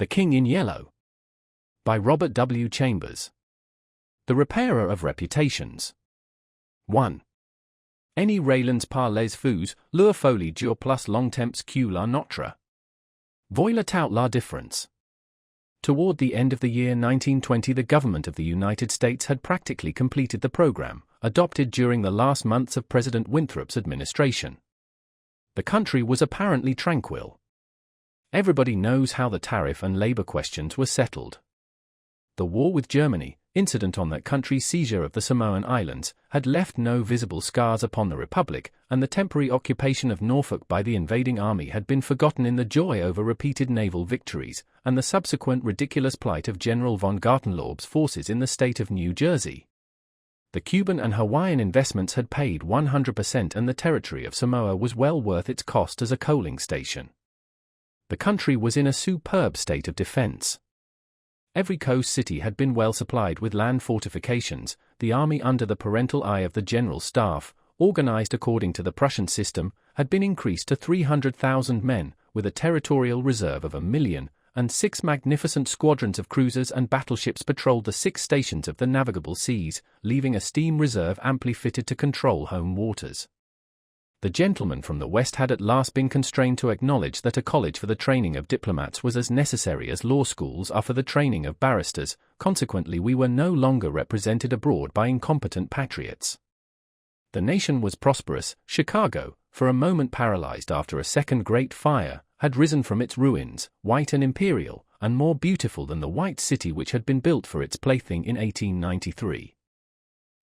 The King in Yellow by Robert W. Chambers. The Repairer of Reputations. 1. Any Raylands par les fous, leur folie dure plus longtemps que la nôtre. Voilà tout la différence. Toward the end of the year 1920, the government of the United States had practically completed the program, adopted during the last months of President Winthrop's administration. The country was apparently tranquil. Everybody knows how the tariff and labor questions were settled. The war with Germany, incident on that country's seizure of the Samoan Islands, had left no visible scars upon the Republic, and the temporary occupation of Norfolk by the invading army had been forgotten in the joy over repeated naval victories, and the subsequent ridiculous plight of General von Gartenlaub's forces in the state of New Jersey. The Cuban and Hawaiian investments had paid 100%, and the territory of Samoa was well worth its cost as a coaling station. The country was in a superb state of defense. Every coast city had been well supplied with land fortifications. The army, under the parental eye of the General Staff, organized according to the Prussian system, had been increased to 300,000 men, with a territorial reserve of 1,000,000, and 6 magnificent squadrons of cruisers and battleships patrolled the 6 stations of the navigable seas, leaving a steam reserve amply fitted to control home waters. The gentlemen from the West had at last been constrained to acknowledge that a college for the training of diplomats was as necessary as law schools are for the training of barristers. Consequently, we were no longer represented abroad by incompetent patriots. The nation was prosperous. Chicago, for a moment paralyzed after a second great fire, had risen from its ruins, white and imperial, and more beautiful than the white city which had been built for its plaything in 1893.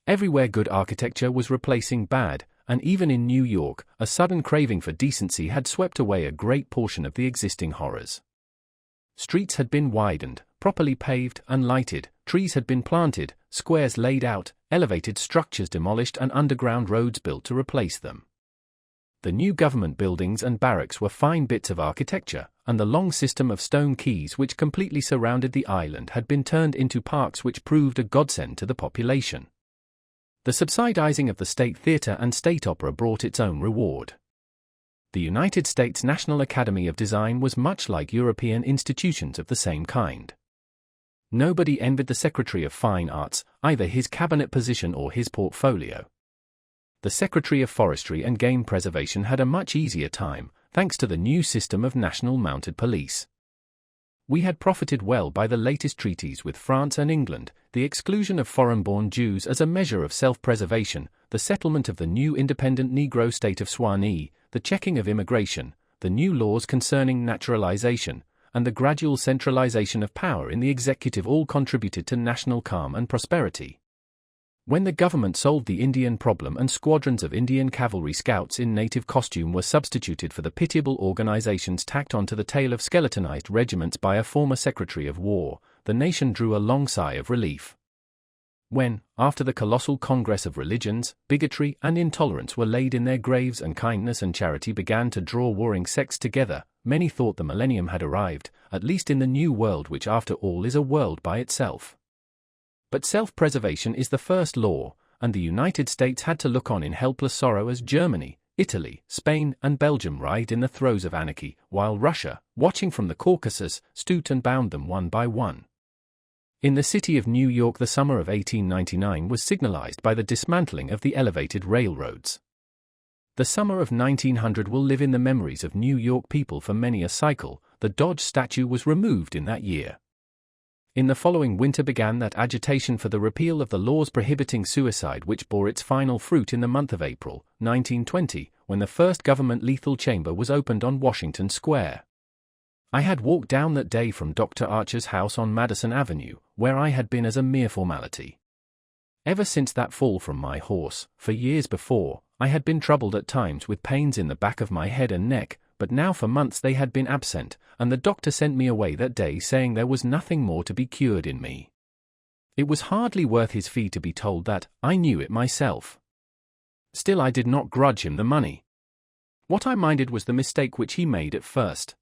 Everywhere good architecture was replacing bad, and even in New York, a sudden craving for decency had swept away a great portion of the existing horrors. Streets had been widened, properly paved and lighted, trees had been planted, squares laid out, elevated structures demolished, and underground roads built to replace them. The new government buildings and barracks were fine bits of architecture, and the long system of stone quays which completely surrounded the island had been turned into parks which proved a godsend to the population. The subsidizing of the State Theatre and State Opera brought its own reward. The United States National Academy of Design was much like European institutions of the same kind. Nobody envied the Secretary of Fine Arts, either his cabinet position or his portfolio. The Secretary of Forestry and Game Preservation had a much easier time, thanks to the new system of national mounted police. We had profited well by the latest treaties with France and England, the exclusion of foreign-born Jews as a measure of self-preservation, the settlement of the new independent Negro state of Swanee, the checking of immigration, the new laws concerning naturalization, and the gradual centralization of power in the executive all contributed to national calm and prosperity. When the government solved the Indian problem and squadrons of Indian cavalry scouts in native costume were substituted for the pitiable organizations tacked onto the tail of skeletonized regiments by a former Secretary of War, the nation drew a long sigh of relief. When, after the colossal congress of religions, bigotry and intolerance were laid in their graves and kindness and charity began to draw warring sects together, many thought the millennium had arrived, at least in the new world which after all is a world by itself. But self-preservation is the first law, and the United States had to look on in helpless sorrow as Germany, Italy, Spain, and Belgium writhed in the throes of anarchy, while Russia, watching from the Caucasus, stooped and bound them one by one. In the city of New York, the summer of 1899 was signalized by the dismantling of the elevated railroads. The summer of 1900 will live in the memories of New York people for many a cycle. The Dodge statue was removed in that year. In the following winter began that agitation for the repeal of the laws prohibiting suicide which bore its final fruit in the month of April, 1920, when the first government lethal chamber was opened on Washington Square. I had walked down that day from Dr. Archer's house on Madison Avenue, where I had been as a mere formality. Ever since that fall from my horse, for years before, I had been troubled at times with pains in the back of my head and neck, but now for months they had been absent, and the doctor sent me away that day saying there was nothing more to be cured in me. It was hardly worth his fee to be told that. I knew it myself. Still, I did not grudge him the money. What I minded was the mistake which he made at first.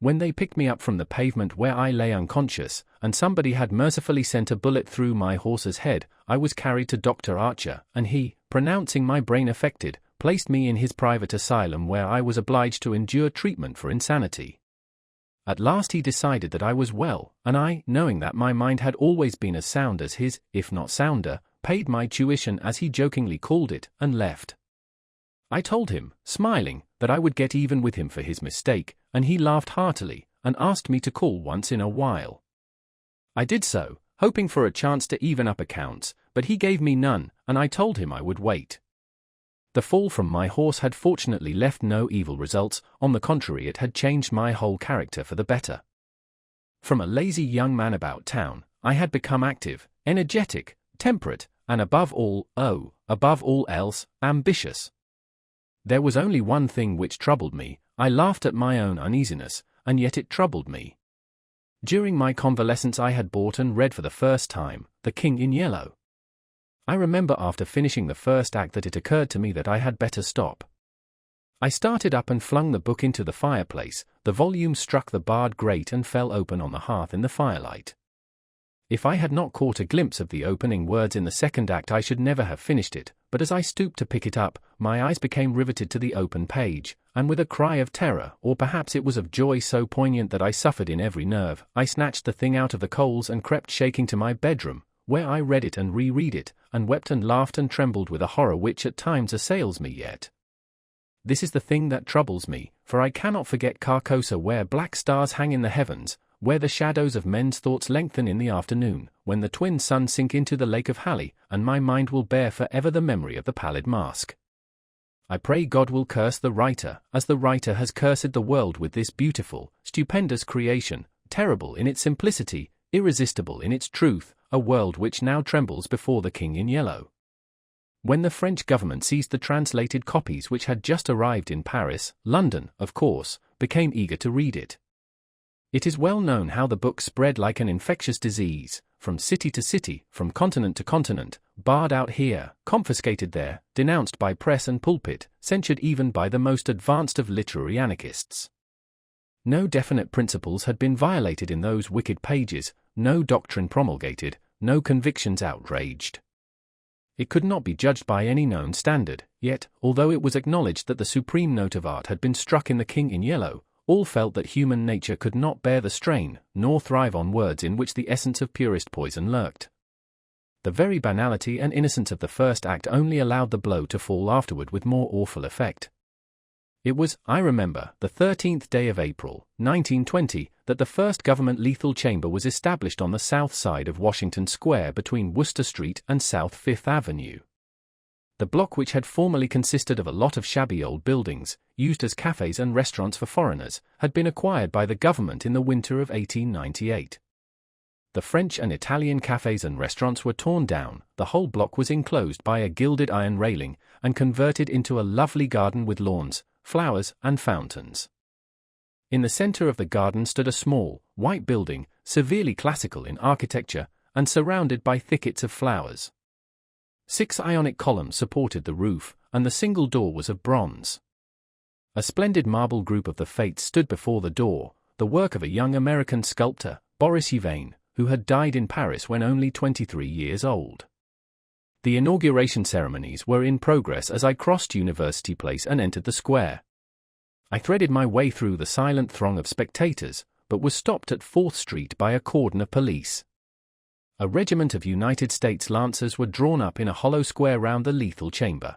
When they picked me up from the pavement where I lay unconscious, and somebody had mercifully sent a bullet through my horse's head, I was carried to Dr. Archer, and he, pronouncing my brain affected, placed me in his private asylum where I was obliged to endure treatment for insanity. At last he decided that I was well, and I, knowing that my mind had always been as sound as his, if not sounder, paid my tuition as he jokingly called it, and left. I told him, smiling, that I would get even with him for his mistake, and he laughed heartily, and asked me to call once in a while. I did so, hoping for a chance to even up accounts, but he gave me none, and I told him I would wait. The fall from my horse had fortunately left no evil results, on the contrary it had changed my whole character for the better. From a lazy young man about town, I had become active, energetic, temperate, and above all else, ambitious. There was only one thing which troubled me. I laughed at my own uneasiness, and yet it troubled me. During my convalescence I had bought and read for the first time, The King in Yellow. I remember after finishing the first act that it occurred to me that I had better stop. I started up and flung the book into the fireplace. The volume struck the barred grate and fell open on the hearth in the firelight. If I had not caught a glimpse of the opening words in the second act I should never have finished it, but as I stooped to pick it up, my eyes became riveted to the open page, and with a cry of terror, or perhaps it was of joy so poignant that I suffered in every nerve, I snatched the thing out of the coals and crept shaking to my bedroom, where I read it and reread it, and wept and laughed and trembled with a horror which at times assails me yet. This is the thing that troubles me, for I cannot forget Carcosa, where black stars hang in the heavens, where the shadows of men's thoughts lengthen in the afternoon, when the twin suns sink into the lake of Hali, and my mind will bear for ever the memory of the pallid mask. I pray God will curse the writer, as the writer has cursed the world with this beautiful, stupendous creation, terrible in its simplicity, irresistible in its truth, a world which now trembles before the King in Yellow. When the French government seized the translated copies which had just arrived in Paris, London, of course, became eager to read it. It is well known how the book spread like an infectious disease, from city to city, from continent to continent, barred out here, confiscated there, denounced by press and pulpit, censured even by the most advanced of literary anarchists. No definite principles had been violated in those wicked pages, no doctrine promulgated, no convictions outraged. It could not be judged by any known standard, yet, although it was acknowledged that the supreme note of art had been struck in The King in Yellow, all felt that human nature could not bear the strain, nor thrive on words in which the essence of purest poison lurked. The very banality and innocence of the first act only allowed the blow to fall afterward with more awful effect. It was, I remember, the 13th day of April, 1920, that the first government lethal chamber was established on the south side of Washington Square between Worcester Street and South Fifth Avenue. The block, which had formerly consisted of a lot of shabby old buildings, used as cafes and restaurants for foreigners, had been acquired by the government in the winter of 1898. The French and Italian cafes and restaurants were torn down, the whole block was enclosed by a gilded iron railing, and converted into a lovely garden with lawns, flowers, and fountains. In the center of the garden stood a small, white building, severely classical in architecture, and surrounded by thickets of flowers. 6 Ionic columns supported the roof, and the single door was of bronze. A splendid marble group of the Fates stood before the door, the work of a young American sculptor, Boris Yvain, who had died in Paris when only 23 years old. The inauguration ceremonies were in progress as I crossed University Place and entered the square. I threaded my way through the silent throng of spectators, but was stopped at 4th Street by a cordon of police. A regiment of United States Lancers were drawn up in a hollow square round the lethal chamber.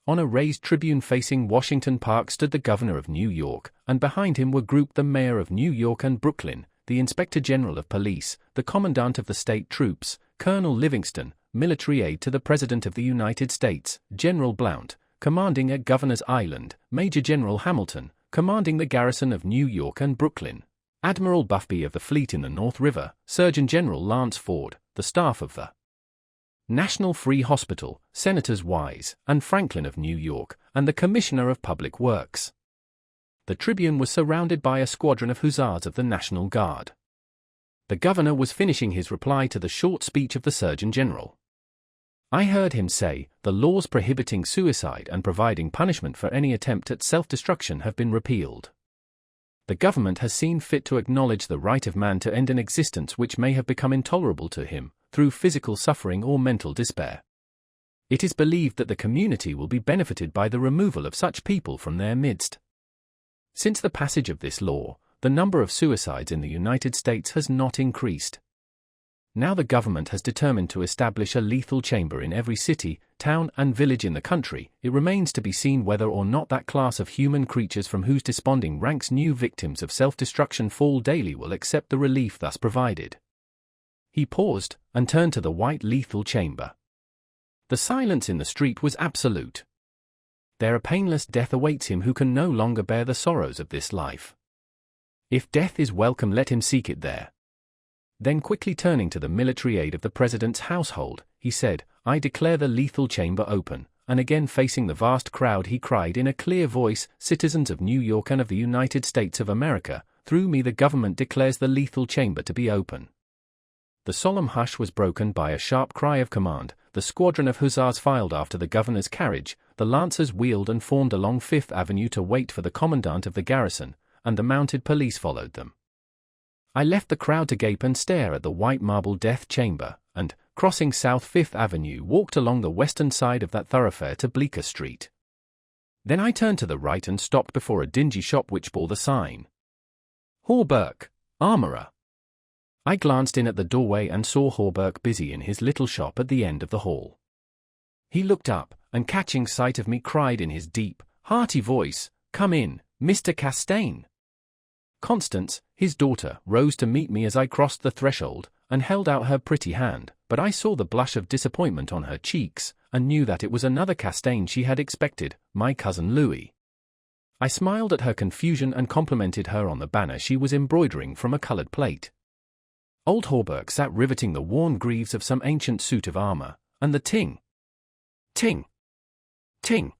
On a raised tribune facing Washington Park stood the Governor of New York, and behind him were grouped the Mayor of New York and Brooklyn, the Inspector General of Police, the Commandant of the State Troops, Colonel Livingston, military aide to the President of the United States, General Blount, commanding at Governor's Island, Major General Hamilton, commanding the garrison of New York and Brooklyn, Admiral Buffby of the fleet in the North River, Surgeon General Lance Ford, the staff of the National Free Hospital, Senators Wise and Franklin of New York, and the Commissioner of Public Works. The tribune was surrounded by a squadron of hussars of the National Guard. The governor was finishing his reply to the short speech of the Surgeon General. I heard him say, "The laws prohibiting suicide and providing punishment for any attempt at self-destruction have been repealed. The government has seen fit to acknowledge the right of man to end an existence which may have become intolerable to him, through physical suffering or mental despair. It is believed that the community will be benefited by the removal of such people from their midst. Since the passage of this law, the number of suicides in the United States has not increased. Now the government has determined to establish a lethal chamber in every city, town, and village in the country. It remains to be seen whether or not that class of human creatures from whose desponding ranks new victims of self-destruction fall daily will accept the relief thus provided. He paused, and turned to the white lethal chamber. The silence in the street was absolute. There a painless death awaits him who can no longer bear the sorrows of this life. If death is welcome, let him seek it there. Then quickly turning to the military aide of the president's household, he said, "I declare the lethal chamber open," and again facing the vast crowd he cried in a clear voice, "Citizens of New York and of the United States of America, through me the government declares the lethal chamber to be open." The solemn hush was broken by a sharp cry of command. The squadron of hussars filed after the governor's carriage, the lancers wheeled and formed along Fifth Avenue to wait for the commandant of the garrison, and the mounted police followed them. I left the crowd to gape and stare at the white marble death chamber, and, crossing South Fifth Avenue, walked along the western side of that thoroughfare to Bleecker Street. Then I turned to the right and stopped before a dingy shop which bore the sign, "Hawberk, Armourer." I glanced in at the doorway and saw Hawberk busy in his little shop at the end of the hall. He looked up, and catching sight of me cried in his deep, hearty voice, "Come in, Mr. Castaigne." Constance, his daughter, rose to meet me as I crossed the threshold, and held out her pretty hand, but I saw the blush of disappointment on her cheeks, and knew that it was another Castaigne she had expected, my cousin Louis. I smiled at her confusion and complimented her on the banner she was embroidering from a colored plate. Old Hawberk sat riveting the worn greaves of some ancient suit of armor, and the ting, ting, ting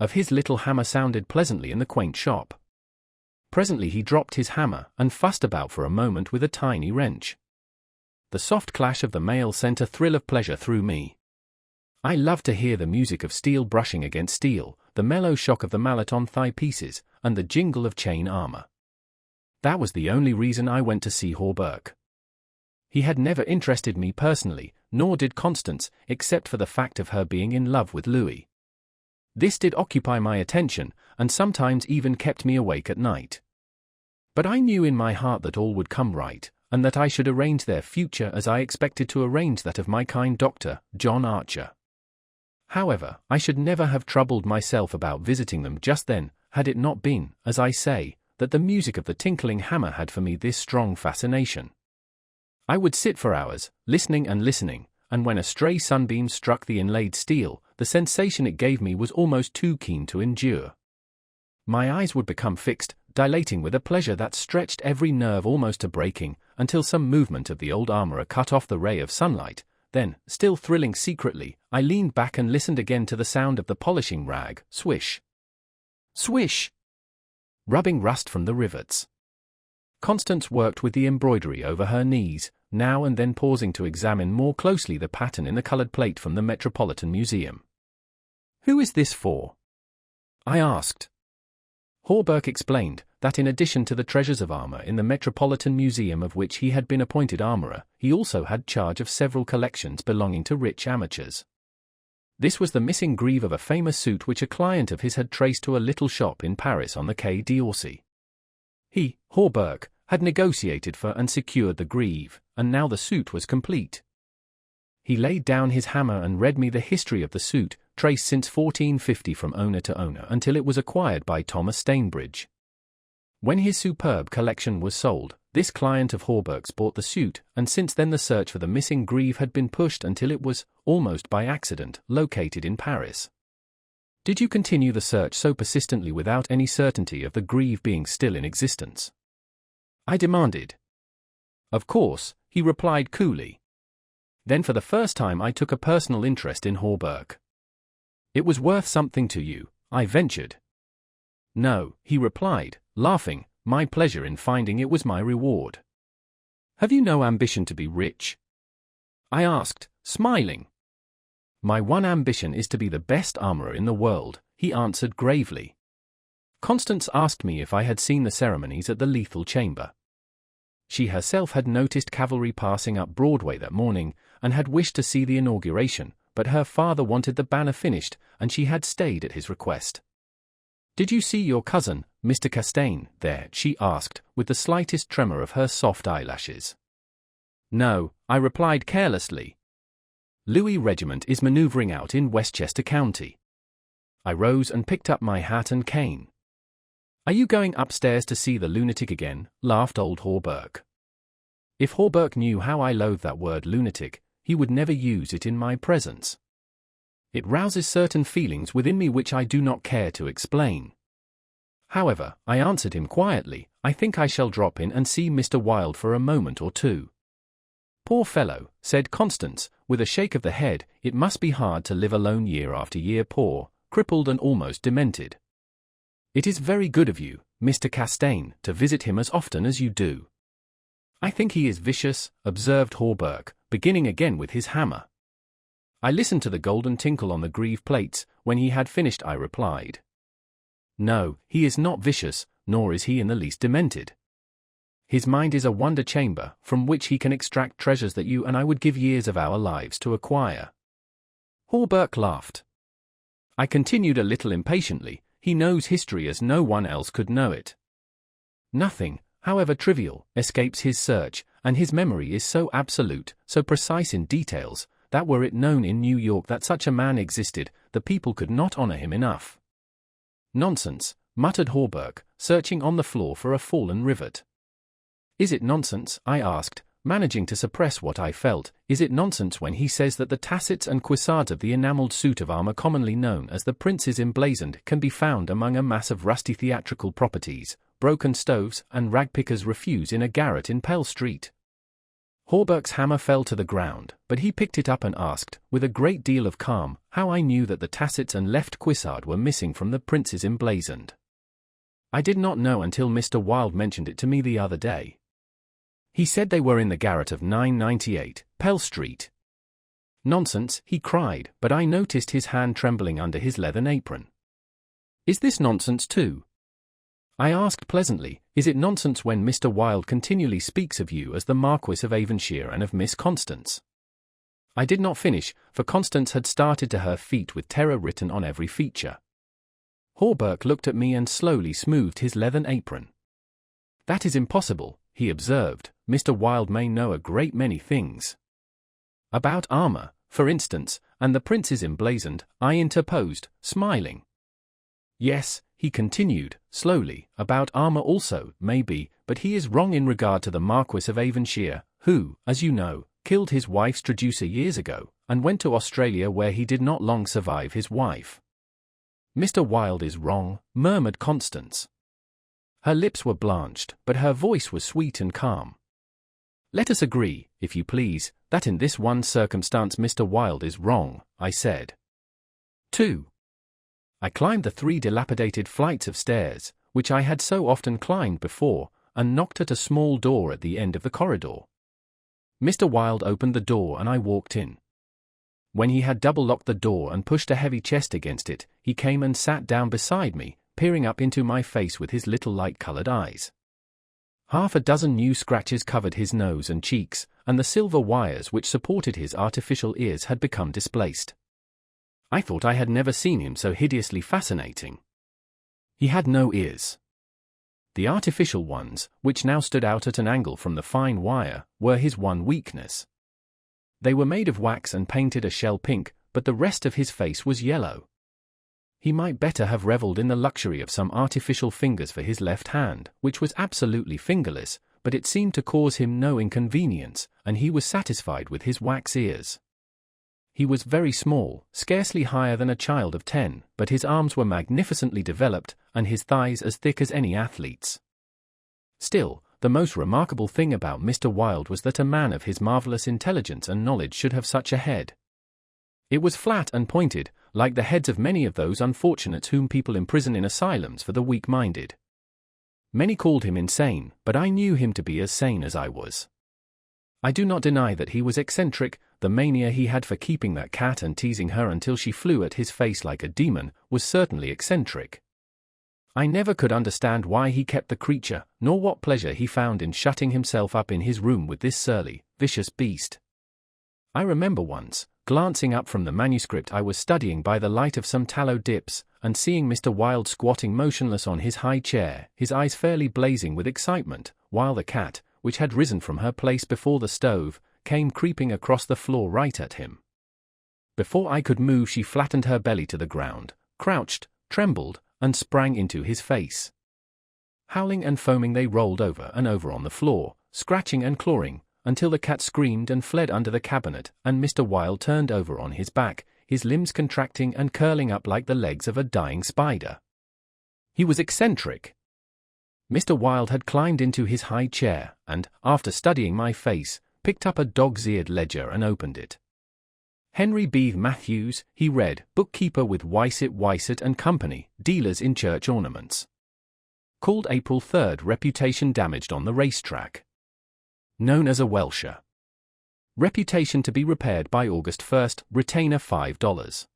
of his little hammer sounded pleasantly in the quaint shop. Presently he dropped his hammer and fussed about for a moment with a tiny wrench. The soft clash of the mail sent a thrill of pleasure through me. I loved to hear the music of steel brushing against steel, the mellow shock of the mallet on thigh pieces, and the jingle of chain armor. That was the only reason I went to see Hawberk. He had never interested me personally, nor did Constance, except for the fact of her being in love with Louis. This did occupy my attention, and sometimes even kept me awake at night. But I knew in my heart that all would come right, and that I should arrange their future as I expected to arrange that of my kind doctor, John Archer. However, I should never have troubled myself about visiting them just then, had it not been, as I say, that the music of the tinkling hammer had for me this strong fascination. I would sit for hours, listening and listening, and when a stray sunbeam struck the inlaid steel, the sensation it gave me was almost too keen to endure. My eyes would become fixed, dilating with a pleasure that stretched every nerve almost to breaking, until some movement of the old armorer cut off the ray of sunlight. Then, still thrilling secretly, I leaned back and listened again to the sound of the polishing rag, swish, swish, rubbing rust from the rivets. Constance worked with the embroidery over her knees, now and then pausing to examine more closely the pattern in the colored plate from the Metropolitan Museum. "Who is this for?" I asked. Hawberk explained that in addition to the treasures of armor in the Metropolitan Museum of which he had been appointed armorer, he also had charge of several collections belonging to rich amateurs. This was the missing greave of a famous suit which a client of his had traced to a little shop in Paris on the Quai d'Orsay. He, Hawberk, had negotiated for and secured the greave, and now the suit was complete. He laid down his hammer and read me the history of the suit, traced since 1450 from owner to owner until it was acquired by Thomas Stainbridge. When his superb collection was sold, this client of Hawberk's bought the suit, and since then the search for the missing greave had been pushed until it was, almost by accident, located in Paris. "Did you continue the search so persistently without any certainty of the greave being still in existence?" I demanded. "Of course," he replied coolly. Then for the first time I took a personal interest in Hawberk. "It was worth something to you," I ventured. "No," he replied, laughing, "my pleasure in finding it was my reward." "Have you no ambition to be rich?" I asked, smiling. "My one ambition is to be the best armorer in the world," he answered gravely. Constance asked me if I had seen the ceremonies at the lethal chamber. She herself had noticed cavalry passing up Broadway that morning, and had wished to see the inauguration, but her father wanted the banner finished, and she had stayed at his request. "Did you see your cousin, Mr. Castaigne, there?" she asked, with the slightest tremor of her soft eyelashes. "No," I replied carelessly. "Louis Regiment is maneuvering out in Westchester County." I rose and picked up my hat and cane. "Are you going upstairs to see the lunatic again?" laughed old Hawberk. If Hawberk knew how I loathe that word lunatic, he would never use it in my presence. It rouses certain feelings within me which I do not care to explain. However, I answered him quietly, "I think I shall drop in and see Mr. Wilde for a moment or two." "Poor fellow," said Constance, with a shake of the head, "it must be hard to live alone year after year, poor, crippled and almost demented." "It is very good of you, Mr. Castaigne, to visit him as often as you do." "I think he is vicious," observed Hawberk, beginning again with his hammer. I listened to the golden tinkle on the greave plates. When he had finished, I replied, "No, he is not vicious, nor is he in the least demented. His mind is a wonder chamber, from which he can extract treasures that you and I would give years of our lives to acquire." Hawberk laughed. I continued a little impatiently, "He knows history as no one else could know it. Nothing, however trivial, escapes his search, and his memory is so absolute, so precise in details, that were it known in New York that such a man existed, the people could not honor him enough." "Nonsense," muttered Hawberk, searching on the floor for a fallen rivet. "Is it nonsense?" I asked, managing to suppress what I felt. "Is it nonsense when he says that the tassets and cuissards of the enameled suit of armor commonly known as the Prince's Emblazoned can be found among a mass of rusty theatrical properties, broken stoves, and ragpickers' refuse in a garret in Pell Street?" Hawberk's hammer fell to the ground, but he picked it up and asked, with a great deal of calm, how I knew that the tassets and left cuissard were missing from the Prince's Emblazoned. I did not know until Mr. Wilde mentioned it to me the other day. He said they were in the garret of 998, Pell Street. "Nonsense," he cried, but I noticed his hand trembling under his leathern apron. "Is this nonsense too?" I asked pleasantly, "Is it nonsense when Mr. Wilde continually speaks of you as the Marquis of Avonshire and of Miss Constance?" I did not finish, for Constance had started to her feet with terror written on every feature. Hawberk looked at me and slowly smoothed his leathern apron. "That is impossible," he observed. "Mr. Wilde may know a great many things." "About armor, for instance, and the Prince's Emblazoned," I interposed, smiling. "Yes," he continued, slowly, "about armor also, maybe, but he is wrong in regard to the Marquis of Avonshire, who, as you know, killed his wife's traducer years ago, and went to Australia where he did not long survive his wife." "Mr. Wilde is wrong," murmured Constance. Her lips were blanched, but her voice was sweet and calm. "Let us agree, if you please, that in this one circumstance Mr. Wilde is wrong," I said. 2. I climbed the 3 dilapidated flights of stairs, which I had so often climbed before, and knocked at a small door at the end of the corridor. Mr. Wilde opened the door and I walked in. When he had double-locked the door and pushed a heavy chest against it, he came and sat down beside me, peering up into my face with his little light-colored eyes. Half a dozen new scratches covered his nose and cheeks, and the silver wires which supported his artificial ears had become displaced. I thought I had never seen him so hideously fascinating. He had no ears. The artificial ones, which now stood out at an angle from the fine wire, were his one weakness. They were made of wax and painted a shell pink, but the rest of his face was yellow. He might better have reveled in the luxury of some artificial fingers for his left hand, which was absolutely fingerless, but it seemed to cause him no inconvenience, and he was satisfied with his wax ears. He was very small, scarcely higher than a child of 10, but his arms were magnificently developed, and his thighs as thick as any athlete's. Still, the most remarkable thing about Mr. Wilde was that a man of his marvelous intelligence and knowledge should have such a head. It was flat and pointed, like the heads of many of those unfortunates whom people imprison in asylums for the weak-minded. Many called him insane, but I knew him to be as sane as I was. I do not deny that he was eccentric. The mania he had for keeping that cat and teasing her until she flew at his face like a demon was certainly eccentric. I never could understand why he kept the creature, nor what pleasure he found in shutting himself up in his room with this surly, vicious beast. I remember once, glancing up from the manuscript I was studying by the light of some tallow dips, and seeing Mr. Wilde squatting motionless on his high chair, his eyes fairly blazing with excitement, while the cat, which had risen from her place before the stove, came creeping across the floor right at him. Before I could move, she flattened her belly to the ground, crouched, trembled, and sprang into his face. Howling and foaming, they rolled over and over on the floor, scratching and clawing, until the cat screamed and fled under the cabinet, and Mr. Wilde turned over on his back, his limbs contracting and curling up like the legs of a dying spider. He was eccentric. Mr. Wilde had climbed into his high chair and, after studying my face, picked up a dog's-eared ledger and opened it. Henry B. Matthews, he read, bookkeeper with Weissett and Company, dealers in church ornaments. Called April 3rd, reputation damaged on the racetrack. Known as a Welsher. Reputation to be repaired by August 1st, retainer $5.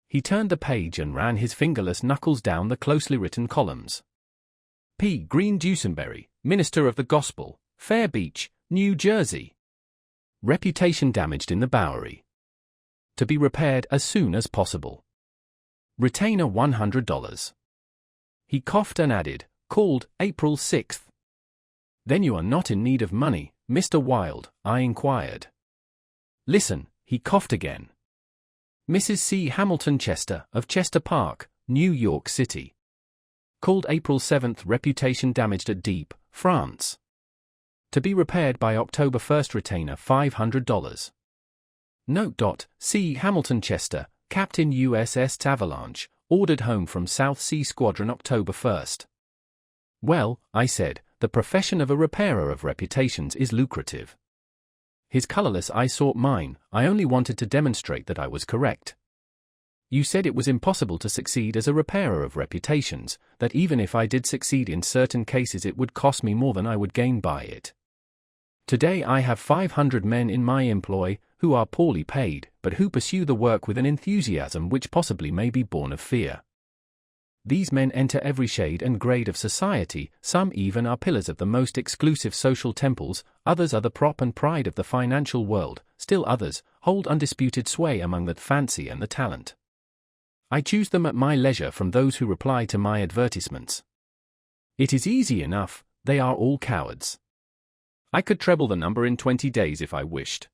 He turned the page and ran his fingerless knuckles down the closely written columns. P. Green Dusenberry, minister of the gospel, Fair Beach, New Jersey. Reputation damaged in the Bowery. To be repaired as soon as possible. Retainer $100. He coughed and added, called April 6th. Then you are not in need of money, Mr. Wilde, I inquired. Listen, he coughed again. Mrs. C. Hamilton Chester, of Chester Park, New York City. Called April 7th, reputation damaged at Dieppe, France. To be repaired by October 1st, retainer $500. Note. C. Hamilton Chester, Captain USS Avalanche, ordered home from South Sea Squadron October 1st. Well, I said, the profession of a repairer of reputations is lucrative. His colorless eye sought mine. I only wanted to demonstrate that I was correct. You said it was impossible to succeed as a repairer of reputations, that even if I did succeed in certain cases it would cost me more than I would gain by it. Today I have 500 men in my employ, who are poorly paid, but who pursue the work with an enthusiasm which possibly may be born of fear. These men enter every shade and grade of society, some even are pillars of the most exclusive social temples, others are the prop and pride of the financial world, still others hold undisputed sway among the fancy and the talent. I choose them at my leisure from those who reply to my advertisements. It is easy enough, they are all cowards. I could treble the number in 20 days if I wished.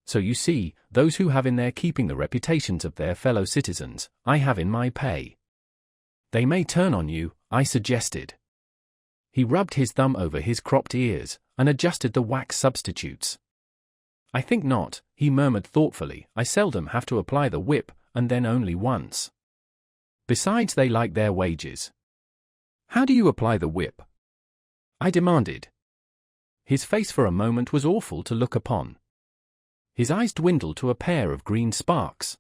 So you see, those who have in their keeping the reputations of their fellow citizens, I have in my pay. They may turn on you, I suggested. He rubbed his thumb over his cropped ears, and adjusted the wax substitutes. I think not, he murmured thoughtfully, I seldom have to apply the whip, and then only once. Besides, they like their wages. How do you apply the whip? I demanded. His face for a moment was awful to look upon. His eyes dwindled to a pair of green sparks.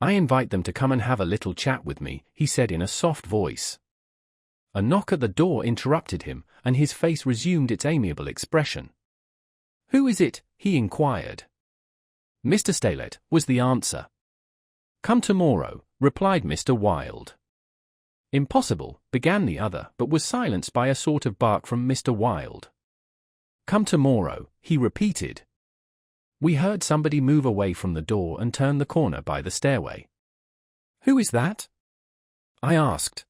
I invite them to come and have a little chat with me, he said in a soft voice. A knock at the door interrupted him, and his face resumed its amiable expression. Who is it? He inquired. Mr. Steylette, was the answer. Come tomorrow, replied Mr. Wilde. Impossible, began the other, but was silenced by a sort of bark from Mr. Wilde. Come tomorrow, he repeated. We heard somebody move away from the door and turn the corner by the stairway. Who is that? I asked.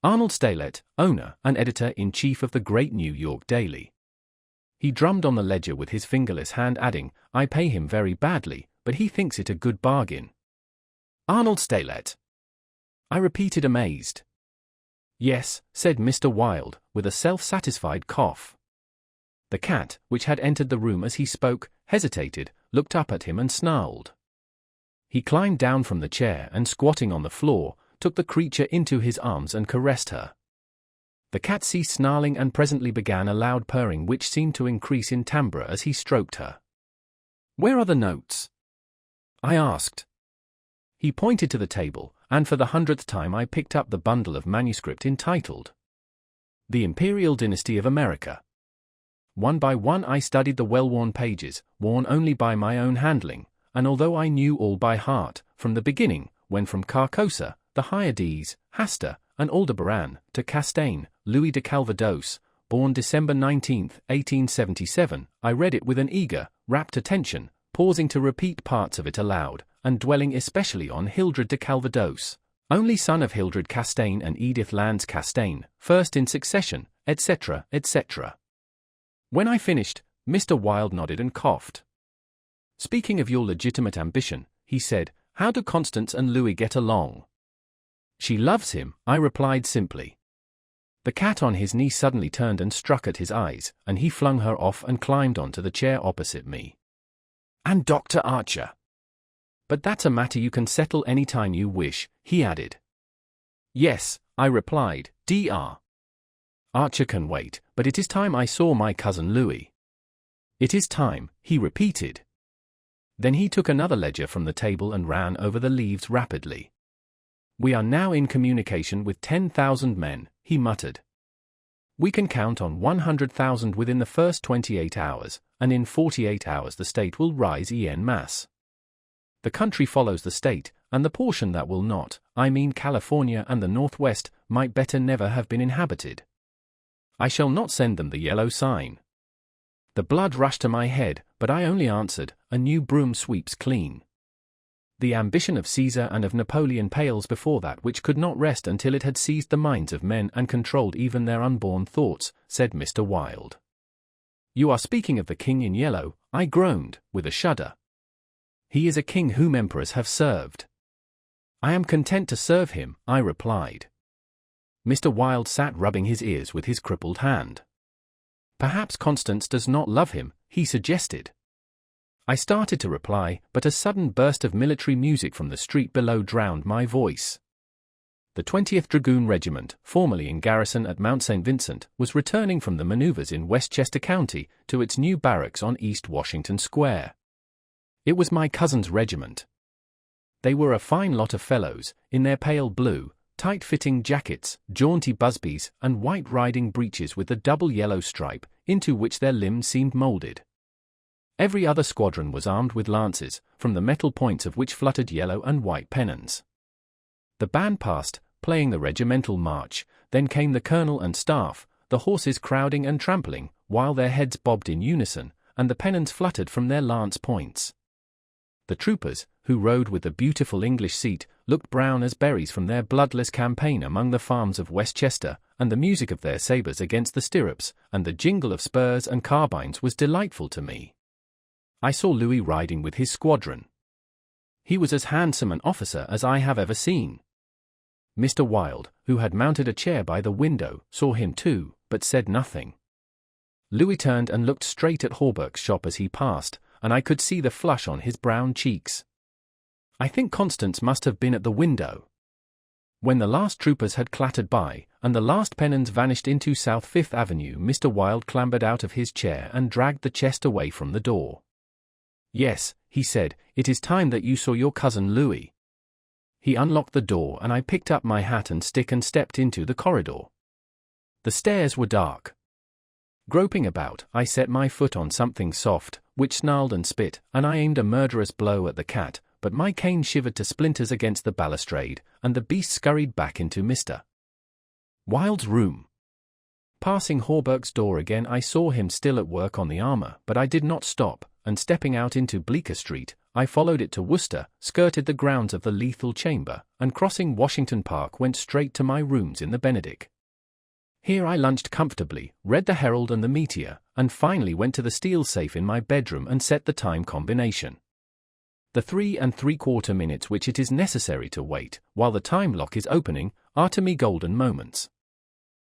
Arnold Steylette, owner and editor-in-chief of the great New York Daily. He drummed on the ledger with his fingerless hand, adding, I pay him very badly, but he thinks it a good bargain. Arnold Steylette. I repeated, amazed. Yes, said Mr. Wilde, with a self-satisfied cough. The cat, which had entered the room as he spoke, hesitated, looked up at him and snarled. He climbed down from the chair and, squatting on the floor, took the creature into his arms and caressed her. The cat ceased snarling and presently began a loud purring which seemed to increase in timbre as he stroked her. Where are the notes? I asked. He pointed to the table, and for the 100th time I picked up the bundle of manuscript entitled The Imperial Dynasty of America. One by one I studied the well-worn pages, worn only by my own handling, and although I knew all by heart, from the beginning, when from Carcosa, the Hyades, Hasta, and Aldebaran, to Castaigne, Louis de Calvados, born December 19, 1877, I read it with an eager, rapt attention, pausing to repeat parts of it aloud, and dwelling especially on Hildred de Calvados, only son of Hildred Castaigne and Edith Lands Castaigne, first in succession, etc., etc. When I finished, Mr. Wilde nodded and coughed. Speaking of your legitimate ambition, he said, how do Constance and Louis get along? She loves him, I replied simply. The cat on his knee suddenly turned and struck at his eyes, and he flung her off and climbed onto the chair opposite me. And Dr. Archer. But that's a matter you can settle any time you wish, he added. Yes, I replied, Dr. Archer can wait, but it is time I saw my cousin Louis. It is time, he repeated. Then he took another ledger from the table and ran over the leaves rapidly. We are now in communication with 10,000 men, he muttered. We can count on 100,000 within the first 28 hours, and in 48 hours the state will rise en masse. The country follows the state, and the portion that will not, I mean California and the Northwest, might better never have been inhabited. I shall not send them the yellow sign. The blood rushed to my head, but I only answered, a new broom sweeps clean. The ambition of Caesar and of Napoleon pales before that which could not rest until it had seized the minds of men and controlled even their unborn thoughts, said Mr. Wilde. You are speaking of the king in yellow, I groaned, with a shudder. He is a king whom emperors have served. I am content to serve him, I replied. Mr. Wilde sat rubbing his ears with his crippled hand. Perhaps Constance does not love him, he suggested. I started to reply, but a sudden burst of military music from the street below drowned my voice. The 20th Dragoon Regiment, formerly in garrison at Mount St. Vincent, was returning from the maneuvers in Westchester County to its new barracks on East Washington Square. It was my cousin's regiment. They were a fine lot of fellows, in their pale blue, tight-fitting jackets, jaunty busbies, and white riding breeches with the double yellow stripe, into which their limbs seemed moulded. Every other squadron was armed with lances, from the metal points of which fluttered yellow and white pennons. The band passed, playing the regimental march, then came the colonel and staff, the horses crowding and trampling, while their heads bobbed in unison, and the pennons fluttered from their lance points. The troopers, who rode with the beautiful English seat, looked brown as berries from their bloodless campaign among the farms of Westchester, and the music of their sabres against the stirrups, and the jingle of spurs and carbines was delightful to me. I saw Louis riding with his squadron. He was as handsome an officer as I have ever seen. Mr. Wilde, who had mounted a chair by the window, saw him too, but said nothing. Louis turned and looked straight at Hawberk's shop as he passed, and I could see the flush on his brown cheeks. I think Constance must have been at the window. When the last troopers had clattered by, and the last pennons vanished into South Fifth Avenue, Mr. Wilde clambered out of his chair and dragged the chest away from the door. Yes, he said, it is time that you saw your cousin Louis. He unlocked the door and I picked up my hat and stick and stepped into the corridor. The stairs were dark. Groping about, I set my foot on something soft, which snarled and spit, and I aimed a murderous blow at the cat, but my cane shivered to splinters against the balustrade, and the beast scurried back into Mr. Wilde's room. Passing Hawberk's door again, I saw him still at work on the armor, but I did not stop, and stepping out into Bleecker Street, I followed it to Worcester, skirted the grounds of the Lethal Chamber, and crossing Washington Park went straight to my rooms in the Benedict. Here I lunched comfortably, read the Herald and the Meteor, and finally went to the steel safe in my bedroom and set the time combination. The 3 3/4 minutes which it is necessary to wait, while the time lock is opening, are to me golden moments.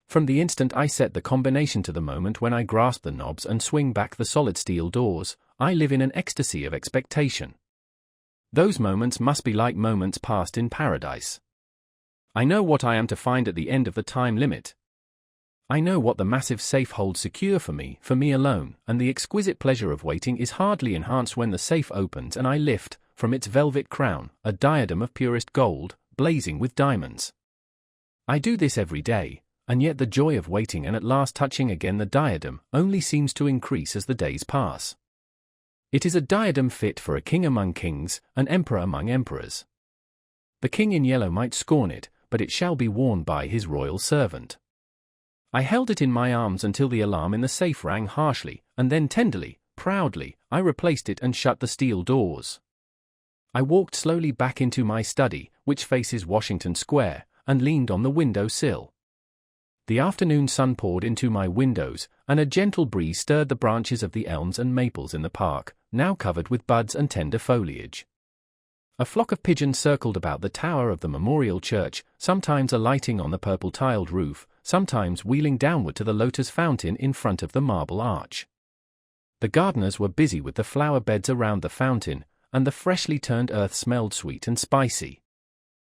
From the instant I set the combination to the moment when I grasp the knobs and swing back the solid steel doors, I live in an ecstasy of expectation. Those moments must be like moments passed in paradise. I know what I am to find at the end of the time limit. I know what the massive safe holds secure for me alone, and the exquisite pleasure of waiting is hardly enhanced when the safe opens and I lift, from its velvet crown, a diadem of purest gold, blazing with diamonds. I do this every day, and yet the joy of waiting and at last touching again the diadem only seems to increase as the days pass. It is a diadem fit for a king among kings, an emperor among emperors. The king in yellow might scorn it, but it shall be worn by his royal servant. I held it in my arms until the alarm in the safe rang harshly, and then tenderly, proudly, I replaced it and shut the steel doors. I walked slowly back into my study, which faces Washington Square, and leaned on the window sill. The afternoon sun poured into my windows, and a gentle breeze stirred the branches of the elms and maples in the park, now covered with buds and tender foliage. A flock of pigeons circled about the tower of the memorial church, sometimes alighting on the purple-tiled roof, sometimes wheeling downward to the lotus fountain in front of the marble arch. The gardeners were busy with the flower beds around the fountain, and the freshly turned earth smelled sweet and spicy.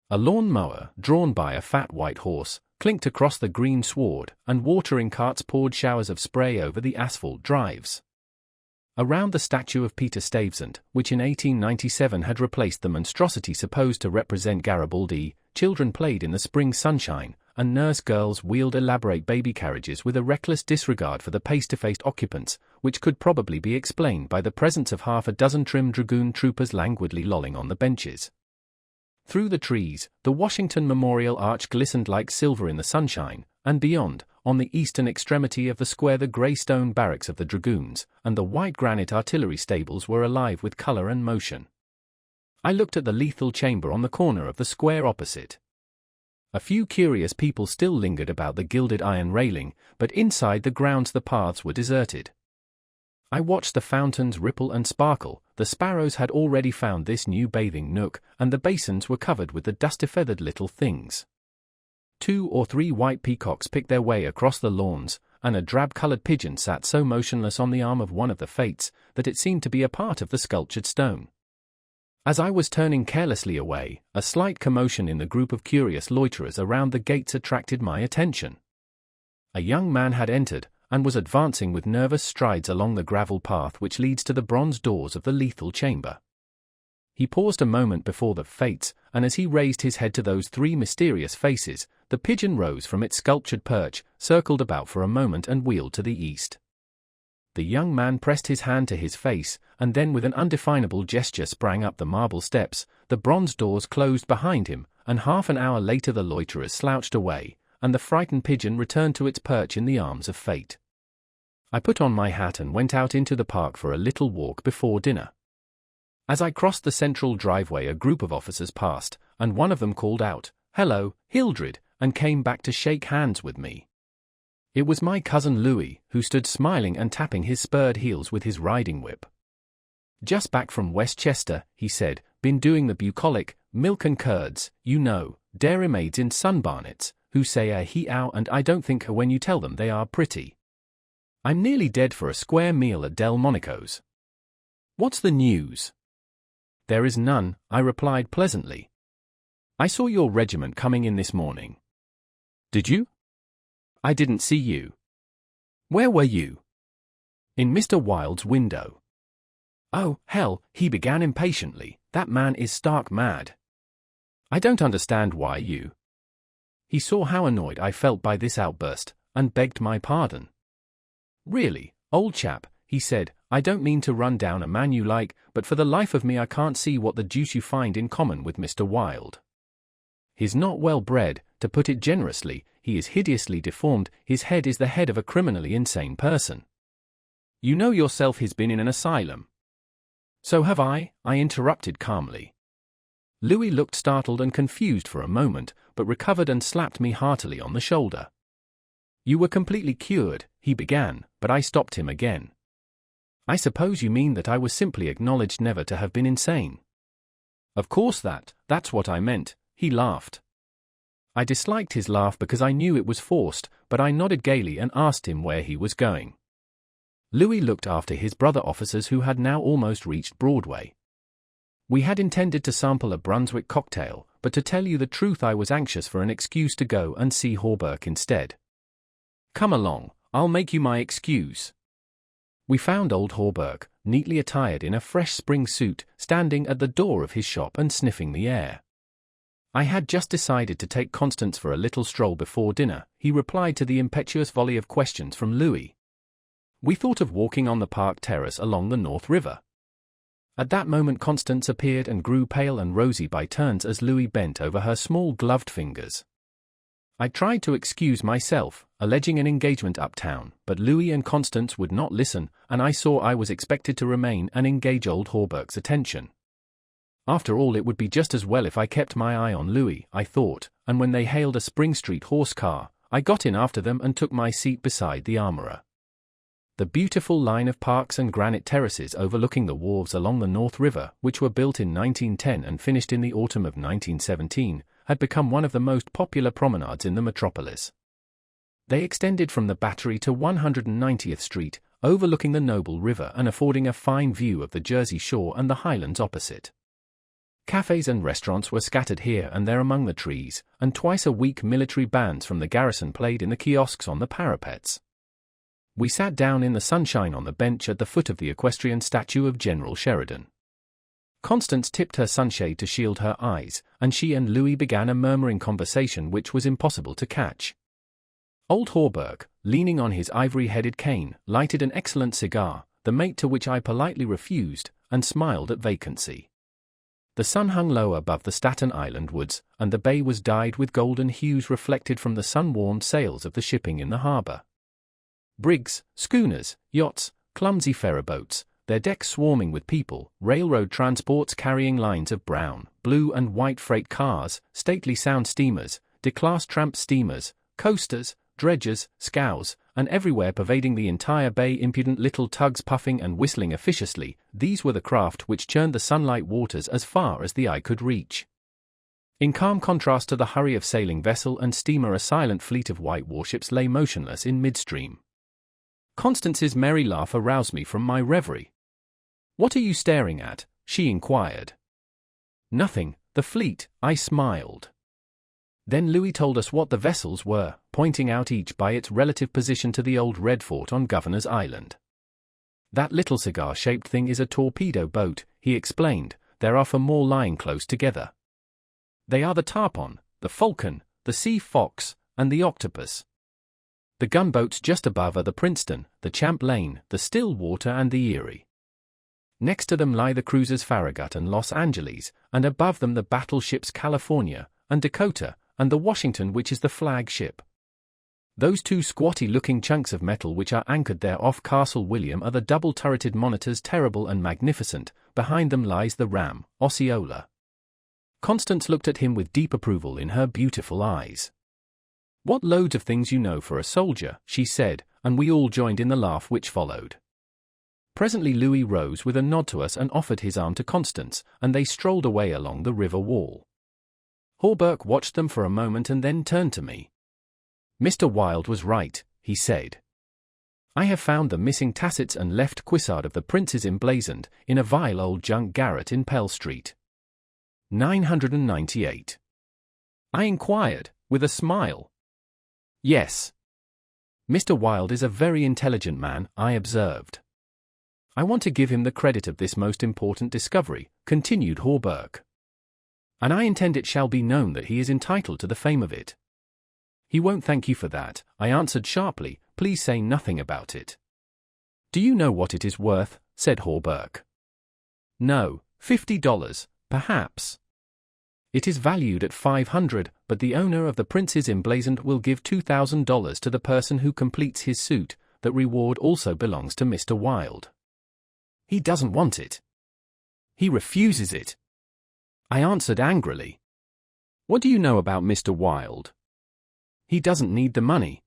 A lawn mower, drawn by a fat white horse, clinked across the green sward, and watering carts poured showers of spray over the asphalt drives. Around the statue of Peter Stuyvesant, which in 1897 had replaced the monstrosity supposed to represent Garibaldi, children played in the spring sunshine, and nurse girls wheeled elaborate baby carriages with a reckless disregard for the pace-to-face occupants, which could probably be explained by the presence of half a dozen trim dragoon troopers languidly lolling on the benches. Through the trees, the Washington Memorial Arch glistened like silver in the sunshine, and beyond, on the eastern extremity of the square, the grey stone barracks of the dragoons, and the white granite artillery stables were alive with colour and motion. I looked at the lethal chamber on the corner of the square opposite. A few curious people still lingered about the gilded iron railing, but inside the grounds the paths were deserted. I watched the fountains ripple and sparkle. The sparrows had already found this new bathing nook, and the basins were covered with the dusty-feathered little things. 2 or 3 white peacocks picked their way across the lawns, and a drab-colored pigeon sat so motionless on the arm of one of the fates that it seemed to be a part of the sculptured stone. As I was turning carelessly away, a slight commotion in the group of curious loiterers around the gates attracted my attention. A young man had entered, and was advancing with nervous strides along the gravel path which leads to the bronze doors of the lethal chamber. He paused a moment before the fates, and as he raised his head to those 3 mysterious faces, the pigeon rose from its sculptured perch, circled about for a moment and wheeled to the east. The young man pressed his hand to his face, and then with an undefinable gesture sprang up the marble steps. The bronze doors closed behind him, and half an hour later the loiterers slouched away, and the frightened pigeon returned to its perch in the arms of fate. I put on my hat and went out into the park for a little walk before dinner. As I crossed the central driveway, a group of officers passed, and one of them called out, "Hello, Hildred," and came back to shake hands with me. It was my cousin Louis, who stood smiling and tapping his spurred heels with his riding whip. "Just back from Westchester," he said, "been doing the bucolic, milk and curds, you know, dairymaids in sunbonnets, who say a he-ow and I don't think her when you tell them they are pretty. I'm nearly dead for a square meal at Delmonico's. What's the news?" "There is none," I replied pleasantly. "I saw your regiment coming in this morning." "Did you?" "I didn't see you." "Where were you?" "In Mr. Wilde's window." "Oh, hell," he began impatiently, "that man is stark mad. I don't understand why you—" He saw how annoyed I felt by this outburst, and begged my pardon. "Really, old chap," he said, "I don't mean to run down a man you like, but for the life of me I can't see what the deuce you find in common with Mr. Wilde. He's not well bred, to put it generously, he is hideously deformed, his head is the head of a criminally insane person. You know yourself he's been in an asylum." "So have I," I interrupted calmly. Louis looked startled and confused for a moment, but recovered and slapped me heartily on the shoulder. "You were completely cured," he began, but I stopped him again. "I suppose you mean that I was simply acknowledged never to have been insane." "Of course that's what I meant," he laughed. I disliked his laugh because I knew it was forced, but I nodded gaily and asked him where he was going. Louis looked after his brother officers who had now almost reached Broadway. We had intended to sample a Brunswick cocktail, but to tell you the truth I was anxious for an excuse to go and see Hawberk instead. "Come along, I'll make you my excuse." We found old Hawberk, neatly attired in a fresh spring suit, standing at the door of his shop and sniffing the air. I had just decided to take Constance for a little stroll before dinner. He replied to the impetuous volley of questions from Louis. We thought of walking on the park terrace along the North River. At that moment Constance appeared and grew pale and rosy by turns as Louis bent over her small gloved fingers. I tried to excuse myself, alleging an engagement uptown, but Louis and Constance would not listen, and I saw I was expected to remain and engage old Hawberk's attention. After all, it would be just as well if I kept my eye on Louis, I thought, and when they hailed a Spring Street horse car, I got in after them and took my seat beside the armorer. The beautiful line of parks and granite terraces overlooking the wharves along the North River, which were built in 1910 and finished in the autumn of 1917, had become one of the most popular promenades in the metropolis. They extended from the Battery to 190th Street, overlooking the noble river and affording a fine view of the Jersey Shore and the highlands opposite. Cafes and restaurants were scattered here and there among the trees, and twice a week military bands from the garrison played in the kiosks on the parapets. We sat down in the sunshine on the bench at the foot of the equestrian statue of General Sheridan. Constance tipped her sunshade to shield her eyes, and she and Louis began a murmuring conversation which was impossible to catch. Old Hawberk, leaning on his ivory-headed cane, lighted an excellent cigar, the mate to which I politely refused, and smiled at vacancy. The sun hung low above the Staten Island woods, and the bay was dyed with golden hues reflected from the sun-warmed sails of the shipping in the harbour. Brigs, schooners, yachts, clumsy ferryboats, their decks swarming with people, railroad transports carrying lines of brown, blue and white freight cars, stately sound steamers, declassed tramp steamers, coasters, dredgers, scows, and everywhere pervading the entire bay impudent little tugs puffing and whistling officiously, these were the craft which churned the sunlight waters as far as the eye could reach. In calm contrast to the hurry of sailing vessel and steamer, a silent fleet of white warships lay motionless in midstream. Constance's merry laugh aroused me from my reverie. "What are you staring at?" she inquired. "Nothing, the fleet," I smiled. Then Louis told us what the vessels were, pointing out each by its relative position to the old red fort on Governor's Island. "That little cigar-shaped thing is a torpedo boat," he explained. "There are 4 more lying close together. They are the Tarpon, the Falcon, the Sea Fox, and the Octopus. The gunboats just above are the Princeton, the Champlain, the Stillwater and the Eerie. Next to them lie the cruisers Farragut and Los Angeles, and above them the battleships California and Dakota, and the Washington, which is the flagship. Those 2 squatty-looking chunks of metal which are anchored there off Castle William are the double-turreted monitors Terrible and Magnificent. Behind them lies the ram, Osceola." Constance looked at him with deep approval in her beautiful eyes. "What loads of things you know for a soldier," she said, and we all joined in the laugh which followed. Presently Louis rose with a nod to us and offered his arm to Constance, and they strolled away along the river wall. Hawberk watched them for a moment and then turned to me. "Mr. Wilde was right," he said. "I have found the missing tassets and left cuissard of the Princes emblazoned in a vile old junk garret in Pell Street. 998. I inquired, with a smile. "Yes. Mr. Wilde is a very intelligent man," I observed. "I want to give him the credit of this most important discovery," continued Hawberk. "And I intend it shall be known that he is entitled to the fame of it." "He won't thank you for that," I answered sharply. "Please say nothing about it." "Do you know what it is worth?" said Hawberk. "No, $50, perhaps. It is valued at $500, but the owner of the Prince's emblazoned will give $2,000 to the person who completes his suit. That reward also belongs to Mr. Wilde." "He doesn't want it." "He refuses it," I answered angrily. "What do you know about Mr. Wilde?" "He doesn't need the money.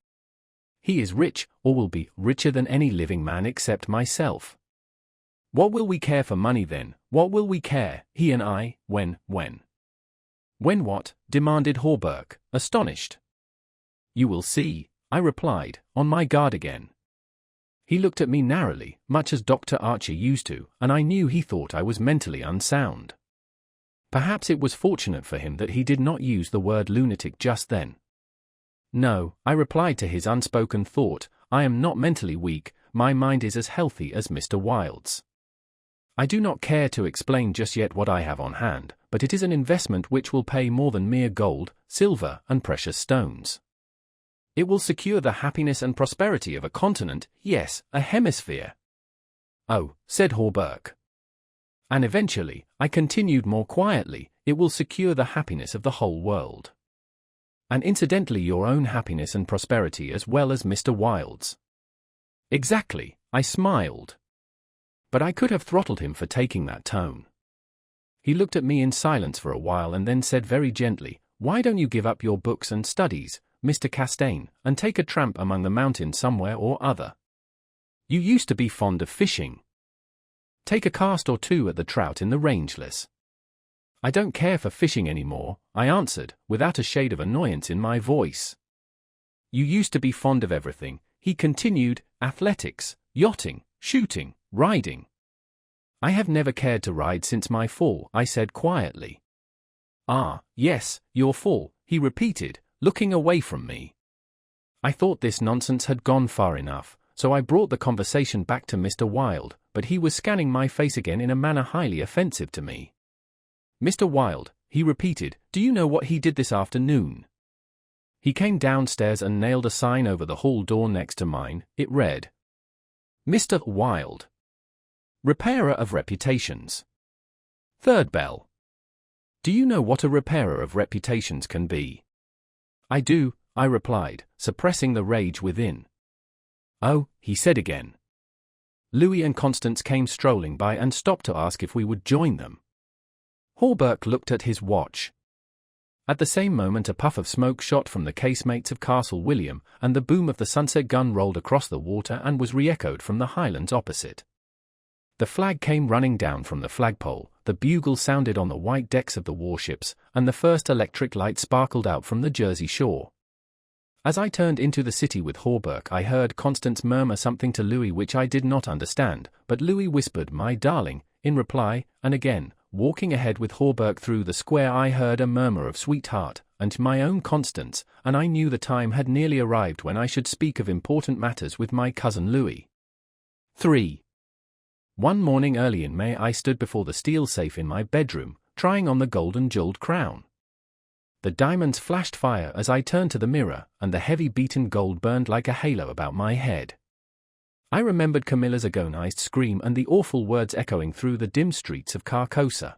He is rich, or will be richer than any living man except myself. What will we care for money then? What will we care, he and I, when? "When what?" demanded Hawberk, astonished. "You will see," I replied, on my guard again. He looked at me narrowly, much as Dr. Archer used to, and I knew he thought I was mentally unsound. Perhaps it was fortunate for him that he did not use the word lunatic just then. "No," I replied to his unspoken thought, "I am not mentally weak, my mind is as healthy as Mr. Wilde's. I do not care to explain just yet what I have on hand, but it is an investment which will pay more than mere gold, silver, and precious stones. It will secure the happiness and prosperity of a continent, yes, a hemisphere." "Oh," said Hawberk. "And eventually," I continued more quietly, "it will secure the happiness of the whole world. And incidentally your own happiness and prosperity as well as Mr. Wilde's." "Exactly," I smiled. But I could have throttled him for taking that tone. He looked at me in silence for a while and then said very gently, "Why don't you give up your books and studies, Mr. Castaigne, and take a tramp among the mountains somewhere or other? You used to be fond of fishing. Take a cast or two at the trout in the rangeless." "I don't care for fishing anymore," I answered, without a shade of annoyance in my voice. "You used to be fond of everything," he continued, "athletics, yachting, shooting, riding." "I have never cared to ride since my fall," I said quietly. "Ah, yes, your fall," he repeated, looking away from me. I thought this nonsense had gone far enough, so I brought the conversation back to Mr. Wilde, but he was scanning my face again in a manner highly offensive to me. "Mr. Wilde," he repeated, "do you know what he did this afternoon?" He came downstairs and nailed a sign over the hall door next to mine. It read, "Mr. Wilde, Repairer of Reputations. Third bell." Do you know what a repairer of reputations can be? "I do," I replied, suppressing the rage within. "Oh," he said again. Louis and Constance came strolling by and stopped to ask if we would join them. Hawberk looked at his watch. At the same moment a puff of smoke shot from the casemates of Castle William, and the boom of the sunset gun rolled across the water and was re-echoed from the highlands opposite. The flag came running down from the flagpole, the bugle sounded on the white decks of the warships, and the first electric light sparkled out from the Jersey shore. As I turned into the city with Hawberk, I heard Constance murmur something to Louis which I did not understand, but Louis whispered, "My darling," in reply, and again, walking ahead with Hawberk through the square, I heard a murmur of "sweetheart," and my own Constance, and I knew the time had nearly arrived when I should speak of important matters with my cousin Louis. 3. One morning early in May I stood before the steel safe in my bedroom, trying on the golden jeweled crown. The diamonds flashed fire as I turned to the mirror, and the heavy beaten gold burned like a halo about my head. I remembered Camilla's agonized scream and the awful words echoing through the dim streets of Carcosa.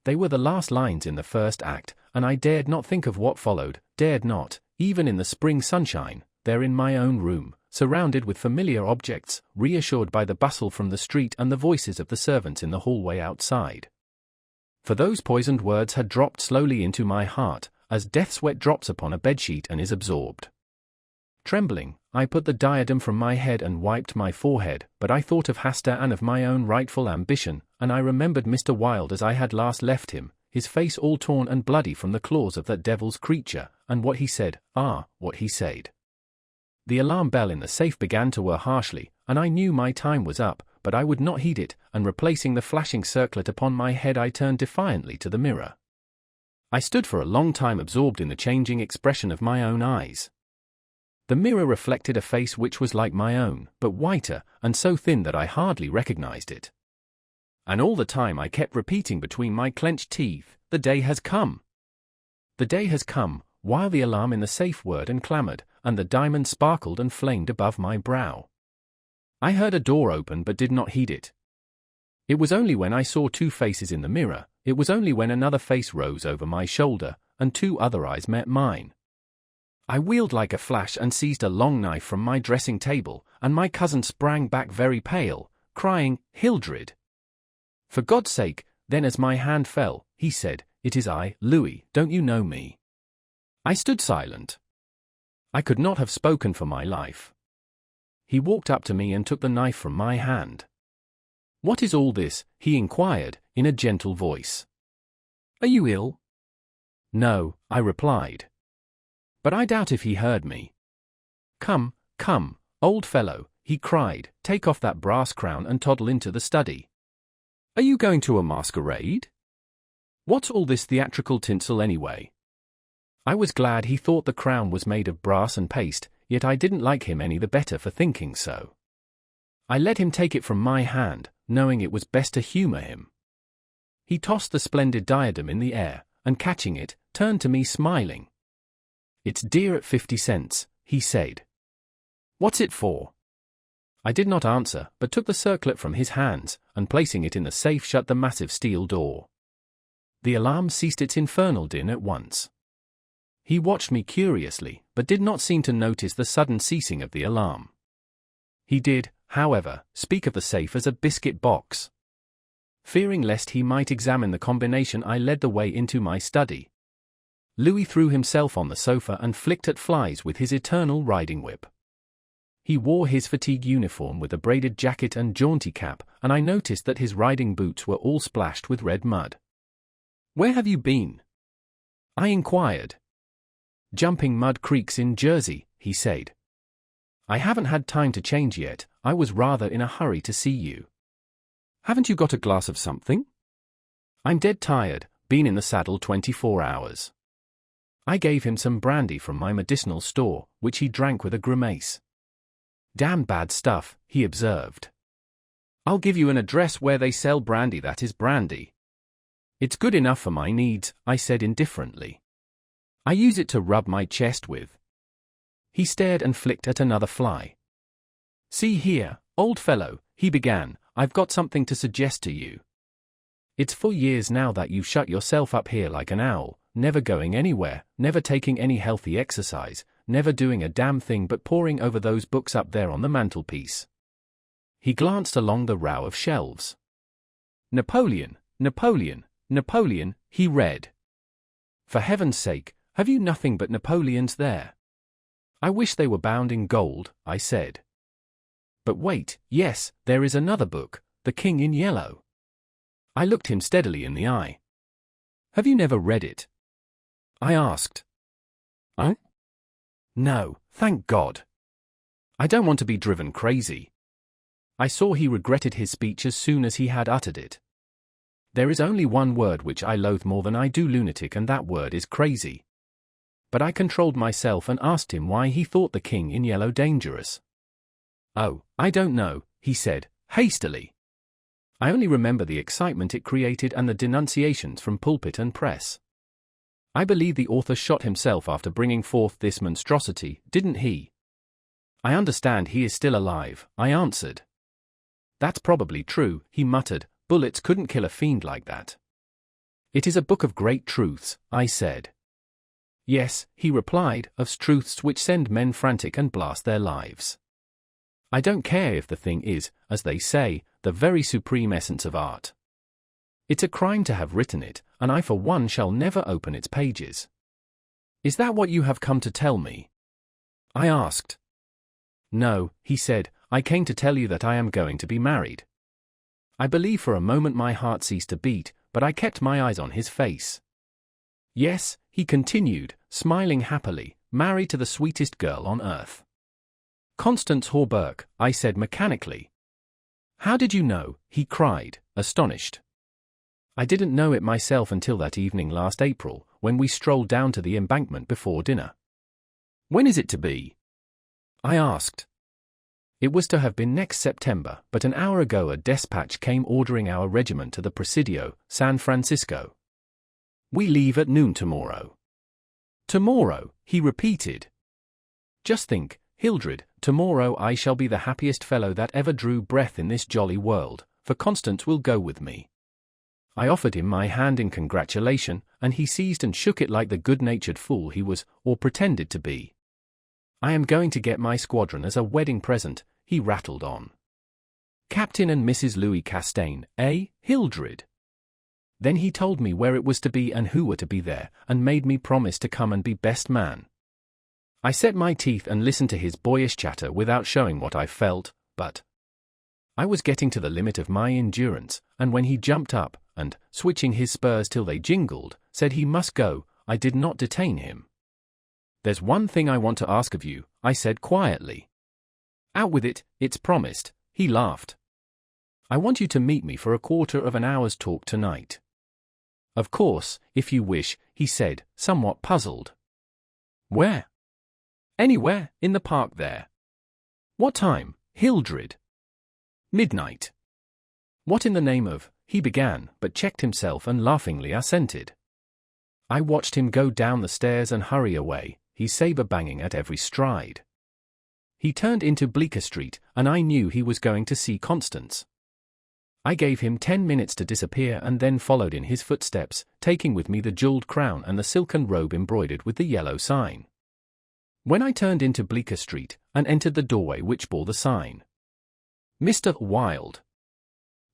They were the last lines in the first act, and I dared not think of what followed, dared not, even in the spring sunshine, there in my own room, surrounded with familiar objects, reassured by the bustle from the street and the voices of the servants in the hallway outside. For those poisoned words had dropped slowly into my heart, as death sweat drops upon a bedsheet and is absorbed. Trembling, I put the diadem from my head and wiped my forehead, but I thought of Hasta and of my own rightful ambition, and I remembered Mr. Wilde as I had last left him, his face all torn and bloody from the claws of that devil's creature, and what he said, what he said. The alarm bell in the safe began to whir harshly, and I knew my time was up, but I would not heed it, and replacing the flashing circlet upon my head I turned defiantly to the mirror. I stood for a long time absorbed in the changing expression of my own eyes. The mirror reflected a face which was like my own, but whiter, and so thin that I hardly recognized it. And all the time I kept repeating between my clenched teeth, "The day has come. The day has come," while the alarm in the safe whirred and clamored, and the diamond sparkled and flamed above my brow. I heard a door open but did not heed it. It was only when I saw two faces in the mirror, it was only when another face rose over my shoulder, and two other eyes met mine. I wheeled like a flash and seized a long knife from my dressing table, and my cousin sprang back very pale, crying, "Hildred! For God's sake!" Then as my hand fell, he said, "It is I, Louis, don't you know me?" I stood silent. I could not have spoken for my life. He walked up to me and took the knife from my hand. "What is all this?" he inquired, in a gentle voice. "Are you ill?" "No," I replied. But I doubt if he heard me. Come, old fellow," he cried, "take off that brass crown and toddle into the study. Are you going to a masquerade? What's all this theatrical tinsel anyway?" I was glad he thought the crown was made of brass and paste, yet I didn't like him any the better for thinking so. I let him take it from my hand, knowing it was best to humor him. He tossed the splendid diadem in the air, and catching it, turned to me smiling. "It's dear at 50 cents, he said. "What's it for?" I did not answer, but took the circlet from his hands, and placing it in the safe shut the massive steel door. The alarm ceased its infernal din at once. He watched me curiously, but did not seem to notice the sudden ceasing of the alarm. He did, however, speak of the safe as a biscuit box. Fearing lest he might examine the combination, I led the way into my study. Louis threw himself on the sofa and flicked at flies with his eternal riding whip. He wore his fatigue uniform with a braided jacket and jaunty cap, and I noticed that his riding boots were all splashed with red mud. "Where have you been?" I inquired. "Jumping mud creeks in Jersey," he said. "I haven't had time to change yet. I was rather in a hurry to see you." "Haven't you got a glass of something?" "I'm dead tired, been in the saddle 24 hours. I gave him some brandy from my medicinal store, which he drank with a grimace. "Damn bad stuff," he observed. "I'll give you an address where they sell brandy that is brandy." "It's good enough for my needs," I said indifferently. "I use it to rub my chest with." He stared and flicked at another fly. "See here, old fellow," he began, "I've got something to suggest to you. It's 4 years now that you've shut yourself up here like an owl, never going anywhere, never taking any healthy exercise, never doing a damn thing but poring over those books up there on the mantelpiece." He glanced along the row of shelves. "Napoleon, Napoleon, Napoleon," he read. "For heaven's sake, have you nothing but Napoleons there?" "I wish they were bound in gold," I said. "But wait, yes, there is another book, The King in Yellow." I looked him steadily in the eye. "Have you never read it?" I asked. "Huh?" "No, thank God. I don't want to be driven crazy." I saw he regretted his speech as soon as he had uttered it. There is only one word which I loathe more than I do lunatic, and that word is crazy. But I controlled myself and asked him why he thought The King in Yellow dangerous. "Oh, I don't know," he said, hastily. "I only remember the excitement it created and the denunciations from pulpit and press. I believe the author shot himself after bringing forth this monstrosity, didn't he?" "I understand he is still alive," I answered. "That's probably true," he muttered. "Bullets couldn't kill a fiend like that." "It is a book of great truths," I said. "Yes," he replied, "of truths which send men frantic and blast their lives. I don't care if the thing is, as they say, the very supreme essence of art. It's a crime to have written it, and I for one shall never open its pages." "Is that what you have come to tell me?" I asked. "No," he said, "I came to tell you that I am going to be married." I believe for a moment my heart ceased to beat, but I kept my eyes on his face. "Yes," he continued, smiling happily, "married to the sweetest girl on earth." "Constance Hawberk," I said mechanically. "How did you know?" he cried, astonished. "I didn't know it myself until that evening last April, when we strolled down to the embankment before dinner." "When is it to be?" I asked. It was to have been next September, but an hour ago a despatch came ordering our regiment to the Presidio, San Francisco. "We leave at noon tomorrow." "Tomorrow," he repeated. "Just think, Hildred, tomorrow I shall be the happiest fellow that ever drew breath in this jolly world, for Constance will go with me." I offered him my hand in congratulation, and he seized and shook it like the good-natured fool he was, or pretended to be. "I am going to get my squadron as a wedding present," he rattled on. "Captain and Mrs. Louis Castaigne, eh, Hildred?" Then he told me where it was to be and who were to be there, and made me promise to come and be best man. I set my teeth and listened to his boyish chatter without showing what I felt, but I was getting to the limit of my endurance, and when he jumped up, and, switching his spurs till they jingled, said he must go, I did not detain him. "There's one thing I want to ask of you," I said quietly. "Out with it, it's promised," he laughed. "I want you to meet me for a quarter of an hour's talk tonight." "Of course, if you wish," he said, somewhat puzzled. "Where?" "Anywhere, in the park there." "What time, Hildred?" "Midnight." "What in the name of—" he began, but checked himself and laughingly assented. I watched him go down the stairs and hurry away, his saber banging at every stride. He turned into Bleecker Street, and I knew he was going to see Constance. I gave him 10 minutes to disappear and then followed in his footsteps, taking with me the jeweled crown and the silken robe embroidered with the yellow sign. When I turned into Bleecker Street, and entered the doorway which bore the sign, "Mr. Wilde,"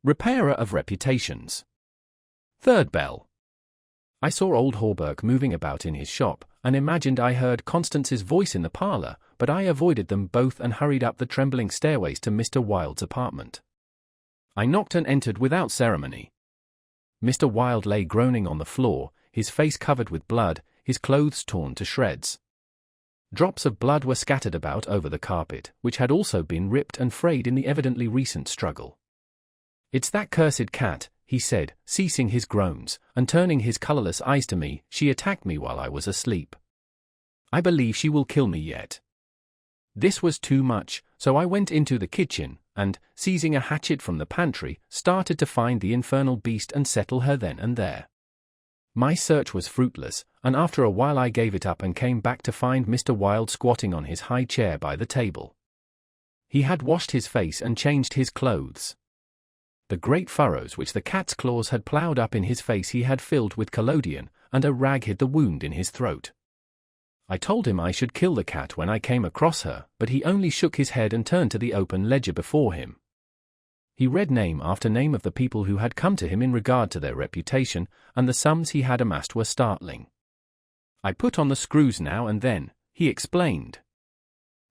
Repairer of reputations. Third bell. I saw old Hawberk moving about in his shop, and imagined I heard Constance's voice in the parlour, but I avoided them both and hurried up the trembling stairways to Mr. Wilde's apartment. I knocked and entered without ceremony. Mr. Wilde lay groaning on the floor, his face covered with blood, his clothes torn to shreds. Drops of blood were scattered about over the carpet, which had also been ripped and frayed in the evidently recent struggle. "It's that cursed cat," he said, ceasing his groans, and turning his colourless eyes to me. "She attacked me while I was asleep. I believe she will kill me yet." This was too much, so I went into the kitchen, and, seizing a hatchet from the pantry, started to find the infernal beast and settle her then and there. My search was fruitless, and after a while I gave it up and came back to find Mr. Wilde squatting on his high chair by the table. He had washed his face and changed his clothes. The great furrows which the cat's claws had ploughed up in his face he had filled with collodion, and a rag hid the wound in his throat. I told him I should kill the cat when I came across her, but he only shook his head and turned to the open ledger before him. He read name after name of the people who had come to him in regard to their reputation, and the sums he had amassed were startling. "I put on the screws now and then," he explained.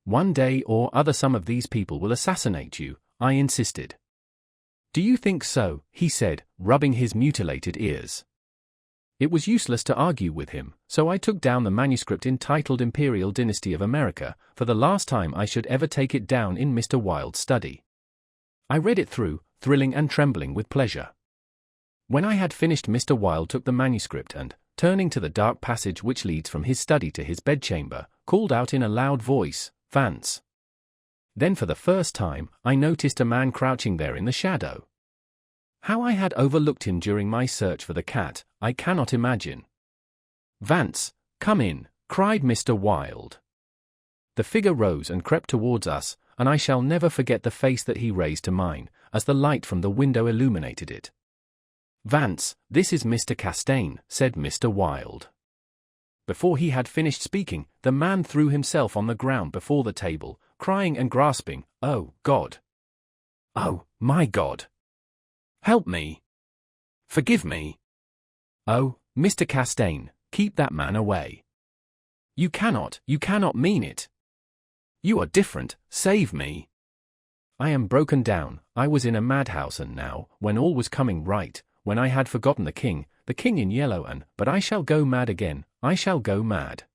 "One day or other some of these people will assassinate you," I insisted. "Do you think so?" he said, rubbing his mutilated ears. It was useless to argue with him, so I took down the manuscript entitled Imperial Dynasty of America, for the last time I should ever take it down in Mr. Wilde's study. I read it through, thrilling and trembling with pleasure. When I had finished, Mr. Wilde took the manuscript and, turning to the dark passage which leads from his study to his bedchamber, called out in a loud voice, "Vance." Then for the first time, I noticed a man crouching there in the shadow. How I had overlooked him during my search for the cat, I cannot imagine. "Vance, come in," cried Mr. Wilde. The figure rose and crept towards us, and I shall never forget the face that he raised to mine, as the light from the window illuminated it. "Vance, this is Mr. Castaigne," said Mr. Wilde. Before he had finished speaking, the man threw himself on the ground before the table, crying and grasping, "Oh, God! Oh, my God! Help me! Forgive me! Oh, Mr. Castaigne, keep that man away! You cannot mean it! You are different, save me! I am broken down, I was in a madhouse, and now, when all was coming right, when I had forgotten the king in yellow, but I shall go mad again, I shall go mad."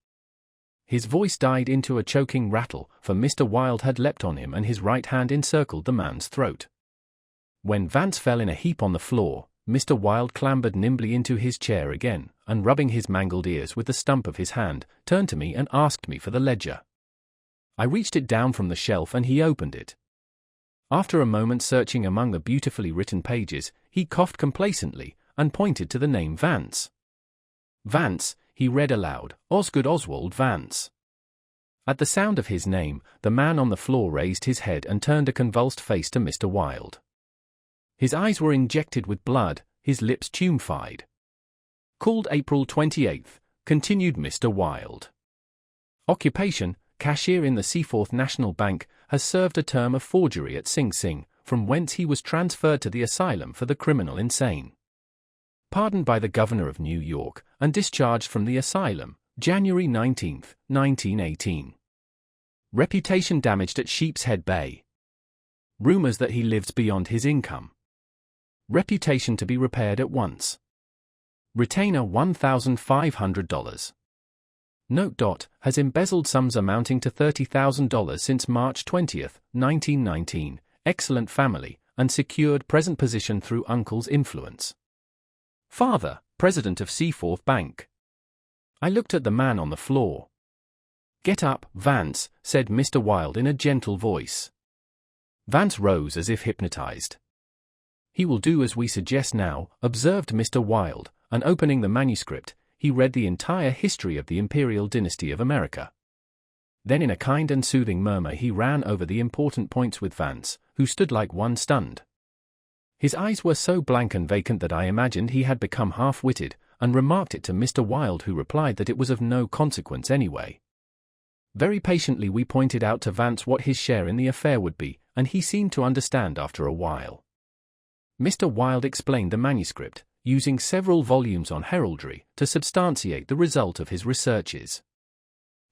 His voice died into a choking rattle, for Mr. Wilde had leapt on him and his right hand encircled the man's throat. When Vance fell in a heap on the floor, Mr. Wilde clambered nimbly into his chair again, and rubbing his mangled ears with the stump of his hand, turned to me and asked me for the ledger. I reached it down from the shelf and he opened it. After a moment searching among the beautifully written pages, he coughed complacently, and pointed to the name Vance. "Vance," he read aloud, "Osgood Oswald Vance." At the sound of his name, the man on the floor raised his head and turned a convulsed face to Mr. Wilde. His eyes were injected with blood, his lips tumefied. "Called April 28th, continued Mr. Wilde. Occupation, cashier in the Seaforth National Bank, has served a term of forgery at Sing Sing, from whence he was transferred to the asylum for the criminal insane. Pardoned by the governor of New York, and discharged from the asylum, January 19, 1918. Reputation damaged at Sheepshead Bay. Rumors that he lives beyond his income. Reputation to be repaired at once. Retainer $1,500. Note. Has embezzled sums amounting to $30,000 since March 20, 1919, excellent family, and secured present position through uncle's influence. Father, president of Seaforth Bank." I looked at the man on the floor. "Get up, Vance," said Mr. Wilde in a gentle voice. Vance rose as if hypnotized. "He will do as we suggest now," observed Mr. Wilde, and opening the manuscript, he read the entire history of the Imperial Dynasty of America. Then in a kind and soothing murmur he ran over the important points with Vance, who stood like one stunned. His eyes were so blank and vacant that I imagined he had become half-witted, and remarked it to Mr. Wilde, who replied that it was of no consequence anyway. Very patiently we pointed out to Vance what his share in the affair would be, and he seemed to understand after a while. Mr. Wilde explained the manuscript, using several volumes on heraldry to substantiate the result of his researches.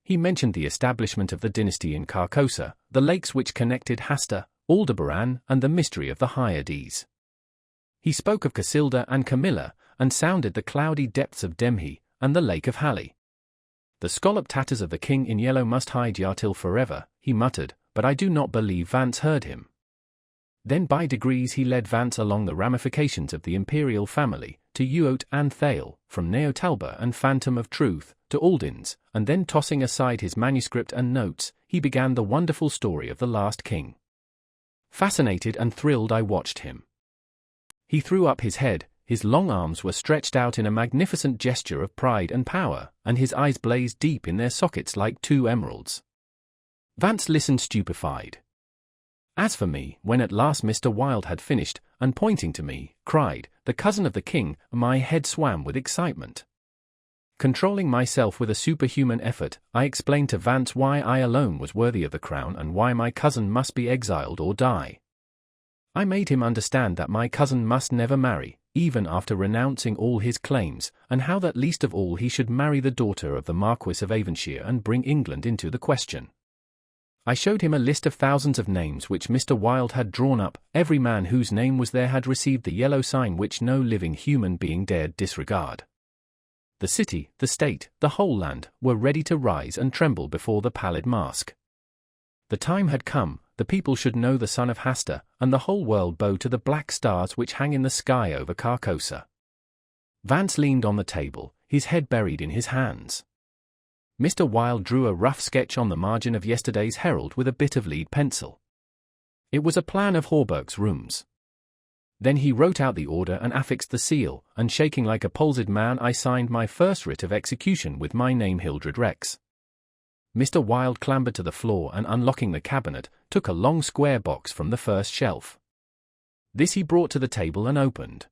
He mentioned the establishment of the dynasty in Carcosa, the lakes which connected Hasta, Aldebaran, and the mystery of the Hyades. He spoke of Casilda and Camilla, and sounded the cloudy depths of Demhi, and the lake of Hali. The scallop tatters of the king in yellow must hide Yartil forever, he muttered, but I do not believe Vance heard him. Then by degrees he led Vance along the ramifications of the imperial family, to Uote and Thale, from Neotalba and Phantom of Truth, to Aldins, and then tossing aside his manuscript and notes, he began the wonderful story of the last king. Fascinated and thrilled I watched him. He threw up his head, his long arms were stretched out in a magnificent gesture of pride and power, and his eyes blazed deep in their sockets like two emeralds. Vance listened stupefied. As for me, when at last Mr. Wilde had finished, and pointing to me, cried, "The cousin of the king," my head swam with excitement. Controlling myself with a superhuman effort, I explained to Vance why I alone was worthy of the crown and why my cousin must be exiled or die. I made him understand that my cousin must never marry, even after renouncing all his claims, and how that least of all he should marry the daughter of the Marquis of Avonshire and bring England into the question. I showed him a list of thousands of names which Mr. Wilde had drawn up. Every man whose name was there had received the yellow sign which no living human being dared disregard. The city, the state, the whole land, were ready to rise and tremble before the pallid mask. The time had come, the people should know the son of Hasta, and the whole world bow to the black stars which hang in the sky over Carcosa. Vance leaned on the table, his head buried in his hands. Mr. Wilde drew a rough sketch on the margin of yesterday's Herald with a bit of lead pencil. It was a plan of Hawberk's rooms. Then he wrote out the order and affixed the seal, and shaking like a palsied man I signed my first writ of execution with my name Hildred Rex. Mr. Wilde clambered to the floor and unlocking the cabinet, took a long square box from the first shelf. This he brought to the table and opened.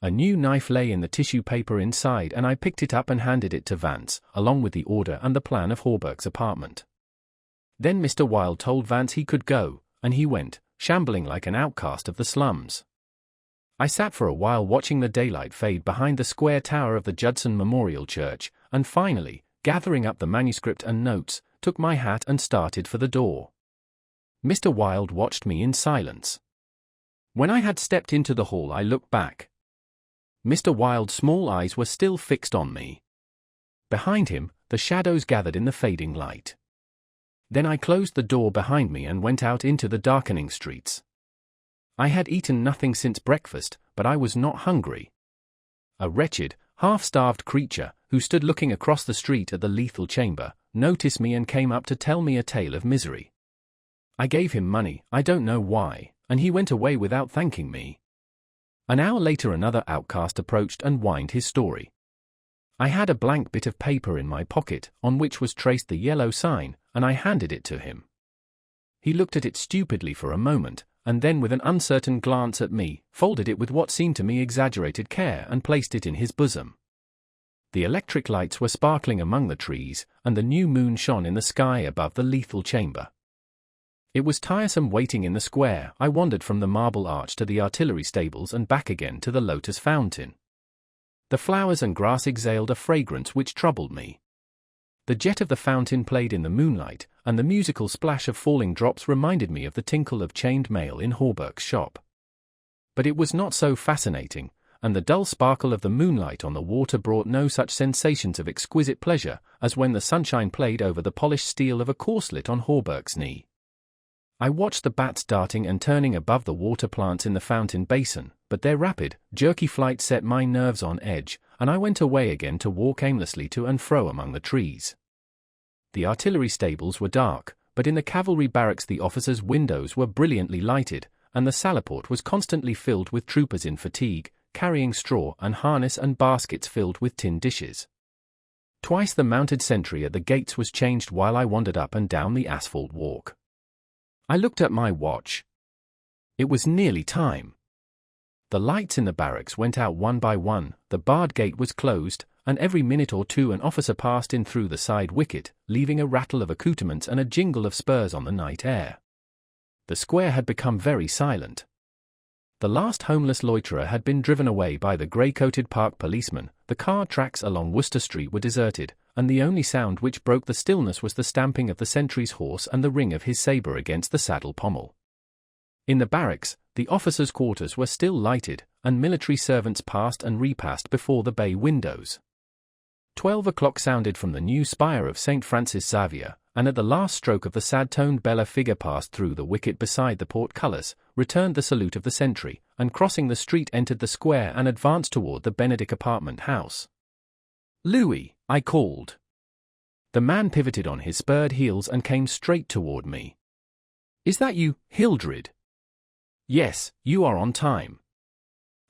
A new knife lay in the tissue paper inside and I picked it up and handed it to Vance, along with the order and the plan of Hawberk's apartment. Then Mr. Wilde told Vance he could go, and he went, shambling like an outcast of the slums. I sat for a while watching the daylight fade behind the square tower of the Judson Memorial Church, and finally, gathering up the manuscript and notes, took my hat and started for the door. Mr. Wilde watched me in silence. When I had stepped into the hall I looked back. Mr. Wilde's small eyes were still fixed on me. Behind him, the shadows gathered in the fading light. Then I closed the door behind me and went out into the darkening streets. I had eaten nothing since breakfast, but I was not hungry. A wretched, half-starved creature, who stood looking across the street at the lethal chamber, noticed me and came up to tell me a tale of misery. I gave him money, I don't know why, and he went away without thanking me. An hour later another outcast approached and whined his story. I had a blank bit of paper in my pocket, on which was traced the yellow sign, and I handed it to him. He looked at it stupidly for a moment, and then with an uncertain glance at me, folded it with what seemed to me exaggerated care and placed it in his bosom. The electric lights were sparkling among the trees, and the new moon shone in the sky above the lethal chamber. It was tiresome waiting in the square. I wandered from the Marble Arch to the artillery stables and back again to the Lotus Fountain. The flowers and grass exhaled a fragrance which troubled me. The jet of the fountain played in the moonlight, and the musical splash of falling drops reminded me of the tinkle of chained mail in Hawberk's shop. But it was not so fascinating, and the dull sparkle of the moonlight on the water brought no such sensations of exquisite pleasure as when the sunshine played over the polished steel of a corselet on Hawberk's knee. I watched the bats darting and turning above the water plants in the fountain basin, but their rapid, jerky flight set my nerves on edge, and I went away again to walk aimlessly to and fro among the trees. The artillery stables were dark, but in the cavalry barracks the officers' windows were brilliantly lighted, and the salaport was constantly filled with troopers in fatigue, carrying straw and harness and baskets filled with tin dishes. Twice the mounted sentry at the gates was changed while I wandered up and down the asphalt walk. I looked at my watch. It was nearly time. The lights in the barracks went out one by one, the barred gate was closed, and every minute or two an officer passed in through the side wicket, leaving a rattle of accoutrements and a jingle of spurs on the night air. The square had become very silent. The last homeless loiterer had been driven away by the grey-coated park policeman, the car tracks along Worcester Street were deserted, and the only sound which broke the stillness was the stamping of the sentry's horse and the ring of his sabre against the saddle pommel. In the barracks, the officers' quarters were still lighted, and military servants passed and repassed before the bay windows. 12 o'clock sounded from the new spire of St. Francis Xavier, and at the last stroke of the sad-toned bell a figure passed through the wicket beside the portcullis, returned the salute of the sentry, and crossing the street entered the square and advanced toward the Benedict apartment house. "Louis," I called. The man pivoted on his spurred heels and came straight toward me. "Is that you, Hildred?" "Yes, you are on time."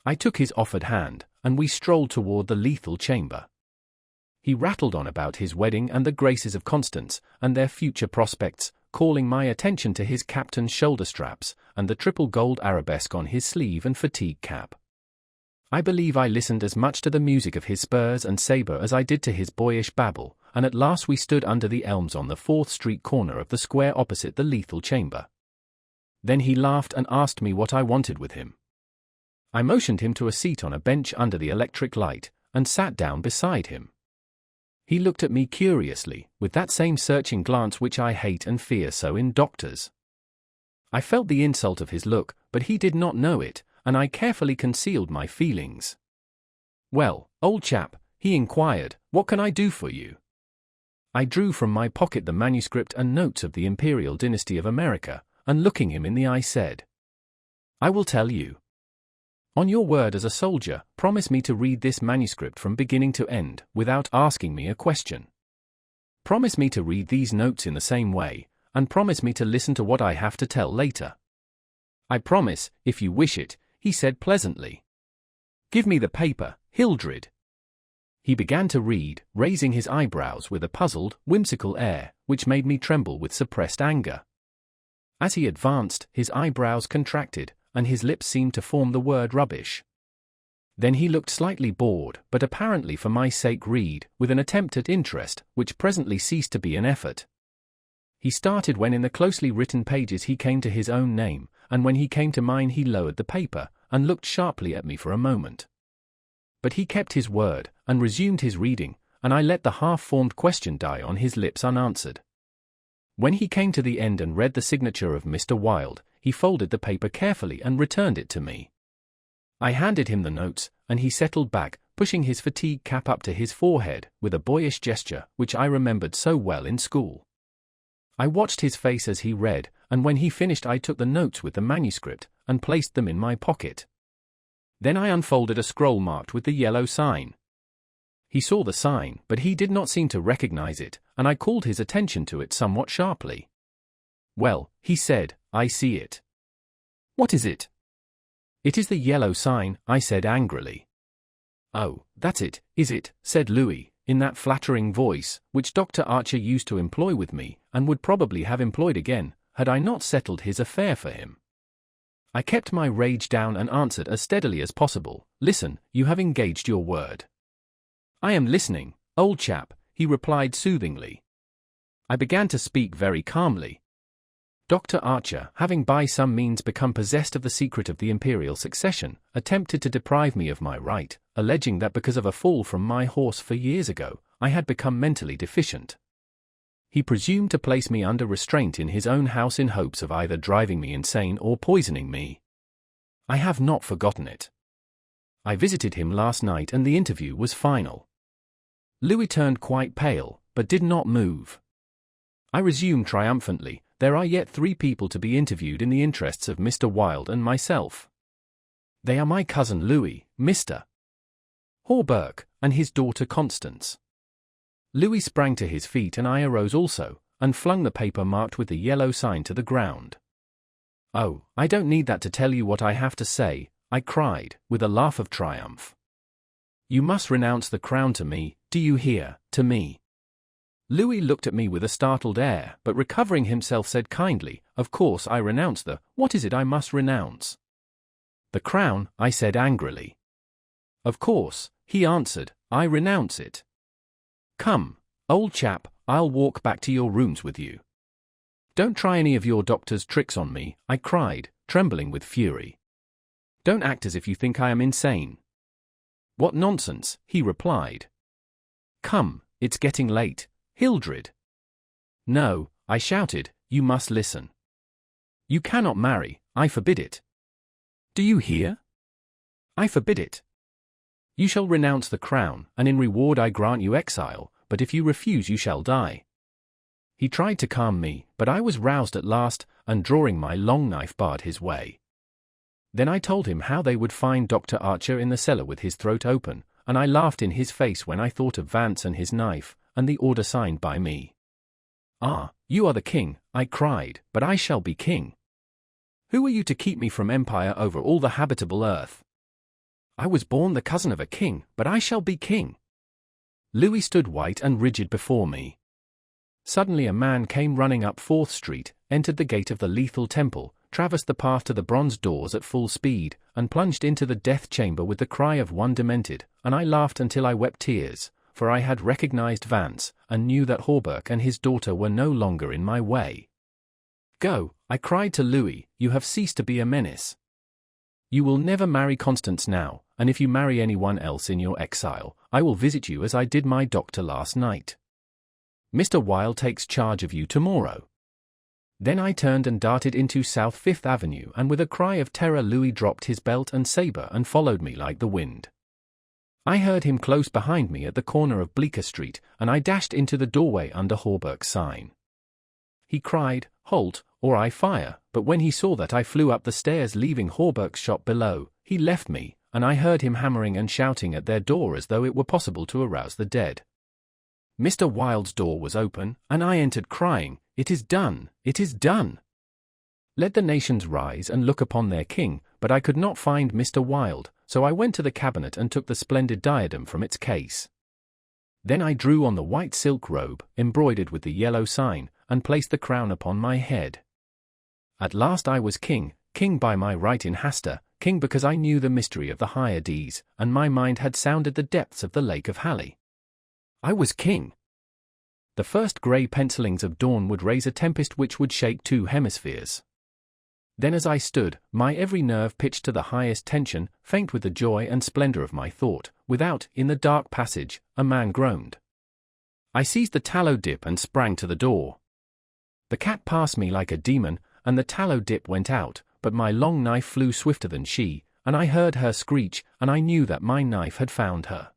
I took his offered hand, and we strolled toward the lethal chamber. He rattled on about his wedding and the graces of Constance, and their future prospects, calling my attention to his captain's shoulder straps, and the triple gold arabesque on his sleeve and fatigue cap. I believe I listened as much to the music of his spurs and sabre as I did to his boyish babble, and at last we stood under the elms on the 4th Street corner of the square opposite the lethal chamber. Then he laughed and asked me what I wanted with him. I motioned him to a seat on a bench under the electric light, and sat down beside him. He looked at me curiously, with that same searching glance which I hate and fear so in doctors. I felt the insult of his look, but he did not know it, and I carefully concealed my feelings. "Well, old chap," he inquired, "what can I do for you?" I drew from my pocket the manuscript and notes of the Imperial Dynasty of America, and looking him in the eye said, "I will tell you. On your word as a soldier, promise me to read this manuscript from beginning to end, without asking me a question. Promise me to read these notes in the same way, and promise me to listen to what I have to tell later." "I promise, if you wish it," he said pleasantly. "Give me the paper, Hildred." He began to read, raising his eyebrows with a puzzled, whimsical air, which made me tremble with suppressed anger. As he advanced, his eyebrows contracted, and his lips seemed to form the word rubbish. Then he looked slightly bored, but apparently for my sake read, with an attempt at interest, which presently ceased to be an effort. He started when in the closely written pages he came to his own name, and when he came to mine he lowered the paper, and looked sharply at me for a moment. But he kept his word, and resumed his reading, and I let the half-formed question die on his lips unanswered. When he came to the end and read the signature of Mr. Wilde, he folded the paper carefully and returned it to me. I handed him the notes, and he settled back, pushing his fatigue cap up to his forehead, with a boyish gesture, which I remembered so well in school. I watched his face as he read, and when he finished I took the notes with the manuscript, and placed them in my pocket. Then I unfolded a scroll marked with the yellow sign. He saw the sign, but he did not seem to recognize it, and I called his attention to it somewhat sharply. "Well," he said, "I see it." "What is it?" "It is the yellow sign," I said angrily. "Oh, that's it, is it?" said Louis, in that flattering voice, which Dr. Archer used to employ with me, and would probably have employed again, had I not settled his affair for him. I kept my rage down and answered as steadily as possible, "Listen, you have engaged your word." "I am listening, old chap," he replied soothingly. I began to speak very calmly. Dr. Archer, having by some means become possessed of the secret of the imperial succession, attempted to deprive me of my right, alleging that because of a fall from my horse 4 years ago, I had become mentally deficient. He presumed to place me under restraint in his own house in hopes of either driving me insane or poisoning me. I have not forgotten it. I visited him last night and the interview was final. Louis turned quite pale, but did not move. I resumed triumphantly, "There are yet 3 people to be interviewed in the interests of Mr. Wilde and myself. They are my cousin Louis, Mr. Hawberk, and his daughter Constance." Louis sprang to his feet and I arose also, and flung the paper marked with the yellow sign to the ground. "Oh, I don't need that to tell you what I have to say," I cried, with a laugh of triumph. "You must renounce the crown to me, do you hear, to me." Louis looked at me with a startled air, but recovering himself said kindly, "Of course I renounce what is it I must renounce?" "The crown," I said angrily. "Of course," he answered, "I renounce it. Come, old chap, I'll walk back to your rooms with you." "Don't try any of your doctor's tricks on me," I cried, trembling with fury. Don't act as if you think I am insane." "What nonsense," he replied. "Come, it's getting late, Hildred." "No," I shouted, "you must listen. You cannot marry, I forbid it. Do you hear? I forbid it. You shall renounce the crown, and in reward I grant you exile, but if you refuse you shall die." He tried to calm me, but I was roused at last, and drawing my long knife barred his way. Then I told him how they would find Dr. Archer in the cellar with his throat open, and I laughed in his face when I thought of Vance and his knife, and the order signed by me. "Ah, you are the king," I cried, "but I shall be king. Who are you to keep me from empire over all the habitable earth? I was born the cousin of a king, but I shall be king." Louis stood white and rigid before me. Suddenly a man came running up 4th Street, entered the gate of the Lethal Temple, traversed the path to the bronze doors at full speed, and plunged into the death chamber with the cry of one demented, and I laughed until I wept tears, for I had recognized Vance, and knew that Hawberk and his daughter were no longer in my way. "Go," I cried to Louis, "you have ceased to be a menace. You will never marry Constance now, and if you marry anyone else in your exile, I will visit you as I did my doctor last night. Mr. Wilde takes charge of you tomorrow." Then I turned and darted into South Fifth Avenue, and with a cry of terror Louis dropped his belt and saber and followed me like the wind. I heard him close behind me at the corner of Bleecker Street, and I dashed into the doorway under Hawberk's sign. He cried, "Halt, or I fire," but when he saw that I flew up the stairs leaving Hawberk's shop below, he left me, and I heard him hammering and shouting at their door as though it were possible to arouse the dead. Mr. Wilde's door was open, and I entered crying, "It is done, it is done. Let the nations rise and look upon their king," but I could not find Mr. Wilde, so I went to the cabinet and took the splendid diadem from its case. Then I drew on the white silk robe, embroidered with the yellow sign, and placed the crown upon my head. At last I was king, king by my right in Hasta, king because I knew the mystery of the Hyades, and my mind had sounded the depths of the Lake of Hali. I was king. The first grey pencilings of dawn would raise a tempest which would shake 2 hemispheres. Then as I stood, my every nerve pitched to the highest tension, faint with the joy and splendor of my thought, without, in the dark passage, a man groaned. I seized the tallow dip and sprang to the door. The cat passed me like a demon, and the tallow dip went out, but my long knife flew swifter than she, and I heard her screech, and I knew that my knife had found her.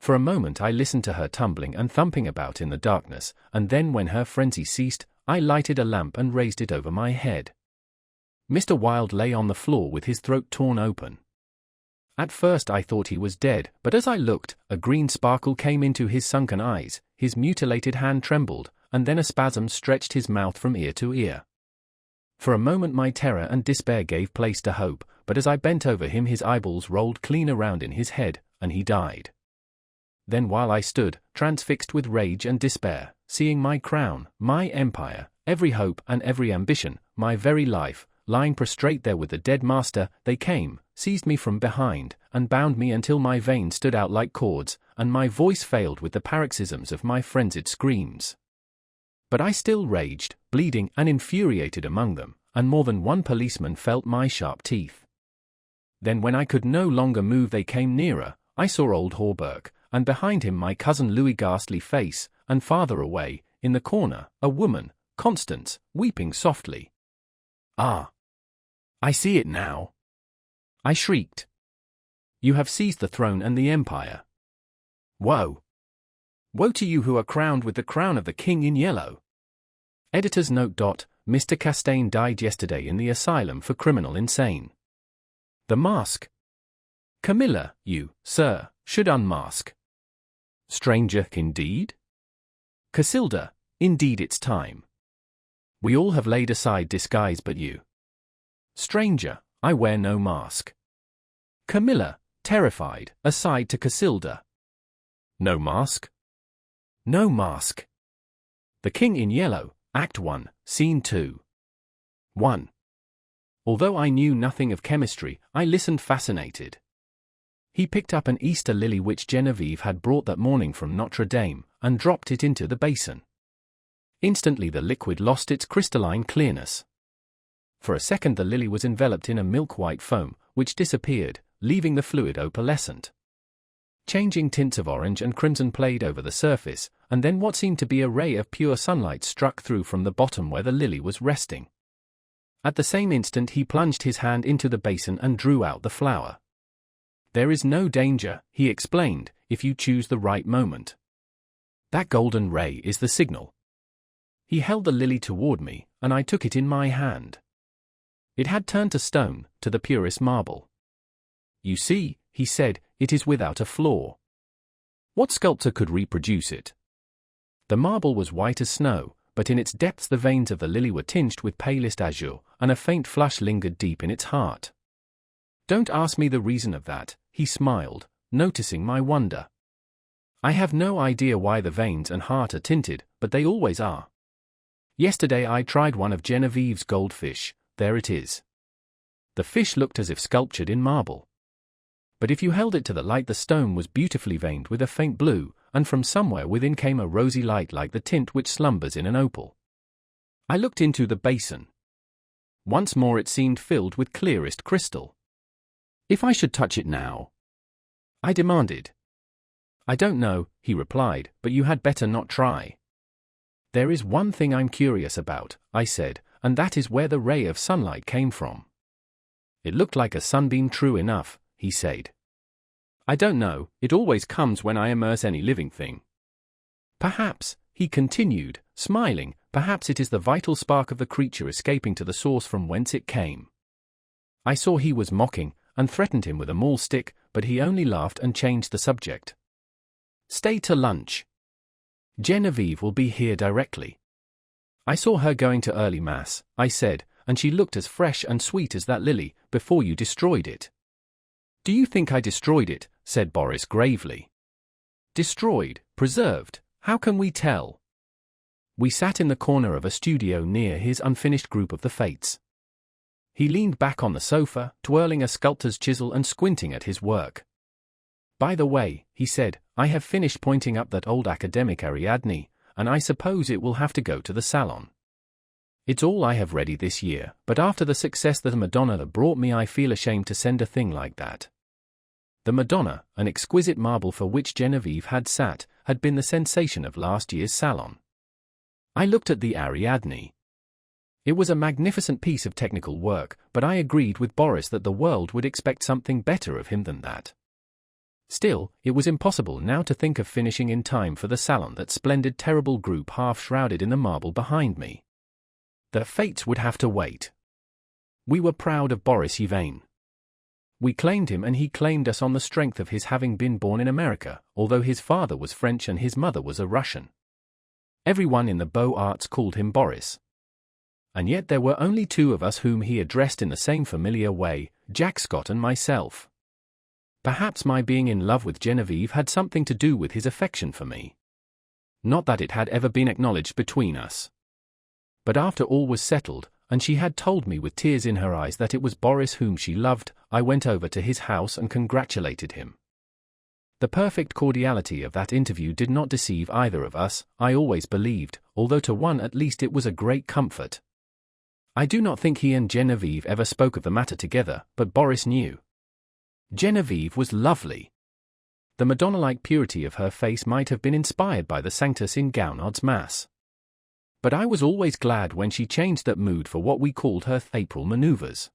For a moment I listened to her tumbling and thumping about in the darkness, and then when her frenzy ceased, I lighted a lamp and raised it over my head. Mr. Wilde lay on the floor with his throat torn open. At first I thought he was dead, but as I looked, a green sparkle came into his sunken eyes, his mutilated hand trembled, and then a spasm stretched his mouth from ear to ear. For a moment my terror and despair gave place to hope, but as I bent over him his eyeballs rolled clean around in his head, and he died. Then while I stood, transfixed with rage and despair, seeing my crown, my empire, every hope and every ambition, my very life, lying prostrate there with the dead master, they came, seized me from behind, and bound me until my veins stood out like cords, and my voice failed with the paroxysms of my frenzied screams. But I still raged, bleeding and infuriated among them, and more than one policeman felt my sharp teeth. Then when I could no longer move they came nearer. I saw old Hawberk, and behind him my cousin Louis' ghastly face, and farther away, in the corner, a woman, Constance, weeping softly. "Ah! I see it now!" I shrieked. "You have seized the throne and the empire. Woe! Woe to you who are crowned with the crown of the king in yellow." Editor's note. Mr. Castaigne died yesterday in the asylum for criminal insane. The mask. Camilla, you, sir, should unmask. Stranger, indeed? Casilda, indeed it's time. We all have laid aside disguise but you. Stranger, I wear no mask. Camilla, terrified, aside to Casilda. No mask? No mask. The King in Yellow, Act 1, Scene 2. 1. Although I knew nothing of chemistry, I listened fascinated. He picked up an Easter lily which Genevieve had brought that morning from Notre Dame, and dropped it into the basin. Instantly the liquid lost its crystalline clearness. For a second the lily was enveloped in a milk-white foam, which disappeared, leaving the fluid opalescent. Changing tints of orange and crimson played over the surface, and then what seemed to be a ray of pure sunlight struck through from the bottom where the lily was resting. At the same instant he plunged his hand into the basin and drew out the flower. "There is no danger," he explained, "if you choose the right moment. That golden ray is the signal." He held the lily toward me, and I took it in my hand. It had turned to stone, to the purest marble. "You see," he said, "it is without a flaw. What sculptor could reproduce it?" The marble was white as snow, but in its depths the veins of the lily were tinged with palest azure, and a faint flush lingered deep in its heart. "Don't ask me the reason of that," he smiled, noticing my wonder. "I have no idea why the veins and heart are tinted, but they always are. Yesterday I tried one of Genevieve's goldfish. There it is. The fish looked as if sculptured in marble. But if you held it to the light, the stone was beautifully veined with a faint blue, and from somewhere within came a rosy light like the tint which slumbers in an opal. I looked into the basin. Once more it seemed filled with clearest crystal. If I should touch it now?" I demanded. "I don't know," he replied, "but you had better not try." "There is one thing I'm curious about," I said, "and that is where the ray of sunlight came from." "It looked like a sunbeam, true enough," he said. "I don't know, it always comes when I immerse any living thing. Perhaps," he continued, smiling, "perhaps it is the vital spark of the creature escaping to the source from whence it came." I saw he was mocking, and threatened him with a maul stick, but he only laughed and changed the subject. "Stay to lunch. Genevieve will be here directly." "I saw her going to early mass," I said, "and she looked as fresh and sweet as that lily, before you destroyed it." "Do you think I destroyed it?" said Boris gravely. "Destroyed, preserved, how can we tell?" We sat in the corner of a studio near his unfinished group of the Fates. He leaned back on the sofa, twirling a sculptor's chisel and squinting at his work. "By the way," he said, "I have finished pointing up that old academic Ariadne, and I suppose it will have to go to the salon. It's all I have ready this year, but after the success that the Madonna brought me I feel ashamed to send a thing like that." The Madonna, an exquisite marble for which Genevieve had sat, had been the sensation of last year's salon. I looked at the Ariadne. It was a magnificent piece of technical work, but I agreed with Boris that the world would expect something better of him than that. Still, it was impossible now to think of finishing in time for the salon, that splendid terrible group half shrouded in the marble behind me. The Fates would have to wait. We were proud of Boris Yvain. We claimed him and he claimed us on the strength of his having been born in America, although his father was French and his mother was a Russian. Everyone in the Beaux Arts called him Boris. And yet there were only two of us whom he addressed in the same familiar way, Jack Scott and myself. Perhaps my being in love with Genevieve had something to do with his affection for me. Not that it had ever been acknowledged between us. But after all was settled, and she had told me with tears in her eyes that it was Boris whom she loved, I went over to his house and congratulated him. The perfect cordiality of that interview did not deceive either of us, I always believed, although to one at least it was a great comfort. I do not think he and Genevieve ever spoke of the matter together, but Boris knew. Genevieve was lovely. The Madonna-like purity of her face might have been inspired by the Sanctus in Gounod's Mass. But I was always glad when she changed that mood for what we called her April maneuvers.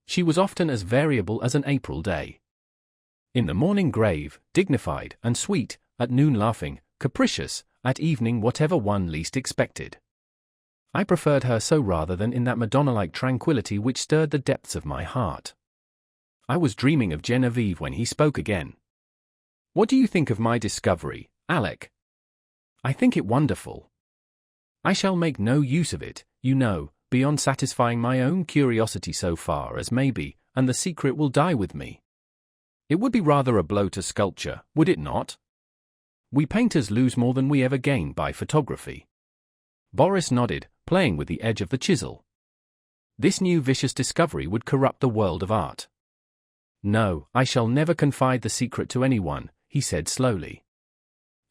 She was often as variable as an April day. In the morning grave, dignified and sweet, at noon laughing, capricious, at evening whatever one least expected. I preferred her so rather than in that Madonna-like tranquility which stirred the depths of my heart. I was dreaming of Genevieve when he spoke again. "What do you think of my discovery, Alec?" "I think it wonderful. I shall make no use of it, you know, beyond satisfying my own curiosity so far as may be, and the secret will die with me. It would be rather a blow to sculpture, would it not? We painters lose more than we ever gain by photography." Boris nodded, playing with the edge of the chisel. This new vicious discovery would corrupt the world of art. "No, I shall never confide the secret to anyone," he said slowly.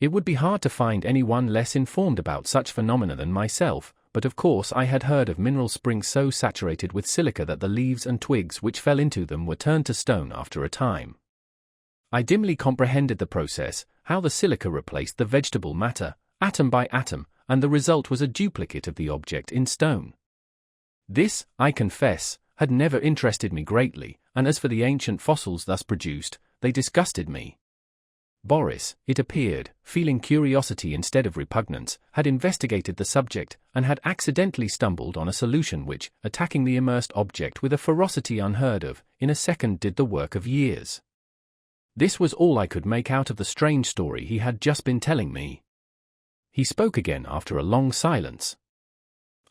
"It would be hard to find anyone less informed about such phenomena than myself, but of course I had heard of mineral springs so saturated with silica that the leaves and twigs which fell into them were turned to stone after a time. I dimly comprehended the process, how the silica replaced the vegetable matter, atom by atom, and the result was a duplicate of the object in stone. This, I confess, had never interested me greatly, and as for the ancient fossils thus produced, they disgusted me. Boris, it appeared, feeling curiosity instead of repugnance, had investigated the subject, and had accidentally stumbled on a solution which, attacking the immersed object with a ferocity unheard of, in a second did the work of years. This was all I could make out of the strange story he had just been telling me. He spoke again after a long silence.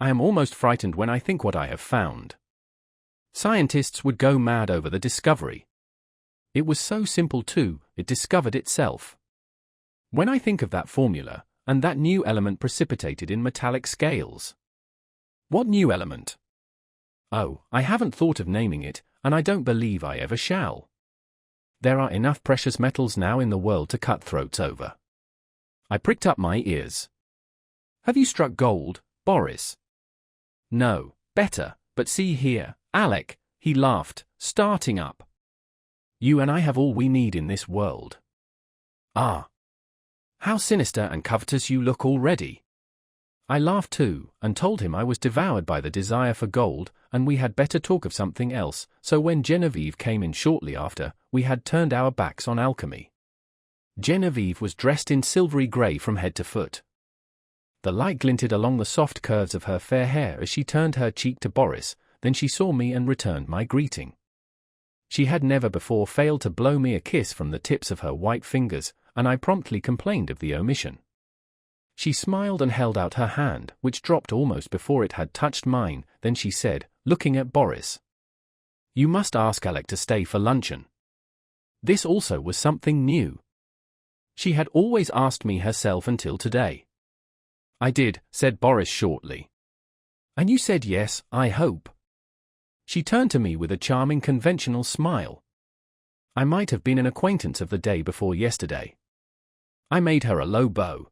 I am almost frightened when I think what I have found. Scientists would go mad over the discovery. It was so simple too, it discovered itself. When I think of that formula, and that new element precipitated in metallic scales. What new element? Oh, I haven't thought of naming it, and I don't believe I ever shall. There are enough precious metals now in the world to cut throats over. I pricked up my ears. Have you struck gold, Boris? No, better, but see here, Alec, he laughed, starting up. You and I have all we need in this world. Ah! How sinister and covetous you look already. I laughed too, and told him I was devoured by the desire for gold, and we had better talk of something else, so when Genevieve came in shortly after, we had turned our backs on alchemy. Genevieve was dressed in silvery grey from head to foot. The light glinted along the soft curves of her fair hair as she turned her cheek to Boris, then she saw me and returned my greeting. She had never before failed to blow me a kiss from the tips of her white fingers, and I promptly complained of the omission. She smiled and held out her hand, which dropped almost before it had touched mine, then she said, looking at Boris, "You must ask Alec to stay for luncheon." This also was something new. She had always asked me herself until today. "I did," said Boris shortly. "And you said yes, I hope." She turned to me with a charming conventional smile. I might have been an acquaintance of the day before yesterday. I made her a low bow.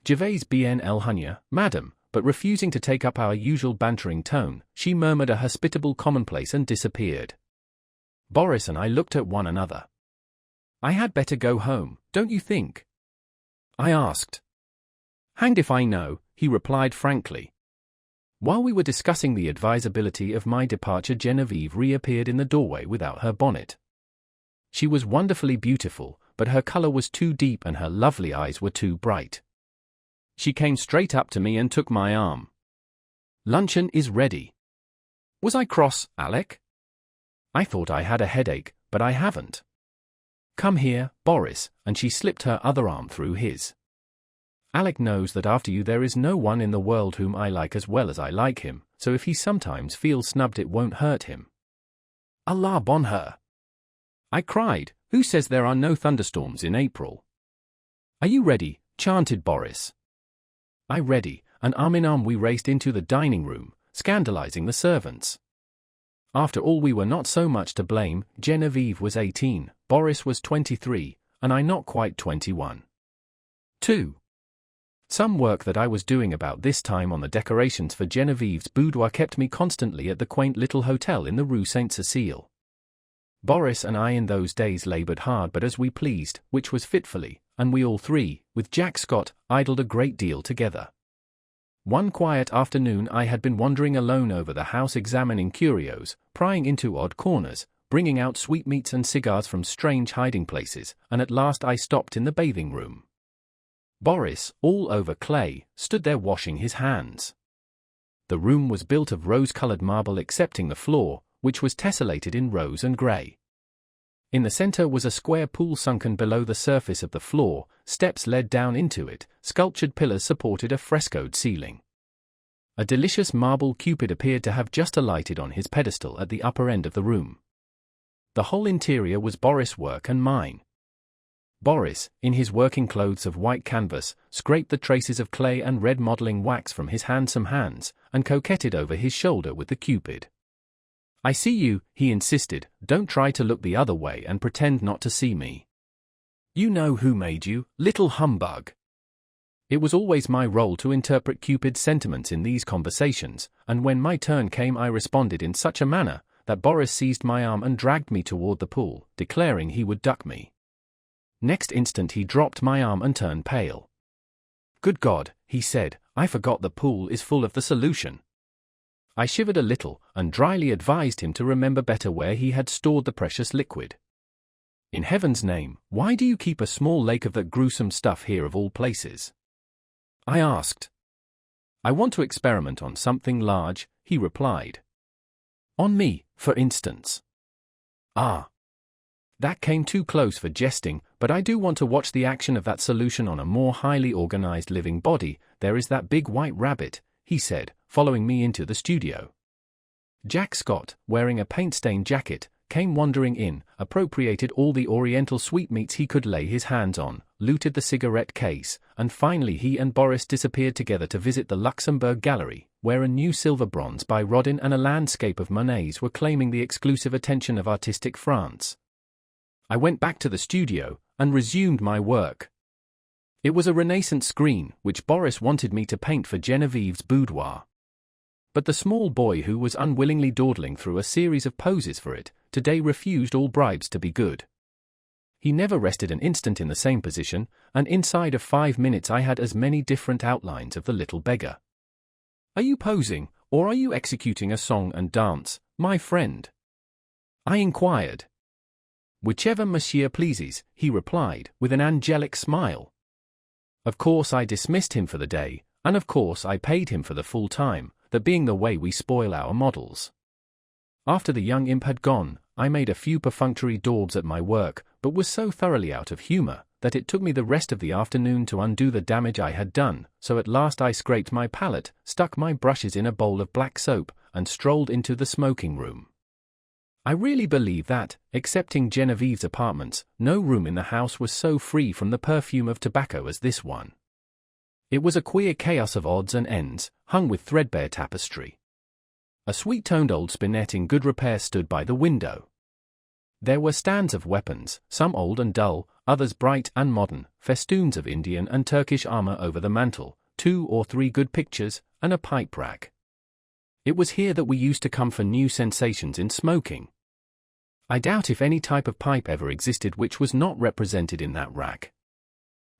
Gervais bien el hunya, madam, but refusing to take up our usual bantering tone, she murmured a hospitable commonplace and disappeared. Boris and I looked at one another. "I had better go home, don't you think?" I asked. "Hanged if I know," he replied frankly. While we were discussing the advisability of my departure, Genevieve reappeared in the doorway without her bonnet. She was wonderfully beautiful, but her color was too deep and her lovely eyes were too bright. She came straight up to me and took my arm. "Luncheon is ready." Was I cross, Alec? I thought I had a headache, but I haven't. "Come here, Boris," and she slipped her other arm through his. "Alec knows that after you there is no one in the world whom I like as well as I like him, so if he sometimes feels snubbed it won't hurt him." "Allah bon her!" I cried, "Who says there are no thunderstorms in April?" "Are you ready?" chanted Boris. I ready, and arm in arm we raced into the dining room, scandalizing the servants. After all, we were not so much to blame. Genevieve was 18, Boris was 23, and I not quite 21. 2. Some work that I was doing about this time on the decorations for Genevieve's boudoir kept me constantly at the quaint little hotel in the Rue Saint-Cécile. Boris and I in those days labored hard but as we pleased, which was fitfully, and we all three, with Jack Scott, idled a great deal together. One quiet afternoon I had been wandering alone over the house examining curios, prying into odd corners, bringing out sweetmeats and cigars from strange hiding places, and at last I stopped in the bathing room. Boris, all over clay, stood there washing his hands. The room was built of rose-colored marble excepting the floor, which was tessellated in rose and grey. In the center was a square pool sunken below the surface of the floor, steps led down into it, sculptured pillars supported a frescoed ceiling. A delicious marble Cupid appeared to have just alighted on his pedestal at the upper end of the room. The whole interior was Boris' work and mine. Boris, in his working clothes of white canvas, scraped the traces of clay and red modeling wax from his handsome hands, and coquetted over his shoulder with the Cupid. "I see you," he insisted, "don't try to look the other way and pretend not to see me. You know who made you, little humbug." It was always my role to interpret Cupid's sentiments in these conversations, and when my turn came I responded in such a manner that Boris seized my arm and dragged me toward the pool, declaring he would duck me. Next instant he dropped my arm and turned pale. "Good God," he said, "I forgot the pool is full of the solution." I shivered a little, and dryly advised him to remember better where he had stored the precious liquid. "In heaven's name, why do you keep a small lake of that gruesome stuff here of all places?" I asked. "I want to experiment on something large," he replied. "On me, for instance." "Ah. That came too close for jesting, but I do want to watch the action of that solution on a more highly organized living body. There is that big white rabbit," he said, following me into the studio. Jack Scott, wearing a paint-stained jacket, came wandering in, appropriated all the oriental sweetmeats he could lay his hands on, looted the cigarette case, and finally he and Boris disappeared together to visit the Luxembourg Gallery, where a new silver bronze by Rodin and a landscape of Monet's were claiming the exclusive attention of artistic France. I went back to the studio, and resumed my work. It was a Renaissance screen, which Boris wanted me to paint for Genevieve's boudoir. But the small boy who was unwillingly dawdling through a series of poses for it, today refused all bribes to be good. He never rested an instant in the same position, and inside of 5 minutes I had as many different outlines of the little beggar. "Are you posing, or are you executing a song and dance, my friend?" I inquired. "Whichever monsieur pleases," he replied, with an angelic smile. Of course I dismissed him for the day, and of course I paid him for the full time, that being the way we spoil our models. After the young imp had gone, I made a few perfunctory daubs at my work, but was so thoroughly out of humor that it took me the rest of the afternoon to undo the damage I had done, so at last I scraped my palette, stuck my brushes in a bowl of black soap, and strolled into the smoking room. I really believe that, excepting Genevieve's apartments, no room in the house was so free from the perfume of tobacco as this one. It was a queer chaos of odds and ends, hung with threadbare tapestry. A sweet-toned old spinet in good repair stood by the window. There were stands of weapons, some old and dull, others bright and modern, festoons of Indian and Turkish armor over the mantel, 2 or 3 good pictures, and a pipe rack. It was here that we used to come for new sensations in smoking. I doubt if any type of pipe ever existed which was not represented in that rack.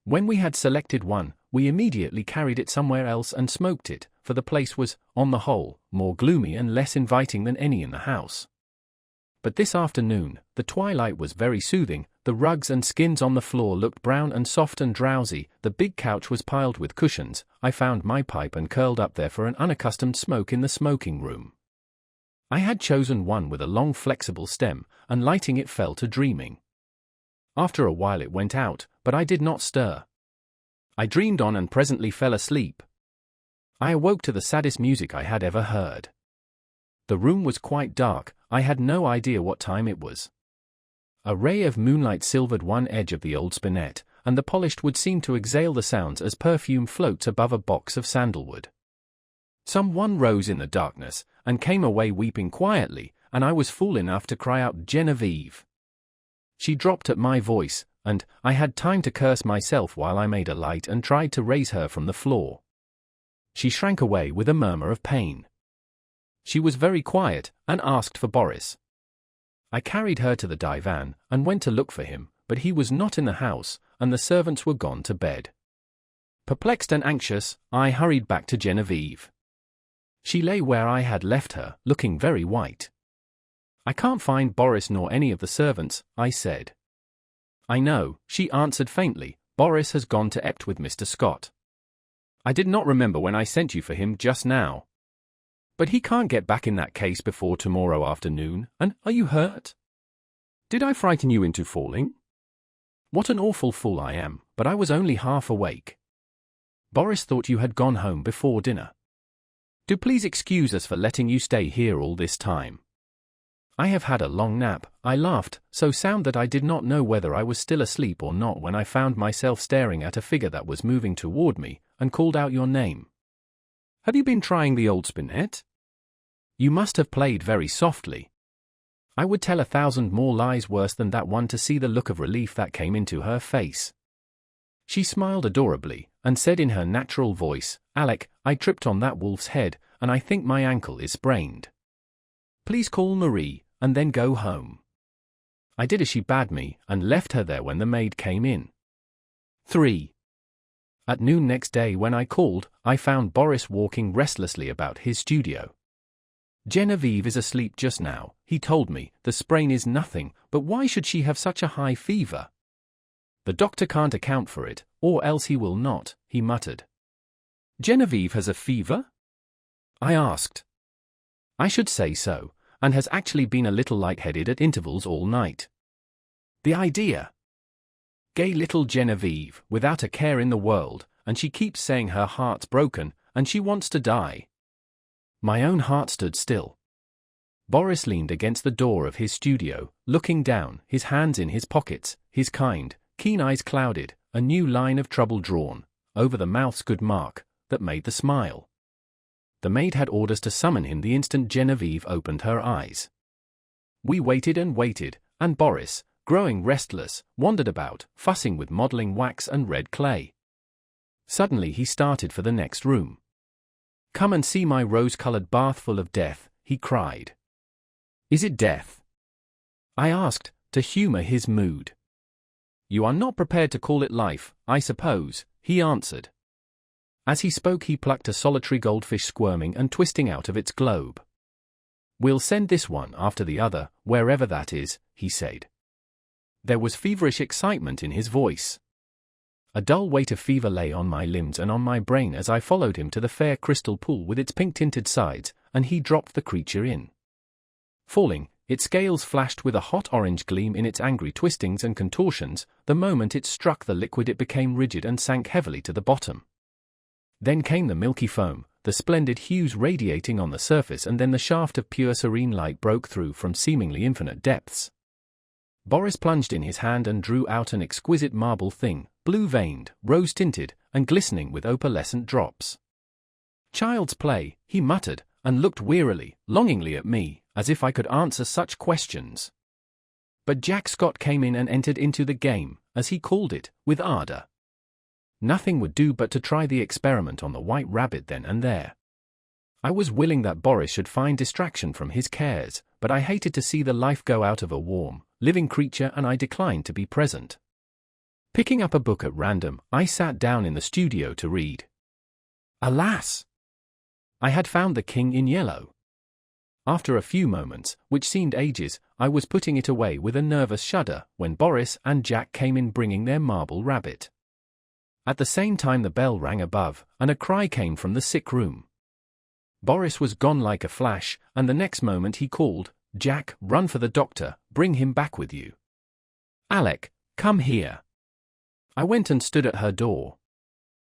When we had selected one, we immediately carried it somewhere else and smoked it, for the place was, on the whole, more gloomy and less inviting than any in the house. But this afternoon, the twilight was very soothing, the rugs and skins on the floor looked brown and soft and drowsy, the big couch was piled with cushions. I found my pipe and curled up there for an unaccustomed smoke in the smoking room. I had chosen one with a long flexible stem, and lighting it fell to dreaming. After a while it went out, but I did not stir. I dreamed on and presently fell asleep. I awoke to the saddest music I had ever heard. The room was quite dark, I had no idea what time it was. A ray of moonlight silvered one edge of the old spinet, and the polished wood seemed to exhale the sounds as perfume floats above a box of sandalwood. Someone rose in the darkness, and came away weeping quietly, and I was fool enough to cry out, "Genevieve!" She dropped at my voice, and I had time to curse myself while I made a light and tried to raise her from the floor. She shrank away with a murmur of pain. She was very quiet, and asked for Boris. I carried her to the divan, and went to look for him, but he was not in the house, and the servants were gone to bed. Perplexed and anxious, I hurried back to Genevieve. She lay where I had left her, looking very white. "I can't find Boris nor any of the servants," I said. "I know," she answered faintly, "Boris has gone to Ept with Mr. Scott. I did not remember when I sent you for him just now. But he can't get back in that case before tomorrow afternoon, and are you hurt? Did I frighten you into falling? What an awful fool I am, but I was only half awake. Boris thought you had gone home before dinner. Do please excuse us for letting you stay here all this time. I have had a long nap," I laughed, so sound that I did not know whether I was still asleep or not when I found myself staring at a figure that was moving toward me, and called out your name. "Have you been trying the old spinet? You must have played very softly. I would tell 1,000 more lies worse than that one to see the look of relief that came into her face." She smiled adorably, and said in her natural voice, "Alec, I tripped on that wolf's head, and I think my ankle is sprained. Please call Marie, and then go home." I did as she bade me, and left her there when the maid came in. 3. At noon next day when I called, I found Boris walking restlessly about his studio. "Genevieve is asleep just now," he told me. "The sprain is nothing, but why should she have such a high fever? The doctor can't account for it, or else he will not," he muttered. "Genevieve has a fever?" I asked. "I should say so, and has actually been a little lightheaded at intervals all night. The idea! Gay little Genevieve, without a care in the world, and she keeps saying her heart's broken, and she wants to die." My own heart stood still. Boris leaned against the door of his studio, looking down, his hands in his pockets, his kind, keen eyes clouded, a new line of trouble drawn over the mouth's good mark that made the smile. The maid had orders to summon him the instant Genevieve opened her eyes. We waited and waited, and Boris, growing restless, wandered about, fussing with modeling wax and red clay. Suddenly he started for the next room. "Come and see my rose-colored bath full of death," he cried. "Is it death?" I asked, to humor his mood. "You are not prepared to call it life, I suppose," he answered. As he spoke he plucked a solitary goldfish squirming and twisting out of its globe. "We'll send this one after the other, wherever that is," he said. There was feverish excitement in his voice. A dull weight of fever lay on my limbs and on my brain as I followed him to the fair crystal pool with its pink-tinted sides, and he dropped the creature in. Falling, its scales flashed with a hot orange gleam in its angry twistings and contortions. The moment it struck the liquid it became rigid and sank heavily to the bottom. Then came the milky foam, the splendid hues radiating on the surface, and then the shaft of pure serene light broke through from seemingly infinite depths. Boris plunged in his hand and drew out an exquisite marble thing, blue-veined, rose-tinted, and glistening with opalescent drops. "Child's play," he muttered, and looked wearily, longingly at me, as if I could answer such questions. But Jack Scott came in and entered into the game, as he called it, with ardor. Nothing would do but to try the experiment on the white rabbit then and there. I was willing that Boris should find distraction from his cares, but I hated to see the life go out of a warm, living creature, and I declined to be present. Picking up a book at random, I sat down in the studio to read. Alas! I had found The King in Yellow. After a few moments, which seemed ages, I was putting it away with a nervous shudder when Boris and Jack came in bringing their marble rabbit. At the same time the bell rang above, and a cry came from the sick room. Boris was gone like a flash, and the next moment he called, "Jack, run for the doctor, bring him back with you. Alec, come here." I went and stood at her door.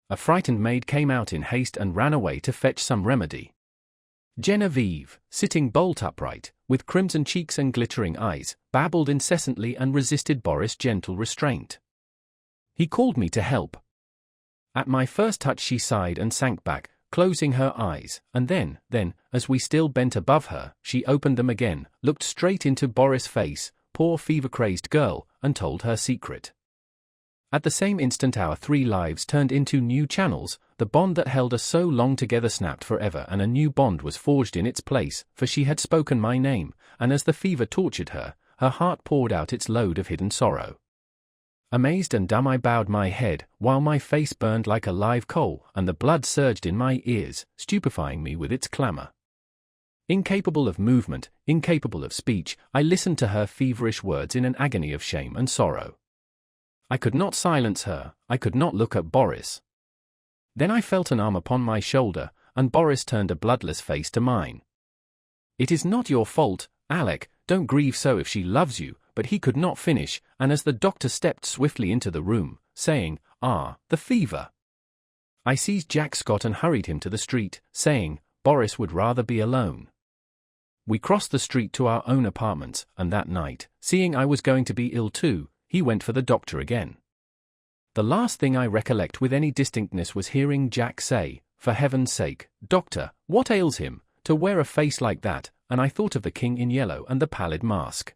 A frightened maid came out in haste and ran away to fetch some remedy. Genevieve, sitting bolt upright, with crimson cheeks and glittering eyes, babbled incessantly and resisted Boris' gentle restraint. He called me to help. At my first touch she sighed and sank back, closing her eyes, and then, as we still bent above her, she opened them again, looked straight into Boris' face, poor fever-crazed girl, and told her secret. At the same instant our three lives turned into new channels, the bond that held us so long together snapped forever, and a new bond was forged in its place, for she had spoken my name, and as the fever tortured her, her heart poured out its load of hidden sorrow. Amazed and dumb I bowed my head, while my face burned like a live coal, and the blood surged in my ears, stupefying me with its clamor. Incapable of movement, incapable of speech, I listened to her feverish words in an agony of shame and sorrow. I could not silence her, I could not look at Boris. Then I felt an arm upon my shoulder, and Boris turned a bloodless face to mine. "It is not your fault, Alec, don't grieve so if she loves you," but he could not finish, and as the doctor stepped swiftly into the room, saying, "The fever," I seized Jack Scott and hurried him to the street, saying, Boris would rather be alone. We crossed the street to our own apartments, and that night, seeing I was going to be ill too, he went for the doctor again. The last thing I recollect with any distinctness was hearing Jack say, "For heaven's sake, doctor, what ails him, to wear a face like that?" and I thought of the King in Yellow and the pallid mask.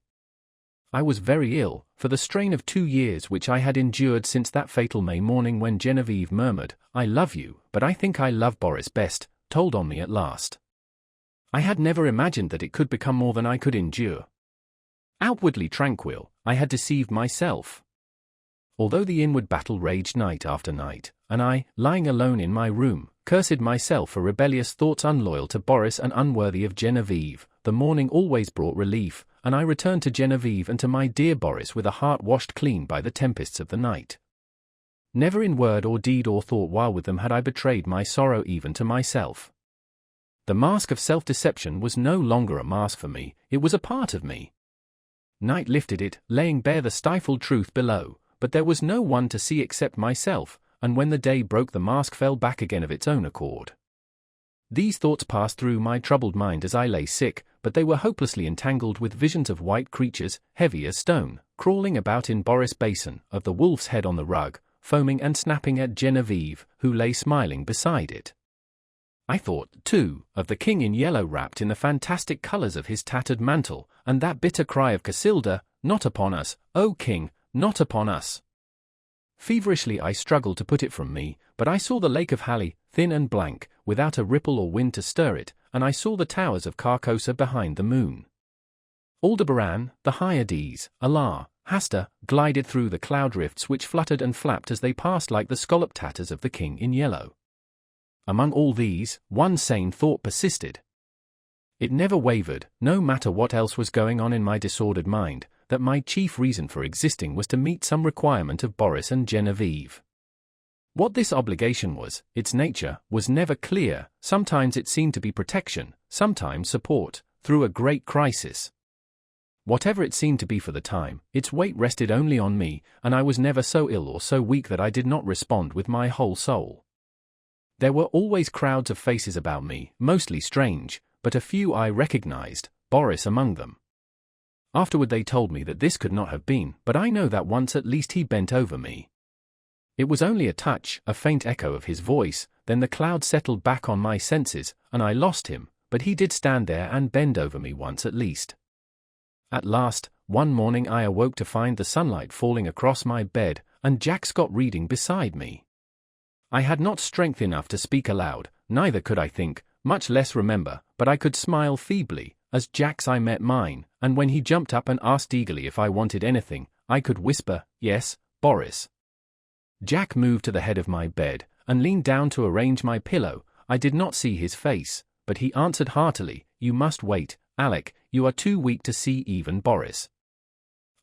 I was very ill, for the strain of 2 years which I had endured since that fatal May morning when Genevieve murmured, "I love you, but I think I love Boris best," told on me at last. I had never imagined that it could become more than I could endure. Outwardly tranquil, I had deceived myself. Although the inward battle raged night after night, and I, lying alone in my room, cursed myself for rebellious thoughts unloyal to Boris and unworthy of Genevieve, the morning always brought relief, and I returned to Genevieve and to my dear Boris with a heart washed clean by the tempests of the night. Never in word or deed or thought while with them had I betrayed my sorrow even to myself. The mask of self-deception was no longer a mask for me, it was a part of me. Night lifted it, laying bare the stifled truth below, but there was no one to see except myself, and when the day broke the mask fell back again of its own accord. These thoughts passed through my troubled mind as I lay sick, but they were hopelessly entangled with visions of white creatures, heavy as stone, crawling about in Boris' basin, of the wolf's head on the rug, foaming and snapping at Genevieve, who lay smiling beside it. I thought, too, of the king in yellow wrapped in the fantastic colours of his tattered mantle, and that bitter cry of Casilda, "Not upon us, O king, not upon us." Feverishly I struggled to put it from me, but I saw the lake of Hali, thin and blank, without a ripple or wind to stir it, and I saw the towers of Carcosa behind the moon. Aldebaran, the Hyades, Alar, Hasta, glided through the cloud rifts which fluttered and flapped as they passed like the scalloped tatters of the king in yellow. Among all these, one sane thought persisted. It never wavered, no matter what else was going on in my disordered mind, that my chief reason for existing was to meet some requirement of Boris and Genevieve. What this obligation was, its nature, was never clear. Sometimes it seemed to be protection, sometimes support, through a great crisis. Whatever it seemed to be for the time, its weight rested only on me, and I was never so ill or so weak that I did not respond with my whole soul. There were always crowds of faces about me, mostly strange, but a few I recognized, Boris among them. Afterward they told me that this could not have been, but I know that once at least he bent over me. It was only a touch, a faint echo of his voice, then the cloud settled back on my senses, and I lost him, but he did stand there and bend over me once at least. At last, one morning I awoke to find the sunlight falling across my bed, and Jack Scott reading beside me. I had not strength enough to speak aloud, neither could I think, much less remember, but I could smile feebly, as Jack's eye met mine, and when he jumped up and asked eagerly if I wanted anything, I could whisper, "Yes, Boris." Jack moved to the head of my bed, and leaned down to arrange my pillow. I did not see his face, but he answered heartily, "You must wait, Alec, you are too weak to see even Boris."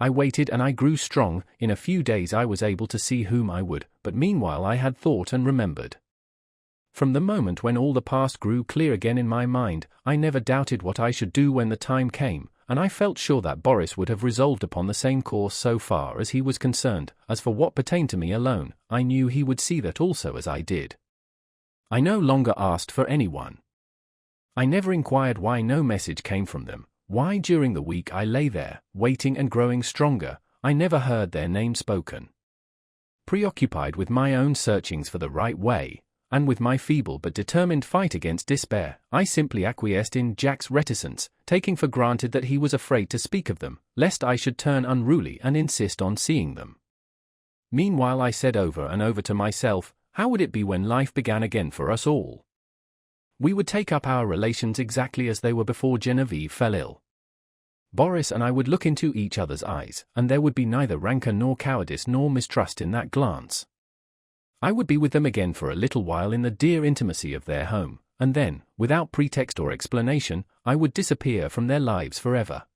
I waited and I grew strong. In a few days I was able to see whom I would, but meanwhile I had thought and remembered. From the moment when all the past grew clear again in my mind, I never doubted what I should do when the time came, and I felt sure that Boris would have resolved upon the same course so far as he was concerned. As for what pertained to me alone, I knew he would see that also as I did. I no longer asked for anyone. I never inquired why no message came from them. Why during the week I lay there, waiting and growing stronger, I never heard their name spoken. Preoccupied with my own searchings for the right way, and with my feeble but determined fight against despair, I simply acquiesced in Jack's reticence, taking for granted that he was afraid to speak of them, lest I should turn unruly and insist on seeing them. Meanwhile I said over and over to myself, how would it be when life began again for us all? We would take up our relations exactly as they were before Genevieve fell ill. Boris and I would look into each other's eyes, and there would be neither rancor nor cowardice nor mistrust in that glance. I would be with them again for a little while in the dear intimacy of their home, and then, without pretext or explanation, I would disappear from their lives forever.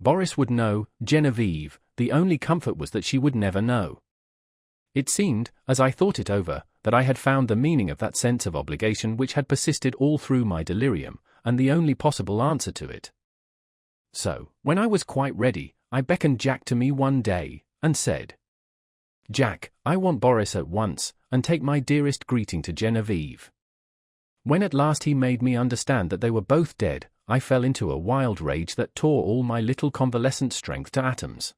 Boris would know, Genevieve, the only comfort was that she would never know. It seemed, as I thought it over, that I had found the meaning of that sense of obligation which had persisted all through my delirium, and the only possible answer to it. So, when I was quite ready, I beckoned Jack to me one day, and said, "Jack, I want Boris at once, and take my dearest greeting to Genevieve." When at last he made me understand that they were both dead, I fell into a wild rage that tore all my little convalescent strength to atoms.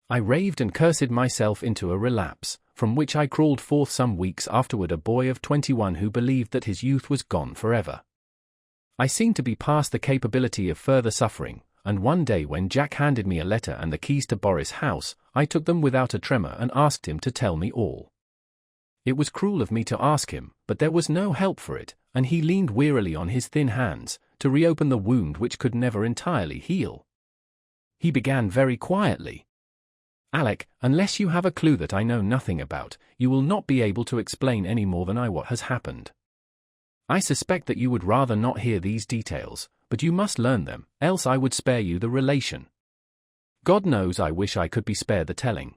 I raved and cursed myself into a relapse, from which I crawled forth some weeks afterward a boy of 21 who believed that his youth was gone forever. I seemed to be past the capability of further suffering, and one day when Jack handed me a letter and the keys to Boris' house, I took them without a tremor and asked him to tell me all. It was cruel of me to ask him, but there was no help for it, and he leaned wearily on his thin hands to reopen the wound which could never entirely heal. He began very quietly. "Alec, unless you have a clue that I know nothing about, you will not be able to explain any more than what has happened. I suspect that you would rather not hear these details, but you must learn them, else I would spare you the relation. God knows I wish I could be spared the telling.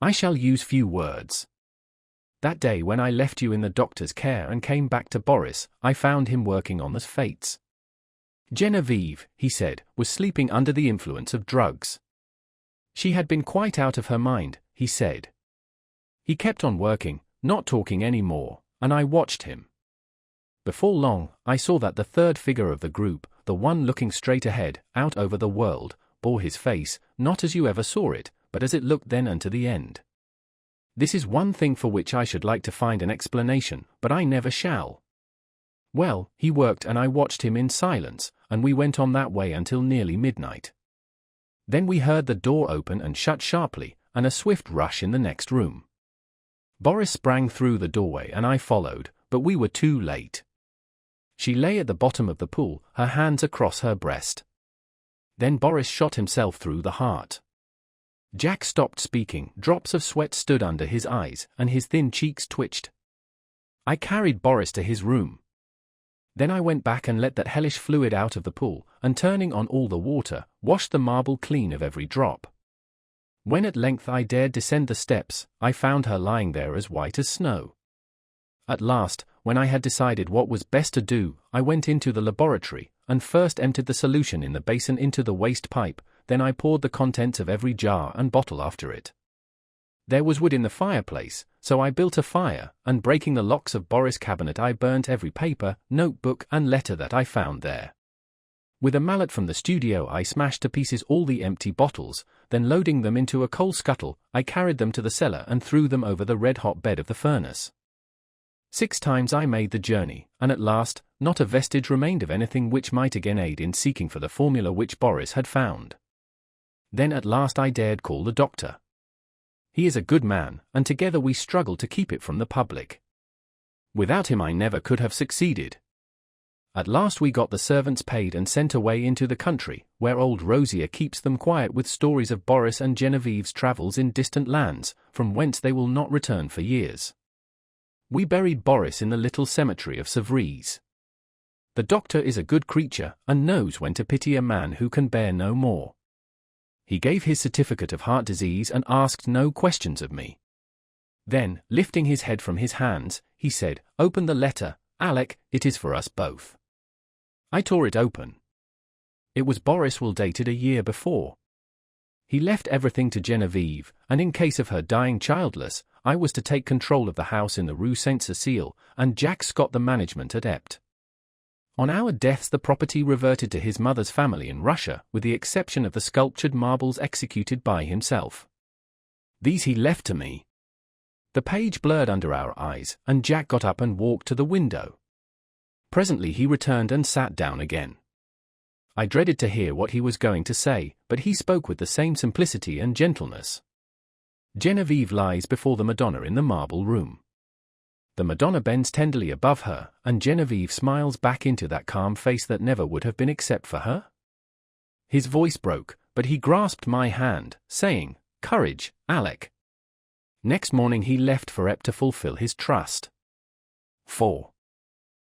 I shall use few words. That day when I left you in the doctor's care and came back to Boris, I found him working on the fates. Genevieve, he said, was sleeping under the influence of drugs. She had been quite out of her mind, he said. He kept on working, not talking any more, and I watched him. Before long, I saw that the third figure of the group, the one looking straight ahead, out over the world, bore his face, not as you ever saw it, but as it looked then and to the end. This is one thing for which I should like to find an explanation, but I never shall. Well, he worked and I watched him in silence, and we went on that way until nearly midnight. Then we heard the door open and shut sharply, and a swift rush in the next room. Boris sprang through the doorway and I followed, but we were too late. She lay at the bottom of the pool, her hands across her breast. Then Boris shot himself through the heart. Jack stopped speaking, drops of sweat stood under his eyes, and his thin cheeks twitched. I carried Boris to his room. Then I went back and let that hellish fluid out of the pool, and turning on all the water, washed the marble clean of every drop. When at length I dared descend the steps, I found her lying there as white as snow. At last, when I had decided what was best to do, I went into the laboratory, and first emptied the solution in the basin into the waste pipe, then I poured the contents of every jar and bottle after it. There was wood in the fireplace, so I built a fire, and breaking the locks of Boris' cabinet I burnt every paper, notebook and letter that I found there. With a mallet from the studio I smashed to pieces all the empty bottles, then loading them into a coal scuttle, I carried them to the cellar and threw them over the red-hot bed of the furnace. 6 times I made the journey, and at last, not a vestige remained of anything which might again aid in seeking for the formula which Boris had found. Then at last I dared call the doctor. He is a good man, and together we struggled to keep it from the public. Without him I never could have succeeded. At last we got the servants paid and sent away into the country, where old Rosier keeps them quiet with stories of Boris and Genevieve's travels in distant lands, from whence they will not return for years. We buried Boris in the little cemetery of Sevries. The doctor is a good creature, and knows when to pity a man who can bear no more. He gave his certificate of heart disease and asked no questions of me. Then, lifting his head from his hands, he said, "Open the letter, Alec, it is for us both." I tore it open. It was Boris' will dated a year before. He left everything to Genevieve, and in case of her dying childless, I was to take control of the house in the Rue Saint-Cécile, and Jack Scott the management at Ept. On our deaths the property reverted to his mother's family in Russia, with the exception of the sculptured marbles executed by himself. These he left to me. The page blurred under our eyes, and Jack got up and walked to the window. Presently he returned and sat down again. I dreaded to hear what he was going to say, but he spoke with the same simplicity and gentleness. Genevieve lies before the Madonna in the marble room. The Madonna bends tenderly above her, and Genevieve smiles back into that calm face that never would have been except for her. His voice broke, but he grasped my hand, saying, "Courage, Alec." Next morning he left for Ept to fulfill his trust. 4.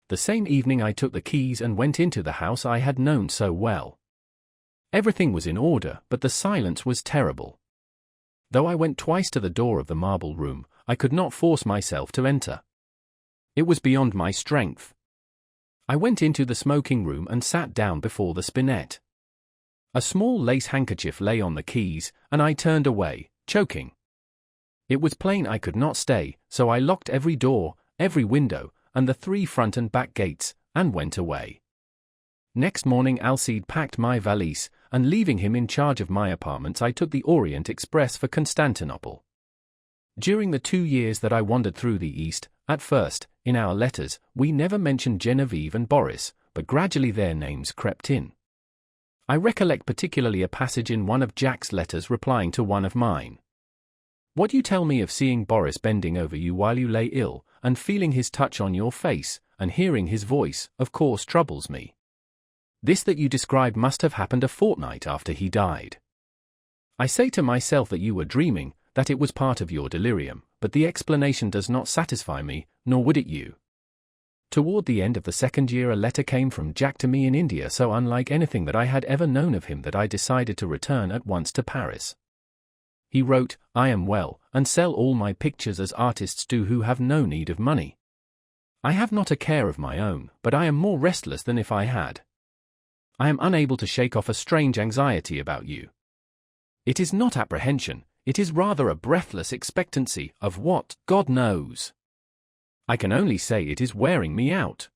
The same evening I took the keys and went into the house I had known so well. Everything was in order, but the silence was terrible. Though I went twice to the door of the marble room, I could not force myself to enter. It was beyond my strength. I went into the smoking room and sat down before the spinet. A small lace handkerchief lay on the keys, and I turned away, choking. It was plain I could not stay, so I locked every door, every window, and the 3 front and back gates, and went away. Next morning Alcide packed my valise, and leaving him in charge of my apartments I took the Orient Express for Constantinople. During the 2 years that I wandered through the East, at first, in our letters, we never mentioned Genevieve and Boris, but gradually their names crept in. I recollect particularly a passage in one of Jack's letters replying to one of mine. What you tell me of seeing Boris bending over you while you lay ill, and feeling his touch on your face, and hearing his voice, of course troubles me. This that you describe must have happened a fortnight after he died. I say to myself that you were dreaming, that it was part of your delirium, but the explanation does not satisfy me, nor would it you. Toward the end of the second year a letter came from Jack to me in India so unlike anything that I had ever known of him that I decided to return at once to Paris. He wrote, "I am well, and sell all my pictures as artists do who have no need of money. I have not a care of my own, but I am more restless than if I had. I am unable to shake off a strange anxiety about you. It is not apprehension, it is rather a breathless expectancy of what, God knows. I can only say it is wearing me out.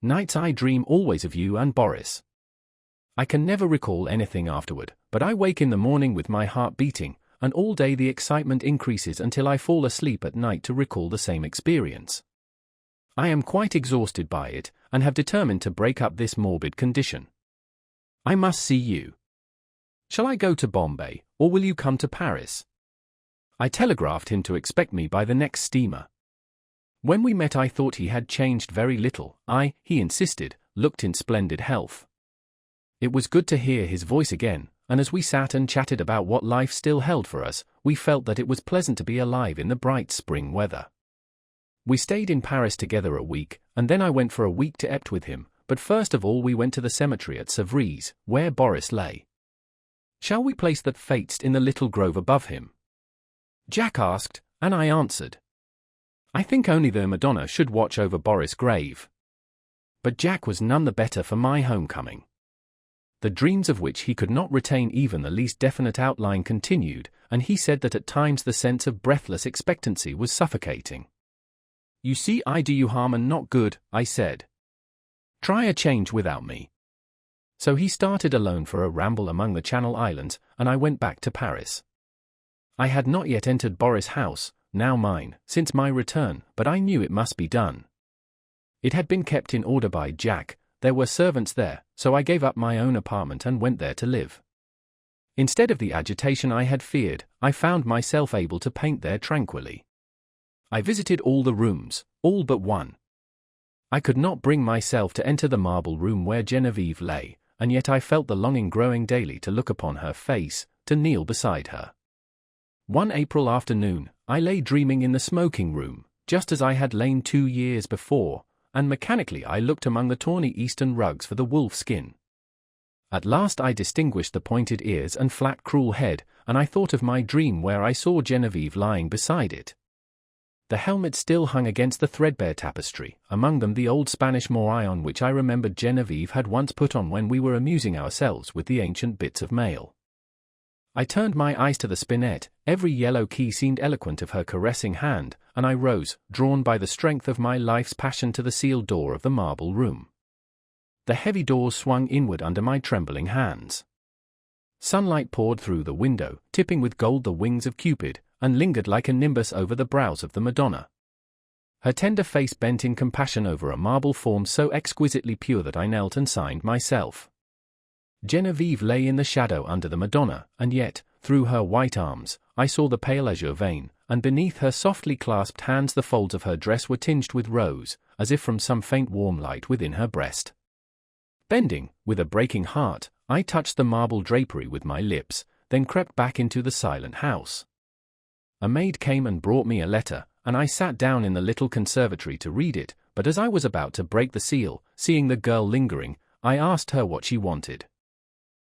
Nights I dream always of you and Boris. I can never recall anything afterward, but I wake in the morning with my heart beating, and all day the excitement increases until I fall asleep at night to recall the same experience. I am quite exhausted by it, and have determined to break up this morbid condition. I must see you. Shall I go to Bombay, or will you come to Paris?" I telegraphed him to expect me by the next steamer. When we met I thought he had changed very little. He insisted, looked in splendid health. It was good to hear his voice again, and as we sat and chatted about what life still held for us, we felt that it was pleasant to be alive in the bright spring weather. We stayed in Paris together a week, and then I went for a week to Epte with him, but first of all we went to the cemetery at Sèvres, where Boris lay. "Shall we place that fates in the little grove above him?" Jack asked, and I answered. I think only the Madonna should watch over Boris' grave. But Jack was none the better for my homecoming. The dreams of which he could not retain even the least definite outline continued, and he said that at times the sense of breathless expectancy was suffocating. "You see I do you harm and not good," I said. "Try a change without me." So he started alone for a ramble among the Channel Islands, and I went back to Paris. I had not yet entered Boris' house, now mine, since my return, but I knew it must be done. It had been kept in order by Jack, there were servants there, so I gave up my own apartment and went there to live. Instead of the agitation I had feared, I found myself able to paint there tranquilly. I visited all the rooms, all but one. I could not bring myself to enter the marble room where Genevieve lay, and yet I felt the longing growing daily to look upon her face, to kneel beside her. One April afternoon, I lay dreaming in the smoking room, just as I had lain 2 years before, and mechanically I looked among the tawny eastern rugs for the wolf skin. At last I distinguished the pointed ears and flat cruel head, and I thought of my dream where I saw Genevieve lying beside it. The helmet still hung against the threadbare tapestry, among them the old Spanish morion which I remembered Genevieve had once put on when we were amusing ourselves with the ancient bits of mail. I turned my eyes to the spinet, every yellow key seemed eloquent of her caressing hand, and I rose, drawn by the strength of my life's passion to the sealed door of the marble room. The heavy doors swung inward under my trembling hands. Sunlight poured through the window, tipping with gold the wings of Cupid, and lingered like a nimbus over the brows of the Madonna. Her tender face bent in compassion over a marble form so exquisitely pure that I knelt and signed myself. Genevieve lay in the shadow under the Madonna, and yet, through her white arms, I saw the pale azure vein, and beneath her softly clasped hands the folds of her dress were tinged with rose, as if from some faint warm light within her breast. Bending, with a breaking heart, I touched the marble drapery with my lips, then crept back into the silent house. A maid came and brought me a letter, and I sat down in the little conservatory to read it, but as I was about to break the seal, seeing the girl lingering, I asked her what she wanted.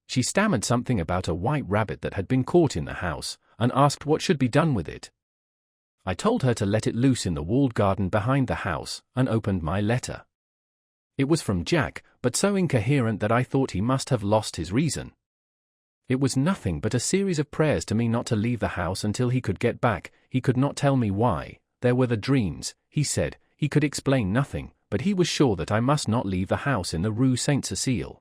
She stammered something about a white rabbit that had been caught in the house, and asked what should be done with it. I told her to let it loose in the walled garden behind the house, and opened my letter. It was from Jack, but so incoherent that I thought he must have lost his reason. It was nothing but a series of prayers to me not to leave the house until he could get back. He could not tell me why. There were the dreams, he said. He could explain nothing, but he was sure that I must not leave the house in the Rue Saint-Cécile.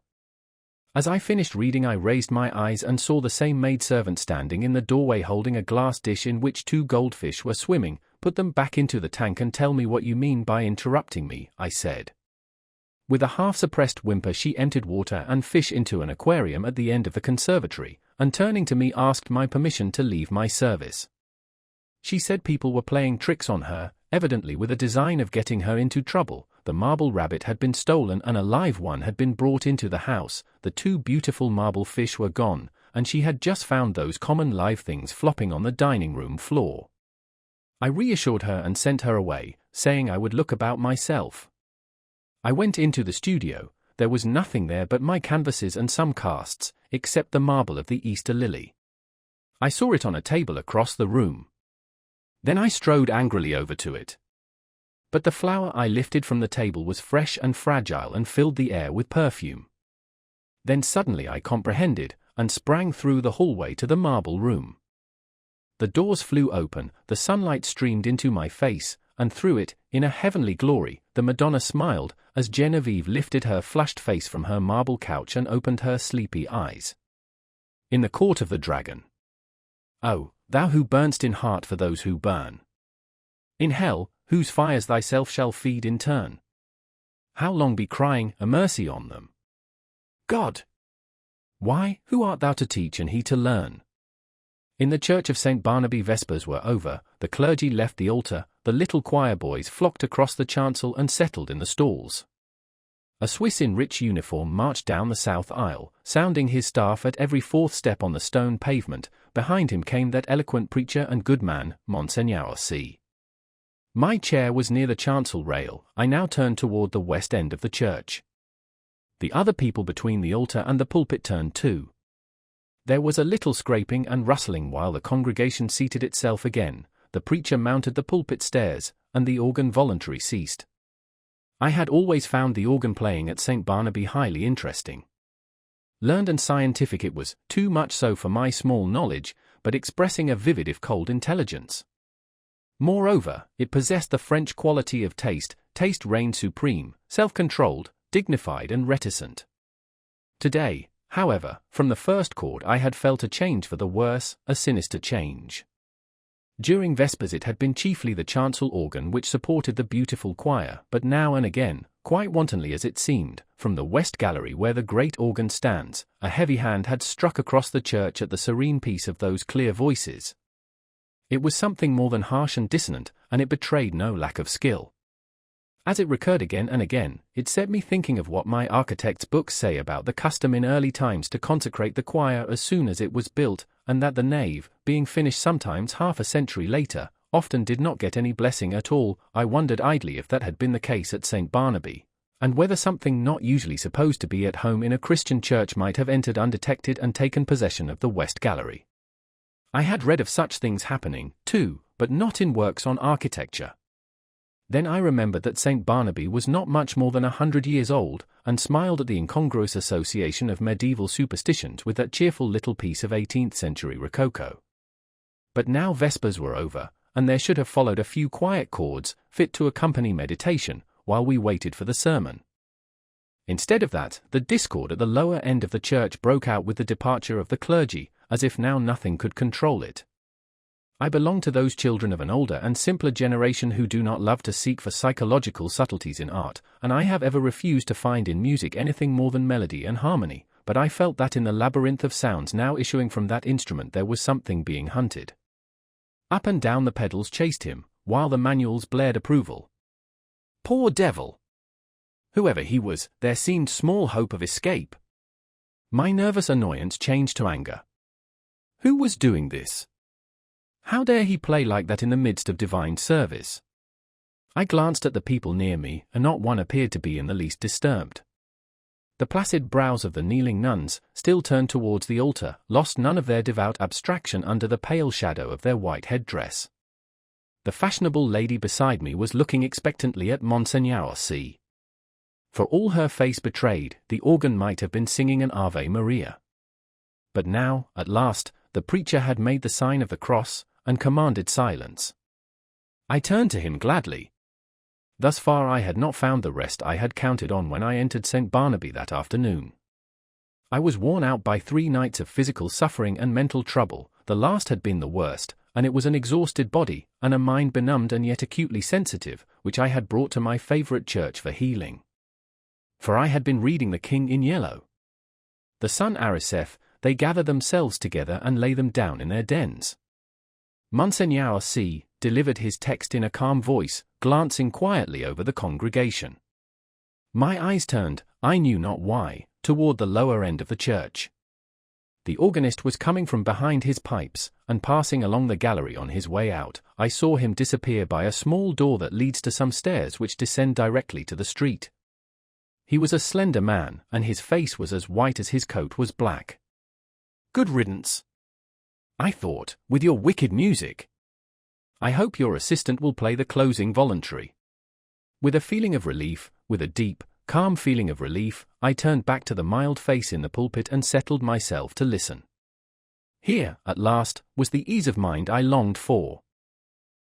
As I finished reading I raised my eyes and saw the same maidservant standing in the doorway holding a glass dish in which 2 goldfish were swimming. "Put them back into the tank and tell me what you mean by interrupting me," I said. With a half-suppressed whimper she emptied water and fish into an aquarium at the end of the conservatory, and turning to me asked my permission to leave my service. She said people were playing tricks on her, evidently with a design of getting her into trouble. The marble rabbit had been stolen and a live one had been brought into the house, the 2 beautiful marble fish were gone, and she had just found those common live things flopping on the dining room floor. I reassured her and sent her away, saying I would look about myself. I went into the studio. There was nothing there but my canvases and some casts, except the marble of the Easter lily. I saw it on a table across the room. Then I strode angrily over to it. But the flower I lifted from the table was fresh and fragile and filled the air with perfume. Then suddenly I comprehended, and sprang through the hallway to the marble room. The doors flew open, the sunlight streamed into my face, and through it, in a heavenly glory, the Madonna smiled, as Genevieve lifted her flushed face from her marble couch and opened her sleepy eyes. In the court of the dragon. Oh, thou who burn'st in heart for those who burn. In hell, whose fires thyself shall feed in turn. How long be crying, a mercy on them? God! Why, who art thou to teach and he to learn? In the church of St. Barnaby vespers were over, the clergy left the altar, the little choir boys flocked across the chancel and settled in the stalls. A Swiss in rich uniform marched down the south aisle, sounding his staff at every 4th step on the stone pavement. Behind him came that eloquent preacher and good man, Monseigneur C. My chair was near the chancel rail. I now turned toward the west end of the church. The other people between the altar and the pulpit turned too. There was a little scraping and rustling while the congregation seated itself again. The preacher mounted the pulpit stairs, and the organ voluntary ceased. I had always found the organ playing at St. Barnaby highly interesting. Learned and scientific it was, too much so for my small knowledge, but expressing a vivid if cold intelligence. Moreover, it possessed the French quality of taste. Taste reigned supreme, self-controlled, dignified and reticent. Today, however, from the first chord I had felt a change for the worse, a sinister change. During Vespers it had been chiefly the chancel organ which supported the beautiful choir, but now and again, quite wantonly as it seemed, from the west gallery where the great organ stands, a heavy hand had struck across the church at the serene peace of those clear voices. It was something more than harsh and dissonant, and it betrayed no lack of skill. As it recurred again and again, it set me thinking of what my architect's books say about the custom in early times to consecrate the choir as soon as it was built, and that the nave, being finished sometimes half a century later, often did not get any blessing at all. I wondered idly if that had been the case at St. Barnaby, and whether something not usually supposed to be at home in a Christian church might have entered undetected and taken possession of the west gallery. I had read of such things happening, too, but not in works on architecture. Then I remembered that St. Barnaby was not much more than 100 years old, and smiled at the incongruous association of medieval superstitions with that cheerful little piece of 18th-century rococo. But now Vespers were over, and there should have followed a few quiet chords, fit to accompany meditation, while we waited for the sermon. Instead of that, the discord at the lower end of the church broke out with the departure of the clergy, as if now nothing could control it. I belong to those children of an older and simpler generation who do not love to seek for psychological subtleties in art, and I have ever refused to find in music anything more than melody and harmony, but I felt that in the labyrinth of sounds now issuing from that instrument there was something being hunted. Up and down the pedals chased him, while the manuals blared approval. Poor devil! Whoever he was, there seemed small hope of escape. My nervous annoyance changed to anger. Who was doing this? How dare he play like that in the midst of divine service? I glanced at the people near me, and not one appeared to be in the least disturbed. The placid brows of the kneeling nuns, still turned towards the altar, lost none of their devout abstraction under the pale shadow of their white headdress. The fashionable lady beside me was looking expectantly at Monseigneur C. For all her face betrayed, the organ might have been singing an Ave Maria. But now, at last, the preacher had made the sign of the cross, and commanded silence. I turned to him gladly. Thus far I had not found the rest I had counted on when I entered St. Barnaby that afternoon. I was worn out by 3 nights of physical suffering and mental trouble. The last had been the worst, and it was an exhausted body, and a mind benumbed and yet acutely sensitive, which I had brought to my favorite church for healing. For I had been reading The King in Yellow. The sun ariseth, they gather themselves together and lay them down in their dens. Monseigneur C. delivered his text in a calm voice, glancing quietly over the congregation. My eyes turned, I knew not why, toward the lower end of the church. The organist was coming from behind his pipes, and passing along the gallery on his way out, I saw him disappear by a small door that leads to some stairs which descend directly to the street. He was a slender man, and his face was as white as his coat was black. Good riddance, I thought, with your wicked music. I hope your assistant will play the closing voluntary. With a feeling of relief, with a deep, calm feeling of relief, I turned back to the mild face in the pulpit and settled myself to listen. Here, at last, was the ease of mind I longed for.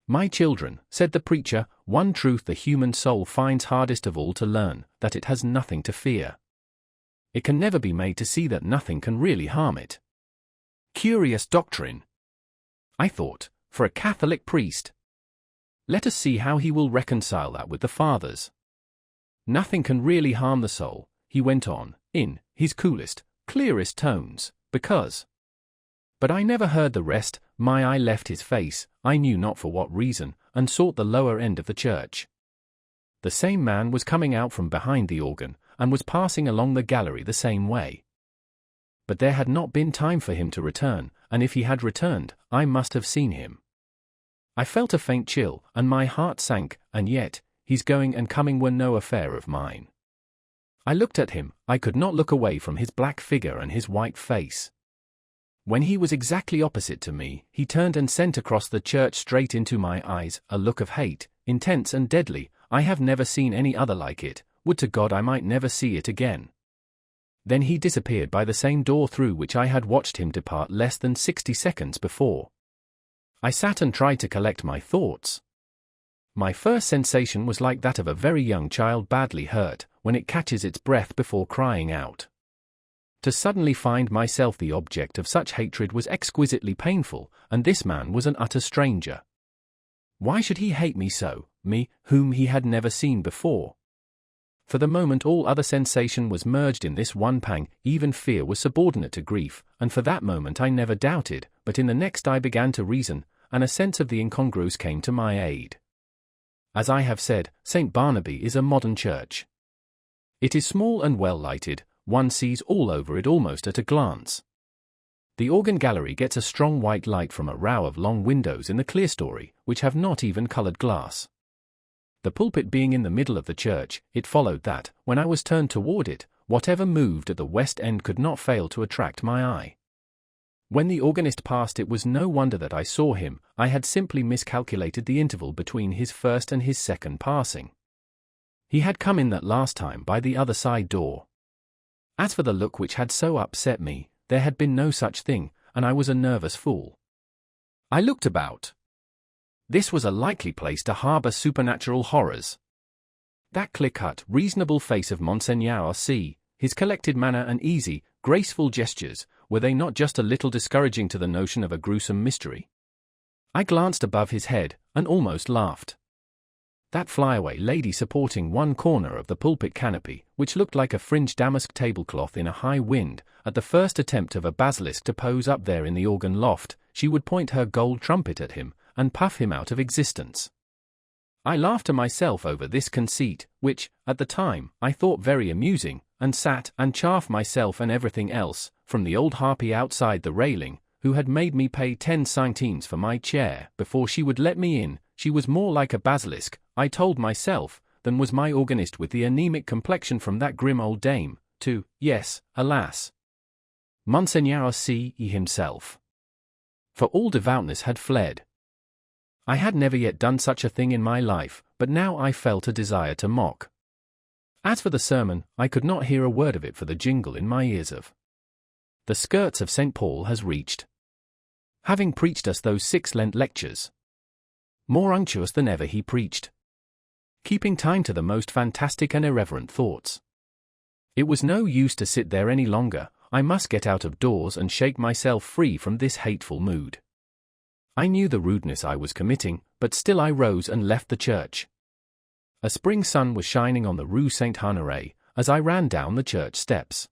My children, said the preacher, one truth the human soul finds hardest of all to learn, that it has nothing to fear. It can never be made to see that nothing can really harm it. Curious doctrine, I thought, for a Catholic priest. Let us see how he will reconcile that with the Fathers. Nothing can really harm the soul, he went on, in his coolest, clearest tones, because. But I never heard the rest. My eye left his face, I knew not for what reason, and sought the lower end of the church. The same man was coming out from behind the organ, and was passing along the gallery the same way. But there had not been time for him to return, and if he had returned, I must have seen him. I felt a faint chill, and my heart sank, and yet, his going and coming were no affair of mine. I looked at him, I could not look away from his black figure and his white face. When he was exactly opposite to me, he turned and sent across the church straight into my eyes a look of hate, intense and deadly. I have never seen any other like it, would to God I might never see it again. Then he disappeared by the same door through which I had watched him depart less than 60 seconds before. I sat and tried to collect my thoughts. My first sensation was like that of a very young child badly hurt, when it catches its breath before crying out. To suddenly find myself the object of such hatred was exquisitely painful, and this man was an utter stranger. Why should he hate me so, me, whom he had never seen before? For the moment all other sensation was merged in this one pang, even fear was subordinate to grief, and for that moment I never doubted, but in the next I began to reason, and a sense of the incongruous came to my aid. As I have said, St. Barnaby is a modern church. It is small and well lighted, one sees all over it almost at a glance. The organ gallery gets a strong white light from a row of long windows in the clerestory, which have not even coloured glass. The pulpit being in the middle of the church, it followed that, when I was turned toward it, whatever moved at the west end could not fail to attract my eye. When the organist passed, it was no wonder that I saw him. I had simply miscalculated the interval between his first and his second passing. He had come in that last time by the other side door. As for the look which had so upset me, there had been no such thing, and I was a nervous fool. I looked about. This was a likely place to harbour supernatural horrors. That clear-cut, reasonable face of Monseigneur C., his collected manner and easy, graceful gestures, were they not just a little discouraging to the notion of a gruesome mystery? I glanced above his head, and almost laughed. That flyaway lady supporting one corner of the pulpit canopy, which looked like a fringed damask tablecloth in a high wind, at the first attempt of a basilisk to pose up there in the organ loft, she would point her gold trumpet at him, and puff him out of existence. I laughed to myself over this conceit, which, at the time, I thought very amusing, and sat and chaffed myself and everything else, from the old harpy outside the railing, who had made me pay 10 centimes for my chair before she would let me in. She was more like a basilisk, I told myself, than was my organist with the anemic complexion from that grim old dame, to, yes, alas, Monseigneur C. himself. For all devoutness had fled. I had never yet done such a thing in my life, but now I felt a desire to mock. As for the sermon, I could not hear a word of it for the jingle in my ears of the skirts of St. Paul has reached. Having preached us those 6 Lent lectures, more unctuous than ever he preached, keeping time to the most fantastic and irreverent thoughts. It was no use to sit there any longer, I must get out of doors and shake myself free from this hateful mood. I knew the rudeness I was committing, but still I rose and left the church. A spring sun was shining on the Rue Saint-Honoré, as I ran down the church steps.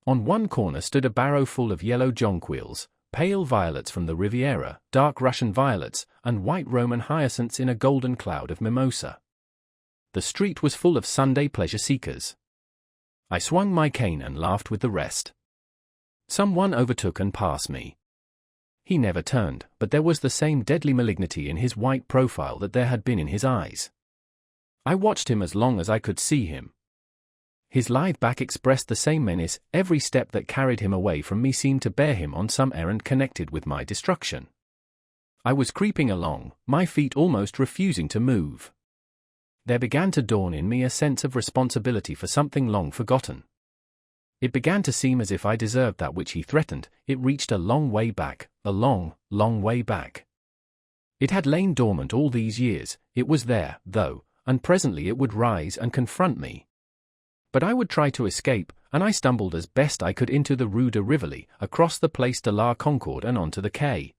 On one corner stood a barrow full of yellow jonquils, pale violets from the Riviera, dark Russian violets, and white Roman hyacinths in a golden cloud of mimosa. The street was full of Sunday pleasure seekers. I swung my cane and laughed with the rest. Someone overtook and passed me. He never turned, but there was the same deadly malignity in his white profile that there had been in his eyes. I watched him as long as I could see him. His lithe back expressed the same menace. Every step that carried him away from me seemed to bear him on some errand connected with my destruction. I was creeping along, my feet almost refusing to move. There began to dawn in me a sense of responsibility for something long forgotten. It began to seem as if I deserved that which he threatened. It reached a long way back, a long, long way back. It had lain dormant all these years. It was there, though, and presently it would rise and confront me. But I would try to escape, and I stumbled as best I could into the Rue de Rivoli, across the Place de la Concorde and onto the quay.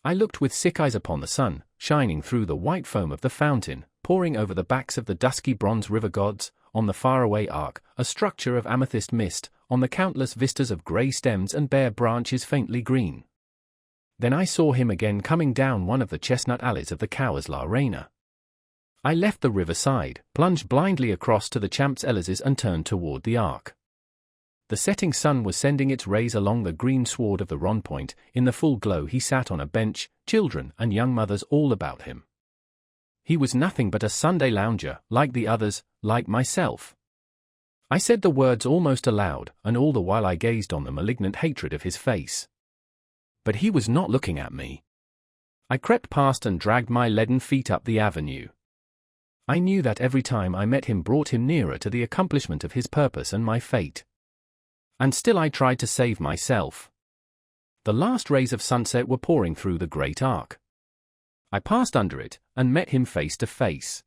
I looked with sick eyes upon the sun, shining through the white foam of the fountain, pouring over the backs of the dusky bronze river gods, on the faraway arc, a structure of amethyst mist, on the countless vistas of grey stems and bare branches faintly green. Then I saw him again coming down one of the chestnut alleys of the Cowes la Reina. I left the riverside, plunged blindly across to the Champs-Élysées and turned toward the Arc. The setting sun was sending its rays along the green sward of the Rond-Point. In the full glow he sat on a bench, children and young mothers all about him. He was nothing but a Sunday lounger, like the others, like myself. I said the words almost aloud, and all the while I gazed on the malignant hatred of his face. But he was not looking at me. I crept past and dragged my leaden feet up the avenue. I knew that every time I met him brought him nearer to the accomplishment of his purpose and my fate. And still I tried to save myself. The last rays of sunset were pouring through the great arc. I passed under it, and met him face to face.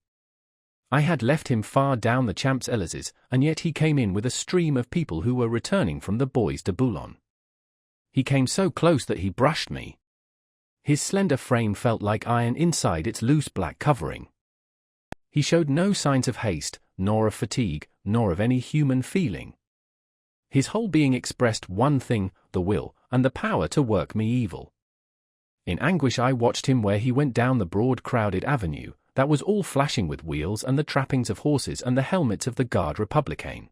I had left him far down the Champs-Élysées, and yet he came in with a stream of people who were returning from the Bois de Boulogne. He came so close that he brushed me. His slender frame felt like iron inside its loose black covering. He showed no signs of haste, nor of fatigue, nor of any human feeling. His whole being expressed one thing, the will, and the power to work me evil. In anguish I watched him where he went down the broad crowded avenue, that was all flashing with wheels and the trappings of horses and the helmets of the Garde Républicaine.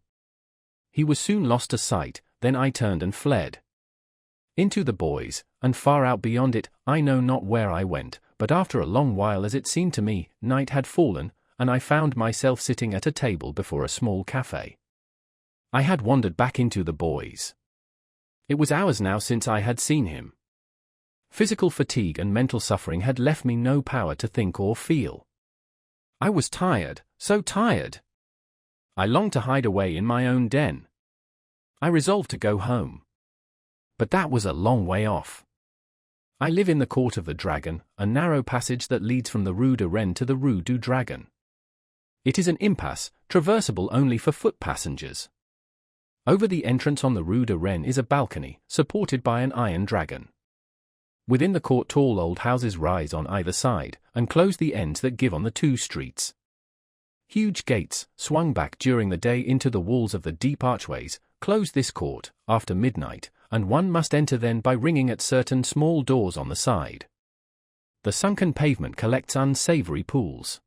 He was soon lost to sight, then I turned and fled. Into the Bois, and far out beyond it, I know not where I went, but after a long while, as it seemed to me, night had fallen, and I found myself sitting at a table before a small café. I had wandered back into the Bois. It was hours now since I had seen him. Physical fatigue and mental suffering had left me no power to think or feel. I was tired, so tired. I longed to hide away in my own den. I resolved to go home. But that was a long way off. I live in the Court of the Dragon, a narrow passage that leads from the Rue de Rennes to the Rue du Dragon. It is an impasse, traversable only for foot passengers. Over the entrance on the Rue de Rennes is a balcony, supported by an iron dragon. Within the court tall old houses rise on either side, and close the ends that give on the two streets. Huge gates, swung back during the day into the walls of the deep archways, close this court, after midnight, and one must enter then by ringing at certain small doors on the side. The sunken pavement collects unsavory pools.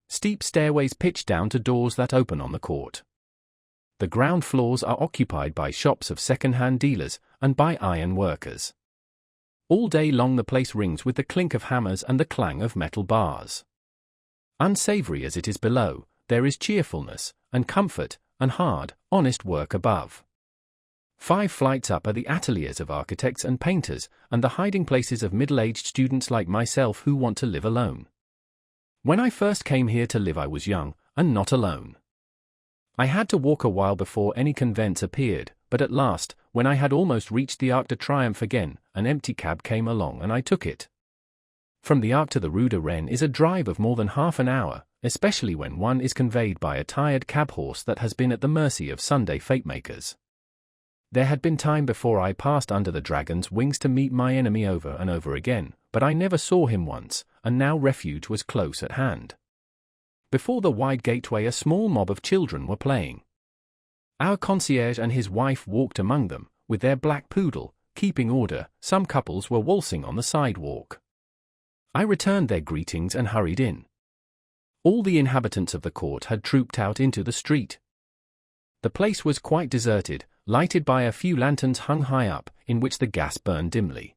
Steep stairways pitch down to doors that open on the court. The ground floors are occupied by shops of second-hand dealers, and by iron workers. All day long the place rings with the clink of hammers and the clang of metal bars. Unsavory as it is below, there is cheerfulness, and comfort, and hard, honest work above. 5 flights up are the ateliers of architects and painters, and the hiding places of middle-aged students like myself who want to live alone. When I first came here to live I was young, and not alone. I had to walk a while before any conveyance appeared, but at last, when I had almost reached the Arc de Triomphe again, an empty cab came along and I took it. From the Arc to the Rue de Rennes is a drive of more than half an hour, especially when one is conveyed by a tired cab horse that has been at the mercy of Sunday fate-makers. There had been time before I passed under the dragon's wings to meet my enemy over and over again, but I never saw him once, and now refuge was close at hand. Before the wide gateway a small mob of children were playing. Our concierge and his wife walked among them, with their black poodle, keeping order. Some couples were waltzing on the sidewalk. I returned their greetings and hurried in. All the inhabitants of the court had trooped out into the street. The place was quite deserted, lighted by a few lanterns hung high up, in which the gas burned dimly.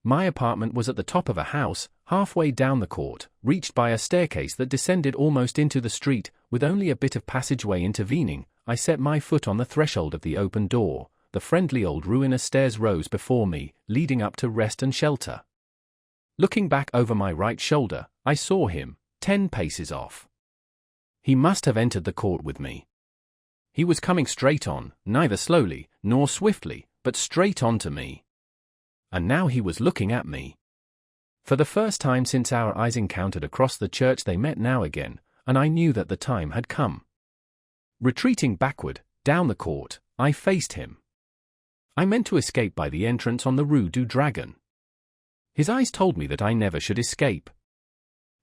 My apartment was at the top of a house, halfway down the court, reached by a staircase that descended almost into the street, with only a bit of passageway intervening. I set my foot on the threshold of the open door. The friendly old ruinous stairs rose before me, leading up to rest and shelter. Looking back over my right shoulder, I saw him, 10 paces off. He must have entered the court with me. He was coming straight on, neither slowly, nor swiftly, but straight on to me. And now he was looking at me. For the first time since our eyes encountered across the church they met now again, and I knew that the time had come. Retreating backward, down the court, I faced him. I meant to escape by the entrance on the Rue du Dragon. His eyes told me that I never should escape.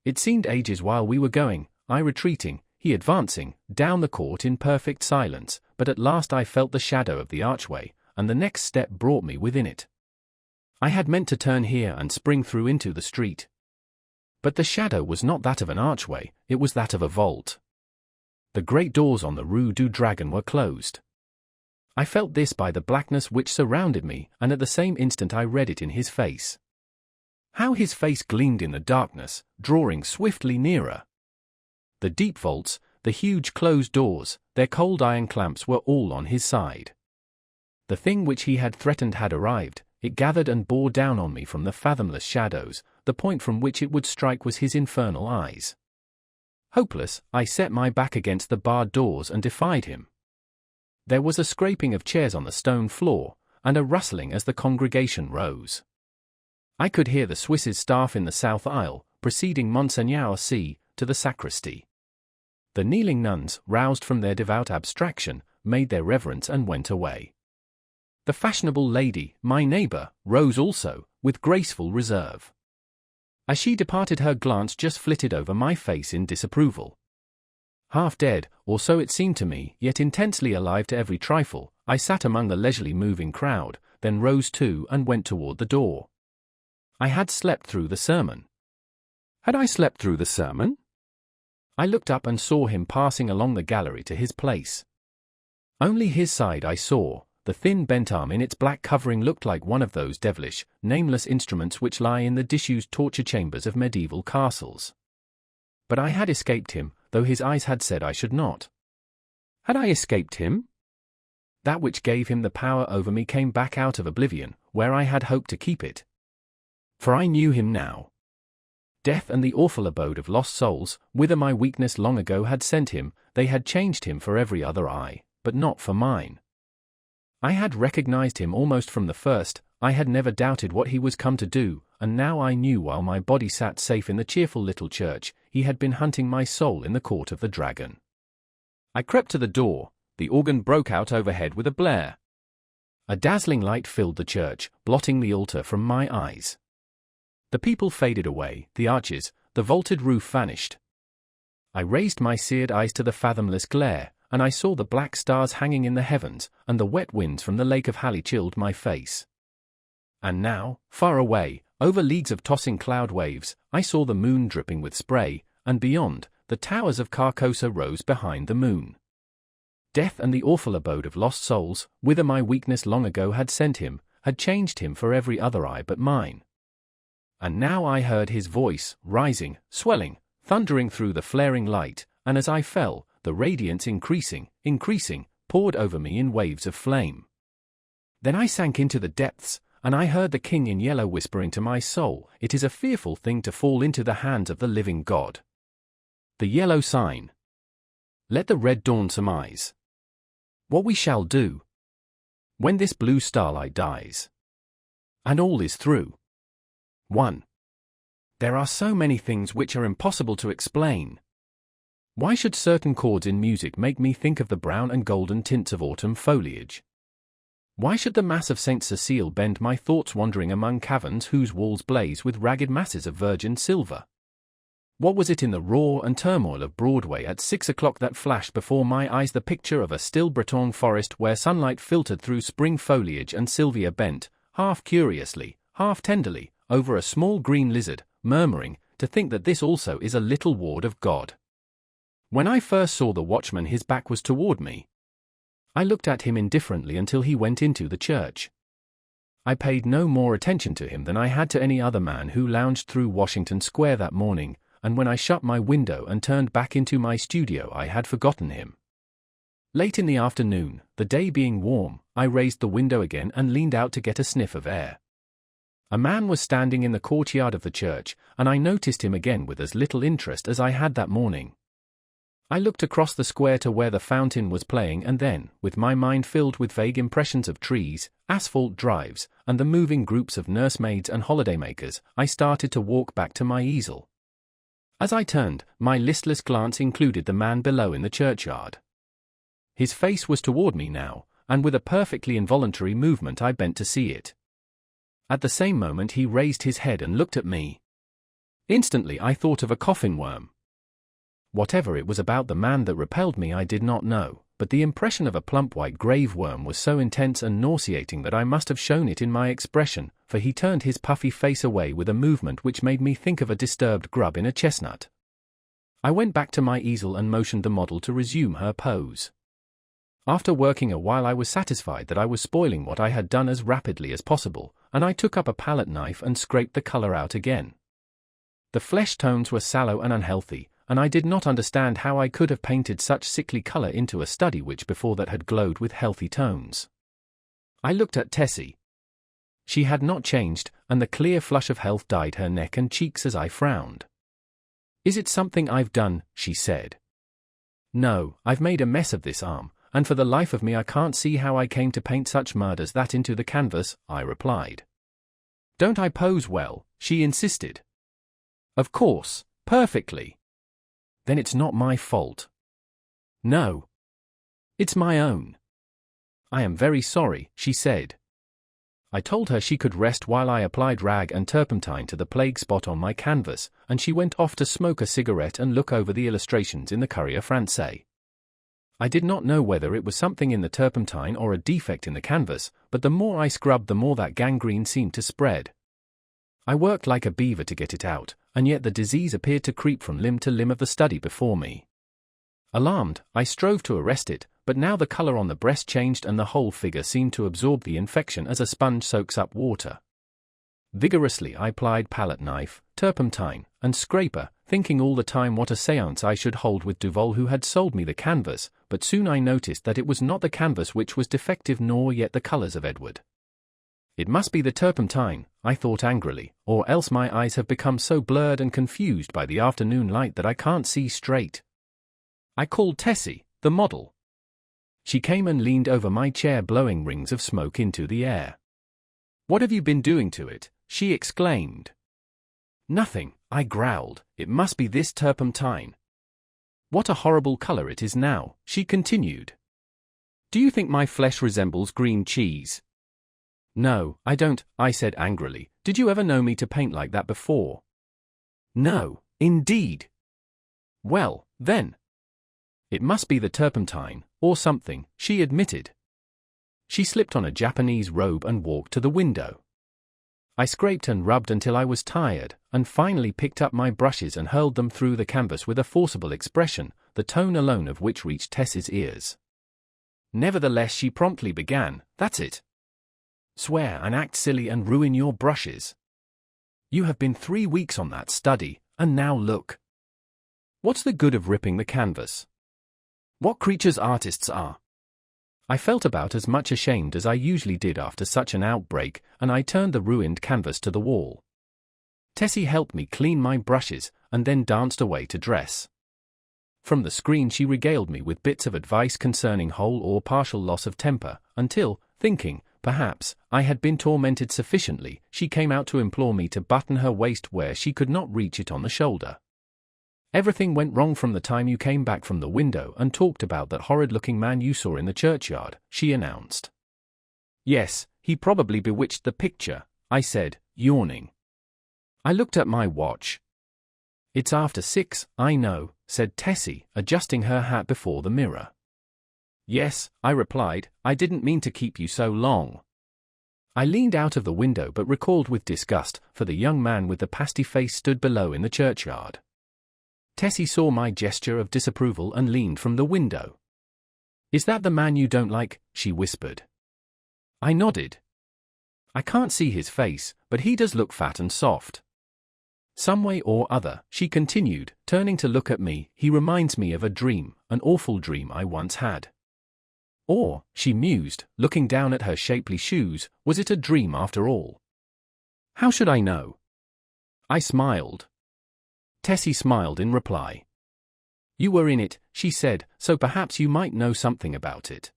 It seemed ages while we were going, I retreating, he advancing, down the court in perfect silence, but at last I felt the shadow of the archway, and the next step brought me within it. I had meant to turn here and spring through into the street. But the shadow was not that of an archway, it was that of a vault. The great doors on the Rue du Dragon were closed. I felt this by the blackness which surrounded me, and at the same instant I read it in his face. How his face gleamed in the darkness, drawing swiftly nearer. The deep vaults, the huge closed doors, their cold iron clamps were all on his side. The thing which he had threatened had arrived. It gathered and bore down on me from the fathomless shadows. The point from which it would strike was his infernal eyes. Hopeless, I set my back against the barred doors and defied him. There was a scraping of chairs on the stone floor, and a rustling as the congregation rose. I could hear the Swiss's staff in the south aisle, preceding Monseigneur C. to the sacristy. The kneeling nuns, roused from their devout abstraction, made their reverence and went away. The fashionable lady, my neighbor, rose also, with graceful reserve. As she departed her glance just flitted over my face in disapproval. Half dead, or so it seemed to me, yet intensely alive to every trifle, I sat among the leisurely moving crowd, then rose too and went toward the door. I had slept through the sermon. Had I slept through the sermon? I looked up and saw him passing along the gallery to his place. Only his side I saw. The thin bent arm in its black covering looked like one of those devilish, nameless instruments which lie in the disused torture chambers of medieval castles. But I had escaped him, though his eyes had said I should not. Had I escaped him? That which gave him the power over me came back out of oblivion, where I had hoped to keep it. For I knew him now. Death and the awful abode of lost souls, whither my weakness long ago had sent him, they had changed him for every other eye, but not for mine. I had recognized him almost from the first. I had never doubted what he was come to do, and now I knew while my body sat safe in the cheerful little church, he had been hunting my soul in the court of the dragon. I crept to the door. The organ broke out overhead with a blare. A dazzling light filled the church, blotting the altar from my eyes. The people faded away, the arches, the vaulted roof vanished. I raised my seared eyes to the fathomless glare, and I saw the black stars hanging in the heavens, and the wet winds from the lake of Hali chilled my face. And now, far away, over leagues of tossing cloud waves, I saw the moon dripping with spray, and beyond, the towers of Carcosa rose behind the moon. Death and the awful abode of lost souls, whither my weakness long ago had sent him, had changed him for every other eye but mine. And now I heard his voice, rising, swelling, thundering through the flaring light, and as I fell, the radiance increasing, poured over me in waves of flame. Then I sank into the depths, and I heard the king in yellow whispering to my soul, "It is a fearful thing to fall into the hands of the living God." The yellow sign. Let the red dawn surmise what we shall do when this blue starlight dies, and all is through. 1. There are so many things which are impossible to explain. Why should certain chords in music make me think of the brown and golden tints of autumn foliage? Why should the Mass of St. Cecile bend my thoughts wandering among caverns whose walls blaze with ragged masses of virgin silver? What was it in the roar and turmoil of Broadway at 6 o'clock that flashed before my eyes the picture of a still Breton forest where sunlight filtered through spring foliage and Sylvia bent, half curiously, half tenderly, over a small green lizard, murmuring, "To think that this also is a little ward of God." When I first saw the watchman his back was toward me. I looked at him indifferently until he went into the church. I paid no more attention to him than I had to any other man who lounged through Washington Square that morning, and when I shut my window and turned back into my studio I had forgotten him. Late in the afternoon, the day being warm, I raised the window again and leaned out to get a sniff of air. A man was standing in the courtyard of the church, and I noticed him again with as little interest as I had that morning. I looked across the square to where the fountain was playing and then, with my mind filled with vague impressions of trees, asphalt drives, and the moving groups of nursemaids and holidaymakers, I started to walk back to my easel. As I turned, my listless glance included the man below in the churchyard. His face was toward me now, and with a perfectly involuntary movement I bent to see it. At the same moment he raised his head and looked at me. Instantly I thought of a coffin worm. Whatever it was about the man that repelled me I did not know, but the impression of a plump white grave worm was so intense and nauseating that I must have shown it in my expression, for he turned his puffy face away with a movement which made me think of a disturbed grub in a chestnut. I went back to my easel and motioned the model to resume her pose. After working a while I was satisfied that I was spoiling what I had done as rapidly as possible, and I took up a palette knife and scraped the color out again. The flesh tones were sallow and unhealthy, and I did not understand how I could have painted such sickly color into a study which before that had glowed with healthy tones. I looked at Tessie. She had not changed, and the clear flush of health dyed her neck and cheeks as I frowned. "Is it something I've done?" she said. "No, I've made a mess of this arm, and for the life of me I can't see how I came to paint such mud as that into the canvas," I replied. "Don't I pose well?" she insisted. "Of course, perfectly." "Then it's not my fault." "No. It's my own." "I am very sorry," she said. I told her she could rest while I applied rag and turpentine to the plague spot on my canvas, and she went off to smoke a cigarette and look over the illustrations in the Courrier Français. I did not know whether it was something in the turpentine or a defect in the canvas, but the more I scrubbed the more that gangrene seemed to spread. I worked like a beaver to get it out, and yet the disease appeared to creep from limb to limb of the study before me. Alarmed, I strove to arrest it, but now the color on the breast changed and the whole figure seemed to absorb the infection as a sponge soaks up water. Vigorously I plied palette knife, turpentine, and scraper, thinking all the time what a séance I should hold with Duval who had sold me the canvas, but soon I noticed that it was not the canvas which was defective nor yet the colors of Edward. It must be the turpentine, I thought angrily, or else my eyes have become so blurred and confused by the afternoon light that I can't see straight. I called Tessie, the model. She came and leaned over my chair blowing rings of smoke into the air. "What have you been doing to it?" she exclaimed. "Nothing," I growled. "It must be this turpentine." "What a horrible color it is now," she continued. "Do you think my flesh resembles green cheese?" "No, I don't," I said angrily. "Did you ever know me to paint like that before?" "No, indeed." "Well, then. It must be the turpentine, or something," she admitted. She slipped on a Japanese robe and walked to the window. I scraped and rubbed until I was tired, and finally picked up my brushes and hurled them through the canvas with a forcible expression, the tone alone of which reached Tess's ears. Nevertheless she promptly began, "That's it. Swear and act silly and ruin your brushes. You have been 3 weeks on that study, and now look. What's the good of ripping the canvas? What creatures artists are." I felt about as much ashamed as I usually did after such an outbreak, and I turned the ruined canvas to the wall. Tessie helped me clean my brushes, and then danced away to dress. From the screen she regaled me with bits of advice concerning whole or partial loss of temper, until, thinking, perhaps, I had been tormented sufficiently, she came out to implore me to button her waist where she could not reach it on the shoulder. "Everything went wrong from the time you came back from the window and talked about that horrid-looking man you saw in the churchyard," she announced. "Yes, he probably bewitched the picture," I said, yawning. I looked at my watch. It's after 6, I know, said Tessie, adjusting her hat before the mirror. Yes, I replied, I didn't mean to keep you so long. I leaned out of the window but recalled with disgust, for the young man with the pasty face stood below in the churchyard. Tessie saw my gesture of disapproval and leaned from the window. Is that the man you don't like? She whispered. I nodded. I can't see his face, but he does look fat and soft. Some way or other, she continued, turning to look at me, he reminds me of a dream, an awful dream I once had. Or, she mused, looking down at her shapely shoes, was it a dream after all? How should I know? I smiled. Tessie smiled in reply. You were in it, she said, so perhaps you might know something about it.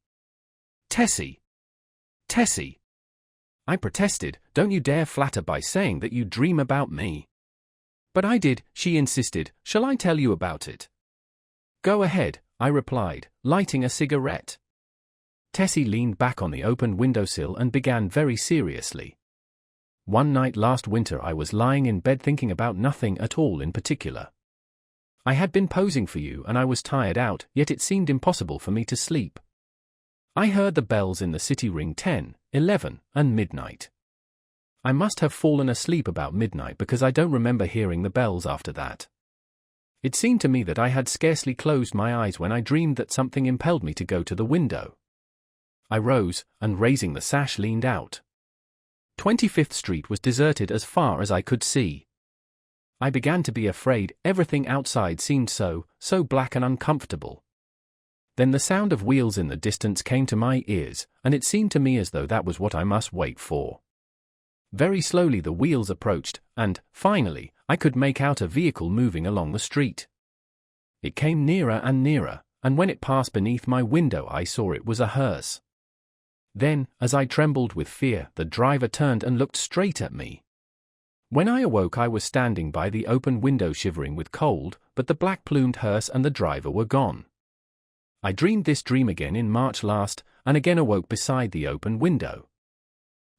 Tessie! Tessie! I protested, don't you dare flatter by saying that you dream about me. But I did, she insisted, shall I tell you about it? Go ahead, I replied, lighting a cigarette. Tessie leaned back on the open windowsill and began very seriously. One night last winter I was lying in bed thinking about nothing at all in particular. I had been posing for you and I was tired out, yet it seemed impossible for me to sleep. I heard the bells in the city ring 10, 11, and midnight. I must have fallen asleep about midnight because I don't remember hearing the bells after that. It seemed to me that I had scarcely closed my eyes when I dreamed that something impelled me to go to the window. I rose, and raising the sash leaned out. 25th Street was deserted as far as I could see. I began to be afraid, everything outside seemed so black and uncomfortable. Then the sound of wheels in the distance came to my ears, and it seemed to me as though that was what I must wait for. Very slowly the wheels approached, and, finally, I could make out a vehicle moving along the street. It came nearer and nearer, and when it passed beneath my window I saw it was a hearse. Then, as I trembled with fear, the driver turned and looked straight at me. When I awoke I was standing by the open window shivering with cold, but the black-plumed hearse and the driver were gone. I dreamed this dream again in March last, and again awoke beside the open window.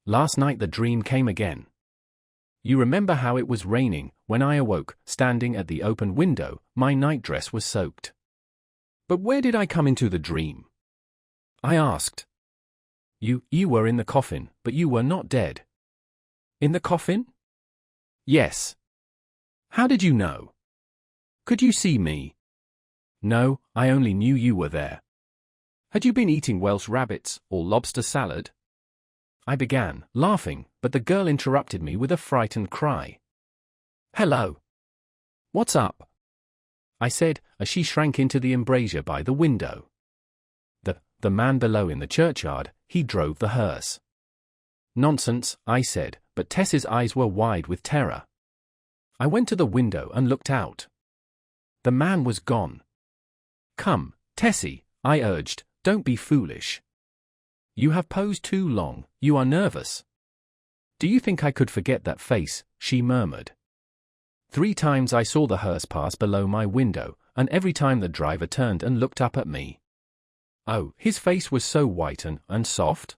Last night the dream came again. You remember how it was raining, when I awoke, standing at the open window, my nightdress was soaked. But where did I come into the dream? I asked. You were in the coffin, but you were not dead. In the coffin? Yes. How did you know? Could you see me? No, I only knew you were there. Had you been eating Welsh rabbits, or lobster salad? I began, laughing, but the girl interrupted me with a frightened cry. Hello. What's up? I said, as she shrank into the embrasure by the window. The man below in the churchyard, he drove the hearse. Nonsense, I said, but Tess's eyes were wide with terror. I went to the window and looked out. The man was gone. Come, Tessie, I urged, don't be foolish. You have posed too long, you are nervous. Do you think I could forget that face? She murmured. 3 times I saw the hearse pass below my window, and every time the driver turned and looked up at me. Oh, his face was so white and soft.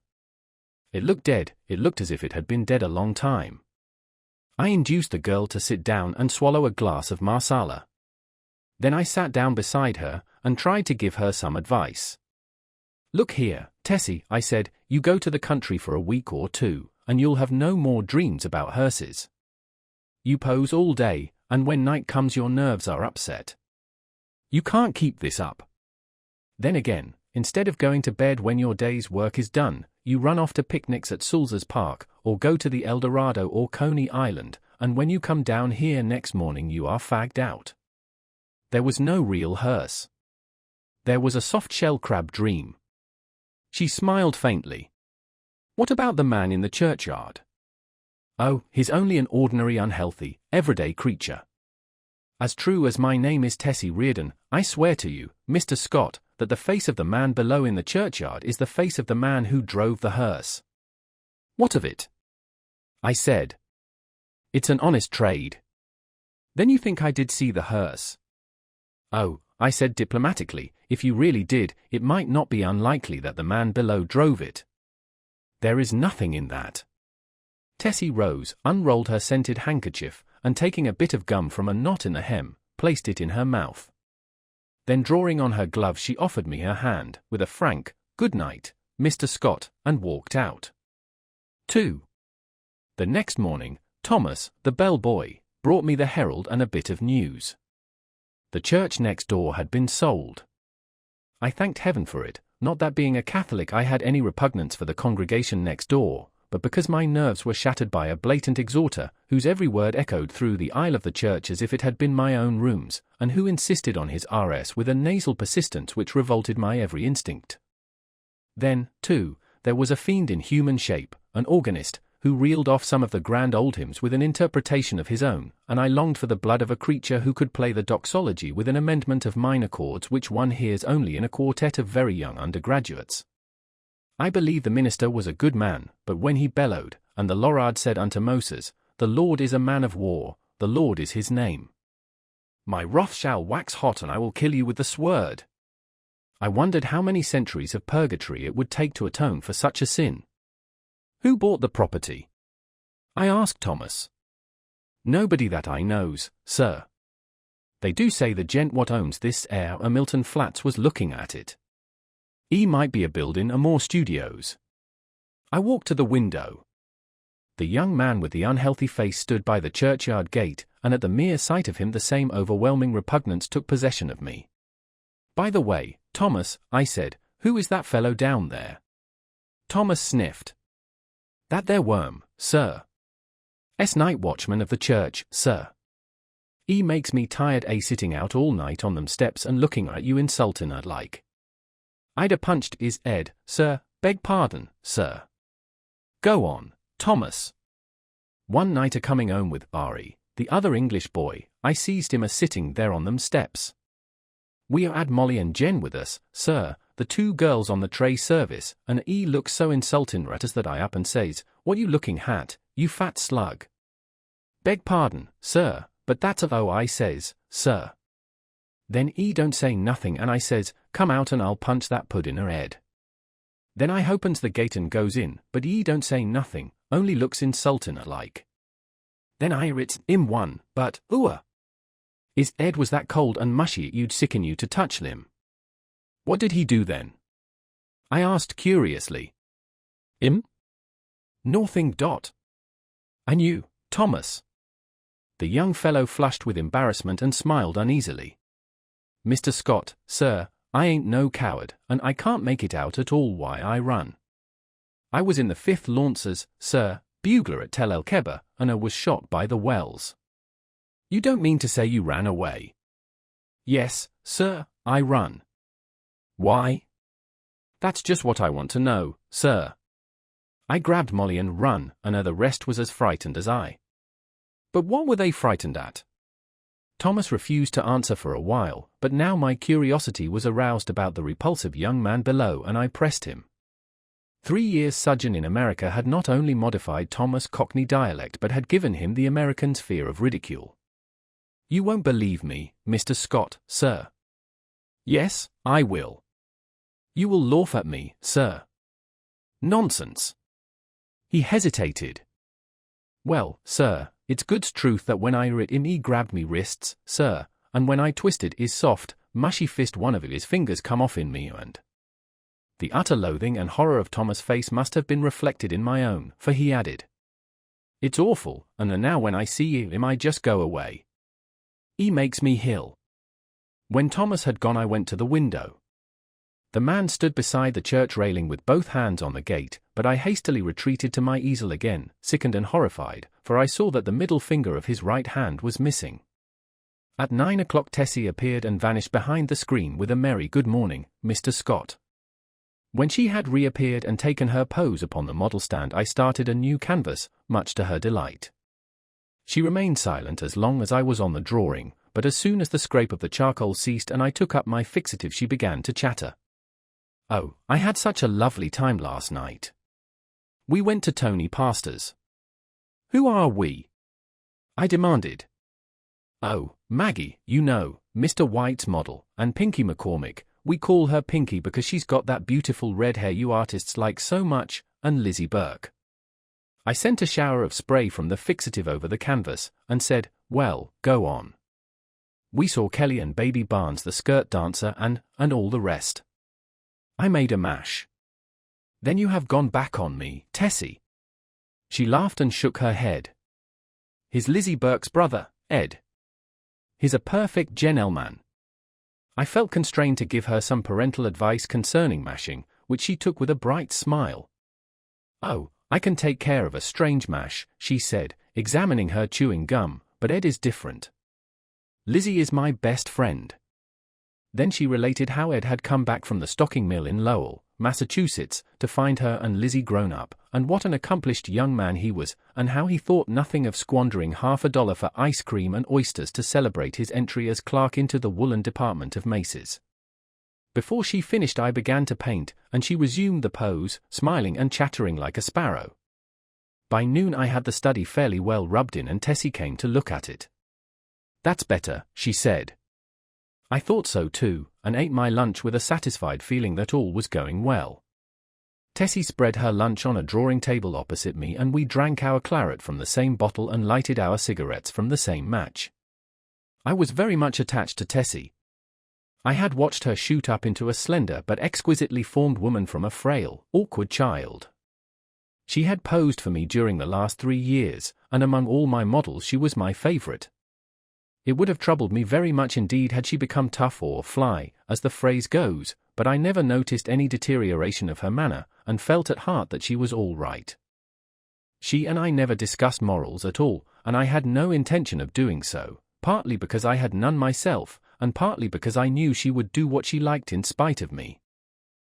It looked dead, it looked as if it had been dead a long time. I induced the girl to sit down and swallow a glass of marsala. Then I sat down beside her, and tried to give her some advice. Look here, Tessie, I said, you go to the country for a week or 2, and you'll have no more dreams about hearses. You pose all day, and when night comes your nerves are upset. You can't keep this up. Then again, instead of going to bed when your day's work is done, you run off to picnics at Sulzer's Park, or go to the El Dorado or Coney Island, and when you come down here next morning you are fagged out. There was no real hearse. There was a soft-shell crab dream. She smiled faintly. What about the man in the churchyard? Oh, he's only an ordinary unhealthy, everyday creature. As true as my name is Tessie Reardon, I swear to you, Mr. Scott, that the face of the man below in the churchyard is the face of the man who drove the hearse. What of it? I said. It's an honest trade. Then you think I did see the hearse? Oh, I said diplomatically, if you really did, it might not be unlikely that the man below drove it. There is nothing in that. Tessie rose, unrolled her scented handkerchief, and taking a bit of gum from a knot in the hem, placed it in her mouth. Then drawing on her glove she offered me her hand, with a frank, "Good night, Mr. Scott," and walked out. 2. The next morning, Thomas, the bell-boy, brought me the Herald and a bit of news. The church next door had been sold. I thanked heaven for it, not that being a Catholic I had any repugnance for the congregation next door, but because my nerves were shattered by a blatant exhorter, whose every word echoed through the aisle of the church as if it had been my own rooms, and who insisted on his RS with a nasal persistence which revolted my every instinct. Then, too, there was a fiend in human shape, an organist, who reeled off some of the grand old hymns with an interpretation of his own, and I longed for the blood of a creature who could play the doxology with an amendment of minor chords which one hears only in a quartet of very young undergraduates. I believe the minister was a good man, but when he bellowed, and the Lorard said unto Moses, "The Lord is a man of war, the Lord is his name. My wrath shall wax hot and I will kill you with the sword," I wondered how many centuries of purgatory it would take to atone for such a sin. "Who bought the property?" I asked Thomas. "Nobody that I knows, sir. They do say the gent what owns this a Milton Flats was looking at it. Might be a building a more studios." I walked to the window. The young man with the unhealthy face stood by the churchyard gate, and at the mere sight of him the same overwhelming repugnance took possession of me. "By the way, Thomas," I said, "who is that fellow down there?" Thomas sniffed. "That there worm, sir. Night watchman of the church, sir. Makes me tired sitting out all night on them steps and looking at you insultin' at like. I'd a punched his head, sir, beg pardon, sir." "Go on, Thomas." "One night a coming home with Ari, the other English boy, I seized him a sitting there on them steps. We had Molly and Jen with us, sir, the two girls on the tray service, and looks so insultin' at us that I up and says, 'What you looking at, you fat slug?' 'Beg pardon, sir, but that's of I says, sir. Then don't say nothing and I says, 'Come out and I'll punch that pud in her head.' Then I opens the gate and goes in, but don't say nothing, only looks insultin' like. Then I hits him one, but, his head was that cold and mushy you'd sicken you to touch him." "What did he do then?" I asked curiously. "Him? Nothing. And you, Thomas?" The young fellow flushed with embarrassment and smiled uneasily. "Mr. Scott, sir, I ain't no coward, and I can't make it out at all why I run. I was in the 5th Lancers, sir, bugler at Tel El Keba, and I was shot by the Wells." "You don't mean to say you ran away?" "Yes, sir, I run." "Why?" "That's just what I want to know, sir. I grabbed Molly and run, and the rest was as frightened as I." "But what were they frightened at?" Thomas refused to answer for a while, but now my curiosity was aroused about the repulsive young man below and I pressed him. 3 years' sojourn in America had not only modified Thomas' Cockney dialect but had given him the American's fear of ridicule. "You won't believe me, Mr. Scott, sir." "Yes, I will." "You will laugh at me, sir." "Nonsense." He hesitated. "Well, sir, it's good's truth that when I hit him he grabbed me wrists, sir, and when I twisted his soft, mushy fist one of his fingers come off in me and—" The utter loathing and horror of Thomas' face must have been reflected in my own, for he added, "It's awful, and now when I see him I just go away. He makes me ill." When Thomas had gone I went to the window. The man stood beside the church railing with both hands on the gate, but I hastily retreated to my easel again, sickened and horrified, for I saw that the middle finger of his right hand was missing. At 9 o'clock Tessie appeared and vanished behind the screen with a merry "Good morning, Mr. Scott." When she had reappeared and taken her pose upon the model stand I started a new canvas, much to her delight. She remained silent as long as I was on the drawing, but as soon as the scrape of the charcoal ceased and I took up my fixative she began to chatter. "Oh, I had such a lovely time last night. We went to Tony Pastor's." "Who are we?" I demanded. "Oh, Maggie, you know, Mr. White's model, and Pinky McCormick. We call her Pinky because she's got that beautiful red hair you artists like so much, and Lizzie Burke." I sent a shower of spray from the fixative over the canvas, and said, Well, go on. We saw Kelly and Baby Barnes the skirt dancer and all the rest. I made a mash. Then you have gone back on me, Tessie. She laughed and shook her head. He's Lizzie Burke's brother, Ed. He's a perfect gentleman. I felt constrained to give her some parental advice concerning mashing, which she took with a bright smile. Oh, I can take care of a strange mash, she said, examining her chewing gum, but Ed is different. Lizzie is my best friend. Then she related how Ed had come back from the stocking mill in Lowell, Massachusetts, to find her and Lizzie grown up, and what an accomplished young man he was, and how he thought nothing of squandering $50 for ice cream and oysters to celebrate his entry as clerk into the woolen department of Macy's. Before she finished I began to paint, and she resumed the pose, smiling and chattering like a sparrow. By noon I had the study fairly well rubbed in and Tessie came to look at it. That's better, she said. I thought so too, and ate my lunch with a satisfied feeling that all was going well. Tessie spread her lunch on a drawing table opposite me and we drank our claret from the same bottle and lighted our cigarettes from the same match. I was very much attached to Tessie. I had watched her shoot up into a slender but exquisitely formed woman from a frail, awkward child. She had posed for me during the last 3 years, and among all my models she was my favorite. It would have troubled me very much indeed had she become tough or fly, as the phrase goes, but I never noticed any deterioration of her manner, and felt at heart that she was all right. She and I never discussed morals at all, and I had no intention of doing so, partly because I had none myself, and partly because I knew she would do what she liked in spite of me.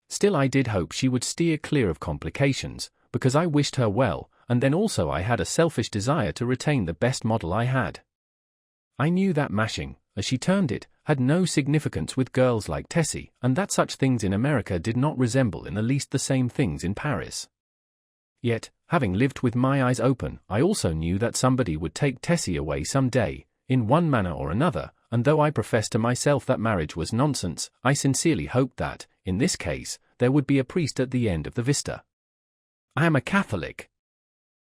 Still I did hope she would steer clear of complications, because I wished her well, and then also I had a selfish desire to retain the best model I had. I knew that mashing, as she termed it, had no significance with girls like Tessie, and that such things in America did not resemble in the least the same things in Paris. Yet, having lived with my eyes open, I also knew that somebody would take Tessie away some day, in one manner or another, and though I professed to myself that marriage was nonsense, I sincerely hoped that, in this case, there would be a priest at the end of the vista. I am a Catholic.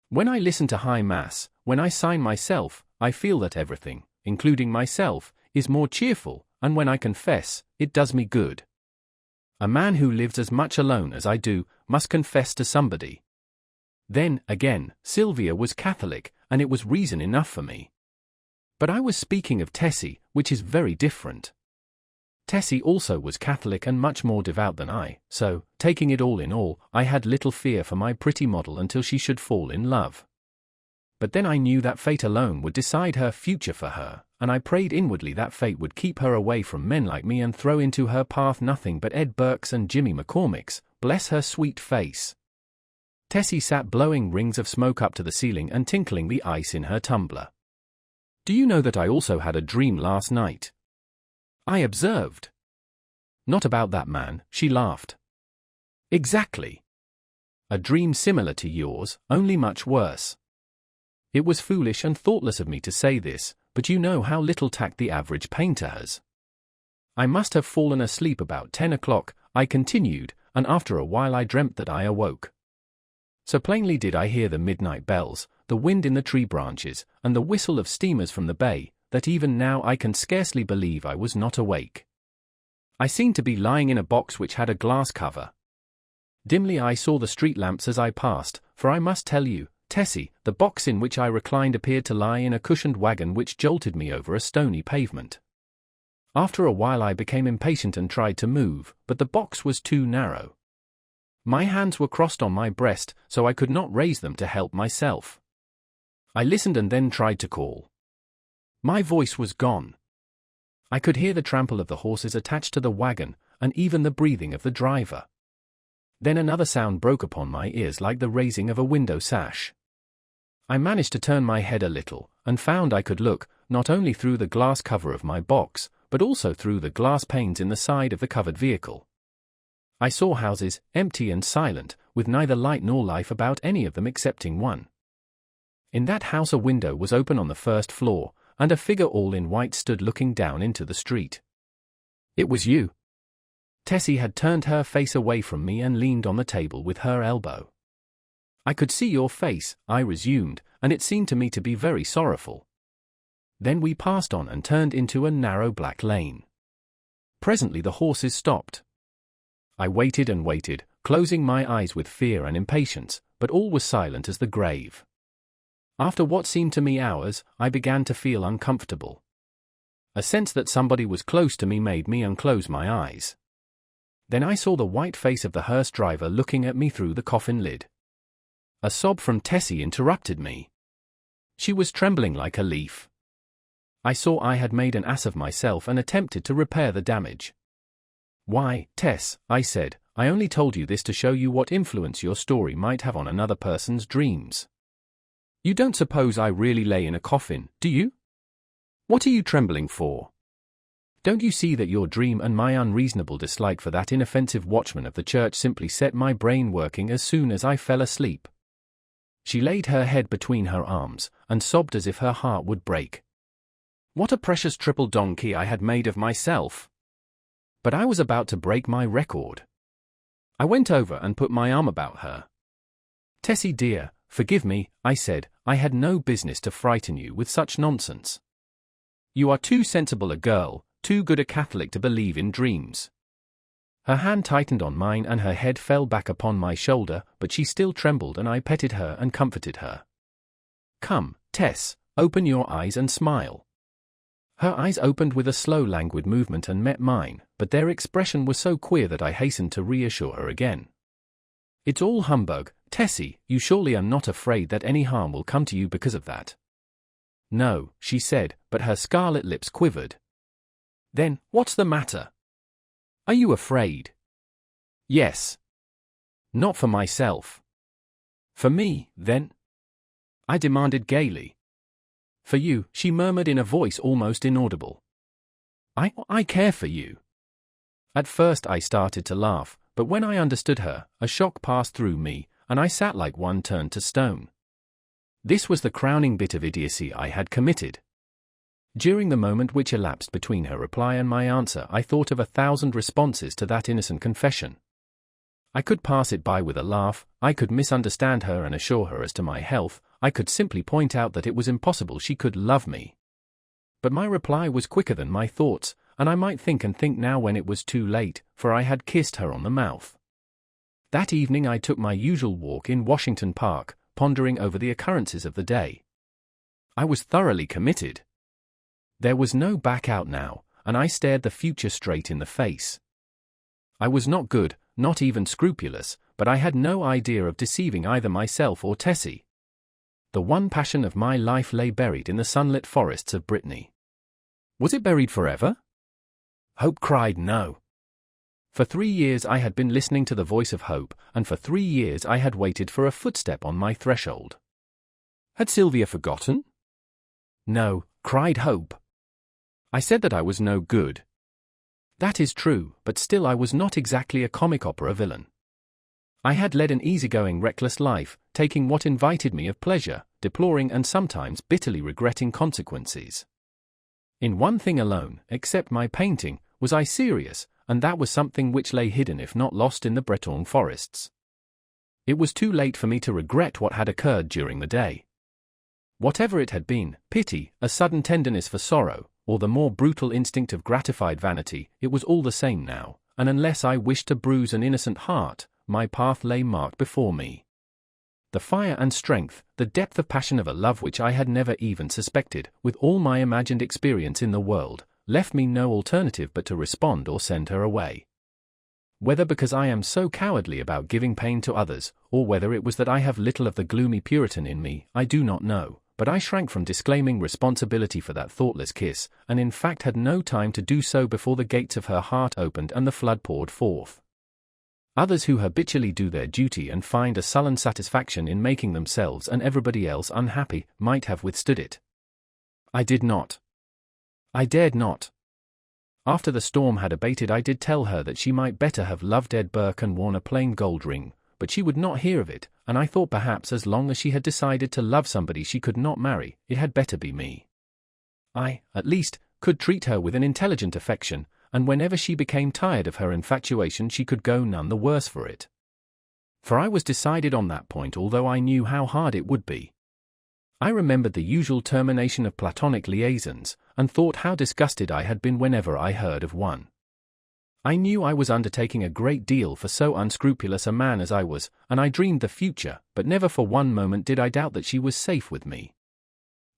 When I listen to High Mass, when I sign myself, I feel that everything, including myself, is more cheerful, and when I confess, it does me good. A man who lives as much alone as I do, must confess to somebody. Then, again, Sylvia was Catholic, and it was reason enough for me. But I was speaking of Tessie, which is very different. Tessie also was Catholic and much more devout than I, so, taking it all in all, I had little fear for my pretty model until she should fall in love. But then I knew that fate alone would decide her future for her, and I prayed inwardly that fate would keep her away from men like me and throw into her path nothing but Ed Burke's and Jimmy McCormick's, bless her sweet face. Tessie sat blowing rings of smoke up to the ceiling and tinkling the ice in her tumbler. Do you know that I also had a dream last night? I observed. Not about that man, she laughed. Exactly. A dream similar to yours, only much worse. It was foolish and thoughtless of me to say this, but you know how little tact the average painter has. I must have fallen asleep about 10 o'clock, I continued, and after a while I dreamt that I awoke. So plainly did I hear the midnight bells, the wind in the tree branches, and the whistle of steamers from the bay, that even now I can scarcely believe I was not awake. I seemed to be lying in a box which had a glass cover. Dimly I saw the street lamps as I passed, for I must tell you, Tessie, the box in which I reclined appeared to lie in a cushioned wagon which jolted me over a stony pavement. After a while I became impatient and tried to move, but the box was too narrow. My hands were crossed on my breast, so I could not raise them to help myself. I listened and then tried to call. My voice was gone. I could hear the trample of the horses attached to the wagon, and even the breathing of the driver. Then another sound broke upon my ears like the raising of a window sash. I managed to turn my head a little, and found I could look, not only through the glass cover of my box, but also through the glass panes in the side of the covered vehicle. I saw houses, empty and silent, with neither light nor life about any of them excepting one. In that house a window was open on the first floor, and a figure all in white stood looking down into the street. It was you. Tessie had turned her face away from me and leaned on the table with her elbow. I could see your face, I resumed, and it seemed to me to be very sorrowful. Then we passed on and turned into a narrow black lane. Presently the horses stopped. I waited and waited, closing my eyes with fear and impatience, but all was silent as the grave. After what seemed to me hours, I began to feel uncomfortable. A sense that somebody was close to me made me unclose my eyes. Then I saw the white face of the hearse driver looking at me through the coffin lid. A sob from Tessie interrupted me. She was trembling like a leaf. I saw I had made an ass of myself and attempted to repair the damage. "Why, Tess," I said, "I only told you this to show you what influence your story might have on another person's dreams. You don't suppose I really lay in a coffin, do you? What are you trembling for? Don't you see that your dream and my unreasonable dislike for that inoffensive watchman of the church simply set my brain working as soon as I fell asleep?" She laid her head between her arms, and sobbed as if her heart would break. What a precious triple donkey I had made of myself! But I was about to break my record. I went over and put my arm about her. "Tessie dear, forgive me," I said, "I had no business to frighten you with such nonsense. You are too sensible a girl, too good a Catholic to believe in dreams." Her hand tightened on mine and her head fell back upon my shoulder, but she still trembled and I petted her and comforted her. "Come, Tess, open your eyes and smile." Her eyes opened with a slow languid movement and met mine, but their expression was so queer that I hastened to reassure her again. "It's all humbug, Tessie, you surely are not afraid that any harm will come to you because of that." "No," she said, but her scarlet lips quivered. "Then, what's the matter? Are you afraid?" "Yes." "Not for myself." "For me, then?" I demanded gaily. "For you," she murmured in a voice almost inaudible. I care for you." At first I started to laugh, but when I understood her, a shock passed through me, and I sat like one turned to stone. This was the crowning bit of idiocy I had committed. During the moment which elapsed between her reply and my answer, I thought of 1,000 responses to that innocent confession. I could pass it by with a laugh, I could misunderstand her and assure her as to my health, I could simply point out that it was impossible she could love me. But my reply was quicker than my thoughts, and I might think and think now when it was too late, for I had kissed her on the mouth. That evening I took my usual walk in Washington Park, pondering over the occurrences of the day. I was thoroughly committed. There was no back out now, and I stared the future straight in the face. I was not good, not even scrupulous, but I had no idea of deceiving either myself or Tessie. The one passion of my life lay buried in the sunlit forests of Brittany. Was it buried forever? Hope cried no. For 3 years I had been listening to the voice of hope, and for 3 years I had waited for a footstep on my threshold. Had Sylvia forgotten? No, cried hope. I said that I was no good. That is true, but still I was not exactly a comic opera villain. I had led an easygoing, reckless life, taking what invited me of pleasure, deploring and sometimes bitterly regretting consequences. In one thing alone, except my painting, was I serious, and that was something which lay hidden if not lost in the Breton forests. It was too late for me to regret what had occurred during the day. Whatever it had been, pity, a sudden tenderness for sorrow, or the more brutal instinct of gratified vanity, it was all the same now, and unless I wished to bruise an innocent heart, my path lay marked before me. The fire and strength, the depth of passion of a love which I had never even suspected, with all my imagined experience in the world, left me no alternative but to respond or send her away. Whether because I am so cowardly about giving pain to others, or whether it was that I have little of the gloomy Puritan in me, I do not know, but I shrank from disclaiming responsibility for that thoughtless kiss, and in fact had no time to do so before the gates of her heart opened and the flood poured forth. Others who habitually do their duty and find a sullen satisfaction in making themselves and everybody else unhappy might have withstood it. I did not. I dared not. After the storm had abated I did tell her that she might better have loved Ed Burke and worn a plain gold ring, but she would not hear of it, and I thought perhaps as long as she had decided to love somebody she could not marry, it had better be me. I, at least, could treat her with an intelligent affection, and whenever she became tired of her infatuation she could go none the worse for it. For I was decided on that point although I knew how hard it would be. I remembered the usual termination of platonic liaisons, and thought how disgusted I had been whenever I heard of one. I knew I was undertaking a great deal for so unscrupulous a man as I was, and I dreamed the future, but never for one moment did I doubt that she was safe with me.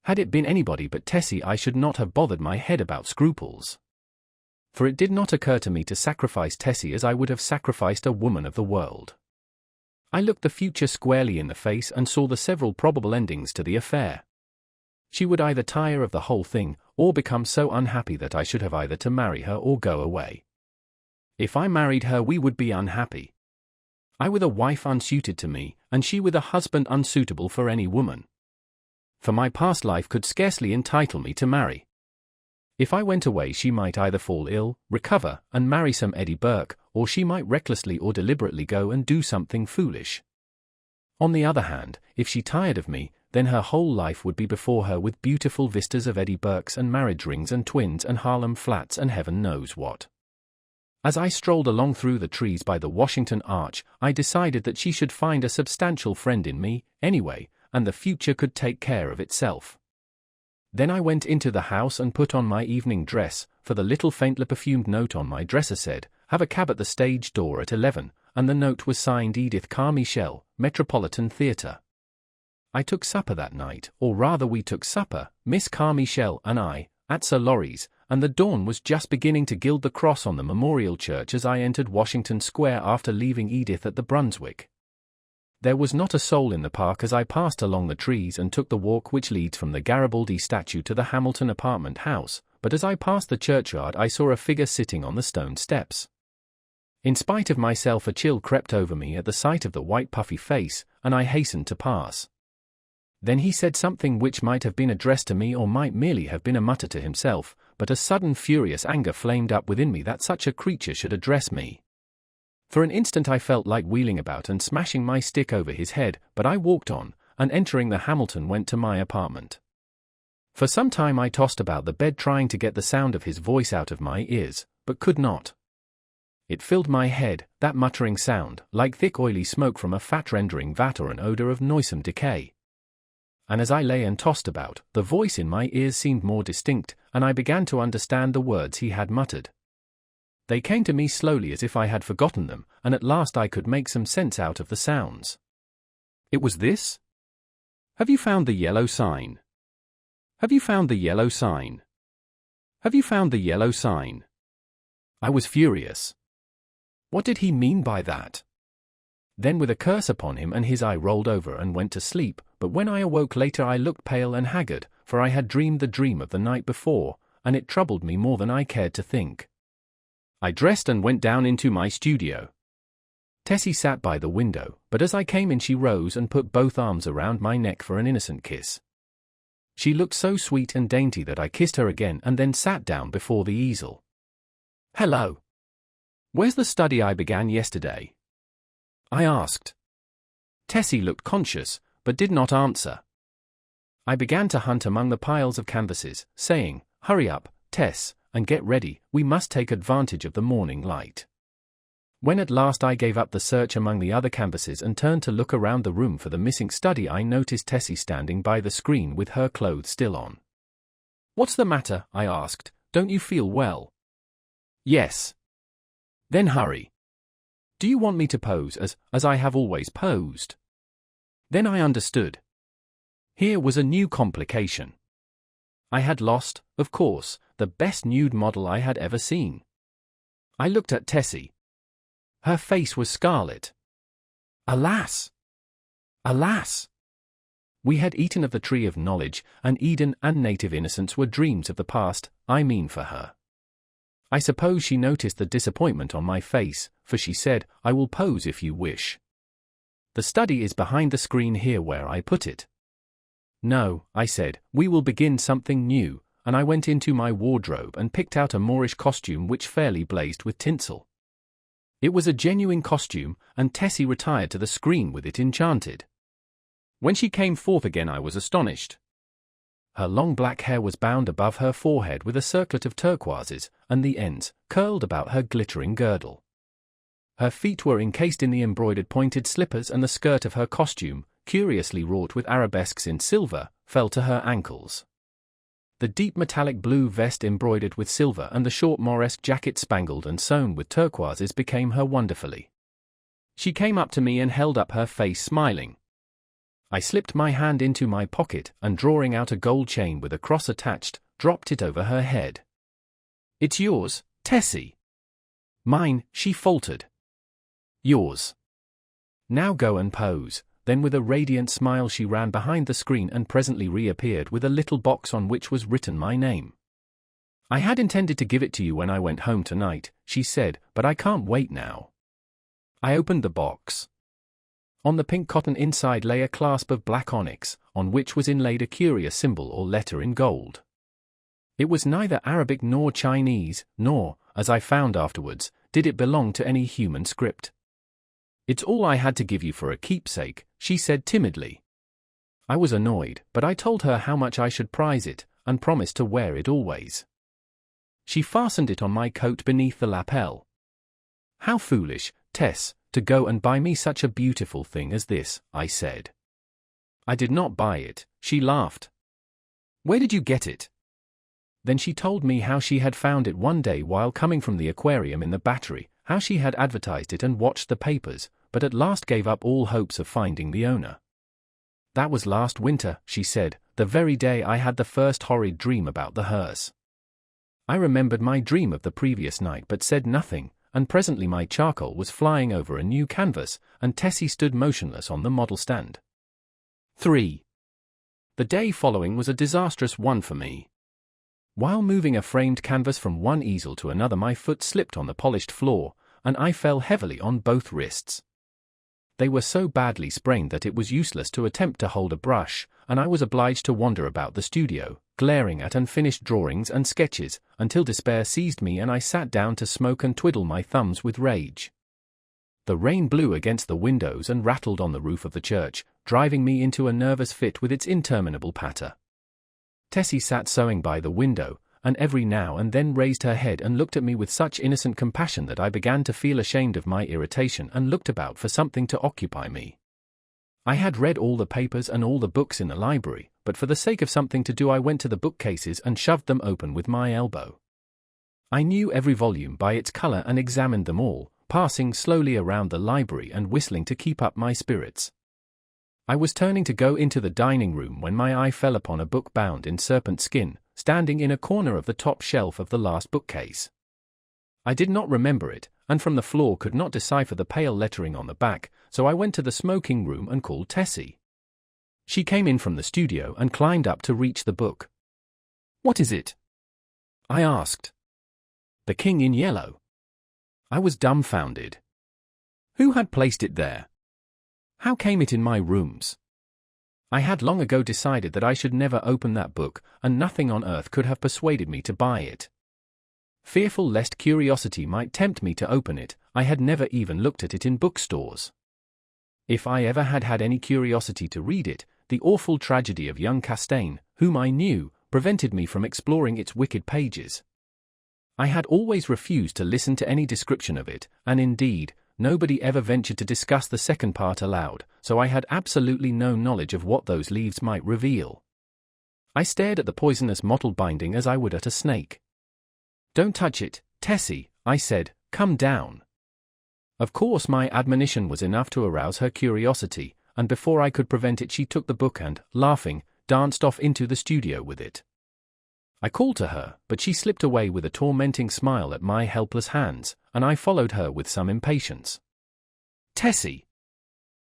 Had it been anybody but Tessie, I should not have bothered my head about scruples. For it did not occur to me to sacrifice Tessie as I would have sacrificed a woman of the world. I looked the future squarely in the face and saw the several probable endings to the affair. She would either tire of the whole thing, or become so unhappy that I should have either to marry her or go away. If I married her, we would be unhappy. I with a wife unsuited to me, and she with a husband unsuitable for any woman. For my past life could scarcely entitle me to marry. If I went away, she might either fall ill, recover, and marry some Eddie Burke, or she might recklessly or deliberately go and do something foolish. On the other hand, if she tired of me, then her whole life would be before her with beautiful vistas of Eddie Burkes and marriage rings and twins and Harlem flats and heaven knows what. As I strolled along through the trees by the Washington Arch, I decided that she should find a substantial friend in me, anyway, and the future could take care of itself. Then I went into the house and put on my evening dress, for the little faintly perfumed note on my dresser said, "Have a cab at the stage door at 11, and the note was signed Edith Carmichael, Metropolitan Theatre. I took supper that night, or rather we took supper, Miss Carmichael and I, at Sir Laurie's, and the dawn was just beginning to gild the cross on the Memorial Church as I entered Washington Square after leaving Edith at the Brunswick. There was not a soul in the park as I passed along the trees and took the walk which leads from the Garibaldi statue to the Hamilton apartment house, but as I passed the churchyard I saw a figure sitting on the stone steps. In spite of myself a chill crept over me at the sight of the white puffy face, and I hastened to pass. Then he said something which might have been addressed to me or might merely have been a mutter to himself, but a sudden furious anger flamed up within me that such a creature should address me. For an instant I felt like wheeling about and smashing my stick over his head, but I walked on, and entering the Hamilton went to my apartment. For some time I tossed about the bed trying to get the sound of his voice out of my ears, but could not. It filled my head, that muttering sound, like thick oily smoke from a fat-rendering vat or an odor of noisome decay. And as I lay and tossed about, the voice in my ears seemed more distinct, and I began to understand the words he had muttered. They came to me slowly as if I had forgotten them, and at last I could make some sense out of the sounds. It was this? "Have you found the yellow sign? Have you found the yellow sign? Have you found the yellow sign?" I was furious. What did he mean by that? Then with a curse upon him and his eye rolled over and went to sleep, but when I awoke later I looked pale and haggard, for I had dreamed the dream of the night before, and it troubled me more than I cared to think. I dressed and went down into my studio. Tessie sat by the window, but as I came in she rose and put both arms around my neck for an innocent kiss. She looked so sweet and dainty that I kissed her again and then sat down before the easel. "Hello. Where's the study I began yesterday?" I asked. Tessie looked conscious, but did not answer. I began to hunt among the piles of canvases, saying, "Hurry up, Tess, and get ready, we must take advantage of the morning light." When at last I gave up the search among the other canvases and turned to look around the room for the missing study, I noticed Tessie standing by the screen with her clothes still on. "What's the matter?" I asked. "Don't you feel well?" "Yes." "Then hurry. Do you want me to pose as I have always posed?" Then I understood. Here was a new complication. I had lost, of course, the best nude model I had ever seen. I looked at Tessie. Her face was scarlet. Alas! Alas! We had eaten of the tree of knowledge, and Eden and native innocence were dreams of the past, I mean for her. I suppose she noticed the disappointment on my face, for she said, "I will pose if you wish. The study is behind the screen here where I put it." "No," I said, "we will begin something new," and I went into my wardrobe and picked out a Moorish costume which fairly blazed with tinsel. It was a genuine costume, and Tessie retired to the screen with it enchanted. When she came forth again I was astonished. Her long black hair was bound above her forehead with a circlet of turquoises, and the ends curled about her glittering girdle. Her feet were encased in the embroidered pointed slippers, and the skirt of her costume, curiously wrought with arabesques in silver, fell to her ankles. The deep metallic blue vest embroidered with silver and the short Moresque jacket spangled and sewn with turquoises became her wonderfully. She came up to me and held up her face smiling. I slipped my hand into my pocket and drawing out a gold chain with a cross attached, dropped it over her head. "It's yours, Tessie." "Mine," she faltered. "Yours. Now go and pose." Then with a radiant smile she ran behind the screen and presently reappeared with a little box on which was written my name. "I had intended to give it to you when I went home tonight," she said, "but I can't wait now." I opened the box. On the pink cotton inside lay a clasp of black onyx, on which was inlaid a curious symbol or letter in gold. It was neither Arabic nor Chinese, nor, as I found afterwards, did it belong to any human script. "It's all I had to give you for a keepsake," she said timidly. I was annoyed, but I told her how much I should prize it, and promised to wear it always. She fastened it on my coat beneath the lapel. "How foolish, Tess, to go and buy me such a beautiful thing as this," I said. "I did not buy it," she laughed. "Where did you get it?" Then she told me how she had found it one day while coming from the aquarium in the Battery, how she had advertised it and watched the papers, but at last gave up all hopes of finding the owner. "That was last winter," she said, "the very day I had the first horrid dream about the hearse." I remembered my dream of the previous night but said nothing, and presently my charcoal was flying over a new canvas, and Tessie stood motionless on the model stand. 3. The day following was a disastrous one for me. While moving a framed canvas from one easel to another, my foot slipped on the polished floor, and I fell heavily on both wrists. They were so badly sprained that it was useless to attempt to hold a brush, and I was obliged to wander about the studio, glaring at unfinished drawings and sketches, until despair seized me and I sat down to smoke and twiddle my thumbs with rage. The rain blew against the windows and rattled on the roof of the church, driving me into a nervous fit with its interminable patter. Tessie sat sewing by the window, and every now and then raised her head and looked at me with such innocent compassion that I began to feel ashamed of my irritation and looked about for something to occupy me. I had read all the papers and all the books in the library, but for the sake of something to do I went to the bookcases and shoved them open with my elbow. I knew every volume by its color and examined them all, passing slowly around the library and whistling to keep up my spirits. I was turning to go into the dining room when my eye fell upon a book bound in serpent skin, standing in a corner of the top shelf of the last bookcase. I did not remember it, and from the floor could not decipher the pale lettering on the back, so I went to the smoking room and called Tessie. She came in from the studio and climbed up to reach the book. "What is it?" I asked. "The King in Yellow." I was dumbfounded. Who had placed it there? How came it in my rooms? I had long ago decided that I should never open that book, and nothing on earth could have persuaded me to buy it. Fearful lest curiosity might tempt me to open it, I had never even looked at it in bookstores. If I ever had had any curiosity to read it, the awful tragedy of young Castaigne, whom I knew, prevented me from exploring its wicked pages. I had always refused to listen to any description of it, and indeed, nobody ever ventured to discuss the second part aloud, so I had absolutely no knowledge of what those leaves might reveal. I stared at the poisonous mottled binding as I would at a snake. "Don't touch it, Tessie," I said, "come down." Of course my admonition was enough to arouse her curiosity, and before I could prevent it she took the book and, laughing, danced off into the studio with it. I called to her, but she slipped away with a tormenting smile at my helpless hands, and I followed her with some impatience. "Tessie!"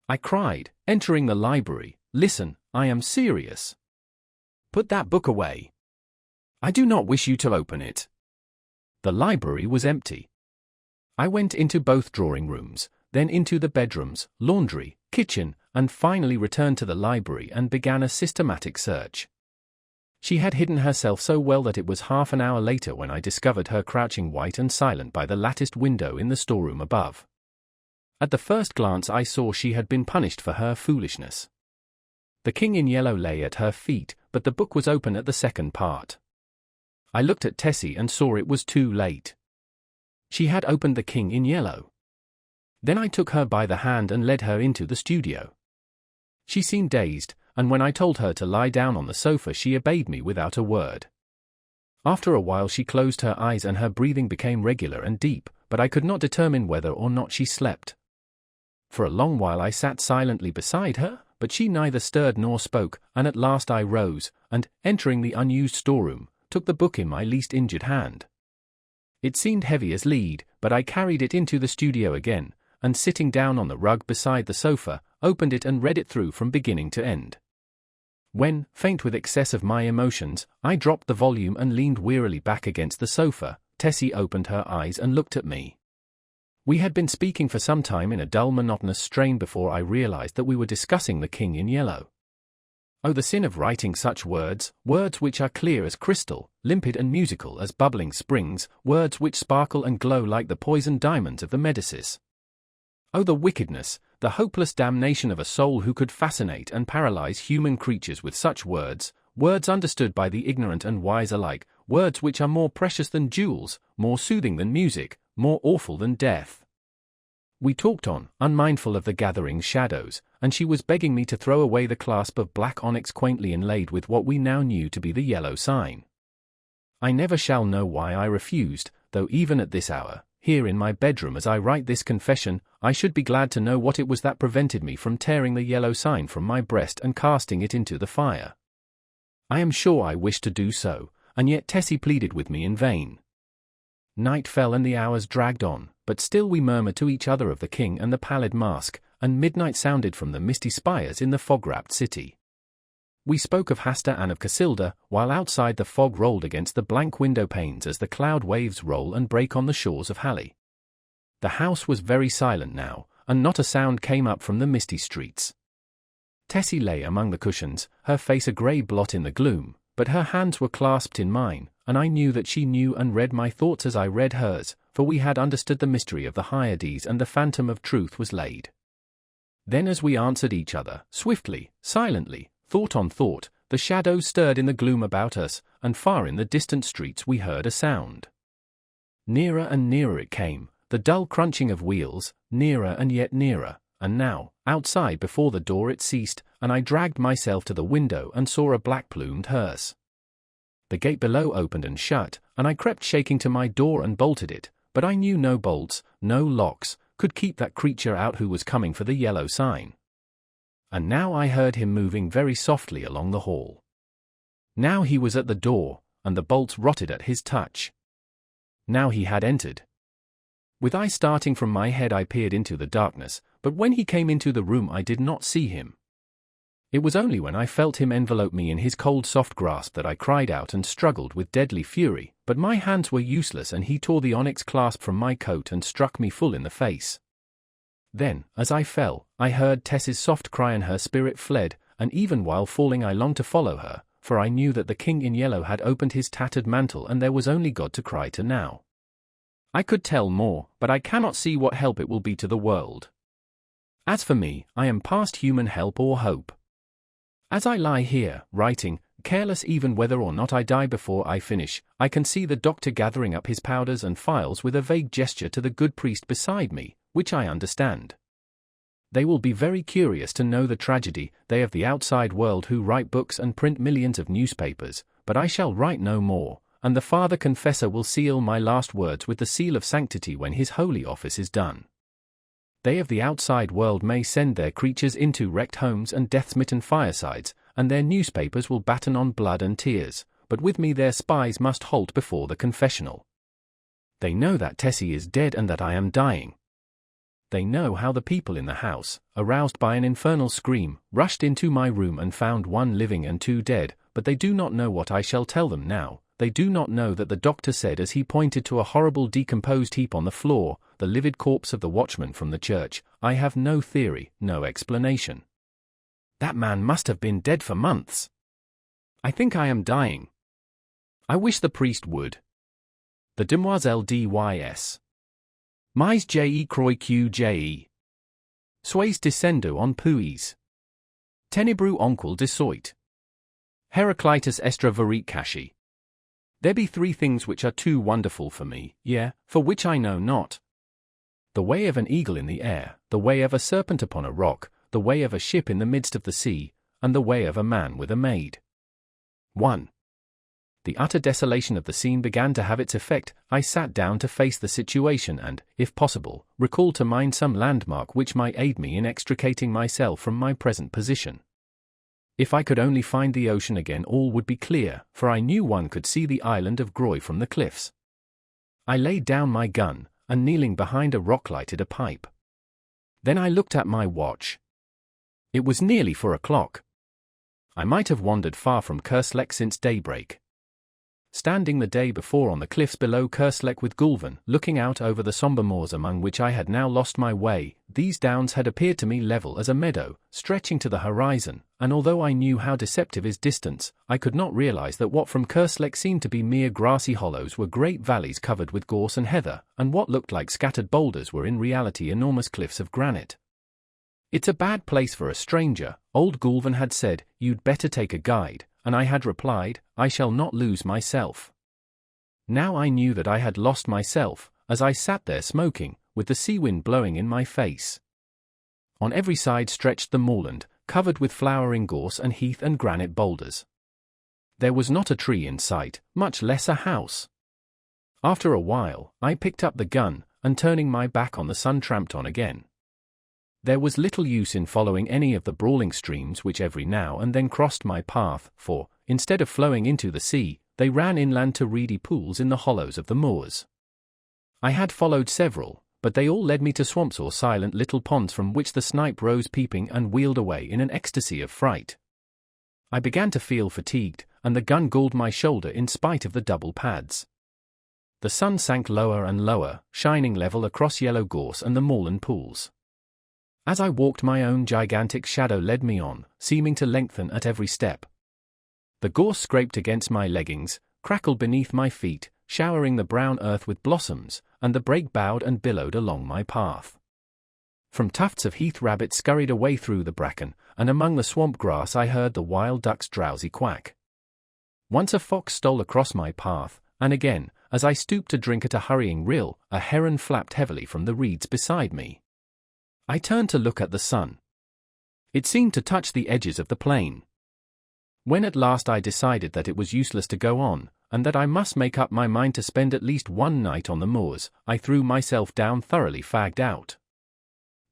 I cried, entering the library, "listen, I am serious. Put that book away. I do not wish you to open it." The library was empty. I went into both drawing rooms, then into the bedrooms, laundry, kitchen, and finally returned to the library and began a systematic search. She had hidden herself so well that it was half an hour later when I discovered her crouching white and silent by the latticed window in the storeroom above. At the first glance I saw she had been punished for her foolishness. The King in Yellow lay at her feet, but the book was open at the second part. I looked at Tessie and saw it was too late. She had opened The King in Yellow. Then I took her by the hand and led her into the studio. She seemed dazed, and when I told her to lie down on the sofa she obeyed me without a word. After a while she closed her eyes and her breathing became regular and deep, but I could not determine whether or not she slept. For a long while I sat silently beside her, but she neither stirred nor spoke, and at last I rose, and, entering the unused storeroom, took the book in my least injured hand. It seemed heavy as lead, but I carried it into the studio again, and sitting down on the rug beside the sofa, opened it and read it through from beginning to end. When, faint with excess of my emotions, I dropped the volume and leaned wearily back against the sofa, Tessie opened her eyes and looked at me. We had been speaking for some time in a dull monotonous strain before I realized that we were discussing The King in Yellow. Oh, the sin of writing such words, words which are clear as crystal, limpid and musical as bubbling springs, words which sparkle and glow like the poisoned diamonds of the Medicis. Oh, the wickedness, the hopeless damnation of a soul who could fascinate and paralyze human creatures with such words, words understood by the ignorant and wise alike, words which are more precious than jewels, more soothing than music, more awful than death. We talked on, unmindful of the gathering shadows, and she was begging me to throw away the clasp of black onyx quaintly inlaid with what we now knew to be the yellow sign. I never shall know why I refused, though even at this hour, here in my bedroom as I write this confession, I should be glad to know what it was that prevented me from tearing the yellow sign from my breast and casting it into the fire. I am sure I wished to do so, and yet Tessie pleaded with me in vain. Night fell and the hours dragged on, but still we murmured to each other of the king and the pallid mask, and midnight sounded from the misty spires in the fog-wrapped city. We spoke of Hasta and of Casilda, while outside the fog rolled against the blank window panes as the cloud waves roll and break on the shores of Halley. The house was very silent now, and not a sound came up from the misty streets. Tessie lay among the cushions, her face a grey blot in the gloom, but her hands were clasped in mine, and I knew that she knew and read my thoughts as I read hers, for we had understood the mystery of the Hyades and the phantom of truth was laid. Then as we answered each other, swiftly, silently, thought on thought, the shadows stirred in the gloom about us, and far in the distant streets we heard a sound. Nearer and nearer it came, the dull crunching of wheels, nearer and yet nearer, and now, outside before the door it ceased, and I dragged myself to the window and saw a black-plumed hearse. The gate below opened and shut, and I crept shaking to my door and bolted it, but I knew no bolts, no locks, could keep that creature out who was coming for the yellow sign. And now I heard him moving very softly along the hall. Now he was at the door, and the bolts rotted at his touch. Now he had entered. With eyes starting from my head I peered into the darkness, but when he came into the room I did not see him. It was only when I felt him envelope me in his cold soft grasp that I cried out and struggled with deadly fury, but my hands were useless and he tore the onyx clasp from my coat and struck me full in the face. Then, as I fell, I heard Tess's soft cry and her spirit fled, and even while falling I longed to follow her, for I knew that the King in Yellow had opened his tattered mantle and there was only God to cry to now. I could tell more, but I cannot see what help it will be to the world. As for me, I am past human help or hope. As I lie here, writing, careless even whether or not I die before I finish, I can see the doctor gathering up his powders and phials with a vague gesture to the good priest beside me, which I understand. They will be very curious to know the tragedy, they of the outside world who write books and print millions of newspapers, but I shall write no more, and the Father Confessor will seal my last words with the seal of sanctity when his holy office is done. They of the outside world may send their creatures into wrecked homes and death-smitten firesides, and their newspapers will batten on blood and tears, but with me their spies must halt before the confessional. They know that Tessie is dead and that I am dying. They know how the people in the house, aroused by an infernal scream, rushed into my room and found one living and two dead, but they do not know what I shall tell them now. They do not know that the doctor said as he pointed to a horrible decomposed heap on the floor, the livid corpse of the watchman from the church, I have no theory, no explanation. That man must have been dead for months. I think I am dying. I wish the priest would. The Demoiselle Dys. Mais je crois que je suis descendu en puis. Ténébreux oncle de soit. Heraclitus estra verit cashi. There be three things which are too wonderful for me, yea, for which I know not. The way of an eagle in the air, the way of a serpent upon a rock, the way of a ship in the midst of the sea, and the way of a man with a maid. 1. The utter desolation of the scene began to have its effect. I sat down to face the situation and, if possible, recall to mind some landmark which might aid me in extricating myself from my present position. If I could only find the ocean again, all would be clear, for I knew one could see the island of Groy from the cliffs. I laid down my gun, and kneeling behind a rock lighted a pipe. Then I looked at my watch. It was nearly 4 o'clock. I might have wandered far from Kerslake since daybreak. Standing the day before on the cliffs below Kerslake with Gulven looking out over the sombre moors among which I had now lost my way, these downs had appeared to me level as a meadow, stretching to the horizon, and although I knew how deceptive is distance, I could not realize that what from Kerslake seemed to be mere grassy hollows were great valleys covered with gorse and heather, and what looked like scattered boulders were in reality enormous cliffs of granite. "It's a bad place for a stranger," old Gulven had said. "You'd better take a guide," and I had replied, "I shall not lose myself." Now I knew that I had lost myself, as I sat there smoking, with the sea wind blowing in my face. On every side stretched the moorland, covered with flowering gorse and heath and granite boulders. There was not a tree in sight, much less a house. After a while, I picked up the gun, and turning my back on the sun tramped on again. There was little use in following any of the brawling streams which every now and then crossed my path, for, instead of flowing into the sea, they ran inland to reedy pools in the hollows of the moors. I had followed several, but they all led me to swamps or silent little ponds from which the snipe rose peeping and wheeled away in an ecstasy of fright. I began to feel fatigued, and the gun galled my shoulder in spite of the double pads. The sun sank lower and lower, shining level across yellow gorse and the moorland pools. As I walked, my own gigantic shadow led me on, seeming to lengthen at every step. The gorse scraped against my leggings, crackled beneath my feet, showering the brown earth with blossoms, and the brake bowed and billowed along my path. From tufts of heath rabbits scurried away through the bracken, and among the swamp grass I heard the wild duck's drowsy quack. Once a fox stole across my path, and again, as I stooped to drink at a hurrying rill, a heron flapped heavily from the reeds beside me. I turned to look at the sun. It seemed to touch the edges of the plain. When at last I decided that it was useless to go on, and that I must make up my mind to spend at least one night on the moors, I threw myself down thoroughly fagged out.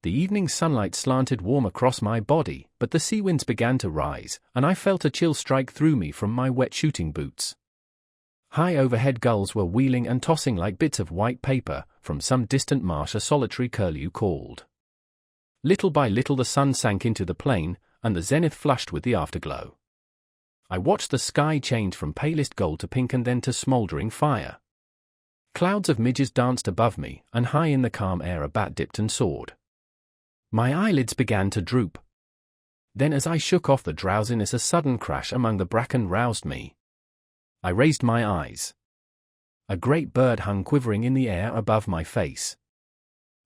The evening sunlight slanted warm across my body, but the sea winds began to rise, and I felt a chill strike through me from my wet shooting boots. High overhead gulls were wheeling and tossing like bits of white paper. From some distant marsh a solitary curlew called. Little by little the sun sank into the plain, and the zenith flushed with the afterglow. I watched the sky change from palest gold to pink and then to smouldering fire. Clouds of midges danced above me, and high in the calm air a bat dipped and soared. My eyelids began to droop. Then as I shook off the drowsiness a sudden crash among the bracken roused me. I raised my eyes. A great bird hung quivering in the air above my face.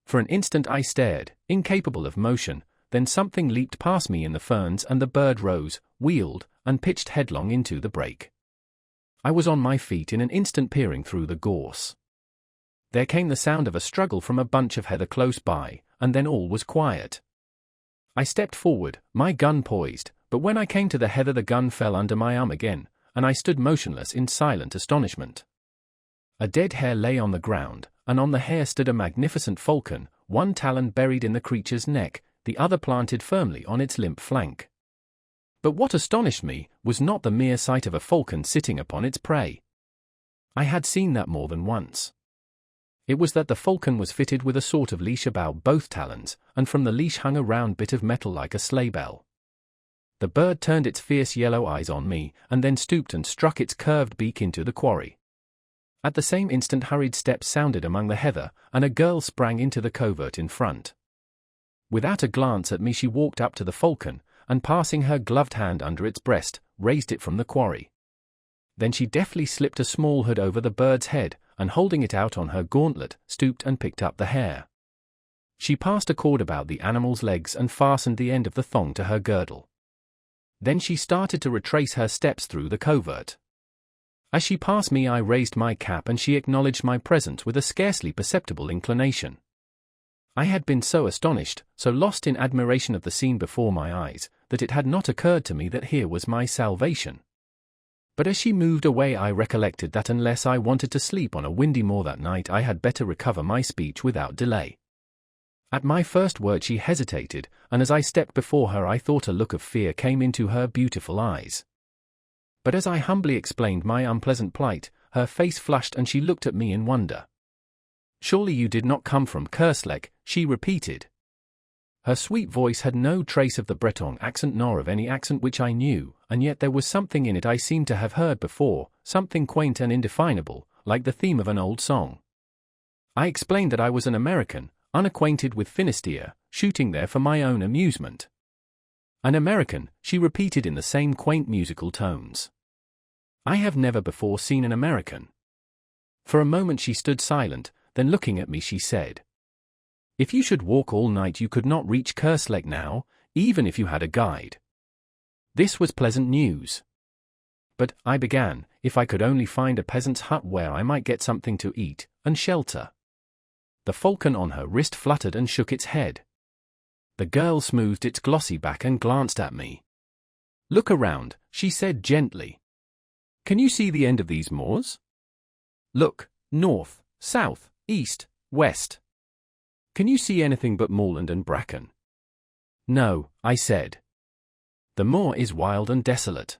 For an instant I stared, incapable of motion, then something leaped past me in the ferns and the bird rose, wheeled, and pitched headlong into the brake. I was on my feet in an instant, peering through the gorse. There came the sound of a struggle from a bunch of heather close by, and then all was quiet. I stepped forward, my gun poised, but when I came to the heather the gun fell under my arm again, and I stood motionless in silent astonishment. A dead hare lay on the ground, and on the hare stood a magnificent falcon, one talon buried in the creature's neck, the other planted firmly on its limp flank. But what astonished me was not the mere sight of a falcon sitting upon its prey. I had seen that more than once. It was that the falcon was fitted with a sort of leash about both talons, and from the leash hung a round bit of metal like a sleigh bell. The bird turned its fierce yellow eyes on me, and then stooped and struck its curved beak into the quarry. At the same instant hurried steps sounded among the heather, and a girl sprang into the covert in front. Without a glance at me she walked up to the falcon, and passing her gloved hand under its breast, raised it from the quarry. Then she deftly slipped a small hood over the bird's head, and holding it out on her gauntlet, stooped and picked up the hare. She passed a cord about the animal's legs and fastened the end of the thong to her girdle. Then she started to retrace her steps through the covert. As she passed me I raised my cap and she acknowledged my presence with a scarcely perceptible inclination. I had been so astonished, so lost in admiration of the scene before my eyes, that it had not occurred to me that here was my salvation. But as she moved away, I recollected that unless I wanted to sleep on a windy moor that night, I had better recover my speech without delay. At my first word she hesitated, and as I stepped before her I thought a look of fear came into her beautiful eyes. But as I humbly explained my unpleasant plight, her face flushed and she looked at me in wonder. "Surely you did not come from Kerslake," she repeated. Her sweet voice had no trace of the Breton accent nor of any accent which I knew, and yet there was something in it I seemed to have heard before, something quaint and indefinable, like the theme of an old song. I explained that I was an American, unacquainted with Finisterre, shooting there for my own amusement. "An American," she repeated in the same quaint musical tones. "I have never before seen an American." For a moment she stood silent, then looking at me she said, "If you should walk all night you could not reach Kerslake now, even if you had a guide." This was pleasant news. "But," I began, "if I could only find a peasant's hut where I might get something to eat, and shelter." The falcon on her wrist fluttered and shook its head. The girl smoothed its glossy back and glanced at me. "Look around," she said gently. "Can you see the end of these moors? Look, north, south, east, west. Can you see anything but moorland and bracken?" "No," I said. "The moor is wild and desolate.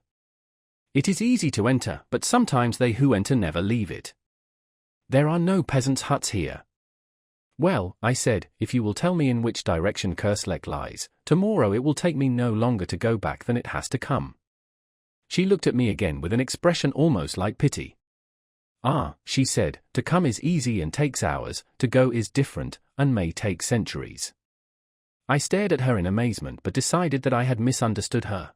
It is easy to enter, but sometimes they who enter never leave it. There are no peasants' huts here." "Well," I said, "if you will tell me in which direction Kerslake lies, tomorrow it will take me no longer to go back than it has to come." She looked at me again with an expression almost like pity. "Ah," she said, "to come is easy and takes hours, to go is different, and may take centuries." I stared at her in amazement but decided that I had misunderstood her.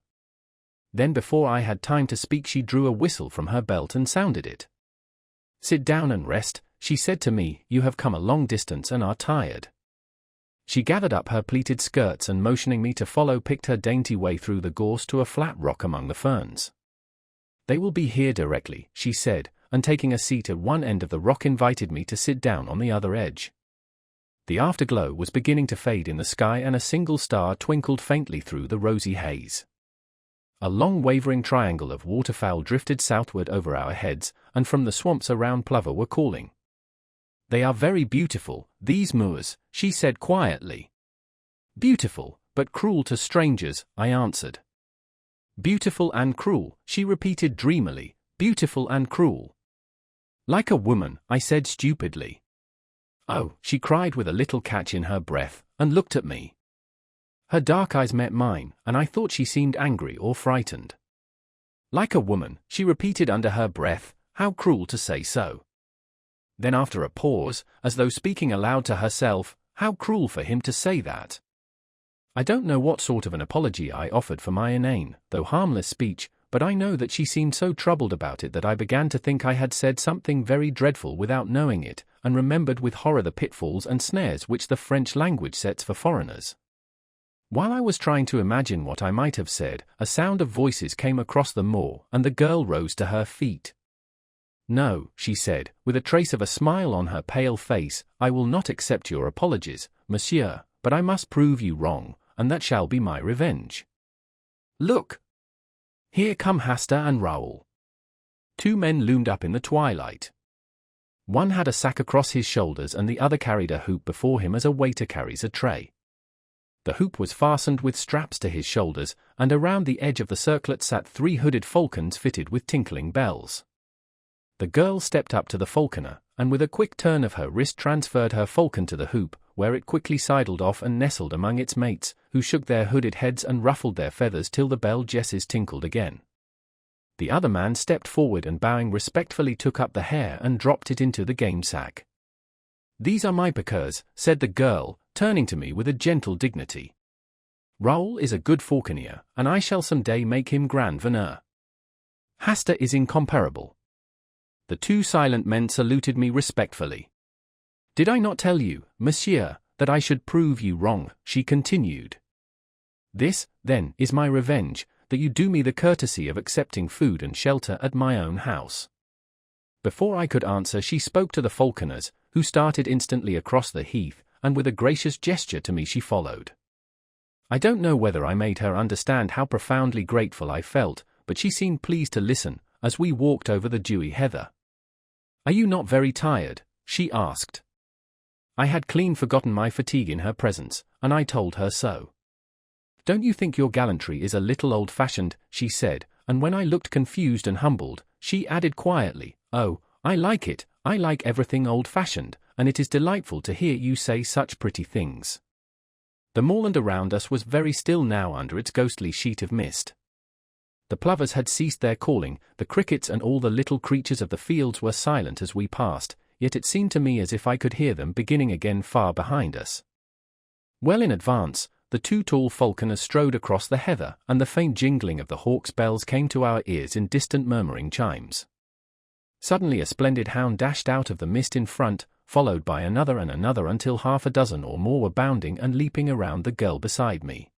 Then before I had time to speak she drew a whistle from her belt and sounded it. "Sit down and rest," she said to me, "you have come a long distance and are tired." She gathered up her pleated skirts and motioning me to follow picked her dainty way through the gorse to a flat rock among the ferns. "They will be here directly," she said, and taking a seat at one end of the rock invited me to sit down on the other edge. The afterglow was beginning to fade in the sky and a single star twinkled faintly through the rosy haze. A long wavering triangle of waterfowl drifted southward over our heads, and from the swamps around plover were calling. "They are very beautiful, these moors," she said quietly. "Beautiful, but cruel to strangers," I answered. "Beautiful and cruel," she repeated dreamily, "beautiful and cruel." "Like a woman," I said stupidly. "Oh," she cried with a little catch in her breath, and looked at me. Her dark eyes met mine, and I thought she seemed angry or frightened. "Like a woman," she repeated under her breath, "how cruel to say so." Then after a pause, as though speaking aloud to herself, "How cruel for him to say that." I don't know what sort of an apology I offered for my inane, though harmless speech, but I know that she seemed so troubled about it that I began to think I had said something very dreadful without knowing it, and remembered with horror the pitfalls and snares which the French language sets for foreigners. While I was trying to imagine what I might have said, a sound of voices came across the moor, and the girl rose to her feet. "No," she said, with a trace of a smile on her pale face, "I will not accept your apologies, monsieur, but I must prove you wrong, and that shall be my revenge. Look! Here come Hasta and Raoul." Two men loomed up in the twilight. One had a sack across his shoulders and the other carried a hoop before him as a waiter carries a tray. The hoop was fastened with straps to his shoulders, and around the edge of the circlet sat 3 hooded falcons fitted with tinkling bells. The girl stepped up to the falconer, and with a quick turn of her wrist transferred her falcon to the hoop, where it quickly sidled off and nestled among its mates, who shook their hooded heads and ruffled their feathers till the bell jesses tinkled again. The other man stepped forward and bowing respectfully took up the hare and dropped it into the game sack. "These are my piqueurs," said the girl, turning to me with a gentle dignity. "Raoul is a good falconer, and I shall some day make him grand veneur. Hasta is incomparable." The two silent men saluted me respectfully. "Did I not tell you, monsieur, that I should prove you wrong?" she continued. "This, then, is my revenge, that you do me the courtesy of accepting food and shelter at my own house." Before I could answer she spoke to the falconers, who started instantly across the heath, and with a gracious gesture to me she followed. I don't know whether I made her understand how profoundly grateful I felt, but she seemed pleased to listen, as we walked over the dewy heather. "Are you not very tired?" she asked. I had clean forgotten my fatigue in her presence, and I told her so. "Don't you think your gallantry is a little old-fashioned?" she said, and when I looked confused and humbled, she added quietly, "Oh, I like it, I like everything old-fashioned, and it is delightful to hear you say such pretty things." The moorland around us was very still now under its ghostly sheet of mist. The plovers had ceased their calling, the crickets and all the little creatures of the fields were silent as we passed, yet it seemed to me as if I could hear them beginning again far behind us. Well in advance, the two tall falconers strode across the heather, and the faint jingling of the hawks' bells came to our ears in distant murmuring chimes. Suddenly a splendid hound dashed out of the mist in front, followed by another and another until half a dozen or more were bounding and leaping around the girl beside me.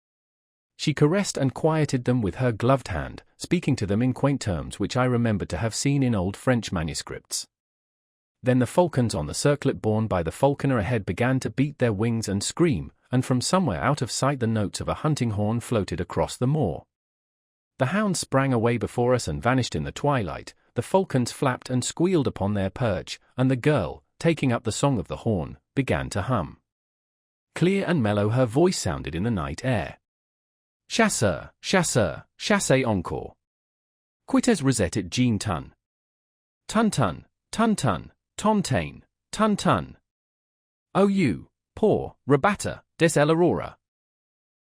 She caressed and quieted them with her gloved hand, speaking to them in quaint terms which I remembered to have seen in old French manuscripts. Then the falcons on the circlet borne by the falconer ahead began to beat their wings and scream, and from somewhere out of sight the notes of a hunting horn floated across the moor. The hounds sprang away before us and vanished in the twilight, the falcons flapped and squealed upon their perch, and the girl, taking up the song of the horn, began to hum. Clear and mellow her voice sounded in the night air. "Chasseur, chasseur, chassez encore. Quittez resetit jean tun. Tun tun, tun tun, tontain, tun tun. Oh you, poor, rabatta, des el aurora.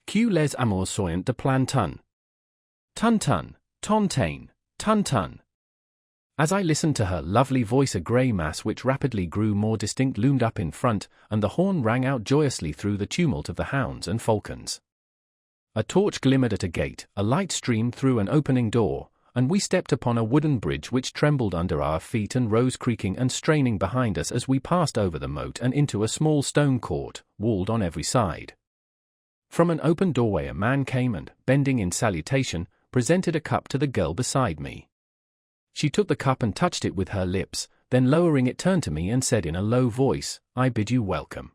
Que les amours soyant de plan tun. Tun tun, tontain, tun tun." As I listened to her lovely voice, a grey mass which rapidly grew more distinct loomed up in front, and the horn rang out joyously through the tumult of the hounds and falcons. A torch glimmered at a gate, a light streamed through an opening door, and we stepped upon a wooden bridge which trembled under our feet and rose creaking and straining behind us as we passed over the moat and into a small stone court, walled on every side. From an open doorway a man came and, bending in salutation, presented a cup to the girl beside me. She took the cup and touched it with her lips, then lowering it turned to me and said in a low voice, "I bid you welcome."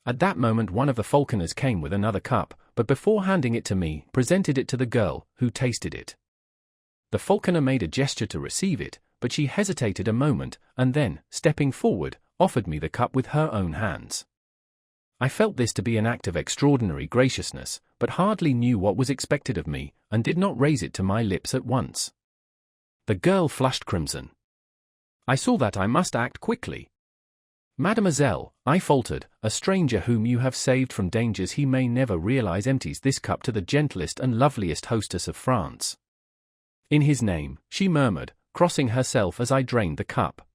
At that moment one of the falconers came with another cup, but before handing it to me, presented it to the girl, who tasted it. The falconer made a gesture to receive it, but she hesitated a moment, and then, stepping forward, offered me the cup with her own hands. I felt this to be an act of extraordinary graciousness, but hardly knew what was expected of me, and did not raise it to my lips at once. The girl flushed crimson. I saw that I must act quickly. "Mademoiselle," I faltered, "a stranger whom you have saved from dangers he may never realize empties this cup to the gentlest and loveliest hostess of France." "In his name," she murmured, crossing herself as I drained the cup.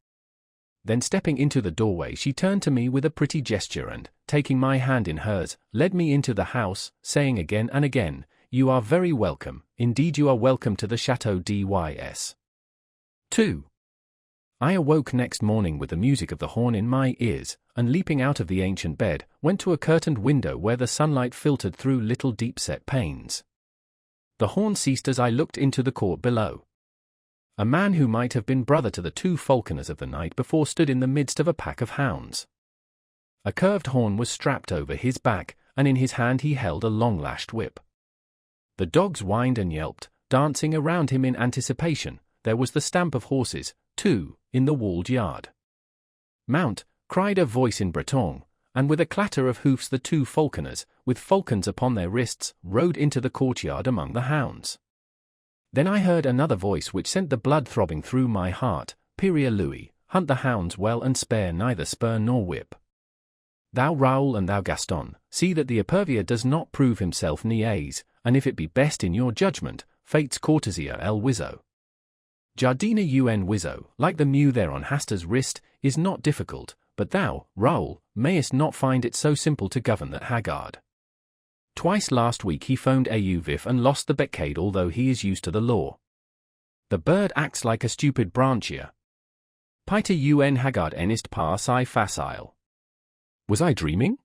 Then stepping into the doorway she turned to me with a pretty gesture and, taking my hand in hers, led me into the house, saying again and again, "You are very welcome, indeed you are welcome to the Chateau d'Ys. 2. I awoke next morning with the music of the horn in my ears, and leaping out of the ancient bed, went to a curtained window where the sunlight filtered through little deep-set panes. The horn ceased as I looked into the court below. A man who might have been brother to the two falconers of the night before stood in the midst of a pack of hounds. A curved horn was strapped over his back, and in his hand he held a long-lashed whip. The dogs whined and yelped, dancing around him in anticipation. There was the stamp of horses, too, in the walled yard. "Mount," cried a voice in Breton, and with a clatter of hoofs the two falconers, with falcons upon their wrists, rode into the courtyard among the hounds. Then I heard another voice which sent the blood throbbing through my heart, "Pirier Louis, hunt the hounds well and spare neither spur nor whip. Thou Raoul and thou Gaston, see that the epervier does not prove himself niais, and if it be best in your judgment, fate's courtesier el Wizzo. Jardina un Wizzo, like the mew there on Hasta's wrist, is not difficult, but thou, Raoul, mayest not find it so simple to govern that haggard. Twice last week he phoned au vif and lost the beccade although he is used to the law. The bird acts like a stupid branchier. Peter un haggard enist par si facile." Was I dreaming?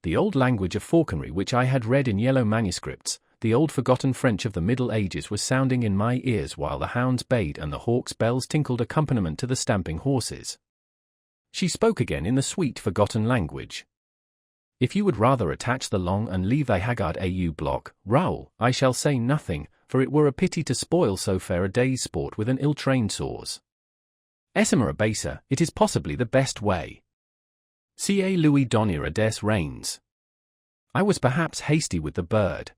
The old language of falconry which I had read in yellow manuscripts, the old forgotten French of the Middle Ages, was sounding in my ears while the hounds bayed and the hawks' bells tinkled accompaniment to the stamping horses. She spoke again in the sweet forgotten language. If you would rather attach the long and leave thy haggard au block, Raoul, I shall say nothing, for it were a pity to spoil so fair a day's sport with an ill-trained source. Esima abasa, it is possibly the best way. Ca Louis Donnira des Reins. I was perhaps hasty with the bird.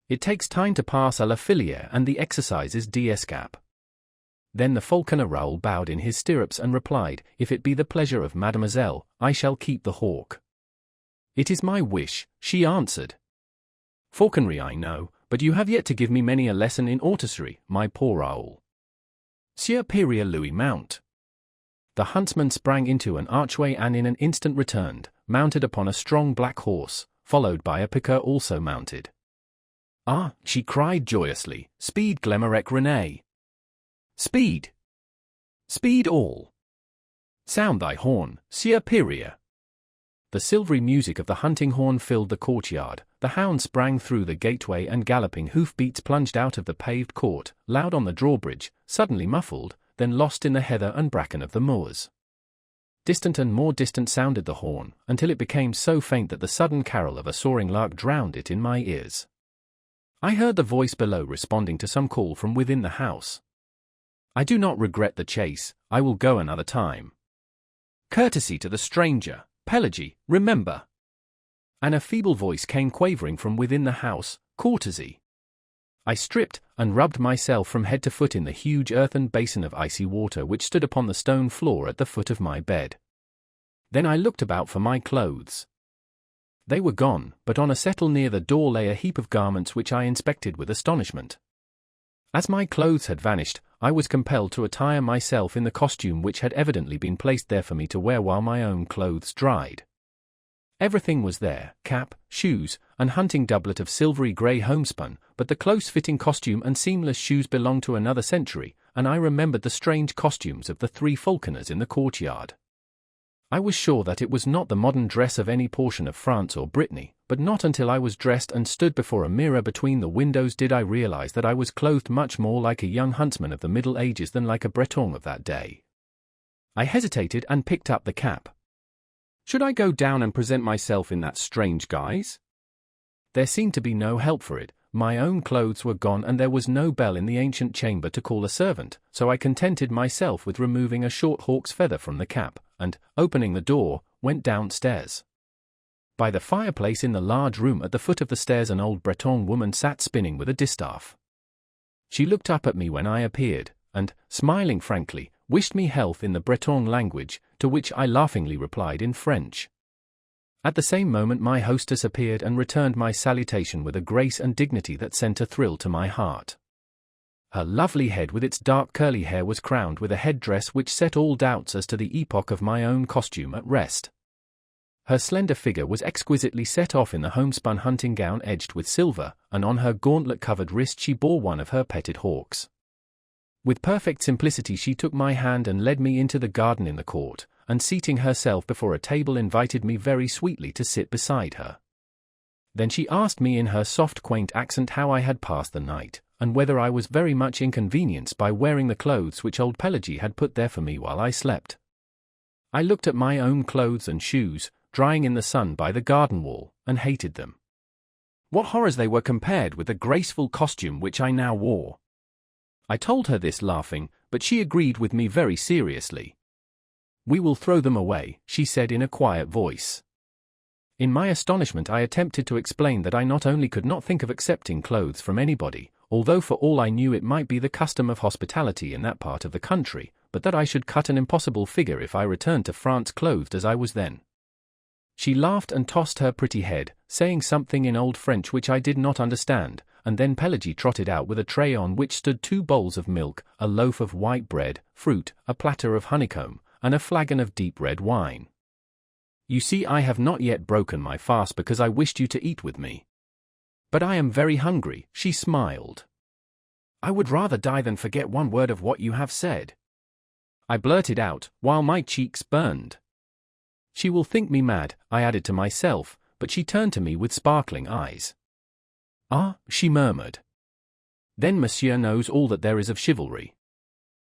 It takes time to pass à la filière and the exercise is d'escape. Then the falconer Raoul bowed in his stirrups and replied, if it be the pleasure of mademoiselle, I shall keep the hawk. It is my wish, she answered. Falconry I know, but you have yet to give me many a lesson in artillery, my poor Raoul. Superior Louis mount. The huntsman sprang into an archway and in an instant returned, mounted upon a strong black horse, followed by a piqueur also mounted. Ah, she cried joyously, speed Glemarec Rene. Speed! Speed all! Sound thy horn, superior! The silvery music of the hunting horn filled the courtyard, the hound sprang through the gateway and galloping hoofbeats plunged out of the paved court, loud on the drawbridge, suddenly muffled, then lost in the heather and bracken of the moors. Distant and more distant sounded the horn, until it became so faint that the sudden carol of a soaring lark drowned it in my ears. I heard the voice below responding to some call from within the house. I do not regret the chase, I will go another time. Courtesy to the stranger, Pelagie, remember. And a feeble voice came quavering from within the house, courtesy. I stripped, and rubbed myself from head to foot in the huge earthen basin of icy water which stood upon the stone floor at the foot of my bed. Then I looked about for my clothes. They were gone, but on a settle near the door lay a heap of garments which I inspected with astonishment. As my clothes had vanished, I was compelled to attire myself in the costume which had evidently been placed there for me to wear while my own clothes dried. Everything was there, cap, shoes, and hunting doublet of silvery grey homespun, but the close-fitting costume and seamless shoes belonged to another century, and I remembered the strange costumes of the three falconers in the courtyard. I was sure that it was not the modern dress of any portion of France or Brittany, but not until I was dressed and stood before a mirror between the windows did I realize that I was clothed much more like a young huntsman of the Middle Ages than like a Breton of that day. I hesitated and picked up the cap. Should I go down and present myself in that strange guise? There seemed to be no help for it. My own clothes were gone and there was no bell in the ancient chamber to call a servant, so I contented myself with removing a short hawk's feather from the cap, and, opening the door, went downstairs. By the fireplace in the large room at the foot of the stairs an old Breton woman sat spinning with a distaff. She looked up at me when I appeared, and, smiling frankly, wished me health in the Breton language, to which I laughingly replied in French. At the same moment my hostess appeared and returned my salutation with a grace and dignity that sent a thrill to my heart. Her lovely head with its dark curly hair was crowned with a headdress which set all doubts as to the epoch of my own costume at rest. Her slender figure was exquisitely set off in the homespun hunting gown edged with silver, and on her gauntlet-covered wrist she bore one of her petted hawks. With perfect simplicity she took my hand and led me into the garden in the court, and seating herself before a table invited me very sweetly to sit beside her. Then she asked me in her soft quaint accent how I had passed the night, and whether I was very much inconvenienced by wearing the clothes which old Pelagie had put there for me while I slept. I looked at my own clothes and shoes, drying in the sun by the garden wall, and hated them. What horrors they were compared with the graceful costume which I now wore. I told her this laughing, but she agreed with me very seriously. "We will throw them away," she said in a quiet voice. In my astonishment I attempted to explain that I not only could not think of accepting clothes from anybody, although for all I knew it might be the custom of hospitality in that part of the country, but that I should cut an impossible figure if I returned to France clothed as I was then. She laughed and tossed her pretty head, saying something in old French which I did not understand, and then Pelagie trotted out with a tray on which stood 2 bowls of milk, a loaf of white bread, fruit, a platter of honeycomb, and a flagon of deep red wine. "You see, I have not yet broken my fast because I wished you to eat with me. But I am very hungry," she smiled. "I would rather die than forget one word of what you have said," I blurted out, while my cheeks burned. "She will think me mad," I added to myself, but she turned to me with sparkling eyes. "Ah," she murmured. "Then monsieur knows all that there is of chivalry."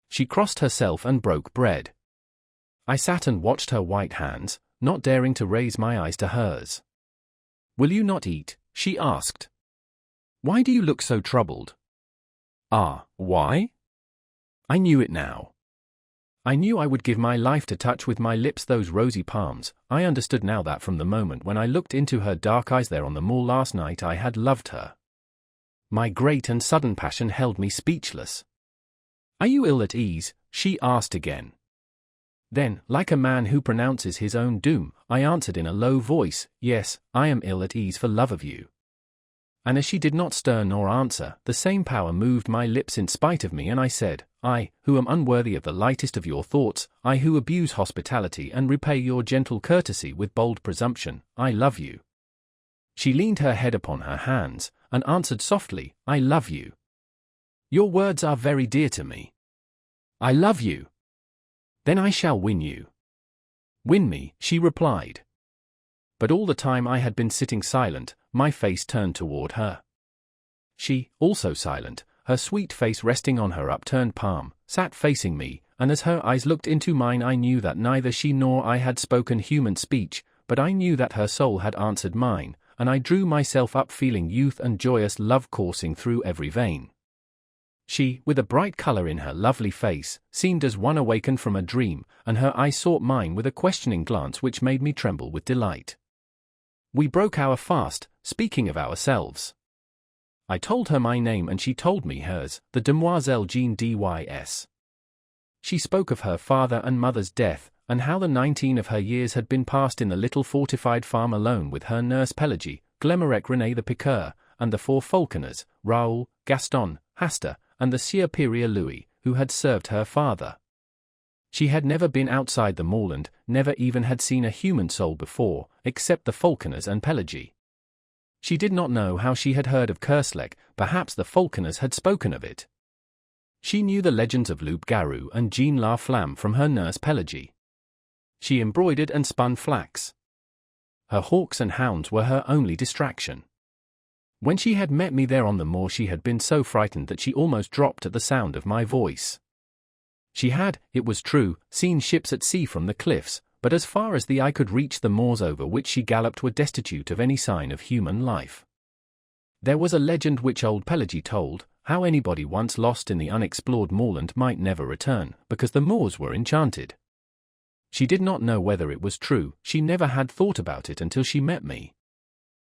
She crossed herself and broke bread. I sat and watched her white hands, not daring to raise my eyes to hers. "Will you not eat?" she asked. "Why do you look so troubled?" "Ah, why?" I knew it now. I knew I would give my life to touch with my lips those rosy palms. I understood now that from the moment when I looked into her dark eyes there on the moor last night I had loved her. My great and sudden passion held me speechless. "Are you ill at ease?" she asked again. Then, like a man who pronounces his own doom, I answered in a low voice, "Yes, I am ill at ease for love of you." And as she did not stir nor answer, the same power moved my lips in spite of me, and I said, "I, who am unworthy of the lightest of your thoughts, I who abuse hospitality and repay your gentle courtesy with bold presumption, I love you." She leaned her head upon her hands, and answered softly, "I love you. Your words are very dear to me. I love you. Then I shall win you." "Win me," she replied. But all the time I had been sitting silent, my face turned toward her. She, also silent, her sweet face resting on her upturned palm, sat facing me, and as her eyes looked into mine I knew that neither she nor I had spoken human speech, but I knew that her soul had answered mine, and I drew myself up feeling youth and joyous love coursing through every vein. She, with a bright color in her lovely face, seemed as one awakened from a dream, and her eyes sought mine with a questioning glance which made me tremble with delight. We broke our fast, speaking of ourselves. I told her my name and she told me hers, the Demoiselle Jean Dys. She spoke of her father and mother's death, and how the 19 of her years had been passed in the little fortified farm alone with her nurse Pelagie, Glemarec René the piqueur, and the 4 falconers, Raoul, Gaston, Hasta, and the Sieur Pierre Louis, who had served her father. She had never been outside the moorland, never even had seen a human soul before, except the falconers and Pelagie. She did not know how she had heard of Kerslec, perhaps the falconers had spoken of it. She knew the legends of Loup Garou and Jean La Flamme from her nurse Pelagie. She embroidered and spun flax. Her hawks and hounds were her only distraction. When she had met me there on the moor she had been so frightened that she almost dropped at the sound of my voice. She had, it was true, seen ships at sea from the cliffs, but as far as the eye could reach the moors over which she galloped were destitute of any sign of human life. There was a legend which old Pelagie told, how anybody once lost in the unexplored moorland might never return, because the moors were enchanted. She did not know whether it was true, she never had thought about it until she met me.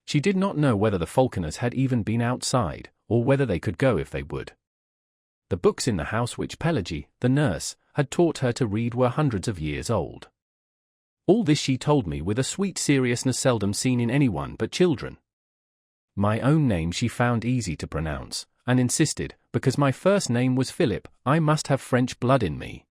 She did not know whether the falconers had even been outside, or whether they could go if they would. The books in the house which Pelagie, the nurse, had taught her to read were hundreds of years old. All this she told me with a sweet seriousness seldom seen in anyone but children. My own name she found easy to pronounce, and insisted, because my first name was Philip, I must have French blood in me.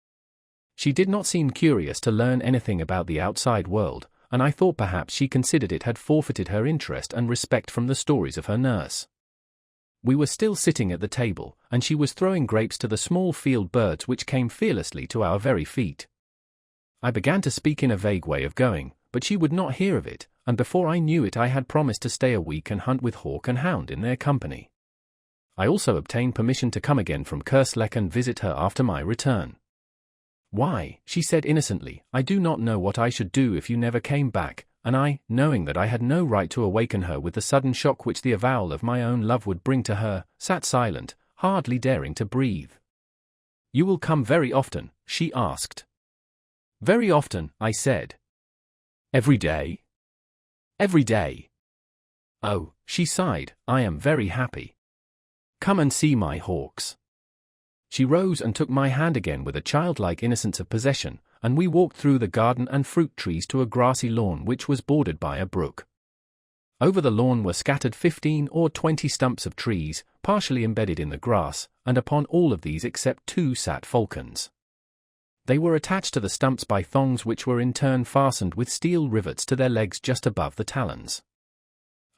She did not seem curious to learn anything about the outside world, and I thought perhaps she considered it had forfeited her interest and respect from the stories of her nurse. We were still sitting at the table, and she was throwing grapes to the small field birds which came fearlessly to our very feet. I began to speak in a vague way of going, but she would not hear of it, and before I knew it I had promised to stay a week and hunt with hawk and hound in their company. I also obtained permission to come again from Kerslec and visit her after my return. "Why," she said innocently, "I do not know what I should do if you never came back," and I, knowing that I had no right to awaken her with the sudden shock which the avowal of my own love would bring to her, sat silent, hardly daring to breathe. "You will come very often?" she asked. "Very often," I said. "Every day?" "Every day." "Oh," she sighed, "I am very happy. Come and see my hawks." She rose and took my hand again with a childlike innocence of possession, and we walked through the garden and fruit trees to a grassy lawn which was bordered by a brook. Over the lawn were scattered 15 or 20 stumps of trees, partially embedded in the grass, and upon all of these except 2 sat falcons. They were attached to the stumps by thongs which were in turn fastened with steel rivets to their legs just above the talons.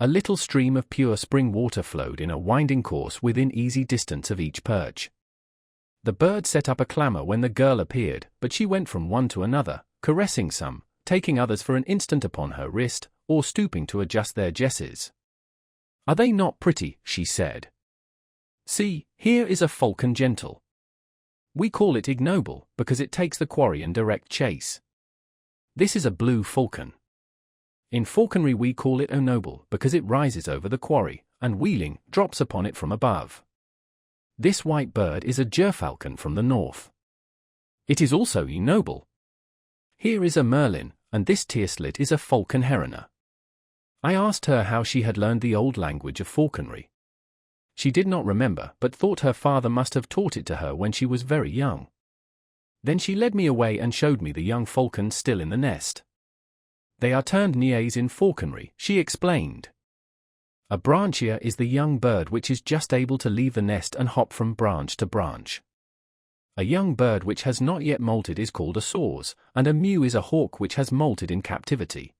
A little stream of pure spring water flowed in a winding course within easy distance of each perch. The bird set up a clamor when the girl appeared, but she went from one to another, caressing some, taking others for an instant upon her wrist, or stooping to adjust their jesses. "Are they not pretty?" she said. "See, here is a falcon gentle. We call it ignoble, because it takes the quarry in direct chase. This is a blue falcon. In falconry we call it onoble because it rises over the quarry, and wheeling, drops upon it from above. This white bird is a gerfalcon from the north. It is also ignoble. Here is a merlin, and this tierslit is a falcon heroner. I asked her how she had learned the old language of falconry. She did not remember, but thought her father must have taught it to her when she was very young. Then she led me away and showed me the young falcons still in the nest. They are termed niais in falconry, she explained. A branchier is the young bird which is just able to leave the nest and hop from branch to branch. A young bird which has not yet molted is called a soars, and a mew is a hawk which has molted in captivity.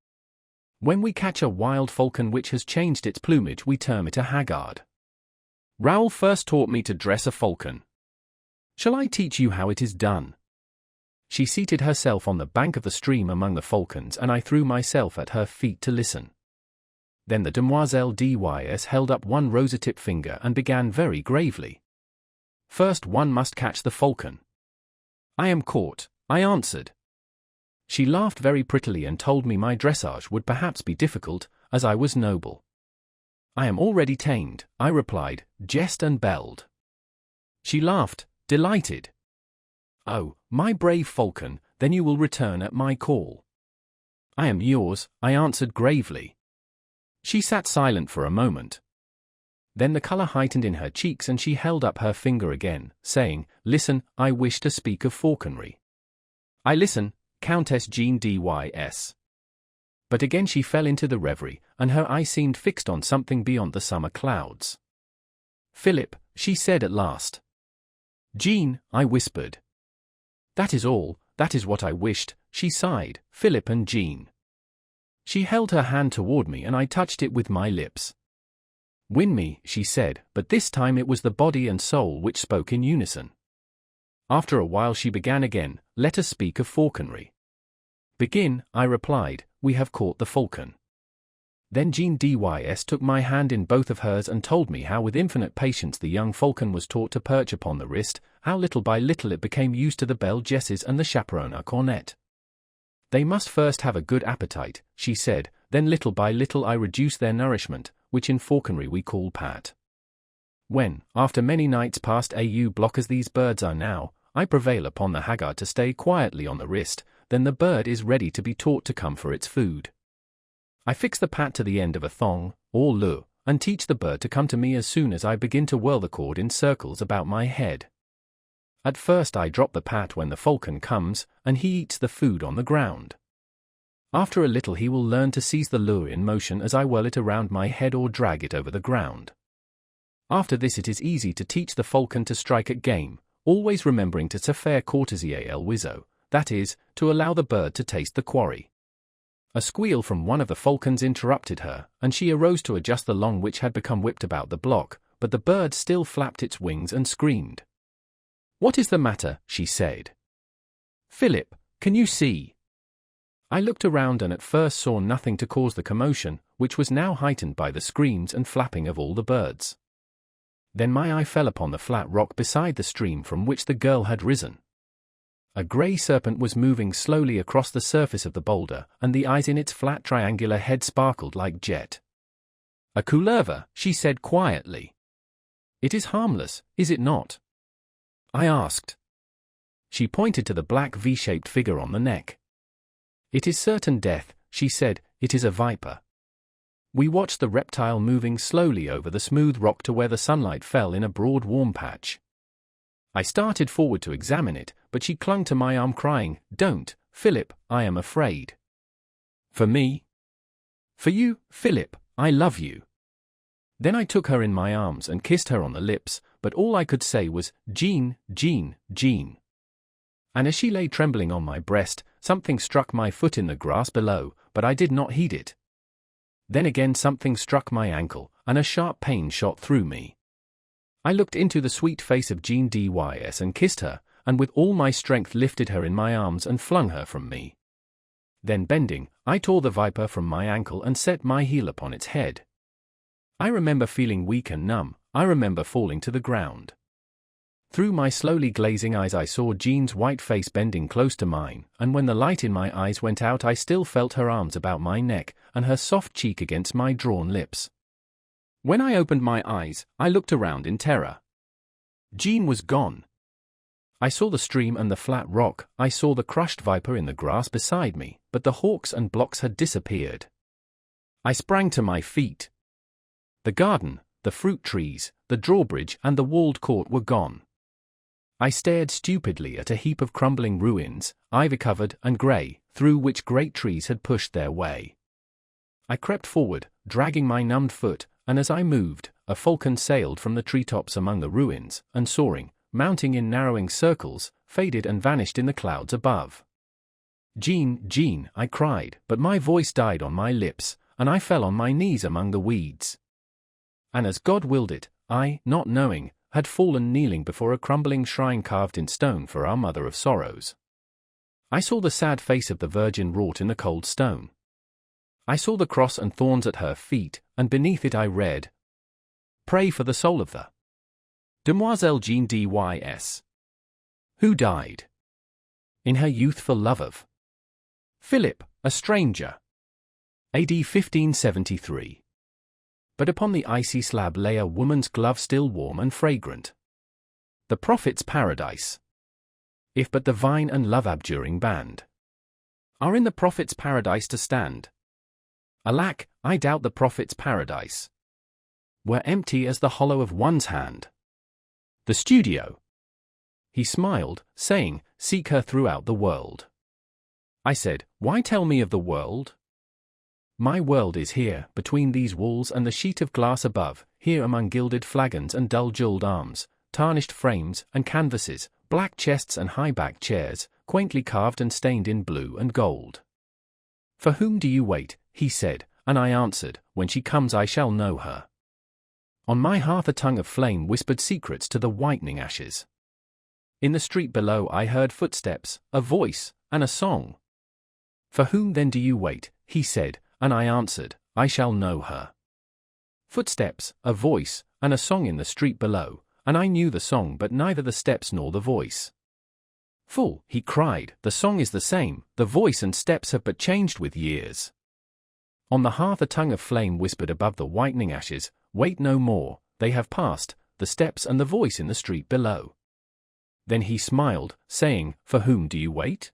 When we catch a wild falcon which has changed its plumage we term it a haggard. Raoul first taught me to dress a falcon. Shall I teach you how it is done? She seated herself on the bank of the stream among the falcons and I threw myself at her feet to listen. Then the demoiselle Dys held up one rosatip finger and began very gravely. First one must catch the falcon. I am caught, I answered. She laughed very prettily and told me my dressage would perhaps be difficult, as I was noble. I am already tamed, I replied, jest and belled. She laughed, delighted. Oh, my brave falcon, then you will return at my call. I am yours, I answered gravely. She sat silent for a moment. Then the color heightened in her cheeks and she held up her finger again, saying, Listen, I wish to speak of falconry. I listen, Countess Jean Dys. But again she fell into the reverie, and her eye seemed fixed on something beyond the summer clouds. Philip, she said at last. Jean, I whispered. That is all, that is what I wished, she sighed, Philip and Jean. She held her hand toward me and I touched it with my lips. Win me, she said, but this time it was the body and soul which spoke in unison. After a while she began again, let us speak of falconry. Begin, I replied, we have caught the falcon. Then Jean Dys took my hand in both of hers and told me how with infinite patience the young falcon was taught to perch upon the wrist, how little by little it became used to the belle jesses and the chaperon à cornet. They must first have a good appetite, she said, then little by little I reduced their nourishment, which in falconry we call pat. When, after many nights passed au block as these birds are now, I prevail upon the haggard to stay quietly on the wrist, then the bird is ready to be taught to come for its food. I fix the pat to the end of a thong, or lure, and teach the bird to come to me as soon as I begin to whirl the cord in circles about my head. At first I drop the pat when the falcon comes, and he eats the food on the ground. After a little he will learn to seize the lure in motion as I whirl it around my head or drag it over the ground. After this it is easy to teach the falcon to strike at game, always remembering to se faire courtesier el wiseau, that is, to allow the bird to taste the quarry. A squeal from one of the falcons interrupted her, and she arose to adjust the long which had become whipped about the block, but the bird still flapped its wings and screamed. What is the matter? She said. Philip, can you see? I looked around and at first saw nothing to cause the commotion, which was now heightened by the screams and flapping of all the birds. Then my eye fell upon the flat rock beside the stream from which the girl had risen. A grey serpent was moving slowly across the surface of the boulder, and the eyes in its flat triangular head sparkled like jet. A couleuvre, she said quietly. It is harmless, is it not? I asked. She pointed to the black V-shaped figure on the neck. It is certain death, she said, it is a viper. We watched the reptile moving slowly over the smooth rock to where the sunlight fell in a broad warm patch. I started forward to examine it, but she clung to my arm crying, Don't, Philip, I am afraid. For me? For you, Philip, I love you. Then I took her in my arms and kissed her on the lips, but all I could say was, Jean, Jean, Jean. And as she lay trembling on my breast, something struck my foot in the grass below, but I did not heed it. Then again something struck my ankle, and a sharp pain shot through me. I looked into the sweet face of Jean Dys and kissed her, and with all my strength lifted her in my arms and flung her from me. Then bending, I tore the viper from my ankle and set my heel upon its head. I remember feeling weak and numb, I remember falling to the ground. Through my slowly glazing eyes I saw Jean's white face bending close to mine, and when the light in my eyes went out I still felt her arms about my neck, and her soft cheek against my drawn lips. When I opened my eyes, I looked around in terror. Jean was gone. I saw the stream and the flat rock, I saw the crushed viper in the grass beside me, but the hawks and blocks had disappeared. I sprang to my feet. The garden, the fruit trees, the drawbridge and the walled court were gone. I stared stupidly at a heap of crumbling ruins, ivy-covered and grey, through which great trees had pushed their way. I crept forward, dragging my numbed foot, and as I moved, a falcon sailed from the treetops among the ruins, and soaring, mounting in narrowing circles, faded and vanished in the clouds above. "Jean, Jean," I cried, but my voice died on my lips, and I fell on my knees among the weeds. And as God willed it, I, not knowing, had fallen kneeling before a crumbling shrine carved in stone for our Mother of Sorrows. I saw the sad face of the Virgin wrought in the cold stone. I saw the cross and thorns at her feet, and beneath it I read, "Pray for the soul of the Demoiselle Jean Dys, who died in her youth for love of Philip, a stranger. AD 1573. But upon the icy slab lay a woman's glove still warm and fragrant. The prophet's paradise. If but the vine and love abjuring band are in the prophet's paradise to stand. Alack, I doubt the prophet's paradise were empty as the hollow of one's hand. The studio. He smiled, saying, "Seek her throughout the world." I said, "Why tell me of the world? My world is here, between these walls and the sheet of glass above, here among gilded flagons and dull jeweled arms, tarnished frames and canvases, black chests and high-backed chairs, quaintly carved and stained in blue and gold." "For whom do you wait?" he said, and I answered, "When she comes I shall know her." On my hearth a tongue of flame whispered secrets to the whitening ashes. In the street below I heard footsteps, a voice, and a song. "For whom then do you wait?" he said, and I answered, "I shall know her." Footsteps, a voice, and a song in the street below, and I knew the song but neither the steps nor the voice. "Fool," he cried, "the song is the same, the voice and steps have but changed with years." On the hearth a tongue of flame whispered above the whitening ashes, "Wait no more, they have passed, the steps and the voice in the street below." Then he smiled, saying, "For whom do you wait?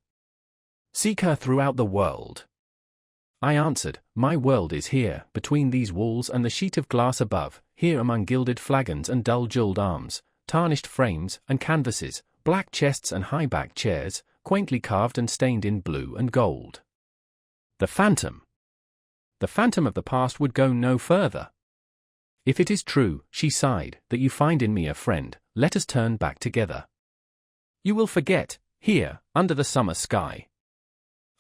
Seek her throughout the world." I answered, "My world is here, between these walls and the sheet of glass above, here among gilded flagons and dull jeweled arms, tarnished frames and canvases, black chests and high-backed chairs, quaintly carved and stained in blue and gold." The phantom. The phantom of the past would go no further. "If it is true," she sighed, "that you find in me a friend, let us turn back together. You will forget, here, under the summer sky."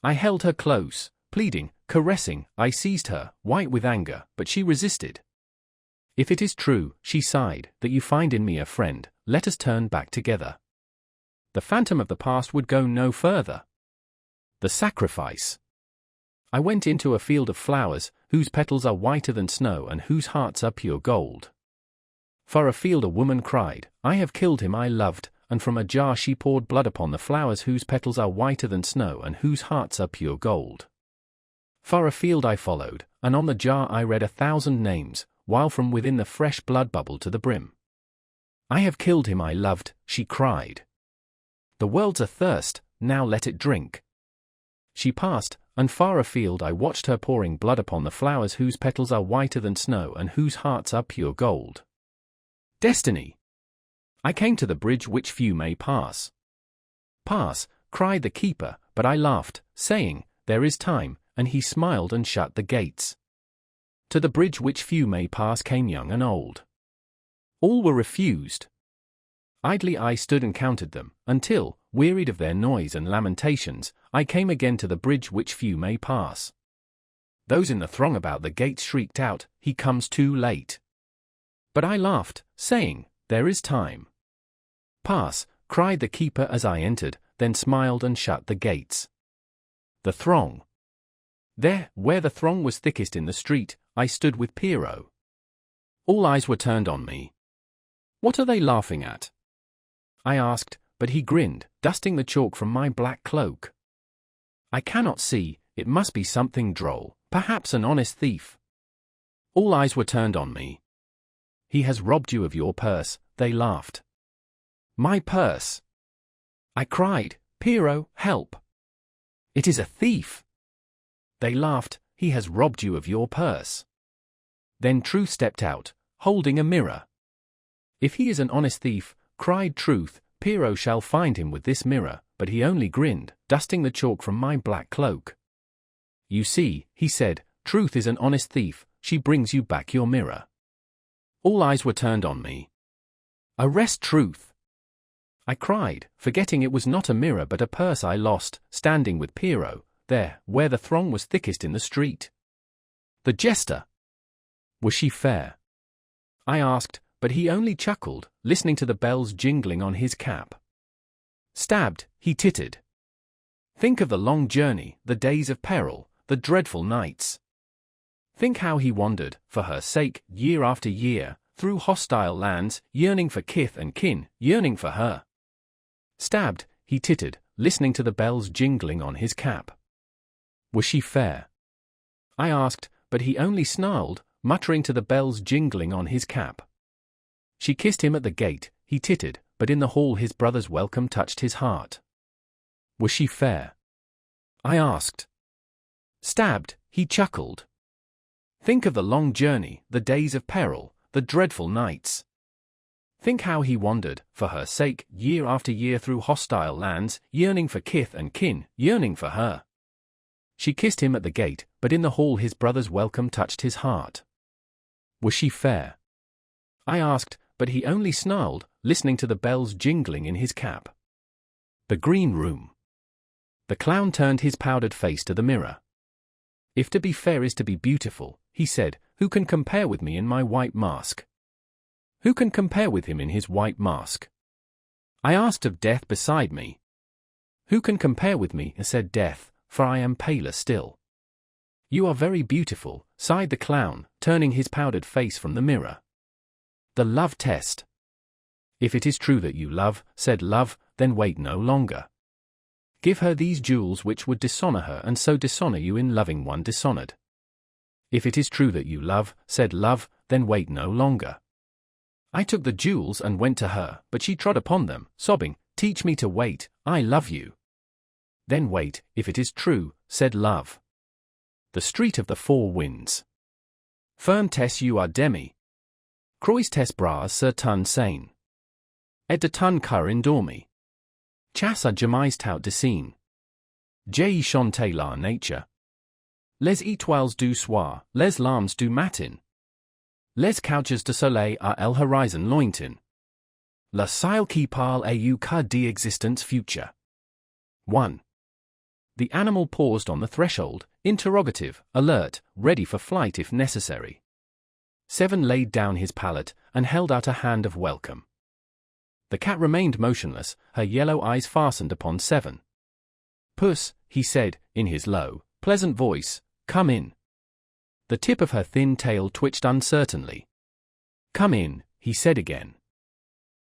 I held her close, pleading, caressing, I seized her, white with anger, but she resisted. "If it is true," she sighed, "that you find in me a friend, let us turn back together." The phantom of the past would go no further. The sacrifice. I went into a field of flowers, whose petals are whiter than snow and whose hearts are pure gold. Far afield a woman cried, "I have killed him I loved," and from a jar she poured blood upon the flowers whose petals are whiter than snow and whose hearts are pure gold. Far afield I followed, and on the jar I read 1,000 names, while from within the fresh blood bubbled to the brim. "I have killed him I loved," she cried. "The world's athirst, now let it drink." She passed, and far afield I watched her pouring blood upon the flowers whose petals are whiter than snow and whose hearts are pure gold. Destiny. I came to the bridge which few may pass. "Pass," cried the keeper, but I laughed, saying, "There is time," and he smiled and shut the gates. To the bridge which few may pass came young and old. All were refused. Idly I stood and counted them, until, wearied of their noise and lamentations, I came again to the bridge which few may pass. Those in the throng about the gates shrieked out, "He comes too late." But I laughed, saying, "There is time." "Pass," cried the keeper as I entered, then smiled and shut the gates. The throng. There, where the throng was thickest in the street, I stood with Pierrot. All eyes were turned on me. What are they laughing at? I asked, but he grinned, dusting the chalk from my black cloak. I cannot see, it must be something droll, perhaps an honest thief. All eyes were turned on me. He has robbed you of your purse, they laughed. My purse! I cried, Piero, help! It is a thief! They laughed, he has robbed you of your purse. Then Truth stepped out, holding a mirror. If he is an honest thief, cried Truth, Piero shall find him with this mirror, but he only grinned, dusting the chalk from my black cloak. You see, he said, Truth is an honest thief, she brings you back your mirror. All eyes were turned on me. Arrest Truth! I cried, forgetting it was not a mirror but a purse I lost, standing with Piero, there, where the throng was thickest in the street. The jester! Was she fair? I asked, but he only chuckled, listening to the bells jingling on his cap. Stabbed, he tittered. Think of the long journey, the days of peril, the dreadful nights. Think how he wandered, for her sake, year after year, through hostile lands, yearning for kith and kin, yearning for her. Stabbed, he tittered, listening to the bells jingling on his cap. Was she fair? I asked, but he only snarled, muttering to the bells jingling on his cap. She kissed him at the gate, he tittered, but in the hall his brother's welcome touched his heart. Was she fair? I asked. Stabbed, he chuckled. Think of the long journey, the days of peril, the dreadful nights. Think how he wandered, for her sake, year after year through hostile lands, yearning for kith and kin, yearning for her. She kissed him at the gate, but in the hall his brother's welcome touched his heart. Was she fair? I asked, but he only snarled, listening to the bells jingling in his cap. The green room. The clown turned his powdered face to the mirror. If to be fair is to be beautiful, he said, who can compare with me in my white mask? Who can compare with him in his white mask? I asked of Death beside me. Who can compare with me, said Death, for I am paler still. You are very beautiful, sighed the clown, turning his powdered face from the mirror. The love test. If it is true that you love, said Love, then wait no longer. Give her these jewels which would dishonor her and so dishonor you in loving one dishonored. If it is true that you love, said Love, then wait no longer. I took the jewels and went to her, but she trod upon them, sobbing, Teach me to wait, I love you. Then wait, if it is true, said Love. The street of the four winds. Firm tes you are demi. Crois tes bras sur ton sein. Et de ton cœur endormi. Chasse a jamais tout dessin. J'ai chanté la nature. Les étoiles du soir, les larmes du matin. Les couches de soleil à el horizon lointain. Le ciel qui parle à you cas d'existence future. 1. The animal paused on the threshold, interrogative, alert, ready for flight if necessary. 7 laid down his pallet and held out a hand of welcome. The cat remained motionless, her yellow eyes fastened upon 7. Puss, he said, in his low, pleasant voice, come in. The tip of her thin tail twitched uncertainly. Come in, he said again.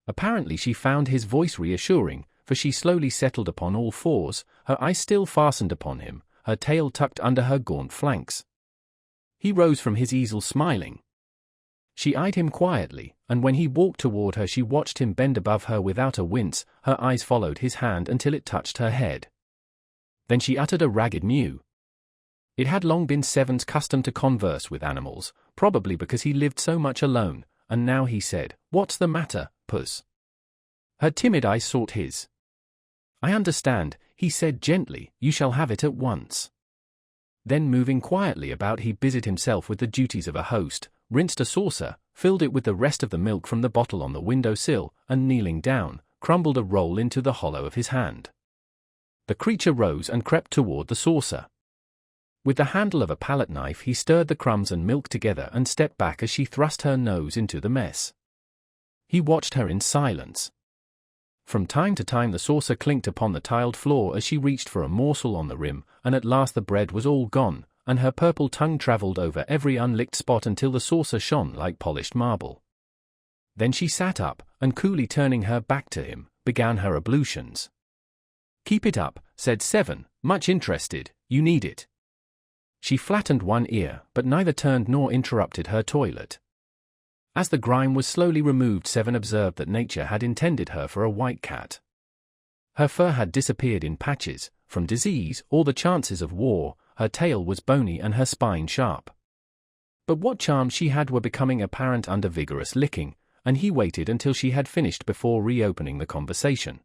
Apparently she found his voice reassuring, for she slowly settled upon all fours, her eyes still fastened upon him, her tail tucked under her gaunt flanks. He rose from his easel smiling. She eyed him quietly, and when he walked toward her she watched him bend above her without a wince, her eyes followed his hand until it touched her head. Then she uttered a ragged mew. It had long been Seven's custom to converse with animals, probably because he lived so much alone, and now he said, What's the matter, Puss? Her timid eyes sought his. I understand, he said gently, you shall have it at once. Then moving quietly about he busied himself with the duties of a host, rinsed a saucer, filled it with the rest of the milk from the bottle on the window sill, and kneeling down, crumbled a roll into the hollow of his hand. The creature rose and crept toward the saucer. With the handle of a palette knife he stirred the crumbs and milk together and stepped back as she thrust her nose into the mess. He watched her in silence. From time to time the saucer clinked upon the tiled floor as she reached for a morsel on the rim, and at last the bread was all gone, and her purple tongue traveled over every unlicked spot until the saucer shone like polished marble. Then she sat up, and coolly turning her back to him, began her ablutions. "Keep it up," said 7, much interested, "you need it." She flattened one ear, but neither turned nor interrupted her toilet. As the grime was slowly removed, 7 observed that nature had intended her for a white cat. Her fur had disappeared in patches, from disease or the chances of war, her tail was bony and her spine sharp. But what charms she had were becoming apparent under vigorous licking, and he waited until she had finished before reopening the conversation.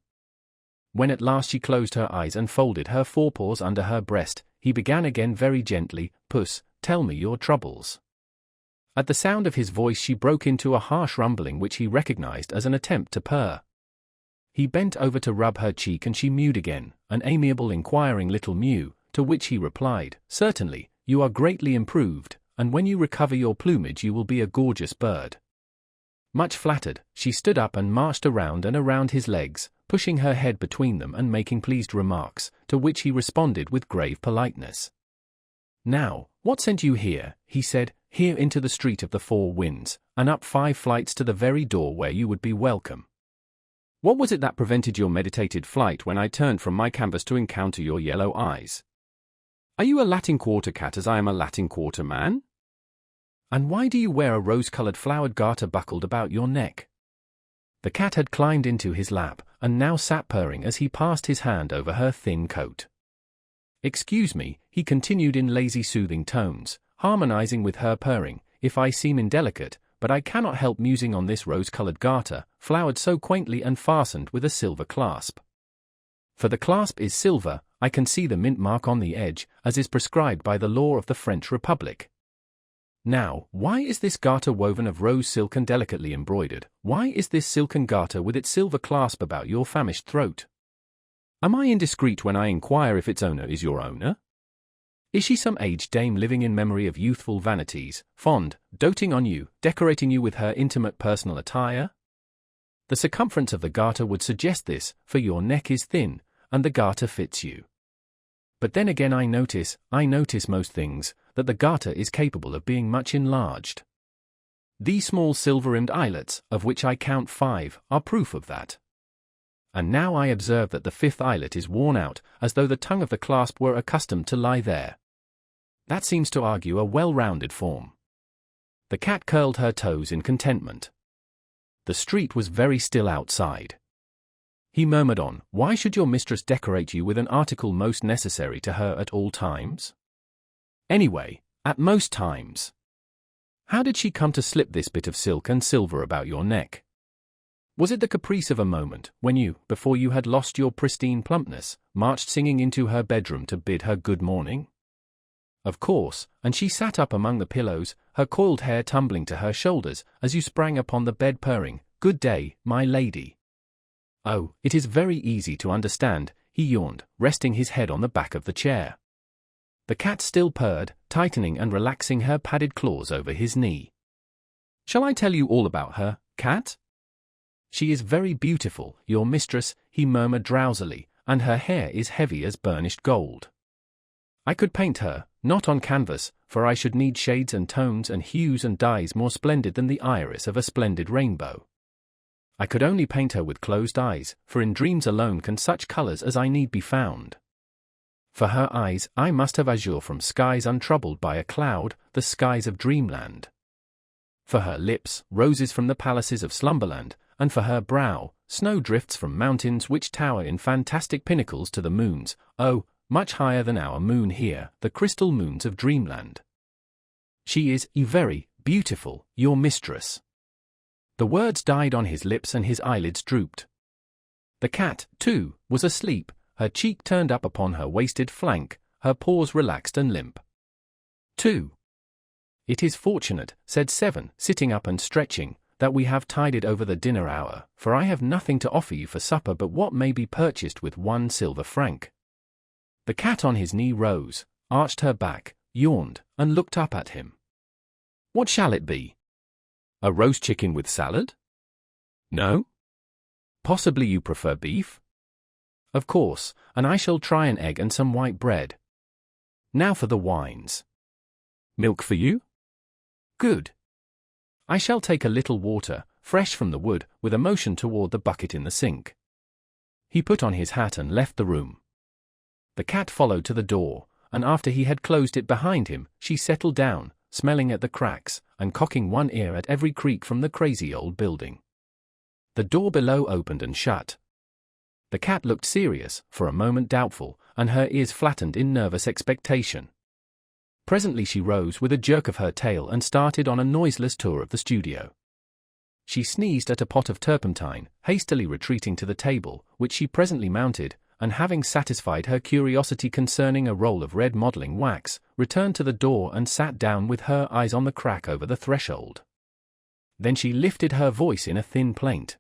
When at last she closed her eyes and folded her forepaws under her breast, he began again very gently, "Puss, tell me your troubles." At the sound of his voice she broke into a harsh rumbling which he recognized as an attempt to purr. He bent over to rub her cheek and she mewed again, an amiable inquiring little mew, to which he replied, "Certainly, you are greatly improved, and when you recover your plumage you will be a gorgeous bird." Much flattered, she stood up and marched around and around his legs, pushing her head between them and making pleased remarks, to which he responded with grave politeness. "Now, what sent you here?" he said, "here into the street of the Four Winds, and up 5 flights to the very door where you would be welcome. What was it that prevented your meditated flight when I turned from my canvas to encounter your yellow eyes? Are you a Latin Quarter cat as I am a Latin Quarter man? And why do you wear a rose-colored flowered garter buckled about your neck?" The cat had climbed into his lap, and now sat purring as he passed his hand over her thin coat. "Excuse me," he continued in lazy soothing tones, harmonizing with her purring, "if I seem indelicate, but I cannot help musing on this rose-colored garter, flowered so quaintly and fastened with a silver clasp. For the clasp is silver, I can see the mint mark on the edge, as is prescribed by the law of the French Republic. Now, why is this garter woven of rose silk and delicately embroidered? Why is this silken garter with its silver clasp about your famished throat? Am I indiscreet when I inquire if its owner is your owner? Is she some aged dame living in memory of youthful vanities, fond, doting on you, decorating you with her intimate personal attire? The circumference of the garter would suggest this, for your neck is thin, and the garter fits you. But then again I notice most things, that the garter is capable of being much enlarged. These small silver-rimmed eyelets, of which I count 5, are proof of that. And now I observe that the 5th eyelet is worn out, as though the tongue of the clasp were accustomed to lie there. That seems to argue a well-rounded form." The cat curled her toes in contentment. The street was very still outside. He murmured on, "Why should your mistress decorate you with an article most necessary to her at all times? Anyway, at most times. How did she come to slip this bit of silk and silver about your neck? Was it the caprice of a moment, when you, before you had lost your pristine plumpness, marched singing into her bedroom to bid her good morning? Of course, and she sat up among the pillows, her coiled hair tumbling to her shoulders, as you sprang upon the bed purring, 'Good day, my lady.' Oh, it is very easy to understand," he yawned, resting his head on the back of the chair. The cat still purred, tightening and relaxing her padded claws over his knee. "Shall I tell you all about her, cat? She is very beautiful, your mistress," he murmured drowsily, "and her hair is heavy as burnished gold. I could paint her, not on canvas, for I should need shades and tones and hues and dyes more splendid than the iris of a splendid rainbow. I could only paint her with closed eyes, for in dreams alone can such colors as I need be found. For her eyes, I must have azure from skies untroubled by a cloud, the skies of dreamland. For her lips, roses from the palaces of slumberland, and for her brow, snowdrifts from mountains which tower in fantastic pinnacles to the moons, oh, much higher than our moon here, the crystal moons of dreamland. She is very beautiful, your mistress." The words died on his lips and his eyelids drooped. The cat, too, was asleep, her cheek turned up upon her wasted flank, her paws relaxed and limp. 2. "It is fortunate," said 7, sitting up and stretching, "that we have tided over the dinner hour, for I have nothing to offer you for supper but what may be purchased with 1 silver franc. The cat on his knee rose, arched her back, yawned, and looked up at him. "What shall it be? A roast chicken with salad? No? Possibly you prefer beef? Of course, and I shall try an egg and some white bread. Now for the wines. Milk for you? Good. I shall take a little water, fresh from the wood, with a motion toward the bucket in the sink. He put on his hat and left the room. The cat followed to the door, and after he had closed it behind him, she settled down, smelling at the cracks, and cocking one ear at every creak from the crazy old building. The door below opened and shut. The cat looked serious, for a moment doubtful, and her ears flattened in nervous expectation. Presently she rose with a jerk of her tail and started on a noiseless tour of the studio. She sneezed at a pot of turpentine, hastily retreating to the table, which she presently mounted, and having satisfied her curiosity concerning a roll of red modeling wax, returned to the door and sat down with her eyes on the crack over the threshold. Then she lifted her voice in a thin plaint.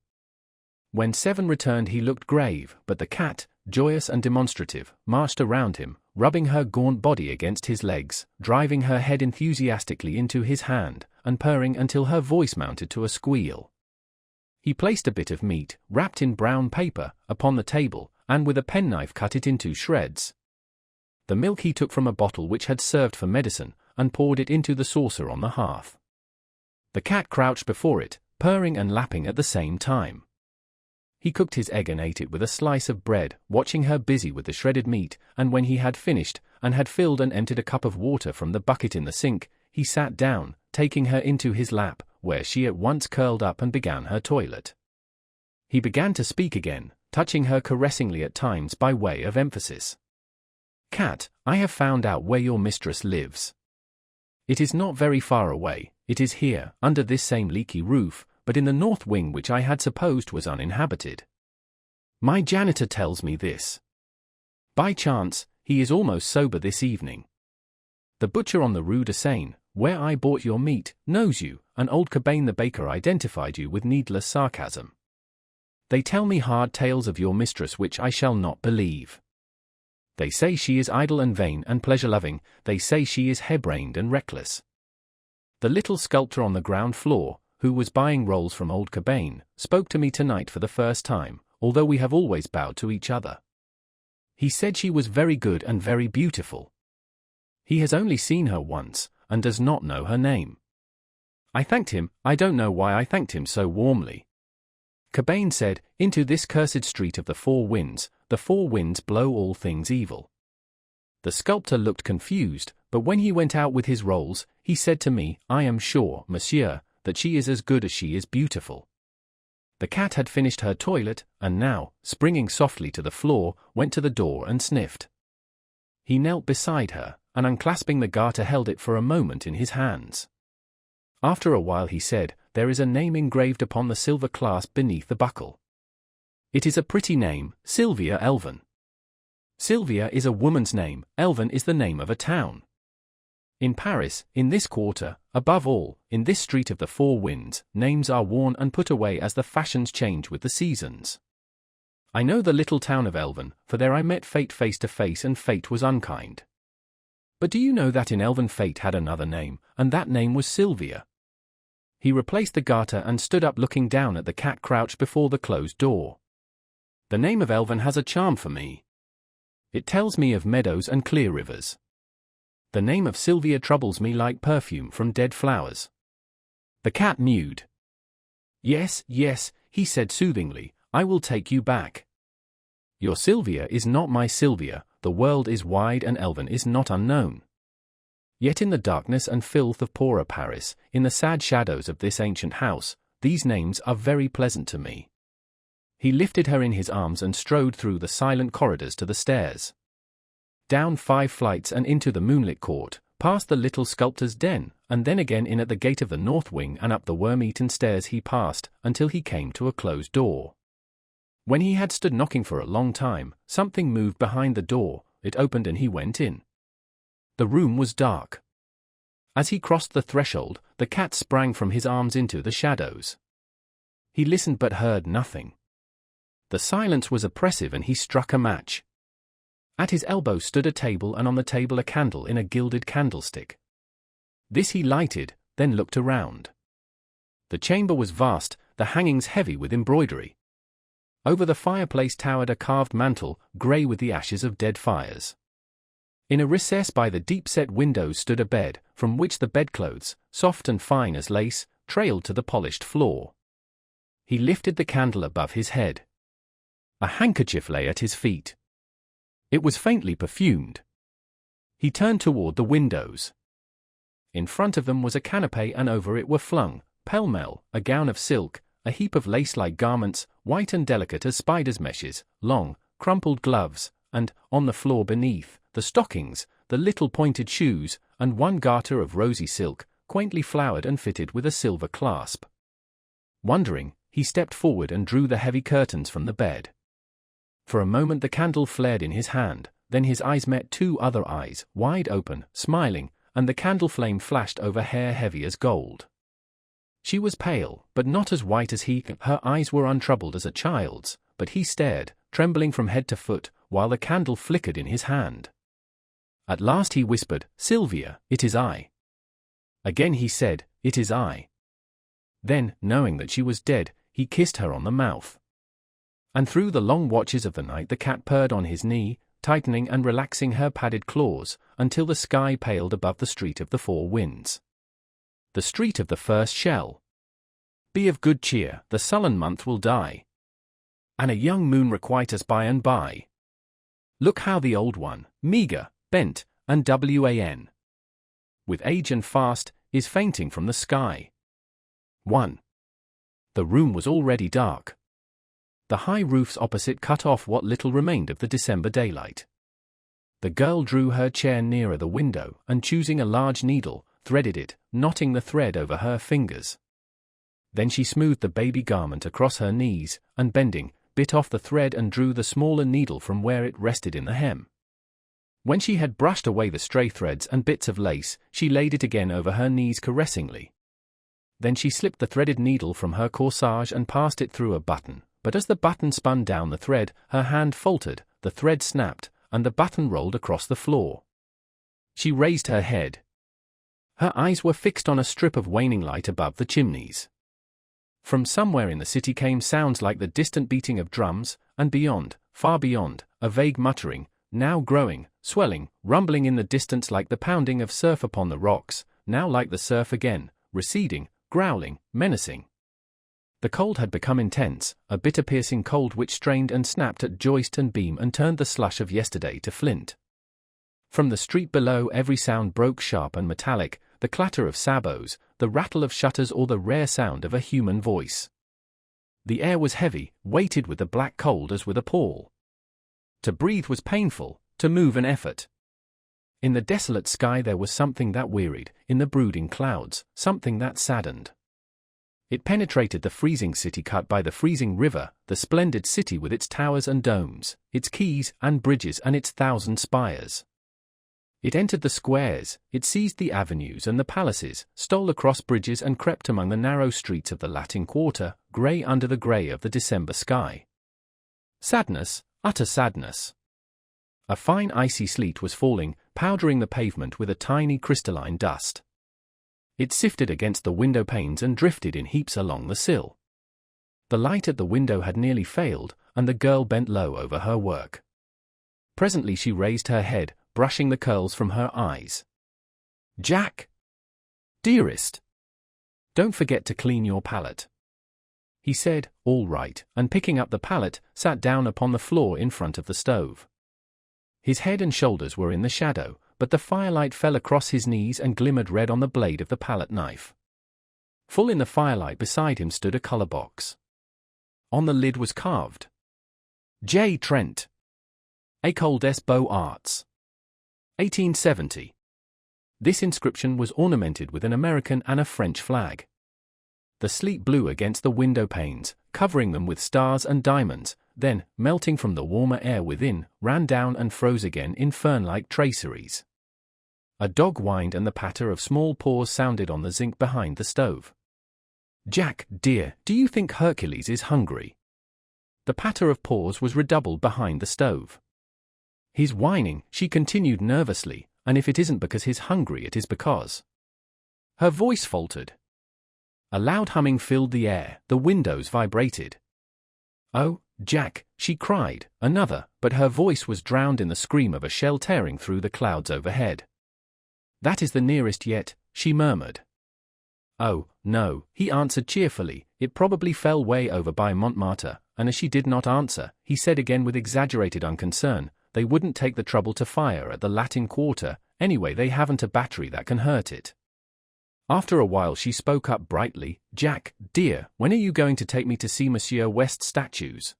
When Seven returned he looked grave, but the cat, joyous and demonstrative, marched around him, rubbing her gaunt body against his legs, driving her head enthusiastically into his hand, and purring until her voice mounted to a squeal. He placed a bit of meat, wrapped in brown paper, upon the table, and with a penknife cut it into shreds. The milk he took from a bottle which had served for medicine, and poured it into the saucer on the hearth. The cat crouched before it, purring and lapping at the same time. He cooked his egg and ate it with a slice of bread, watching her busy with the shredded meat, and when he had finished, and had filled and emptied a cup of water from the bucket in the sink, he sat down, taking her into his lap, where she at once curled up and began her toilet. He began to speak again, touching her caressingly at times by way of emphasis. "Cat, I have found out where your mistress lives. It is not very far away, it is here, under this same leaky roof, but in the north wing which I had supposed was uninhabited. My janitor tells me this. By chance, he is almost sober this evening. The butcher on the Rue de Seine, where I bought your meat, knows you, and old Cobain the baker identified you with needless sarcasm. They tell me hard tales of your mistress which I shall not believe. They say she is idle and vain and pleasure-loving, they say she is harebrained and reckless. The little sculptor on the ground floor, who was buying rolls from old Cobain, spoke to me tonight for the first time, although we have always bowed to each other. He said she was very good and very beautiful. He has only seen her once, and does not know her name. I thanked him, I don't know why I thanked him so warmly. Cobain said, 'Into this cursed street of the four winds blow all things evil.' The sculptor looked confused, but when he went out with his rolls, he said to me, 'I am sure, monsieur, that she is as good as she is beautiful.'" The cat had finished her toilet, and now, springing softly to the floor, went to the door and sniffed. He knelt beside her, and unclasping the garter held it for a moment in his hands. After a while he said, "There is a name engraved upon the silver clasp beneath the buckle. It is a pretty name, Sylvia Elven. Sylvia is a woman's name, Elven is the name of a town. In Paris, in this quarter, above all, in this street of the four winds, names are worn and put away as the fashions change with the seasons. I know the little town of Elven, for there I met Fate face to face and Fate was unkind. But do you know that in Elven Fate had another name, and that name was Sylvia?" He replaced the garter and stood up looking down at the cat crouched before the closed door. "The name of Elven has a charm for me. It tells me of meadows and clear rivers. The name of Sylvia troubles me like perfume from dead flowers." The cat mewed. "Yes, yes," he said soothingly, "I will take you back. Your Sylvia is not my Sylvia, the world is wide and Elven is not unknown. Yet in the darkness and filth of poorer Paris, in the sad shadows of this ancient house, these names are very pleasant to me." He lifted her in his arms and strode through the silent corridors to the stairs. Down 5 flights and into the moonlit court, past the little sculptor's den, and then again in at the gate of the north wing and up the worm-eaten stairs he passed, until he came to a closed door. When he had stood knocking for a long time, something moved behind the door, it opened and he went in. The room was dark. As he crossed the threshold, the cat sprang from his arms into the shadows. He listened but heard nothing. The silence was oppressive and he struck a match. At his elbow stood a table and on the table a candle in a gilded candlestick. This he lighted, then looked around. The chamber was vast, the hangings heavy with embroidery. Over the fireplace towered a carved mantel, grey with the ashes of dead fires. In a recess by the deep-set windows stood a bed, from which the bedclothes, soft and fine as lace, trailed to the polished floor. He lifted the candle above his head. A handkerchief lay at his feet. It was faintly perfumed. He turned toward the windows. In front of them was a canapé, and over it were flung, pell-mell, a gown of silk, a heap of lace-like garments, white and delicate as spider's meshes, long, crumpled gloves, and, on the floor beneath, the stockings, the little pointed shoes, and one garter of rosy silk, quaintly flowered and fitted with a silver clasp. Wondering, he stepped forward and drew the heavy curtains from the bed. For a moment the candle flared in his hand, then his eyes met two other eyes, wide open, smiling, and the candle flame flashed over hair heavy as gold. She was pale, but not as white as he. Her eyes were untroubled as a child's, but he stared, trembling from head to foot, while the candle flickered in his hand. At last he whispered, "Sylvia, it is I." Again he said, "It is I." Then, knowing that she was dead, he kissed her on the mouth. And through the long watches of the night the cat purred on his knee, tightening and relaxing her padded claws, until the sky paled above the street of the four winds. The street of the first shell. Be of good cheer, the sullen month will die, and a young moon requite us by and by. Look how the old one, meagre, bent, and wan, with age and fast, is fainting from the sky. 1. The room was already dark. The high roofs opposite cut off what little remained of the December daylight. The girl drew her chair nearer the window, and choosing a large needle, threaded it, knotting the thread over her fingers. Then she smoothed the baby garment across her knees, and bending, bit off the thread and drew the smaller needle from where it rested in the hem. When she had brushed away the stray threads and bits of lace, she laid it again over her knees caressingly. Then she slipped the threaded needle from her corsage and passed it through a button, but as the button spun down the thread, her hand faltered, the thread snapped, and the button rolled across the floor. She raised her head. Her eyes were fixed on a strip of waning light above the chimneys. From somewhere in the city came sounds like the distant beating of drums, and beyond, far beyond, a vague muttering, now growing, swelling, rumbling in the distance like the pounding of surf upon the rocks, now like the surf again, receding, growling, menacing. The cold had become intense, a bitter piercing cold which strained and snapped at joist and beam and turned the slush of yesterday to flint. From the street below every sound broke sharp and metallic, the clatter of sabots, the rattle of shutters, or the rare sound of a human voice. The air was heavy, weighted with the black cold as with a pall. To breathe was painful, to move an effort. In the desolate sky there was something that wearied, in the brooding clouds, something that saddened. It penetrated the freezing city cut by the freezing river, the splendid city with its towers and domes, its quays and bridges and its 1,000 spires. It entered the squares, it seized the avenues and the palaces, stole across bridges and crept among the narrow streets of the Latin Quarter, grey under the grey of the December sky. Sadness, utter sadness. A fine icy sleet was falling, powdering the pavement with a tiny crystalline dust. It sifted against the window panes and drifted in heaps along the sill. The light at the window had nearly failed, and the girl bent low over her work. Presently she raised her head, brushing the curls from her eyes. "Jack! Dearest! Don't forget to clean your palette." He said, "All right," and picking up the palette, sat down upon the floor in front of the stove. His head and shoulders were in the shadow, but the firelight fell across his knees and glimmered red on the blade of the palette knife. Full in the firelight beside him stood a color box. On the lid was carved, J. Trent, École des Beaux-Arts, 1870. This inscription was ornamented with an American and a French flag. The sleet blew against the window panes, covering them with stars and diamonds, then, melting from the warmer air within, ran down and froze again in fern-like traceries. A dog whined and the patter of small paws sounded on the zinc behind the stove. "Jack, dear, do you think Hercules is hungry?" The patter of paws was redoubled behind the stove. "He's whining," she continued nervously, "and if it isn't because he's hungry it is because—" Her voice faltered. A loud humming filled the air, the windows vibrated. "Oh, Jack," she cried, another, but her voice was drowned in the scream of a shell tearing through the clouds overhead. "That is the nearest yet," she murmured. "Oh, no," he answered cheerfully, "it probably fell way over by Montmartre, and as she did not answer, he said again with exaggerated unconcern, they wouldn't take the trouble to fire at the Latin Quarter, anyway they haven't a battery that can hurt it. After a while she spoke up brightly, Jack, dear, when are you going to take me to see Monsieur West's statues?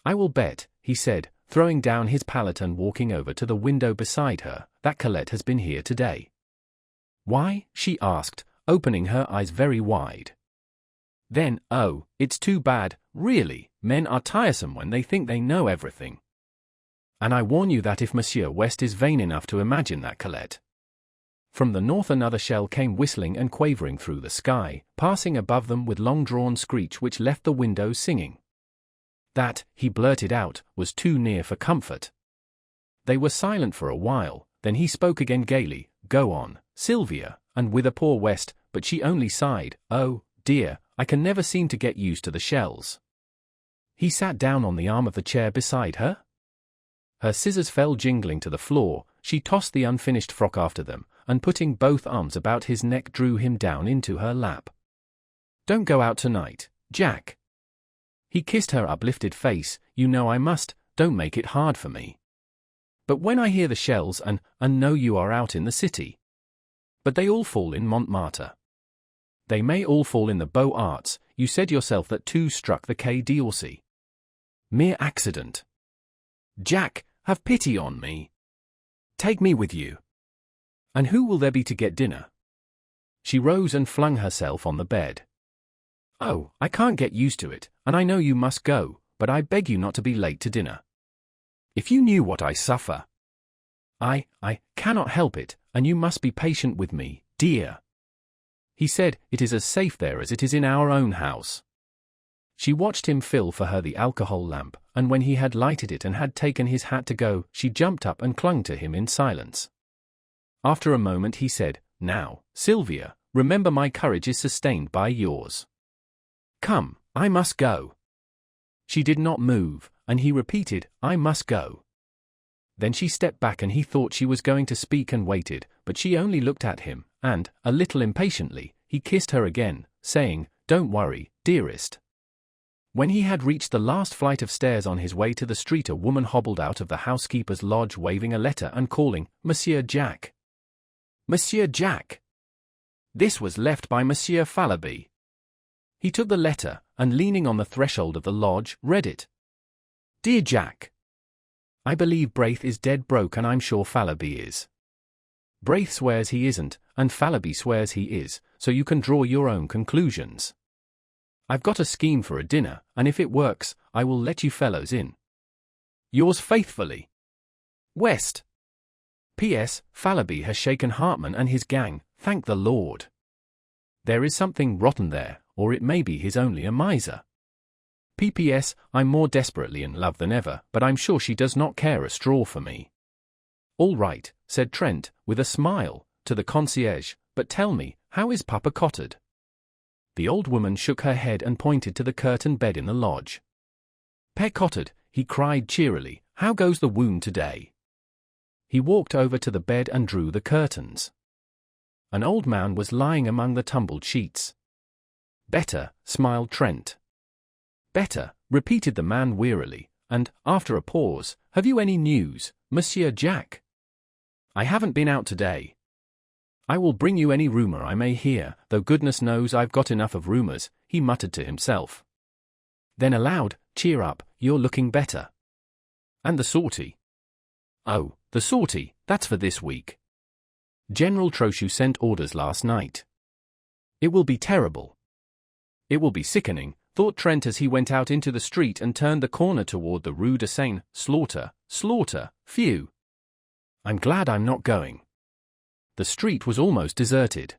I will bet, he said, throwing down his palette and walking over to the window beside her, that Colette has been here today. Why? She asked, opening her eyes very wide. Then, oh, it's too bad, really, men are tiresome when they think they know everything. And I warn you that if Monsieur West is vain enough to imagine that, Colette. From the north another shell came whistling and quavering through the sky, passing above them with long-drawn screech which left the windows singing. That, he blurted out, was too near for comfort. They were silent for a while, then he spoke again gaily, go on, Sylvia, and with a poor West, but she only sighed, oh, dear, I can never seem to get used to the shells. He sat down on the arm of the chair beside her. Her scissors fell jingling to the floor, she tossed the unfinished frock after them, and putting both arms about his neck drew him down into her lap. Don't go out tonight, Jack. He kissed her uplifted face, you know I must, don't make it hard for me. But when I hear the shells and know you are out in the city. But they all fall in Montmartre. They may all fall in the Beaux-Arts, you said yourself that two struck the Quai d'Orsay. Mere accident. Jack, have pity on me. Take me with you. And who will there be to get dinner? She rose and flung herself on the bed. Oh, I can't get used to it, and I know you must go, but I beg you not to be late to dinner. If you knew what I suffer. I cannot help it, and you must be patient with me, dear. He said, it is as safe there as it is in our own house. She watched him fill for her the alcohol lamp, and when he had lighted it and had taken his hat to go, she jumped up and clung to him in silence. After a moment he said, now, Sylvia, remember my courage is sustained by yours. Come, I must go. She did not move, and he repeated, I must go. Then she stepped back and he thought she was going to speak and waited, but she only looked at him, and, a little impatiently, he kissed her again, saying, don't worry, dearest. When he had reached the last flight of stairs on his way to the street, a woman hobbled out of the housekeeper's lodge waving a letter and calling, Monsieur Jack. Monsieur Jack. This was left by Monsieur Falleby. He took the letter, and leaning on the threshold of the lodge, read it. Dear Jack. I believe Braith is dead broke and I'm sure Falleby is. Braith swears he isn't, and Falleby swears he is, so you can draw your own conclusions. I've got a scheme for a dinner, and if it works, I will let you fellows in. Yours faithfully, West. P.S. Falleby has shaken Hartman and his gang, thank the Lord. There is something rotten there, or it may be he's only a miser. P.P.S. I'm more desperately in love than ever, but I'm sure she does not care a straw for me. All right, said Trent, with a smile, to the concierge, but tell me, how is Papa Cottard? The old woman shook her head and pointed to the curtained bed in the lodge. Père Cottard, he cried cheerily, how goes the wound today? He walked over to the bed and drew the curtains. An old man was lying among the tumbled sheets. Better, smiled Trent. Better, repeated the man wearily, and, after a pause, have you any news, Monsieur Jack? I haven't been out today. I will bring you any rumor I may hear, though goodness knows I've got enough of rumors, he muttered to himself. Then aloud, cheer up, you're looking better. And the sortie? Oh, the sortie, that's for this week. General Trochu sent orders last night. It will be terrible. It will be sickening, thought Trent as he went out into the street and turned the corner toward the Rue de Seine. Slaughter, slaughter, phew. I'm glad I'm not going. The street was almost deserted.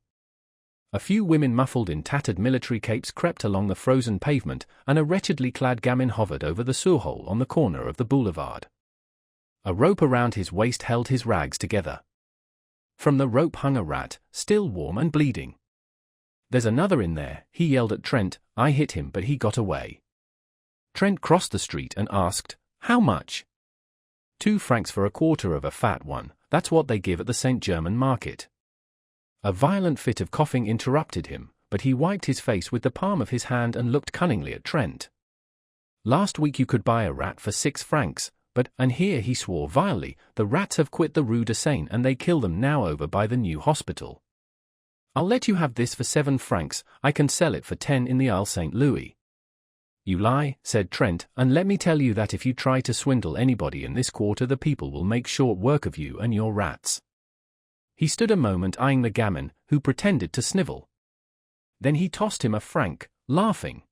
A few women muffled in tattered military capes crept along the frozen pavement, and a wretchedly clad gamin hovered over the sewer-hole on the corner of the boulevard. A rope around his waist held his rags together. From the rope hung a rat, still warm and bleeding. There's another in there, he yelled at Trent. I hit him but he got away. Trent crossed the street and asked, how much? 2 francs for a quarter of a fat one, that's what they give at the St. German market. A violent fit of coughing interrupted him, but he wiped his face with the palm of his hand and looked cunningly at Trent. Last week you could buy a rat for 6 francs, but, and here he swore vilely, the rats have quit the Rue de Seine and they kill them now over by the new hospital. I'll let you have this for 7 francs, I can sell it for 10 in the Isle St. Louis. You lie, said Trent, and let me tell you that if you try to swindle anybody in this quarter the people will make short work of you and your rats. He stood a moment eyeing the gamin, who pretended to snivel. Then he tossed him a franc, laughing.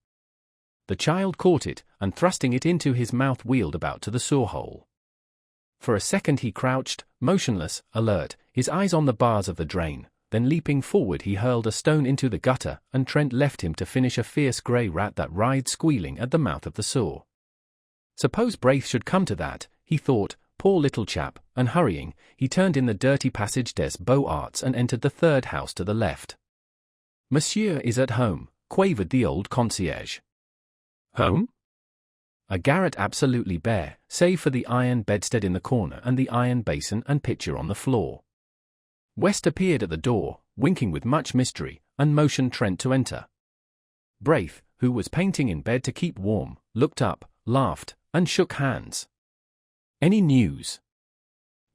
The child caught it, and thrusting it into his mouth wheeled about to the sewer hole. For a second he crouched, motionless, alert, his eyes on the bars of the drain, then leaping forward he hurled a stone into the gutter, and Trent left him to finish a fierce grey rat that writhed squealing at the mouth of the sewer. Suppose Braith should come to that, he thought, poor little chap, and hurrying, he turned in the dirty passage des Beaux-Arts and entered the 3rd house to the left. Monsieur is at home, quavered the old concierge. Home? A garret absolutely bare, save for the iron bedstead in the corner and the iron basin and pitcher on the floor. West appeared at the door, winking with much mystery, and motioned Trent to enter. Braith, who was painting in bed to keep warm, looked up, laughed, and shook hands. Any news?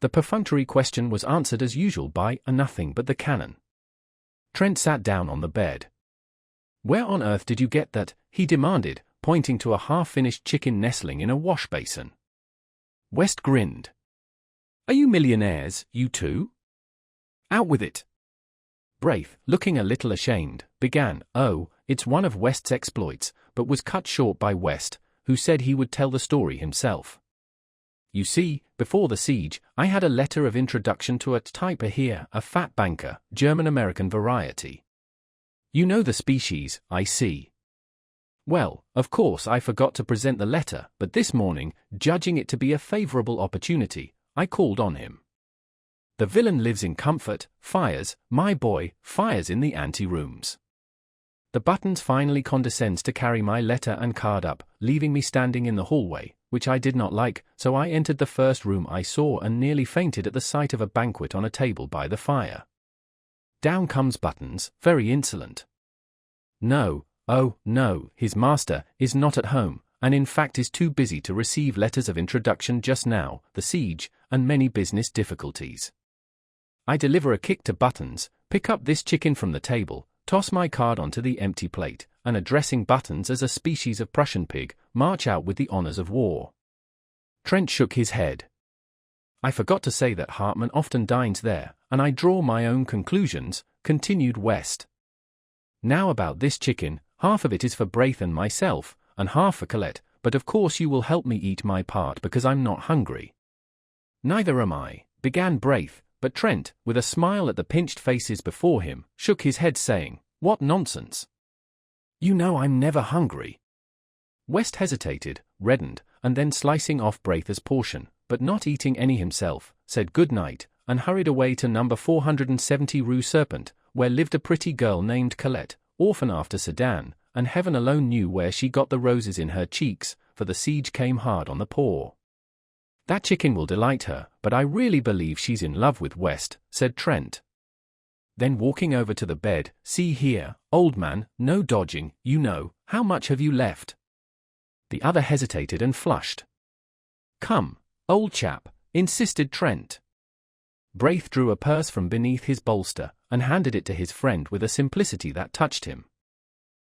The perfunctory question was answered as usual by a nothing but the cannon. Trent sat down on the bed. Where on earth did you get that? He demanded, pointing to a half-finished chicken nestling in a wash basin. West grinned. Are you millionaires, you two? Out with it. Braith, looking a little ashamed, began, oh, it's one of West's exploits, but was cut short by West, who said he would tell the story himself. You see, before the siege, I had a letter of introduction to a typer here, a fat banker, German-American variety. You know the species, I see. Well, of course I forgot to present the letter, but this morning, judging it to be a favorable opportunity, I called on him. The villain lives in comfort, fires, my boy, fires in the ante-rooms. The Buttons finally condescends to carry my letter and card up, leaving me standing in the hallway, which I did not like, so I entered the first room I saw and nearly fainted at the sight of a banquet on a table by the fire. Down comes Buttons, very insolent. No, oh, no, his master is not at home, and in fact is too busy to receive letters of introduction just now, the siege, and many business difficulties. I deliver a kick to Buttons, pick up this chicken from the table, toss my card onto the empty plate, and addressing Buttons as a species of Prussian pig, march out with the honors of war. Trent shook his head. I forgot to say that Hartman often dines there, and I draw my own conclusions, continued West. Now about this chicken, half of it is for Braith and myself, and half for Colette, but of course you will help me eat my part because I'm not hungry. Neither am I, began Braith, but Trent, with a smile at the pinched faces before him, shook his head saying, what nonsense. You know I'm never hungry. West hesitated, reddened, and then slicing off Braith's portion, but not eating any himself, said good night, and hurried away to number 470 Rue Serpent, where lived a pretty girl named Colette, orphan after Sedan, and heaven alone knew where she got the roses in her cheeks, for the siege came hard on the poor. That chicken will delight her, but I really believe she's in love with West, said Trent. Then walking over to the bed, see here, old man, no dodging, you know, how much have you left? The other hesitated and flushed. Come, old chap, insisted Trent. Braith drew a purse from beneath his bolster, and handed it to his friend with a simplicity that touched him.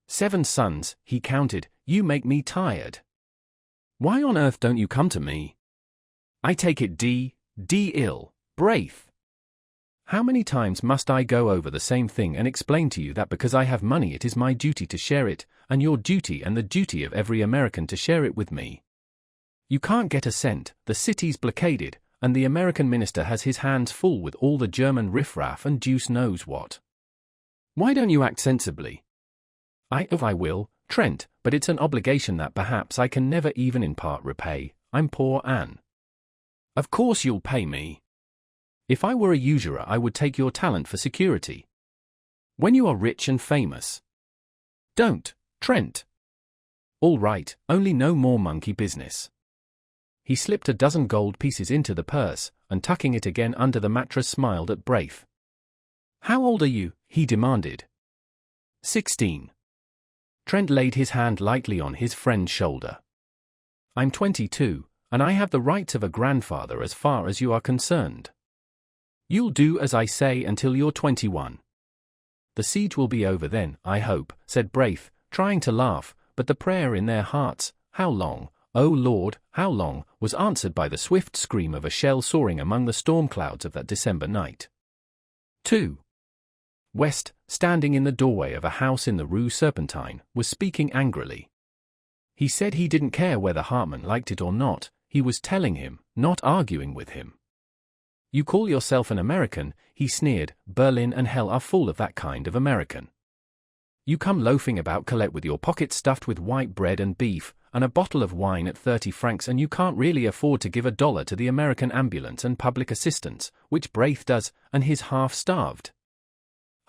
7 sons, he counted, you make me tired. Why on earth don't you come to me? I take it ill, Braith. How many times must I go over the same thing and explain to you that because I have money it is my duty to share it, and your duty and the duty of every American to share it with me? You can't get a cent, the city's blockaded, and the American minister has his hands full with all the German riffraff and deuce knows what. Why don't you act sensibly? I will, Trent, but it's an obligation that perhaps I can never even in part repay. I'm poor Anne. Of course you'll pay me. If I were a usurer I would take your talent for security. When you are rich and famous. Don't, Trent. All right, only no more monkey business. He slipped a dozen gold pieces into the purse, and tucking it again under the mattress smiled at Braith. How old are you? He demanded. 16. Trent laid his hand lightly on his friend's shoulder. I'm 22, and I have the rights of a grandfather as far as you are concerned. You'll do as I say until you're 21. The siege will be over then, I hope, said Braith, trying to laugh, but the prayer in their hearts, how long, O Lord, how long, was answered by the swift scream of a shell soaring among the storm clouds of that December night. 2. West, standing in the doorway of a house in the Rue Serpentine, was speaking angrily. He said he didn't care whether Hartman liked it or not, he was telling him, not arguing with him. You call yourself an American, he sneered, Berlin and hell are full of that kind of American. You come loafing about Colette with your pockets stuffed with white bread and beef, and a bottle of wine at 30 francs, and you can't really afford to give $1 to the American ambulance and public assistance, which Braith does, and he's half-starved.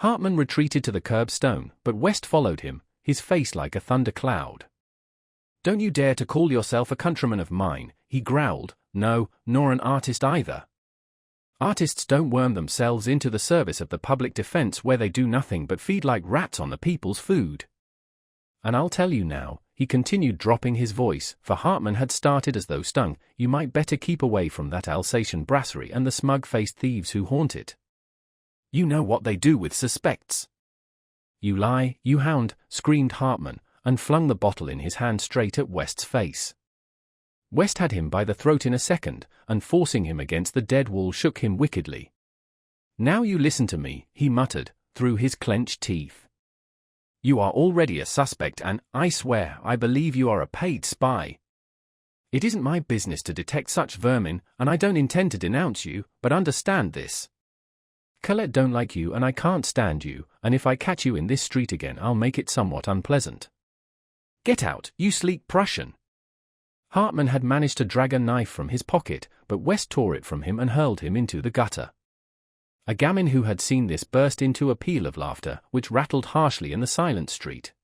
Hartman retreated to the curbstone, but West followed him, his face like a thundercloud. Don't you dare to call yourself a countryman of mine, he growled, no, nor an artist either. Artists don't worm themselves into the service of the public defense where they do nothing but feed like rats on the people's food. And I'll tell you now, he continued, dropping his voice, for Hartman had started as though stung, you might better keep away from that Alsatian brasserie and the smug-faced thieves who haunt it. You know what they do with suspects. You lie, you hound, screamed Hartman, and flung the bottle in his hand straight at West's face. West had him by the throat in a second, and forcing him against the dead wall shook him wickedly. Now you listen to me, he muttered, through his clenched teeth. You are already a suspect and, I swear, I believe you are a paid spy. It isn't my business to detect such vermin, and I don't intend to denounce you, but understand this. Colette don't like you and I can't stand you, and if I catch you in this street again I'll make it somewhat unpleasant. Get out, you sleek Prussian. Hartman had managed to drag a knife from his pocket, but West tore it from him and hurled him into the gutter. A gamin who had seen this burst into a peal of laughter, which rattled harshly in the silent street.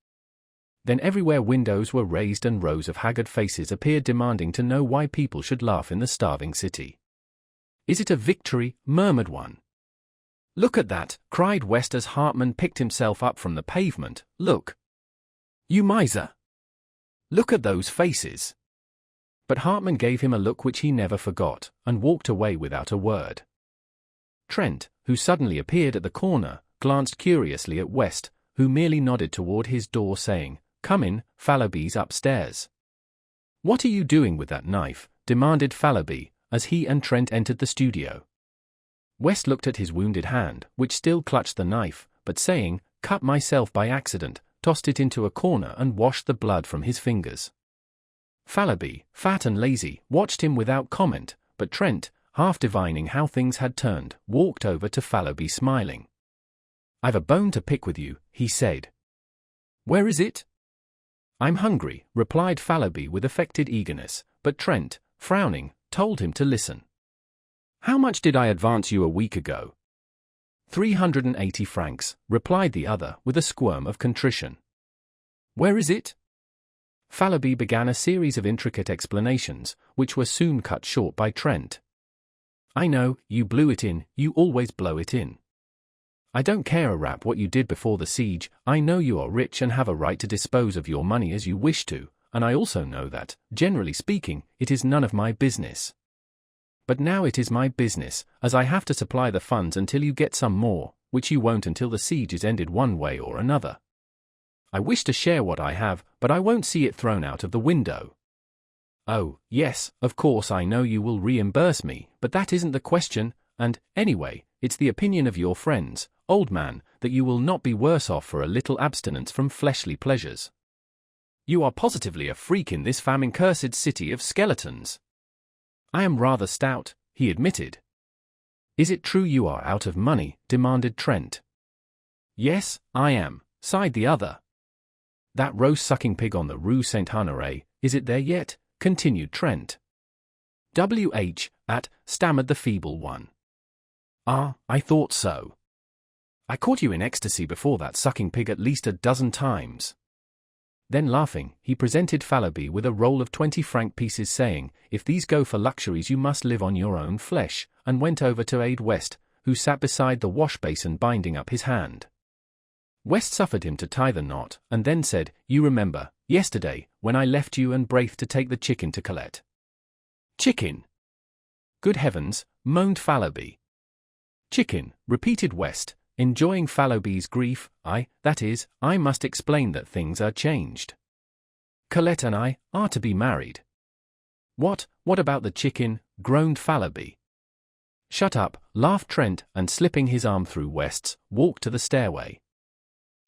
Then everywhere windows were raised and rows of haggard faces appeared demanding to know why people should laugh in the starving city. Is it a victory? Murmured one. Look at that, cried West as Hartman picked himself up from the pavement, look. You miser. Look at those faces. But Hartman gave him a look which he never forgot, and walked away without a word. Trent, who suddenly appeared at the corner, glanced curiously at West, who merely nodded toward his door saying, Come in, Fallowby's upstairs. What are you doing with that knife? Demanded Fallowby, as he and Trent entered the studio. West looked at his wounded hand, which still clutched the knife, but saying, Cut myself by accident, tossed it into a corner and washed the blood from his fingers. Fallowby, fat and lazy, watched him without comment, but Trent, half divining how things had turned, walked over to Fallowby smiling. I've a bone to pick with you, he said. Where is it? I'm hungry, replied Fallowby with affected eagerness, but Trent, frowning, told him to listen. How much did I advance you a week ago? 380 francs, replied the other with a squirm of contrition. Where is it? Fallowby began a series of intricate explanations, which were soon cut short by Trent. I know, you blew it in, you always blow it in. I don't care a rap what you did before the siege, I know you are rich and have a right to dispose of your money as you wish to, and I also know that, generally speaking, it is none of my business. But now it is my business, as I have to supply the funds until you get some more, which you won't until the siege is ended one way or another. I wish to share what I have, but I won't see it thrown out of the window. Oh, yes, of course I know you will reimburse me, but that isn't the question, and, anyway, it's the opinion of your friends, old man, that you will not be worse off for a little abstinence from fleshly pleasures. You are positively a freak in this famine-cursed city of skeletons. I am rather stout, he admitted. Is it true you are out of money? Demanded Trent. Yes, I am, sighed the other. That roast-sucking pig on the Rue Saint-Honoré, is it there yet? Continued Trent. Stammered the feeble one. Ah, I thought so. I caught you in ecstasy before that sucking pig at least a dozen times. Then laughing, he presented Fallowby with a roll of 20-franc pieces saying, If these go for luxuries you must live on your own flesh, and went over to aid West, who sat beside the wash-basin binding up his hand. West suffered him to tie the knot, and then said, You remember, yesterday, when I left you and Braith to take the chicken to Colette. Chicken! Good heavens, moaned Fallowby. Chicken, repeated West, enjoying Fallowby's grief. I must explain that things are changed. Colette and I are to be married. What about the chicken? Groaned Fallowby. Shut up, laughed Trent, and slipping his arm through West's, walked to the stairway.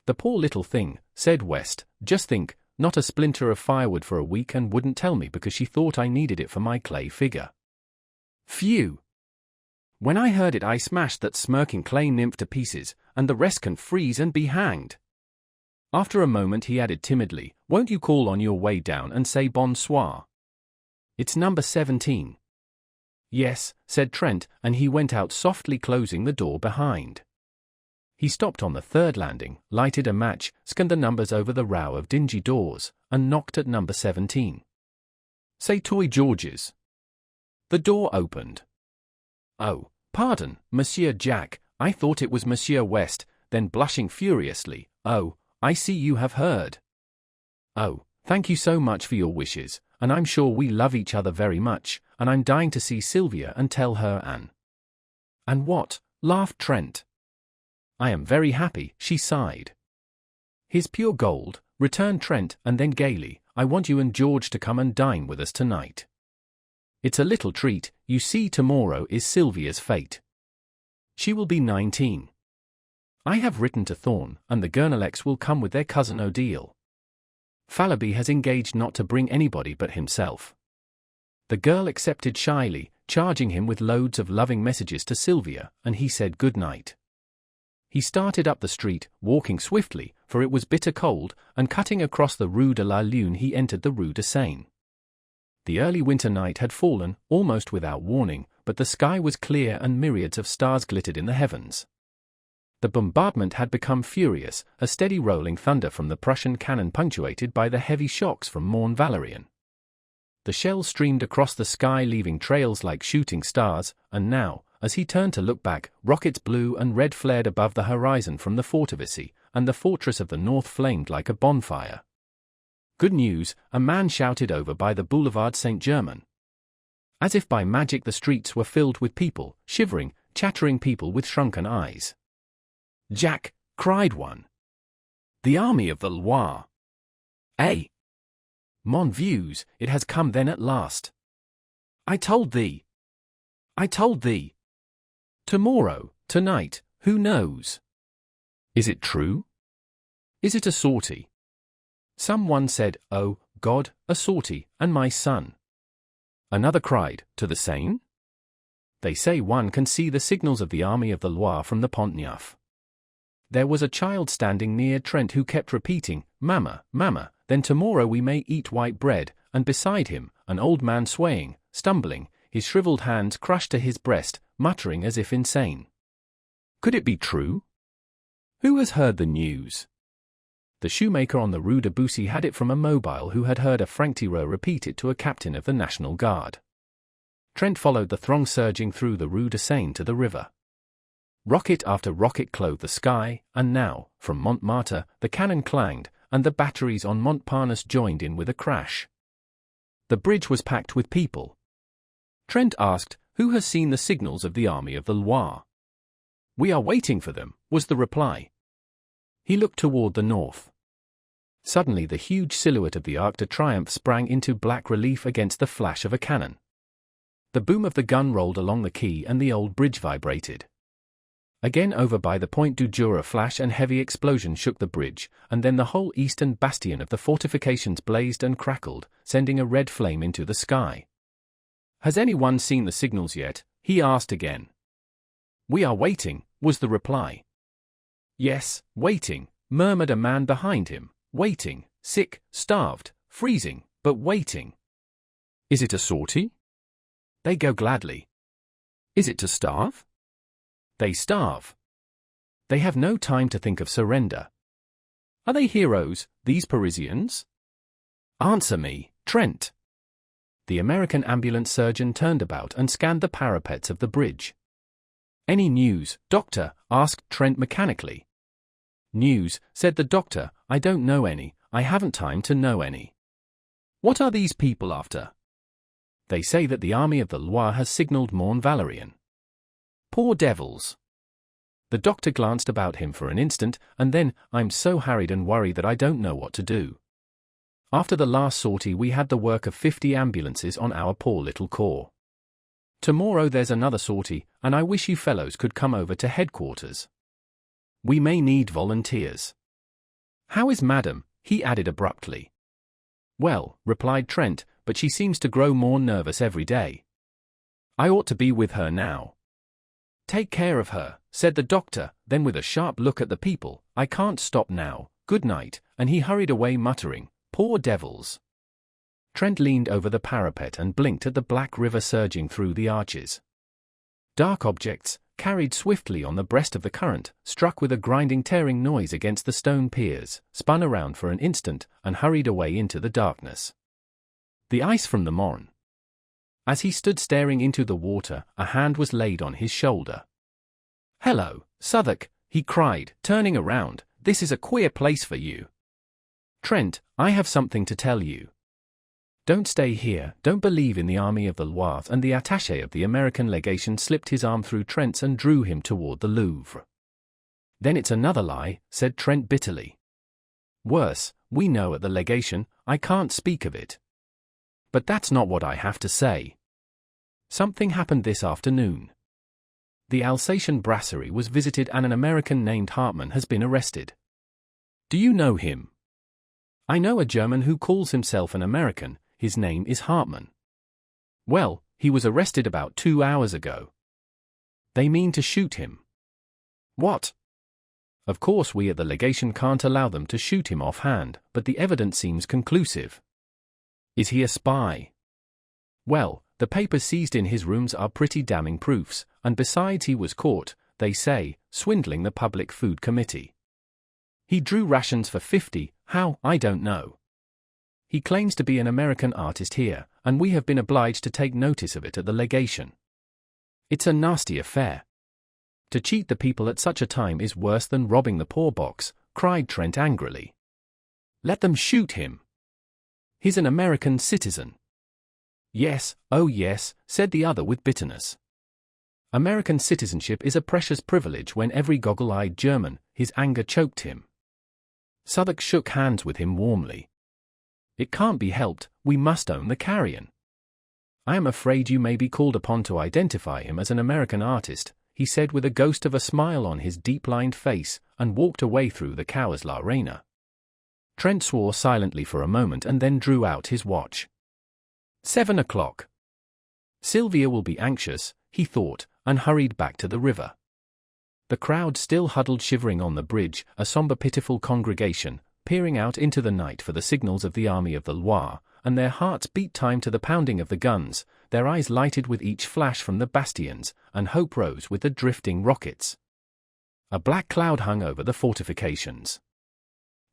The poor little thing, said West, just think, not a splinter of firewood for a week and wouldn't tell me because she thought I needed it for my clay figure. Phew! When I heard it I smashed that smirking clay nymph to pieces, and the rest can freeze and be hanged. After a moment he added timidly, won't you call on your way down and say bonsoir? It's number 17. Yes, said Trent, and he went out softly, closing the door behind. He stopped on the third landing, lighted a match, scanned the numbers over the row of dingy doors, and knocked at number 17. Say Toy George's. The door opened. Oh, pardon, Monsieur Jack, I thought it was Monsieur West, then blushing furiously, oh, I see you have heard. Oh, thank you so much for your wishes, and I'm sure we love each other very much, and I'm dying to see Sylvia and tell her Anne. And what? Laughed Trent. I am very happy, she sighed. Here's pure gold, returned Trent, and then gaily, I want you and George to come and dine with us tonight. It's a little treat, you see tomorrow is Sylvia's fate. She will be 19. I have written to Thorne, and the Gurneleks will come with their cousin Odile. Fallowby has engaged not to bring anybody but himself. The girl accepted shyly, charging him with loads of loving messages to Sylvia, and he said good night. He started up the street, walking swiftly, for it was bitter cold, and cutting across the Rue de la Lune he entered the Rue de Seine. The early winter night had fallen, almost without warning, but the sky was clear and myriads of stars glittered in the heavens. The bombardment had become furious, a steady rolling thunder from the Prussian cannon punctuated by the heavy shocks from Mont Valérien. The shells streamed across the sky leaving trails like shooting stars, and now, as he turned to look back, rockets blue and red flared above the horizon from the fortalice, and the fortress of the north flamed like a bonfire. Good news, a man shouted over by the Boulevard Saint-Germain. As if by magic the streets were filled with people, shivering, chattering people with shrunken eyes. Jack, cried one. The army of the Loire. Eh? Mon views, it has come then at last. I told thee. Tomorrow, tonight, who knows? Is it true? Is it a sortie? Someone said, oh, God, a sortie, and my son. Another cried, to the Seine? They say one can see the signals of the army of the Loire from the Pont Neuf. There was a child standing near Trent who kept repeating, Mama, Mama, then tomorrow we may eat white bread, and beside him, an old man swaying, stumbling, his shriveled hands crushed to his breast, muttering as if insane. Could it be true? Who has heard the news? The shoemaker on the Rue de Bussy had it from a mobile who had heard a franc-tireur repeat it to a captain of the National Guard. Trent followed the throng surging through the Rue de Seine to the river. Rocket after rocket clove the sky, and now, from Montmartre, the cannon clanged, and the batteries on Montparnasse joined in with a crash. The bridge was packed with people. Trent asked, who has seen the signals of the army of the Loire? We are waiting for them, was the reply. He looked toward the north. Suddenly the huge silhouette of the Arc de Triomphe sprang into black relief against the flash of a cannon. The boom of the gun rolled along the quay and the old bridge vibrated. Again over by the Point du Jura, a flash and heavy explosion shook the bridge, and then the whole eastern bastion of the fortifications blazed and crackled, sending a red flame into the sky. Has anyone seen the signals yet? He asked again. We are waiting, was the reply. Yes, waiting, murmured a man behind him, waiting, sick, starved, freezing, but waiting. Is it a sortie? They go gladly. Is it to starve? They starve. They have no time to think of surrender. Are they heroes, these Parisians? Answer me, Trent. The American ambulance surgeon turned about and scanned the parapets of the bridge. Any news, doctor? Asked Trent mechanically. News, said the doctor, I don't know any. I haven't time to know any. What are these people after? They say that the army of the Loire has signaled Morne Valerian. Poor devils. The doctor glanced about him for an instant, and then, I'm so harried and worried that I don't know what to do. After the last sortie we had the work of 50 ambulances on our poor little corps. Tomorrow there's another sortie, and I wish you fellows could come over to headquarters. We may need volunteers. How is Madam? He added abruptly. Well, replied Trent, but she seems to grow more nervous every day. I ought to be with her now. Take care of her, said the doctor, then with a sharp look at the people, I can't stop now, good night, and he hurried away muttering, poor devils. Trent leaned over the parapet and blinked at the black river surging through the arches. Dark objects, carried swiftly on the breast of the current, struck with a grinding tearing noise against the stone piers, spun around for an instant, and hurried away into the darkness. The ice from the Morne. As he stood staring into the water, a hand was laid on his shoulder. Hello, Southwark, he cried, turning around, this is a queer place for you. Trent, I have something to tell you. Don't stay here, don't believe in the army of the Loire, and the attaché of the American legation slipped his arm through Trent's and drew him toward the Louvre. Then it's another lie, said Trent bitterly. Worse, we know at the legation, I can't speak of it. But that's not what I have to say. Something happened this afternoon. The Alsatian brasserie was visited and an American named Hartmann has been arrested. Do you know him? I know a German who calls himself an American, his name is Hartmann. Well, he was arrested about 2 hours ago. They mean to shoot him. What? Of course we at the legation can't allow them to shoot him offhand, but the evidence seems conclusive. Is he a spy? Well, the papers seized in his rooms are pretty damning proofs, and besides he was caught, they say, swindling the Public Food Committee. He drew rations for 50, how, I don't know. He claims to be an American artist here, and we have been obliged to take notice of it at the legation. It's a nasty affair. To cheat the people at such a time is worse than robbing the poor box, cried Trent angrily. Let them shoot him. He's an American citizen. Yes, oh yes, said the other with bitterness. American citizenship is a precious privilege when every goggle-eyed German, his anger choked him. Southwark shook hands with him warmly. It can't be helped, we must own the carrion. I am afraid you may be called upon to identify him as an American artist, he said with a ghost of a smile on his deep-lined face, and walked away through the Cowes La Reina. Trent swore silently for a moment and then drew out his watch. 7 o'clock. Sylvia will be anxious, he thought, and hurried back to the river. The crowd still huddled shivering on the bridge, a somber pitiful congregation, peering out into the night for the signals of the army of the Loire, and their hearts beat time to the pounding of the guns, their eyes lighted with each flash from the bastions, and hope rose with the drifting rockets. A black cloud hung over the fortifications.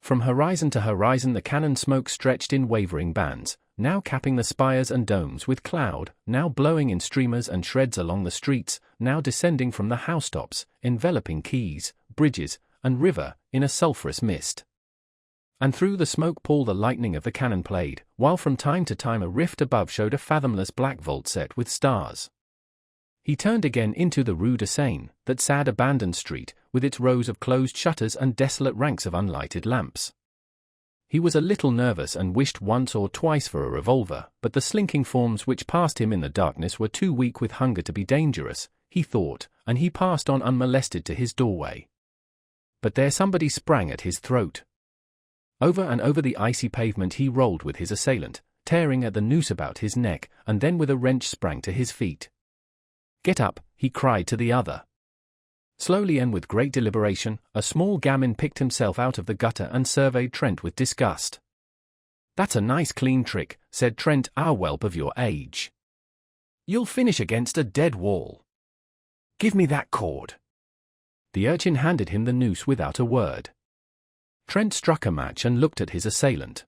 From horizon to horizon the cannon smoke stretched in wavering bands, now capping the spires and domes with cloud, now blowing in streamers and shreds along the streets, now descending from the housetops, enveloping quays, bridges, and river, in a sulphurous mist. And through the smoke pall the lightning of the cannon played, while from time to time a rift above showed a fathomless black vault set with stars. He turned again into the Rue de Seine, that sad abandoned street, with its rows of closed shutters and desolate ranks of unlighted lamps. He was a little nervous and wished once or twice for a revolver, but the slinking forms which passed him in the darkness were too weak with hunger to be dangerous, he thought, and he passed on unmolested to his doorway. But there somebody sprang at his throat. Over and over the icy pavement he rolled with his assailant, tearing at the noose about his neck, and then with a wrench sprang to his feet. "Get up," he cried to the other. Slowly and with great deliberation, a small gamin picked himself out of the gutter and surveyed Trent with disgust. "That's a nice clean trick," said Trent, "our whelp of your age. You'll finish against a dead wall. Give me that cord." The urchin handed him the noose without a word. Trent struck a match and looked at his assailant.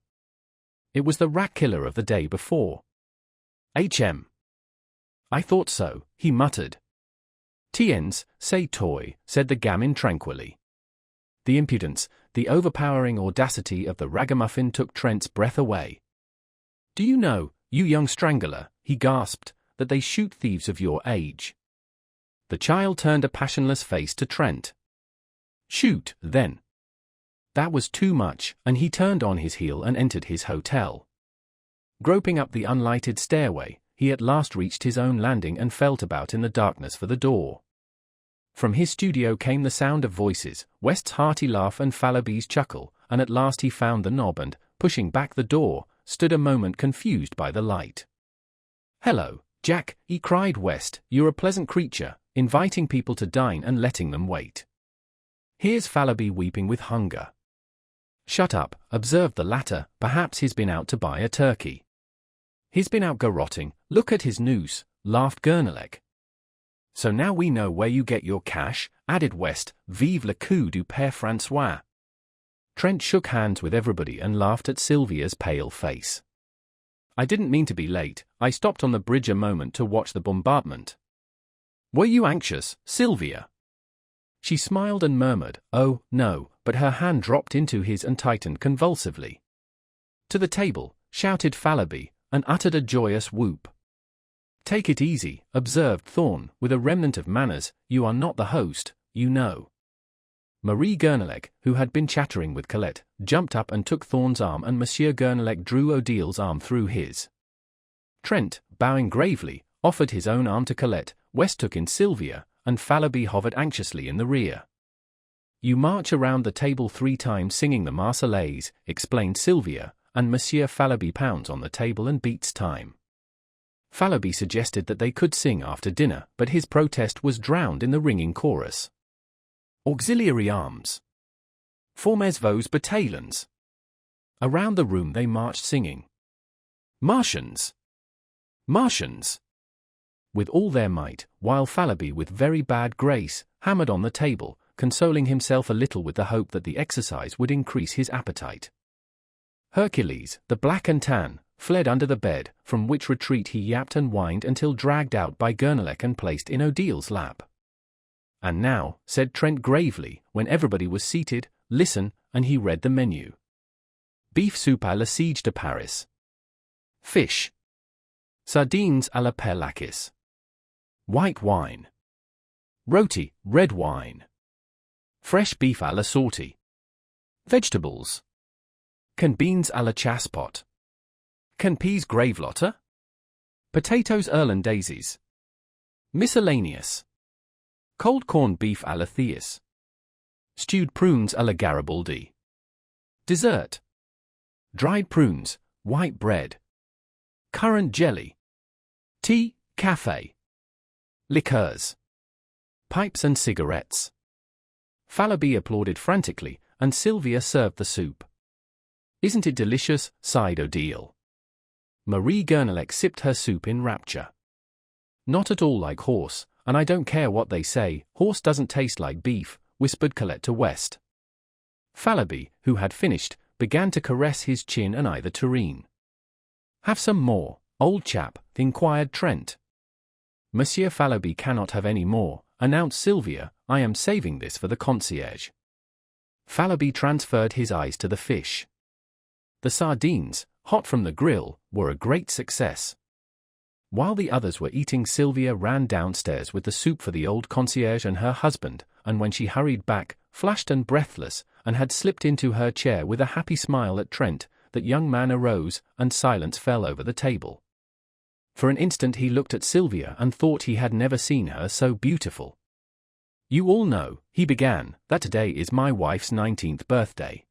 It was the rat killer of the day before. "H.M. I thought so," he muttered. "Tiens, c'est toi," said the gamin tranquilly. "The impudence, The overpowering audacity of the ragamuffin took Trent's breath away. "Do you know, you young strangler," he gasped, "that they shoot thieves of your age?" The child turned a passionless face to Trent. "Shoot, then." That was too much, and he turned on his heel and entered his hotel. Groping up the unlighted stairway, he at last reached his own landing and felt about in the darkness for the door. From his studio came the sound of voices, West's hearty laugh and Fallowby's chuckle, and at last he found the knob and, pushing back the door, stood a moment confused by the light. "Hello, Jack," he cried. "West, you're a pleasant creature, inviting people to dine and letting them wait. Here's Fallowby weeping with hunger." "Shut up," observed the latter, "perhaps he's been out to buy a turkey." "He's been out garrotting, look at his noose," laughed Gurnelec. "So now we know where you get your cash," added West. "Vive le coup du Père François." Trent shook hands with everybody and laughed at Sylvia's pale face. "I didn't mean to be late, I stopped on the bridge a moment to watch the bombardment." "Were you anxious, Sylvia?" She smiled and murmured, "Oh, no," but her hand dropped into his and tightened convulsively. "To the table," shouted Fallowby, and uttered a joyous whoop. "Take it easy," observed Thorn, with a remnant of manners, "you are not the host, you know." Marie Gurnelec, who had been chattering with Colette, jumped up and took Thorn's arm, and Monsieur Gurnelec drew Odile's arm through his. Trent, bowing gravely, offered his own arm to Colette, West took in Sylvia, and Fallowby hovered anxiously in the rear. "You march around the table 3 times singing the Marseillaise," explained Sylvia, and Monsieur Fallowby pounds on the table and beats time. Fallowby suggested that they could sing after dinner, but his protest was drowned in the ringing chorus. "Auxiliary arms! Formez vos bataillons!" Around the room they marched singing, "Martians! Martians!" with all their might, while Fallowby, with very bad grace, hammered on the table, consoling himself a little with the hope that the exercise would increase his appetite. Hercules, the black and tan, fled under the bed, from which retreat he yapped and whined until dragged out by Gurnelec and placed in Odile's lap. "And now," said Trent gravely, when everybody was seated, "listen," and he read the menu. Beef soup à la siege de Paris. Fish. Sardines à la perlakis. White wine. Roti, red wine. Fresh beef à la sortie. Vegetables. Can beans à la chasse-pot. Can peas gravelotter? Potatoes irlandaises. Miscellaneous. Cold corned beef à la Theus. Stewed prunes à la Garibaldi. Dessert. Dried prunes, white bread. Currant jelly. Tea, café. Liqueurs. Pipes and cigarettes. Fallowby applauded frantically, and Sylvia served the soup. "Isn't it delicious?" sighed Odile. Marie Gurnelec sipped her soup in rapture. "Not at all like horse, and I don't care what they say, horse doesn't taste like beef," whispered Colette to West. Fallowby, who had finished, began to caress his chin and eye the tureen. "Have some more, old chap?" inquired Trent. "Monsieur Fallowby cannot have any more," announced Sylvia. "I am saving this for the concierge." Fallowby transferred his eyes to the fish. The sardines, hot from the grill, were a great success. While the others were eating, Sylvia ran downstairs with the soup for the old concierge and her husband, and when she hurried back, flushed and breathless, and had slipped into her chair with a happy smile at Trent, that young man arose, and silence fell over the table. For an instant he looked at Sylvia and thought he had never seen her so beautiful. "You all know," he began, "that today is my wife's 19th birthday."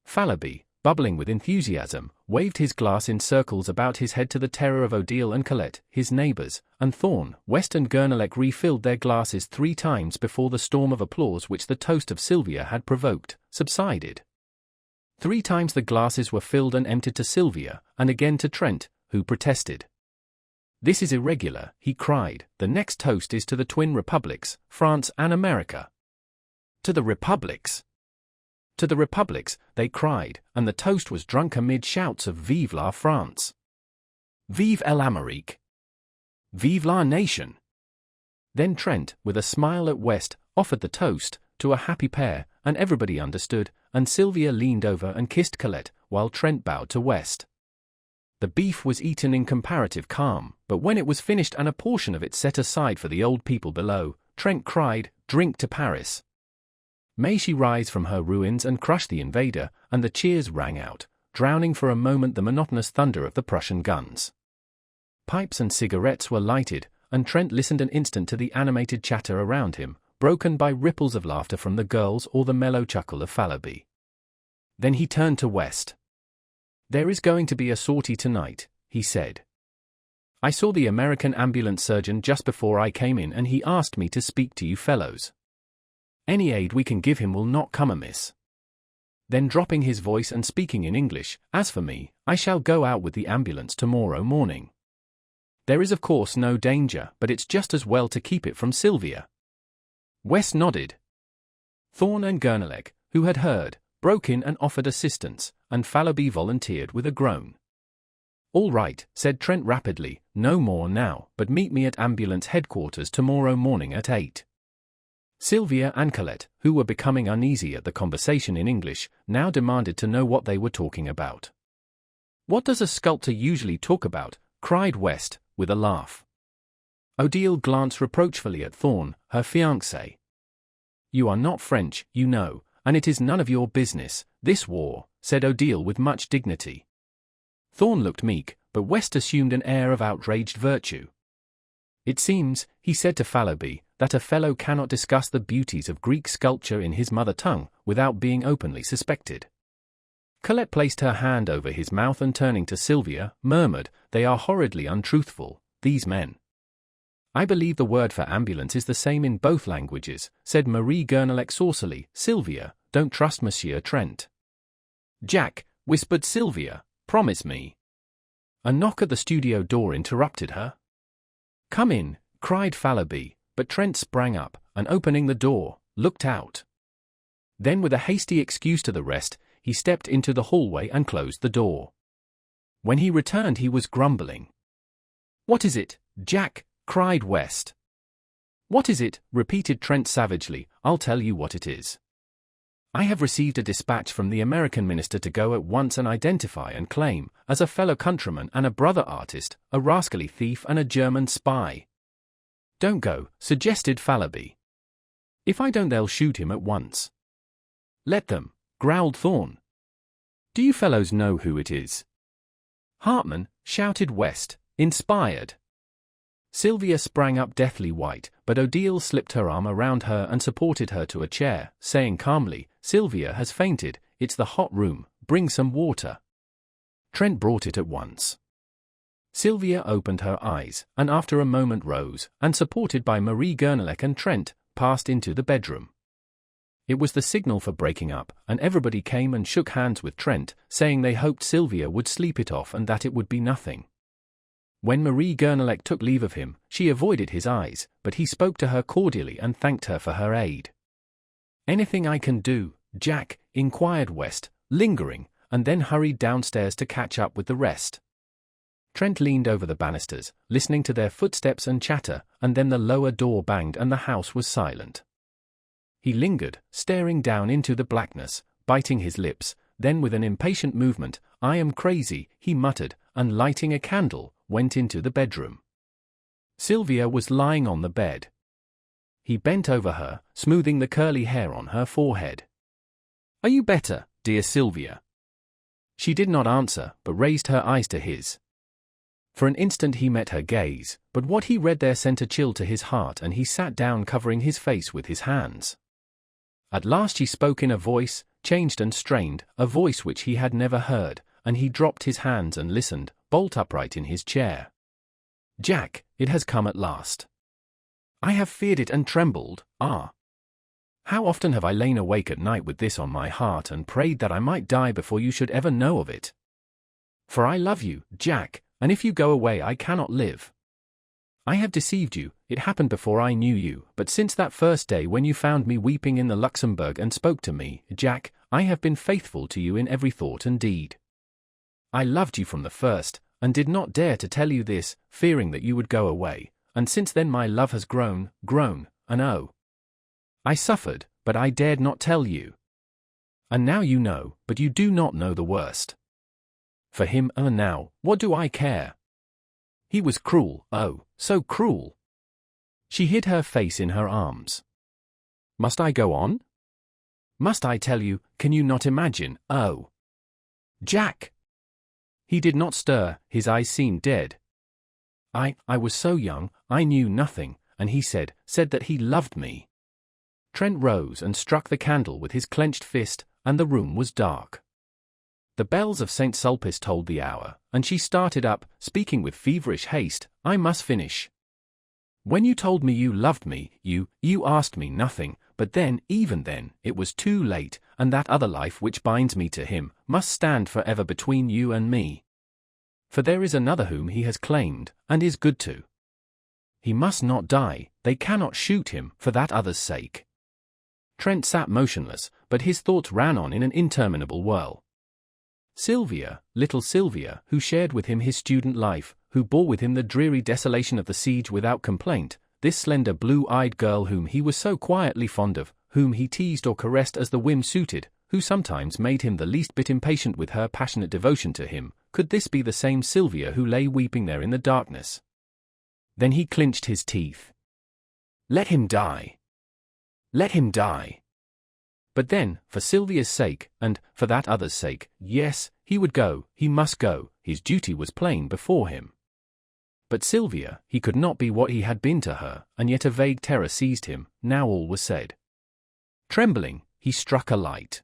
Fallowby, bubbling with enthusiasm, waved his glass in circles about his head to the terror of Odile and Colette, his neighbors, and Thorn. West and Gurnelec refilled their glasses 3 times before the storm of applause which the toast of Sylvia had provoked subsided. 3 times the glasses were filled and emptied to Sylvia, and again to Trent, who protested. "This is irregular," he cried. "The next toast is to the twin republics, France and America." "To the republics! To the republics!" they cried, and the toast was drunk amid shouts of "Vive la France! Vive l'Amérique! Vive la nation!" Then Trent, with a smile at West, offered the toast, "To a happy pair, and everybody understood, and Sylvia leaned over and kissed Colette, while Trent bowed to West. The beef was eaten in comparative calm, but when it was finished and a portion of it set aside for the old people below, Trent cried, "Drink to Paris! May she rise from her ruins and crush the invader," and the cheers rang out, drowning for a moment the monotonous thunder of the Prussian guns. Pipes and cigarettes were lighted, and Trent listened an instant to the animated chatter around him, broken by ripples of laughter from the girls or the mellow chuckle of Fallowby. Then he turned to West. "There is going to be a sortie tonight," he said. "I saw the American ambulance surgeon just before I came in and he asked me to speak to you fellows. Any aid we can give him will not come amiss." Then dropping his voice and speaking in English, "As for me, I shall go out with the ambulance tomorrow morning. There is of course no danger, but it's just as well to keep it from Sylvia." West nodded. Thorne and Gurnelec, who had heard, broke in and offered assistance, and Fallowby volunteered with a groan. "All right," said Trent rapidly, "no more now, but meet me at ambulance headquarters tomorrow morning at 8. Sylvia and Colette, who were becoming uneasy at the conversation in English, now demanded to know what they were talking about. "What does a sculptor usually talk about?" cried West, with a laugh. Odile glanced reproachfully at Thorne, her fiancé. "You are not French, you know, and it is none of your business, this war," said Odile with much dignity. Thorne looked meek, but West assumed an air of outraged virtue. "It seems," he said to Fallowby, "that a fellow cannot discuss the beauties of Greek sculpture in his mother tongue, without being openly suspected." Colette placed her hand over his mouth and turning to Sylvia, murmured, "They are horridly untruthful, these men." "I believe the word for ambulance is the same in both languages," said Marie Gurnelec saucily. "Sylvia, don't trust Monsieur Trent." "Jack," whispered Sylvia, "promise me." A knock at the studio door interrupted her. "Come in," cried Fallowby, but Trent sprang up, and opening the door, looked out. Then with a hasty excuse to the rest, he stepped into the hallway and closed the door. When he returned he was grumbling. "What is it, Jack?" cried West. "What is it?" repeated Trent savagely. "I'll tell you what it is. I have received a dispatch from the American minister to go at once and identify and claim, as a fellow countryman and a brother artist, a rascally thief and a German spy." "Don't go," suggested Fallowby. "If I don't they'll shoot him at once." "Let them," growled Thorne. "Do you fellows know who it is?" "Hartman," shouted West, inspired. Sylvia sprang up deathly white, but Odile slipped her arm around her and supported her to a chair, saying calmly, "Sylvia has fainted, it's the hot room, bring some water." Trent brought it at once. Sylvia opened her eyes, and after a moment rose, and supported by Marie Gurnelec and Trent, passed into the bedroom. It was the signal for breaking up, and everybody came and shook hands with Trent, saying they hoped Sylvia would sleep it off and that it would be nothing. When Marie Gurnelec took leave of him, she avoided his eyes, but he spoke to her cordially and thanked her for her aid. "Anything I can do, Jack?" inquired West, lingering, and then hurried downstairs to catch up with the rest. Trent leaned over the banisters, listening to their footsteps and chatter, and then the lower door banged and the house was silent. He lingered, staring down into the blackness, biting his lips, then with an impatient movement, "I am crazy," he muttered, and lighting a candle, went into the bedroom. Sylvia was lying on the bed. He bent over her, smoothing the curly hair on her forehead. "Are you better, dear Sylvia?" She did not answer, but raised her eyes to his. For an instant he met her gaze, but what he read there sent a chill to his heart and he sat down covering his face with his hands. At last she spoke in a voice, changed and strained, a voice which he had never heard, and he dropped his hands and listened, bolt upright in his chair. "Jack, it has come at last. I have feared it and trembled, how often have I lain awake at night with this on my heart and prayed that I might die before you should ever know of it. For I love you, Jack, and if you go away I cannot live. I have deceived you, it happened before I knew you, but since that first day when you found me weeping in the Luxembourg and spoke to me, Jack, I have been faithful to you in every thought and deed. I loved you from the first, and did not dare to tell you this, fearing that you would go away, and since then my love has grown, and oh! I suffered, but I dared not tell you. And now you know, but you do not know the worst. For him, now, what do I care? He was cruel, oh, so cruel. She hid her face in her arms. Must I go on? Must I tell you, can you not imagine, oh? Jack! He did not stir, his eyes seemed dead. I was so young, I knew nothing, and he said that he loved me. Trent rose and struck the candle with his clenched fist, and the room was dark. The bells of St. Sulpice told the hour, and she started up, speaking with feverish haste. I must finish. When you told me you loved me, you asked me nothing, but then, even then, it was too late, and that other life which binds me to him must stand forever between you and me. For there is another whom he has claimed, and is good to. He must not die, they cannot shoot him, for that other's sake. Trent sat motionless, but his thoughts ran on in an interminable whirl. Sylvia, little Sylvia, who shared with him his student life, who bore with him the dreary desolation of the siege without complaint, this slender blue-eyed girl whom he was so quietly fond of, whom he teased or caressed as the whim suited, who sometimes made him the least bit impatient with her passionate devotion to him, could this be the same Sylvia who lay weeping there in the darkness? Then he clinched his teeth. Let him die. Let him die. But then, for Sylvia's sake, and for that other's sake, yes, he would go, he must go, his duty was plain before him. But Sylvia, he could not be what he had been to her, and yet a vague terror seized him. Now all was said. Trembling, he struck a light.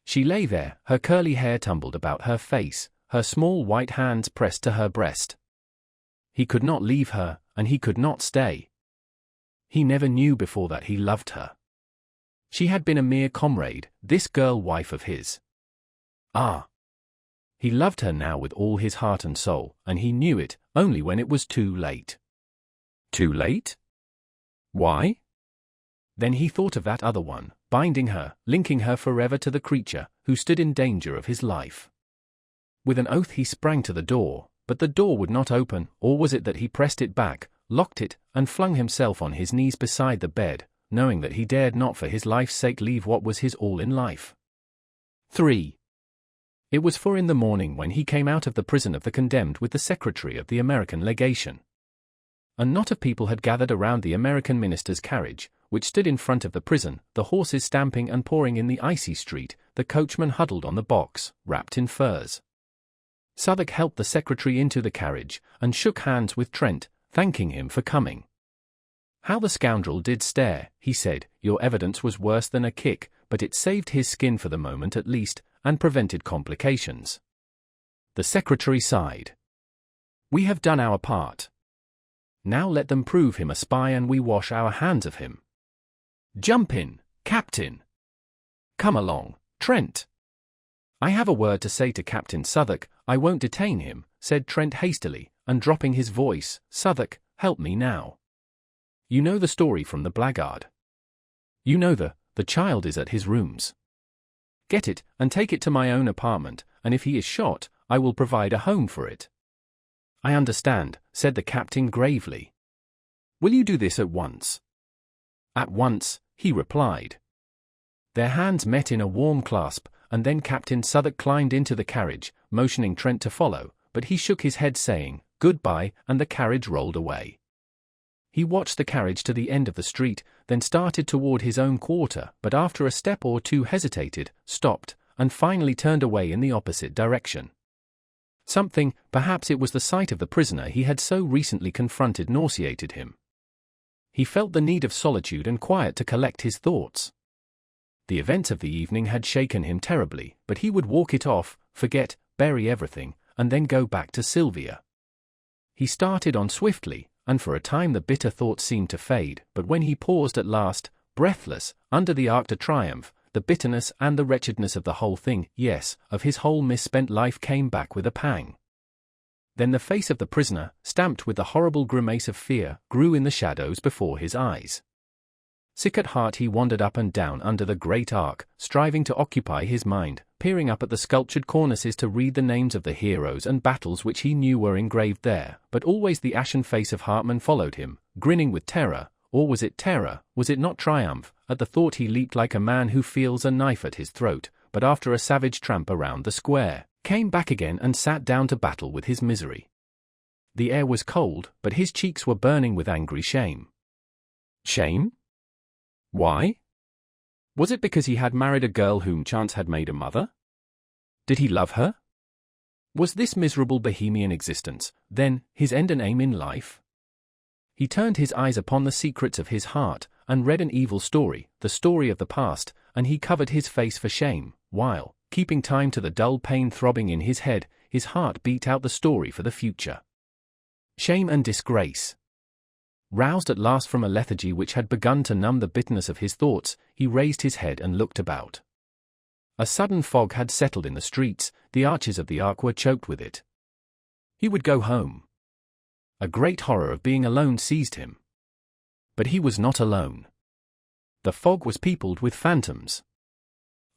She lay there, her curly hair tumbled about her face, her small white hands pressed to her breast. He could not leave her, and he could not stay. He never knew before that he loved her. She had been a mere comrade, this girl wife of his. Ah! He loved her now with all his heart and soul, and he knew it, only when it was too late. Too late? Why? Then he thought of that other one, binding her, linking her forever to the creature, who stood in danger of his life. With an oath he sprang to the door, but the door would not open, or was it that he pressed it back, locked it, and flung himself on his knees beside the bed, knowing that he dared not for his life's sake leave what was his all in life. 3. It was 4 in the morning when he came out of the prison of the condemned with the secretary of the American legation. A knot of people had gathered around the American minister's carriage, which stood in front of the prison, the horses stamping and pouring in the icy street, the coachman huddled on the box, wrapped in furs. Southwark helped the secretary into the carriage, and shook hands with Trent, thanking him for coming. How the scoundrel did stare, he said. Your evidence was worse than a kick, but it saved his skin for the moment at least, and prevented complications. The secretary sighed. We have done our part. Now let them prove him a spy and we wash our hands of him. Jump in, Captain. Come along, Trent. I have a word to say to Captain Southwark. I won't detain him, said Trent hastily, and dropping his voice. Southwark, help me now. You know the story from the blackguard. You know the child is at his rooms. Get it, and take it to my own apartment, and if he is shot, I will provide a home for it. I understand, said the captain gravely. Will you do this at once? At once, he replied. Their hands met in a warm clasp, and then Captain Southwark climbed into the carriage, motioning Trent to follow, but he shook his head saying, goodbye, and the carriage rolled away. He watched the carriage to the end of the street, then started toward his own quarter, but after a step or two hesitated, stopped, and finally turned away in the opposite direction. Something, perhaps it was the sight of the prisoner he had so recently confronted, nauseated him. He felt the need of solitude and quiet to collect his thoughts. The events of the evening had shaken him terribly, but he would walk it off, forget, bury everything, and then go back to Sylvia. He started on swiftly, and for a time the bitter thoughts seemed to fade, but when he paused at last, breathless, under the arc de triomphe, the bitterness and the wretchedness of the whole thing, yes, of his whole misspent life came back with a pang. Then the face of the prisoner, stamped with the horrible grimace of fear, grew in the shadows before his eyes. Sick at heart he wandered up and down under the great arc, striving to occupy his mind, peering up at the sculptured cornices to read the names of the heroes and battles which he knew were engraved there, but always the ashen face of Hartman followed him, grinning with terror, or was it terror, was it not triumph, At the thought he leaped like a man who feels a knife at his throat, but after a savage tramp around the square, came back again and sat down to battle with his misery. The air was cold, but his cheeks were burning with angry shame. Shame? Why? Was it because he had married a girl whom chance had made a mother? Did he love her? Was this miserable bohemian existence, then, his end and aim in life? He turned his eyes upon the secrets of his heart, and read an evil story, the story of the past, and he covered his face for shame, while, keeping time to the dull pain throbbing in his head, his heart beat out the story for the future. Shame and disgrace. Roused at last from a lethargy which had begun to numb the bitterness of his thoughts, he raised his head and looked about. A sudden fog had settled in the streets, the arches of the arc were choked with it. He would go home. A great horror of being alone seized him. But he was not alone. The fog was peopled with phantoms.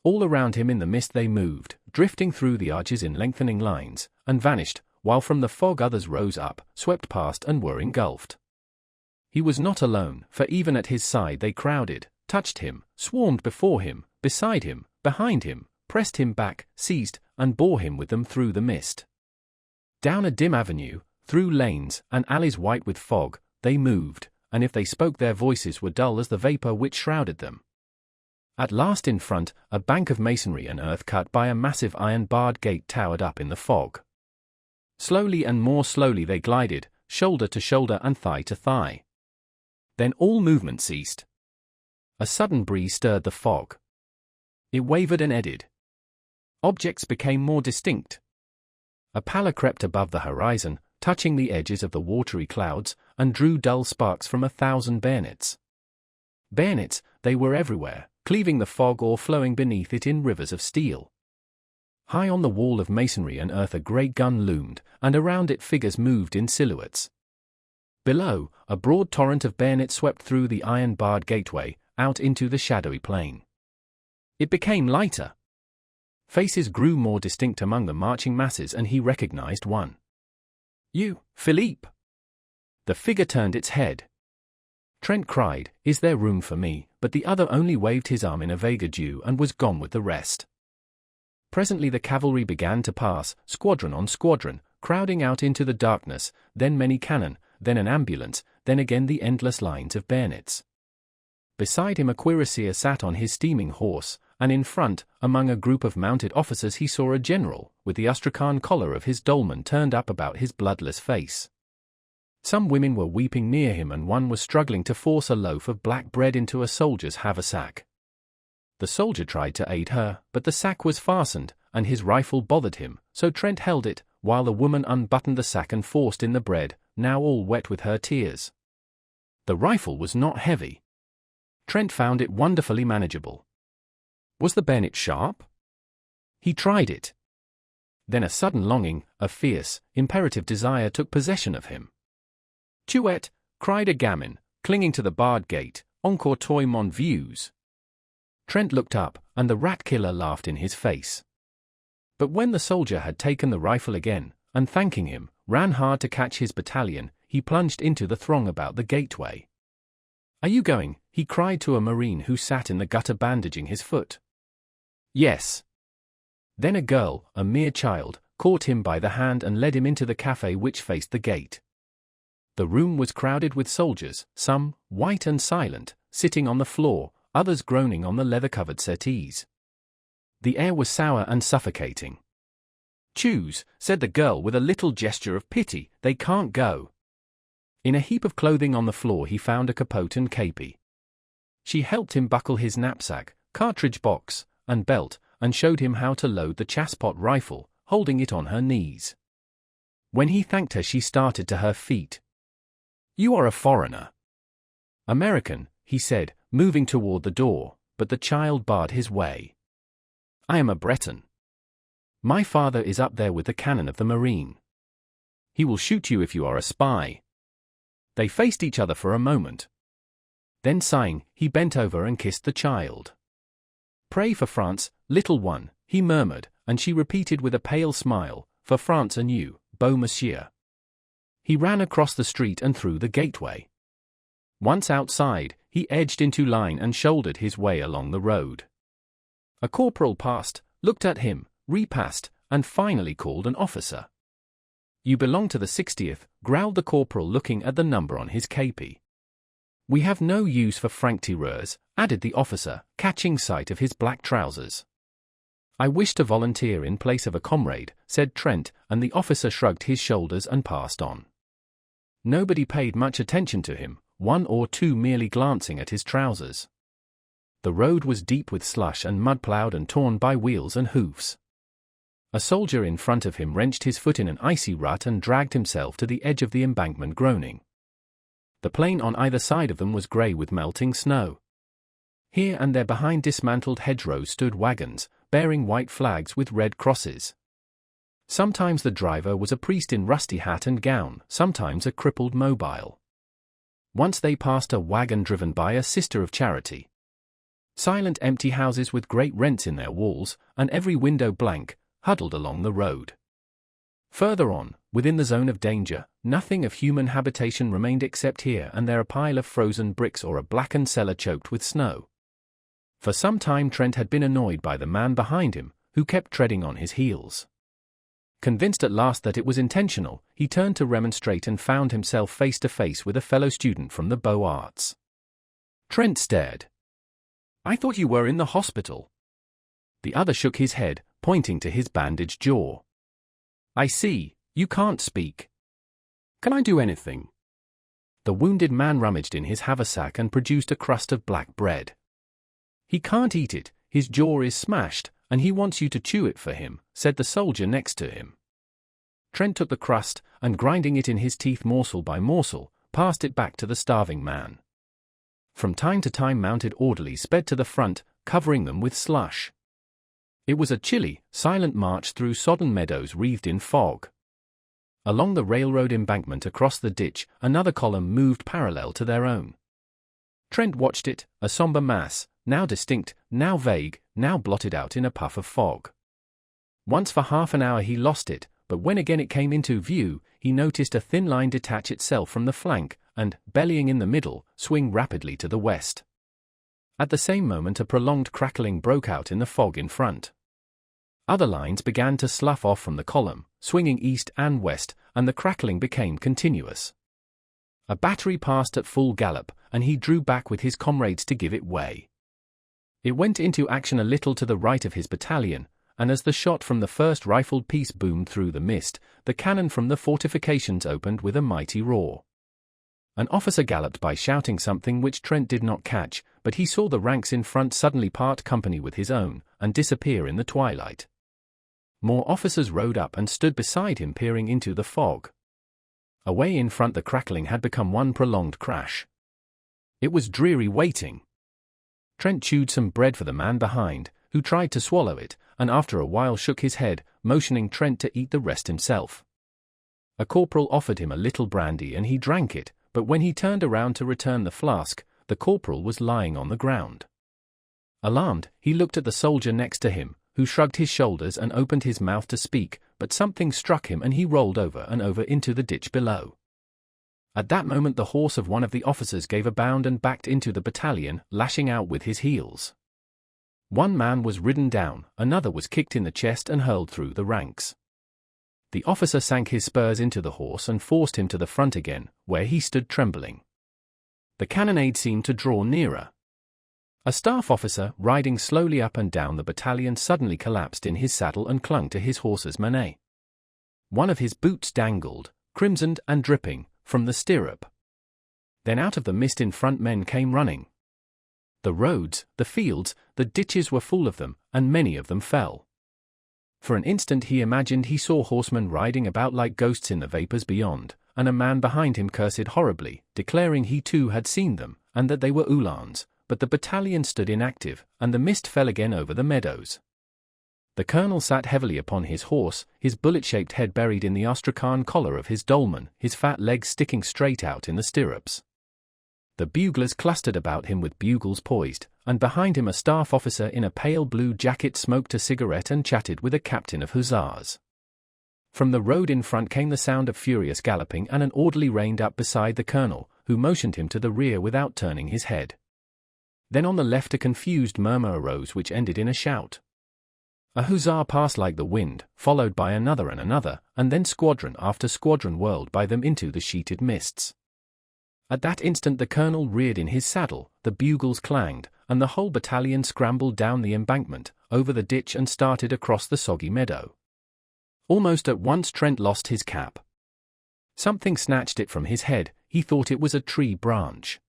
All around him in the mist they moved, drifting through the arches in lengthening lines, and vanished, while from the fog others rose up, swept past and were engulfed. He was not alone, for even at his side they crowded, touched him, swarmed before him, beside him, behind him, pressed him back, seized, and bore him with them through the mist. Down a dim avenue, through lanes and alleys white with fog, they moved, and if they spoke their voices were dull as the vapor which shrouded them. At last in front, a bank of masonry and earth cut by a massive iron-barred gate towered up in the fog. Slowly and more slowly they glided, shoulder to shoulder and thigh to thigh. Then all movement ceased. A sudden breeze stirred the fog. It wavered and eddied. Objects became more distinct. A pallor crept above the horizon, touching the edges of the watery clouds, and drew dull sparks from 1,000 bayonets. Bayonets, they were everywhere, cleaving the fog or flowing beneath it in rivers of steel. High on the wall of masonry and earth a great gun loomed, and around it figures moved in silhouettes. Below, a broad torrent of bayonets swept through the iron-barred gateway, out into the shadowy plain. It became lighter. Faces grew more distinct among the marching masses and he recognized one. "You, Philippe!" The figure turned its head. Trent cried, "Is there room for me?" but the other only waved his arm in a vague adieu and was gone with the rest. Presently the cavalry began to pass, squadron on squadron, crowding out into the darkness, then many cannon, then an ambulance, then again the endless lines of bayonets. Beside him a cuirassier sat on his steaming horse, and in front, among a group of mounted officers he saw a general, with the astrakhan collar of his dolman turned up about his bloodless face. Some women were weeping near him and one was struggling to force a loaf of black bread into a soldier's haversack. The soldier tried to aid her, but the sack was fastened, and his rifle bothered him, so Trent held it, while the woman unbuttoned the sack and forced in the bread, now all wet with her tears. The rifle was not heavy. Trent found it wonderfully manageable. Was the bayonet sharp? He tried it. Then a sudden longing, a fierce, imperative desire took possession of him. "Tuet!" cried a gamin, clinging to the barred gate, "Encore toi mon vieux!" Trent looked up, and the rat-killer laughed in his face. But when the soldier had taken the rifle again, and thanking him, ran hard to catch his battalion, he plunged into the throng about the gateway. "Are you going?" he cried to a marine who sat in the gutter bandaging his foot. "Yes." Then a girl, a mere child, caught him by the hand and led him into the cafe which faced the gate. The room was crowded with soldiers, some, white and silent, sitting on the floor, others groaning on the leather-covered settees. The air was sour and suffocating. "Choose," said the girl with a little gesture of pity, "they can't go." In a heap of clothing on the floor he found a capote and kepi. She helped him buckle his knapsack, cartridge box, and belt, and showed him how to load the chasspot rifle, holding it on her knees. When he thanked her she started to her feet. "You are a foreigner." "American," he said, moving toward the door, but the child barred his way. "I am a Breton. My father is up there with the cannon of the marine. He will shoot you if you are a spy." They faced each other for a moment. Then sighing, he bent over and kissed the child. "Pray for France, little one," he murmured, and she repeated with a pale smile, "For France and you, beau monsieur." He ran across the street and through the gateway. Once outside, he edged into line and shouldered his way along the road. A corporal passed, looked at him, repassed, and finally called an officer. "You belong to the 60th, growled the corporal looking at the number on his képi. "We have no use for franc-tireurs," added the officer, catching sight of his black trousers. "I wish to volunteer in place of a comrade," said Trent, and the officer shrugged his shoulders and passed on. Nobody paid much attention to him, one or two merely glancing at his trousers. The road was deep with slush and mud, plowed and torn by wheels and hoofs. A soldier in front of him wrenched his foot in an icy rut and dragged himself to the edge of the embankment, groaning. The plain on either side of them was grey with melting snow. Here and there behind dismantled hedgerows stood wagons, bearing white flags with red crosses. Sometimes the driver was a priest in rusty hat and gown, sometimes a crippled mobile. Once they passed a wagon driven by a Sister of Charity. Silent empty houses with great rents in their walls, and every window blank, huddled along the road. Further on, within the zone of danger, nothing of human habitation remained except here and there a pile of frozen bricks or a blackened cellar choked with snow. For some time Trent had been annoyed by the man behind him, who kept treading on his heels. Convinced at last that it was intentional, he turned to remonstrate and found himself face to face with a fellow student from the Beaux Arts. Trent stared. "I thought you were in the hospital." The other shook his head, pointing to his bandaged jaw. "I see, you can't speak. Can I do anything?" The wounded man rummaged in his haversack and produced a crust of black bread. "He can't eat it, his jaw is smashed, and he wants you to chew it for him," said the soldier next to him. Trent took the crust, and grinding it in his teeth morsel by morsel, passed it back to the starving man. From time to time mounted orderlies sped to the front, covering them with slush. It was a chilly, silent march through sodden meadows wreathed in fog. Along the railroad embankment across the ditch, another column moved parallel to their own. Trent watched it, a somber mass, now distinct, now vague, now blotted out in a puff of fog. Once for half an hour he lost it, but when again it came into view, he noticed a thin line detach itself from the flank, and, bellying in the middle, swing rapidly to the west. At the same moment a prolonged crackling broke out in the fog in front. Other lines began to slough off from the column, swinging east and west, and the crackling became continuous. A battery passed at full gallop, and he drew back with his comrades to give it way. It went into action a little to the right of his battalion, and as the shot from the first rifled piece boomed through the mist, the cannon from the fortifications opened with a mighty roar. An officer galloped by shouting something which Trent did not catch, but he saw the ranks in front suddenly part company with his own, and disappear in the twilight. More officers rode up and stood beside him peering into the fog. Away in front the crackling had become one prolonged crash. It was dreary waiting. Trent chewed some bread for the man behind, who tried to swallow it, and after a while shook his head, motioning Trent to eat the rest himself. A corporal offered him a little brandy and he drank it, but when he turned around to return the flask, the corporal was lying on the ground. Alarmed, he looked at the soldier next to him, who shrugged his shoulders and opened his mouth to speak, but something struck him and he rolled over and over into the ditch below. At that moment the horse of one of the officers gave a bound and backed into the battalion, lashing out with his heels. One man was ridden down, another was kicked in the chest and hurled through the ranks. The officer sank his spurs into the horse and forced him to the front again, where he stood trembling. The cannonade seemed to draw nearer. A staff officer, riding slowly up and down the battalion, suddenly collapsed in his saddle and clung to his horse's manet. One of his boots dangled, crimsoned and dripping, from the stirrup. Then out of the mist in front men came running. The roads, the fields, the ditches were full of them, and many of them fell. For an instant he imagined he saw horsemen riding about like ghosts in the vapors beyond, and a man behind him cursed horribly, declaring he too had seen them, and that they were Uhlans, but the battalion stood inactive, and the mist fell again over the meadows. The colonel sat heavily upon his horse, his bullet-shaped head buried in the astrakhan collar of his dolman, his fat legs sticking straight out in the stirrups. The buglers clustered about him with bugles poised, and behind him a staff officer in a pale blue jacket smoked a cigarette and chatted with a captain of hussars. From the road in front came the sound of furious galloping, and an orderly reined up beside the colonel, who motioned him to the rear without turning his head. Then on the left a confused murmur arose which ended in a shout. A hussar passed like the wind, followed by another, and then squadron after squadron whirled by them into the sheeted mists. At that instant the colonel reared in his saddle, the bugles clanged, and the whole battalion scrambled down the embankment, over the ditch, and started across the soggy meadow. Almost at once Trent lost his cap. Something snatched it from his head. He thought it was a tree branch.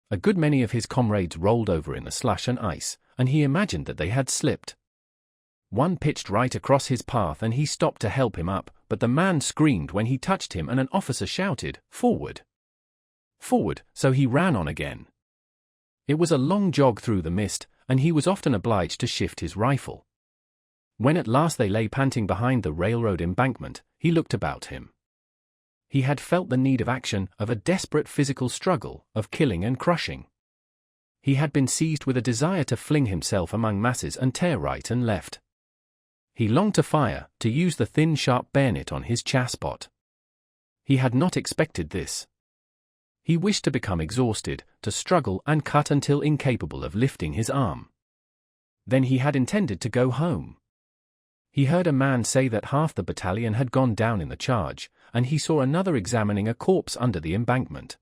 A good many of his comrades rolled over in the slush and ice, and he imagined that they had slipped. One pitched right across his path, and he stopped to help him up, but the man screamed when he touched him, and an officer shouted, "Forward! Forward!" so he ran on again. It was a long jog through the mist, and he was often obliged to shift his rifle. When at last they lay panting behind the railroad embankment, he looked about him. He had felt the need of action, of a desperate physical struggle, of killing and crushing. He had been seized with a desire to fling himself among masses and tear right and left. He longed to fire, to use the thin sharp bayonet on his chasspot. He had not expected this. He wished to become exhausted, to struggle and cut until incapable of lifting his arm. Then he had intended to go home. He heard a man say that half the battalion had gone down in the charge, and he saw another examining a corpse under the embankment.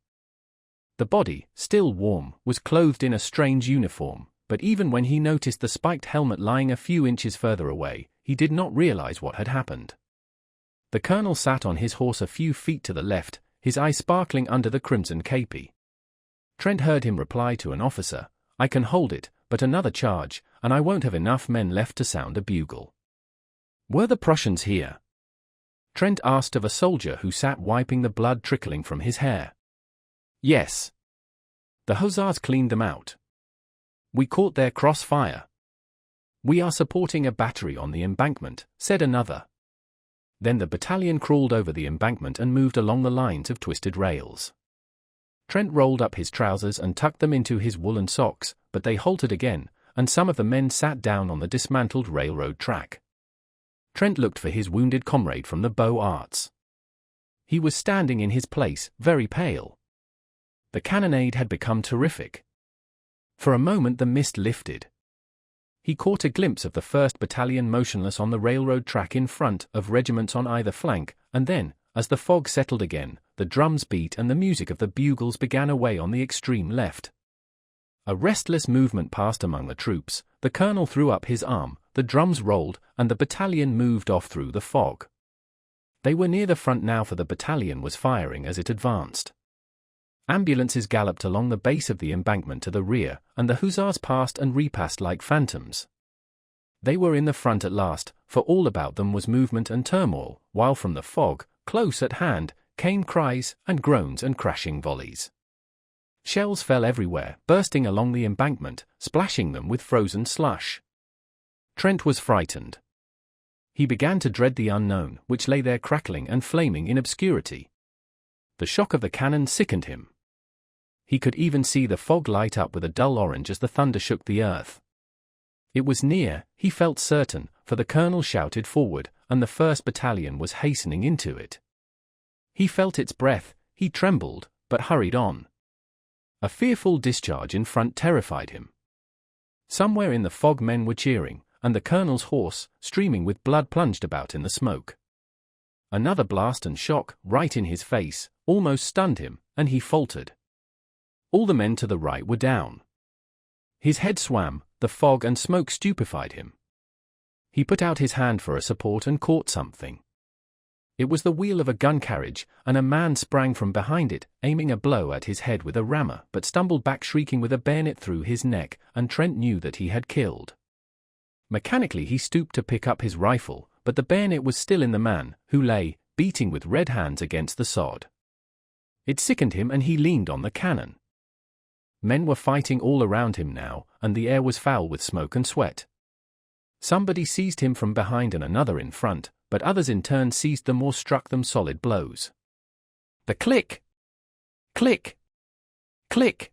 The body, still warm, was clothed in a strange uniform, but even when he noticed the spiked helmet lying a few inches further away, he did not realize what had happened. The colonel sat on his horse a few feet to the left, his eye sparkling under the crimson képi. Trent heard him reply to an officer, "I can hold it, but another charge, and I won't have enough men left to sound a bugle." "Were the Prussians here?" Trent asked of a soldier who sat wiping the blood trickling from his hair. "Yes. The hussars cleaned them out. We caught their crossfire." "We are supporting a battery on the embankment," said another. Then the battalion crawled over the embankment and moved along the lines of twisted rails. Trent rolled up his trousers and tucked them into his woolen socks, but they halted again, and some of the men sat down on the dismantled railroad track. Trent looked for his wounded comrade from the Beaux Arts. He was standing in his place, very pale. The cannonade had become terrific. For a moment the mist lifted. He caught a glimpse of the 1st Battalion motionless on the railroad track in front, of regiments on either flank, and then, as the fog settled again, the drums beat and the music of the bugles began away on the extreme left. A restless movement passed among the troops, the colonel threw up his arm, the drums rolled, and the battalion moved off through the fog. They were near the front now, for the battalion was firing as it advanced. Ambulances galloped along the base of the embankment to the rear, and the hussars passed and repassed like phantoms. They were in the front at last, for all about them was movement and turmoil, while from the fog, close at hand, came cries and groans and crashing volleys. Shells fell everywhere, bursting along the embankment, splashing them with frozen slush. Trent was frightened. He began to dread the unknown, which lay there crackling and flaming in obscurity. The shock of the cannon sickened him. He could even see the fog light up with a dull orange as the thunder shook the earth. It was near, he felt certain, for the colonel shouted forward, and the 1st Battalion was hastening into it. He felt its breath, he trembled, but hurried on. A fearful discharge in front terrified him. Somewhere in the fog men were cheering, and the colonel's horse, streaming with blood, plunged about in the smoke. Another blast and shock, right in his face, almost stunned him, and he faltered. All the men to the right were down. His head swam, the fog and smoke stupefied him. He put out his hand for a support and caught something. It was the wheel of a gun carriage, and a man sprang from behind it, aiming a blow at his head with a rammer, but stumbled back shrieking with a bayonet through his neck, and Trent knew that he had killed. Mechanically he stooped to pick up his rifle, but the bayonet was still in the man, who lay, beating with red hands against the sod. It sickened him, and he leaned on the cannon. Men were fighting all around him now, and the air was foul with smoke and sweat. Somebody seized him from behind and another in front, but others in turn seized them or struck them solid blows. The click, click, click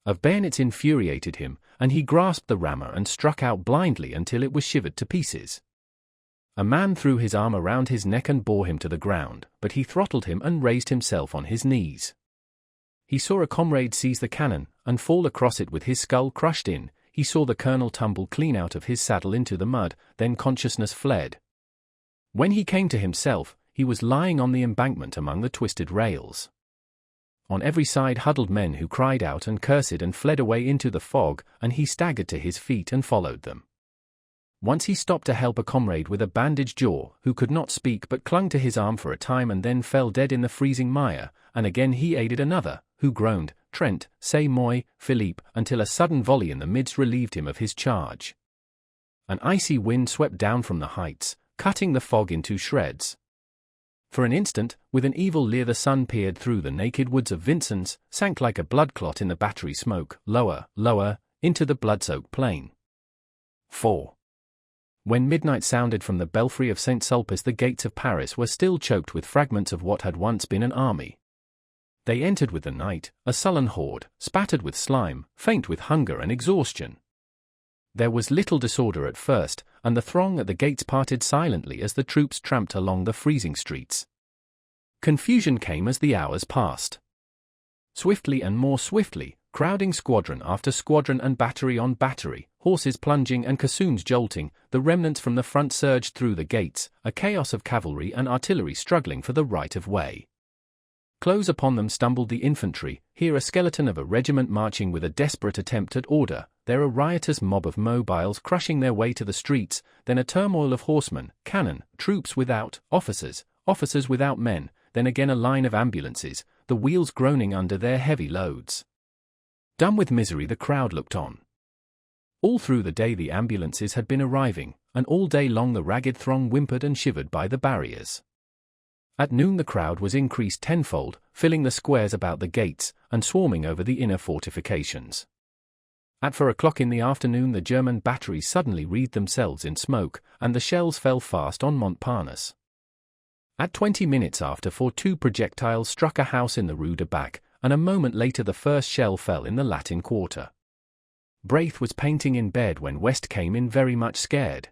of bayonets infuriated him, and he grasped the rammer and struck out blindly until it was shivered to pieces. A man threw his arm around his neck and bore him to the ground, but he throttled him and raised himself on his knees. He saw a comrade seize the cannon and fall across it with his skull crushed in. He saw the colonel tumble clean out of his saddle into the mud, then consciousness fled. When he came to himself, he was lying on the embankment among the twisted rails. On every side huddled men who cried out and cursed and fled away into the fog, and he staggered to his feet and followed them. Once he stopped to help a comrade with a bandaged jaw, who could not speak but clung to his arm for a time and then fell dead in the freezing mire, and again he aided another, who groaned, "Trent, say moi, Philippe," until a sudden volley in the midst relieved him of his charge. An icy wind swept down from the heights, cutting the fog into shreds. For an instant, with an evil leer the sun peered through the naked woods of Vincennes, sank like a blood clot in the battery smoke, lower, lower, into the blood-soaked plain. 4. When midnight sounded from the belfry of St. Sulpice, the gates of Paris were still choked with fragments of what had once been an army. They entered with the night, a sullen horde, spattered with slime, faint with hunger and exhaustion. There was little disorder at first, and the throng at the gates parted silently as the troops tramped along the freezing streets. Confusion came as the hours passed. Swiftly and more swiftly, crowding squadron after squadron and battery on battery, horses plunging and caissoons jolting, the remnants from the front surged through the gates, a chaos of cavalry and artillery struggling for the right of way. Close upon them stumbled the infantry, here a skeleton of a regiment marching with a desperate attempt at order, there a riotous mob of mobiles crushing their way to the streets, then a turmoil of horsemen, cannon, troops without, officers without men, then again a line of ambulances, the wheels groaning under their heavy loads. Dumb with misery the crowd looked on. All through the day the ambulances had been arriving, and all day long the ragged throng whimpered and shivered by the barriers. At noon the crowd was increased tenfold, filling the squares about the gates, and swarming over the inner fortifications. At 4 o'clock in the afternoon the German batteries suddenly wreathed themselves in smoke, and the shells fell fast on Montparnasse. At 20 minutes after 4 two projectiles struck a house in the Rue de Bac, and a moment later the first shell fell in the Latin Quarter. Braith was painting in bed when West came in very much scared.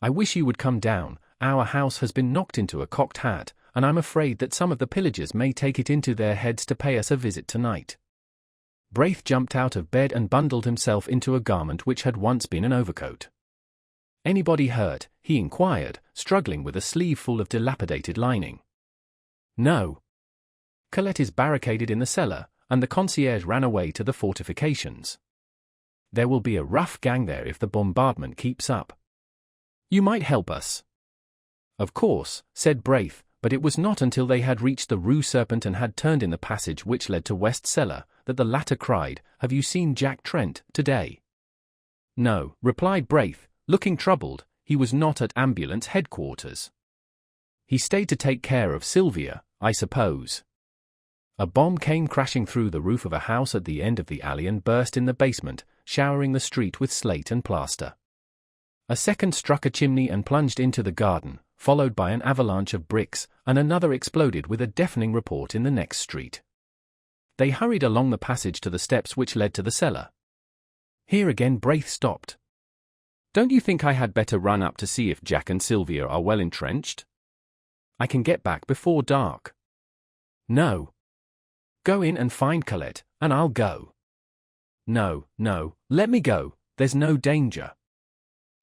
"I wish you would come down, our house has been knocked into a cocked hat, and I'm afraid that some of the pillagers may take it into their heads to pay us a visit tonight." Braith jumped out of bed and bundled himself into a garment which had once been an overcoat. "Anybody hurt?" he inquired, struggling with a sleeve full of dilapidated lining. "No. Colette is barricaded in the cellar, and the concierge ran away to the fortifications. There will be a rough gang there if the bombardment keeps up. You might help us." "Of course," said Braith, but it was not until they had reached the Rue Serpent and had turned in the passage which led to West's cellar, that the latter cried, "Have you seen Jack Trent today?" "No," replied Braith, looking troubled. "He was not at ambulance headquarters. He stayed to take care of Sylvia, I suppose." A bomb came crashing through the roof of a house at the end of the alley and burst in the basement, showering the street with slate and plaster. A second struck a chimney and plunged into the garden, followed by an avalanche of bricks, and another exploded with a deafening report in the next street. They hurried along the passage to the steps which led to the cellar. Here again Braith stopped. "Don't you think I had better run up to see if Jack and Sylvia are well entrenched? I can get back before dark." "No. Go in and find Colette, and I'll go." "No, let me go, there's no danger."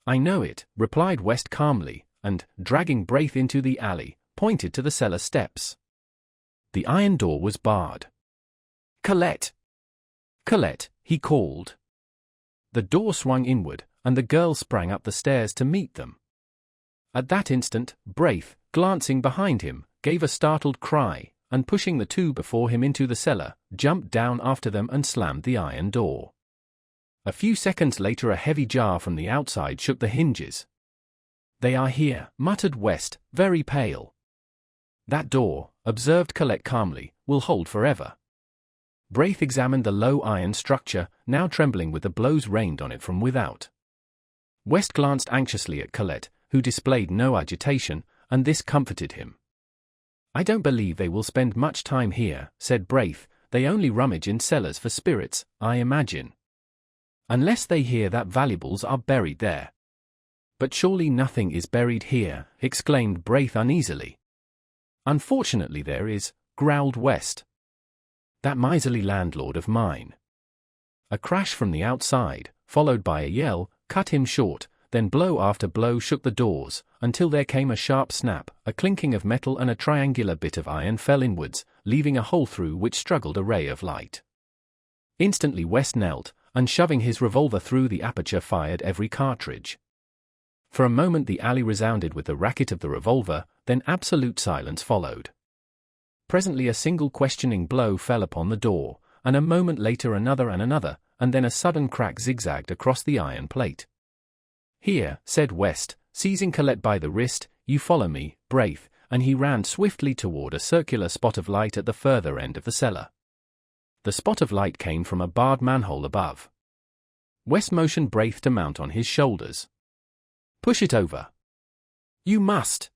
"I know it," replied West calmly, and, dragging Braith into the alley, pointed to the cellar steps. The iron door was barred. "Colette! Colette!" he called. The door swung inward, and the girl sprang up the stairs to meet them. At that instant, Braith, glancing behind him, gave a startled cry, and pushing the two before him into the cellar, jumped down after them and slammed the iron door. A few seconds later a heavy jar from the outside shook the hinges. "They are here," muttered West, very pale. "That door," observed Colette calmly, "will hold forever." Braith examined the low iron structure, now trembling with the blows rained on it from without. West glanced anxiously at Colette, who displayed no agitation, and this comforted him. "I don't believe they will spend much time here," said Braith. "They only rummage in cellars for spirits, I imagine. Unless they hear that valuables are buried there." "But surely nothing is buried here," exclaimed Braith uneasily. "Unfortunately there is," growled West. "That miserly landlord of mine." A crash from the outside, followed by a yell, cut him short, then blow after blow shook the doors, until there came a sharp snap, a clinking of metal and a triangular bit of iron fell inwards, leaving a hole through which struggled a ray of light. Instantly West knelt, and shoving his revolver through the aperture fired every cartridge. For a moment the alley resounded with the racket of the revolver, then absolute silence followed. Presently a single questioning blow fell upon the door, and a moment later another, and then a sudden crack zigzagged across the iron plate. "Here," said West, seizing Colette by the wrist, "you follow me, Braith," and he ran swiftly toward a circular spot of light at the further end of the cellar. The spot of light came from a barred manhole above. West motioned Braith to mount on his shoulders. "Push it over." "You must."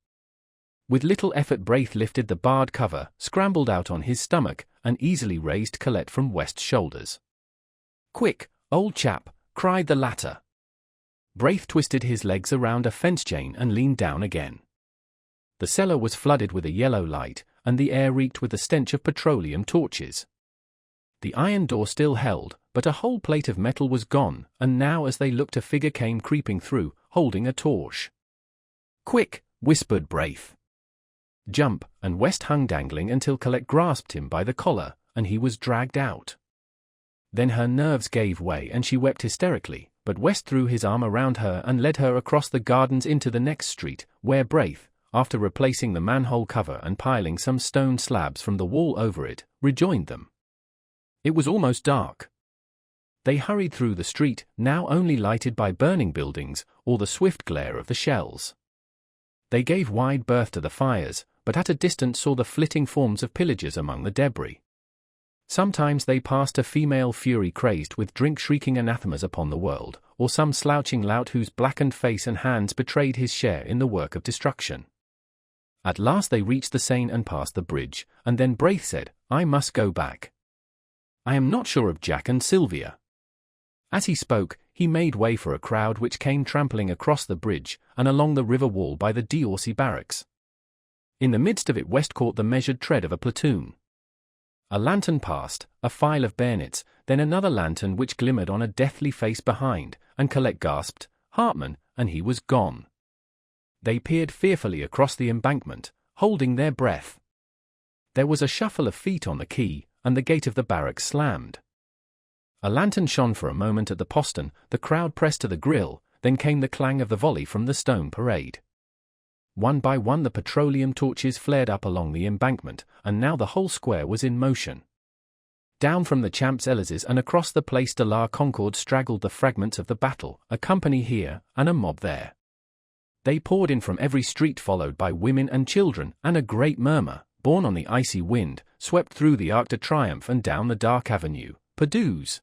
With little effort Braith lifted the barred cover, scrambled out on his stomach, and easily raised Colette from West's shoulders. "Quick, old chap," cried the latter. Braith twisted his legs around a fence chain and leaned down again. The cellar was flooded with a yellow light, and the air reeked with the stench of petroleum torches. The iron door still held, but a whole plate of metal was gone, and now as they looked a figure came creeping through, holding a torch. "Quick," whispered Braith. "Jump," and West hung dangling until Colette grasped him by the collar, and he was dragged out. Then her nerves gave way and she wept hysterically, but West threw his arm around her and led her across the gardens into the next street, where Braith, after replacing the manhole cover and piling some stone slabs from the wall over it, rejoined them. It was almost dark. They hurried through the street, now only lighted by burning buildings or the swift glare of the shells. They gave wide berth to the fires, but at a distance saw the flitting forms of pillagers among the debris. Sometimes they passed a female fury crazed with drink shrieking anathemas upon the world, or some slouching lout whose blackened face and hands betrayed his share in the work of destruction. At last they reached the Seine and passed the bridge, and then Braith said, "I must go back. I am not sure of Jack and Sylvia." As he spoke, he made way for a crowd which came trampling across the bridge and along the river wall by the d'Orsay barracks. In the midst of it West caught the measured tread of a platoon. A lantern passed, a file of bayonets, then another lantern which glimmered on a deathly face behind, and Colette gasped, "Hartman," and he was gone. They peered fearfully across the embankment, holding their breath. There was a shuffle of feet on the quay, and the gate of the barracks slammed. A lantern shone for a moment at the postern, the crowd pressed to the grill, then came the clang of the volley from the stone parade. One by one the petroleum torches flared up along the embankment, and now the whole square was in motion. Down from the Champs-Élysées and across the Place de la Concorde straggled the fragments of the battle, a company here, and a mob there. They poured in from every street followed by women and children, and a great murmur, borne on the icy wind, swept through the Arc de Triomphe and down the dark avenue. "Perdus!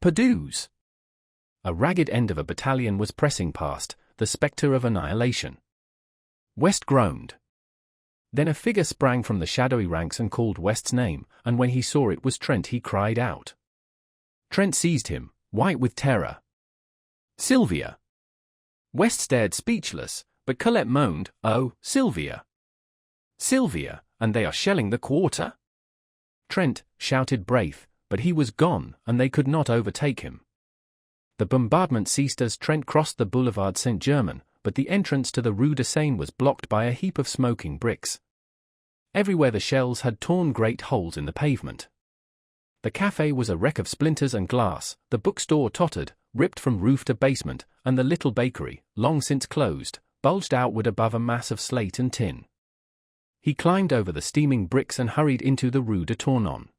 Perdus!" A ragged end of a battalion was pressing past, the spectre of annihilation. West groaned. Then a figure sprang from the shadowy ranks and called West's name, and when he saw it was Trent he cried out. Trent seized him, white with terror. "Sylvia!" West stared speechless, but Colette moaned, "Oh, Sylvia! Sylvia, and they are shelling the quarter?" "Trent," shouted Braith, but he was gone, and they could not overtake him. The bombardment ceased as Trent crossed the Boulevard Saint-Germain, but the entrance to the Rue de Seine was blocked by a heap of smoking bricks. Everywhere the shells had torn great holes in the pavement. The café was a wreck of splinters and glass, the bookstore tottered, ripped from roof to basement, and the little bakery, long since closed, bulged outward above a mass of slate and tin. He climbed over the steaming bricks and hurried into the Rue de Tournon.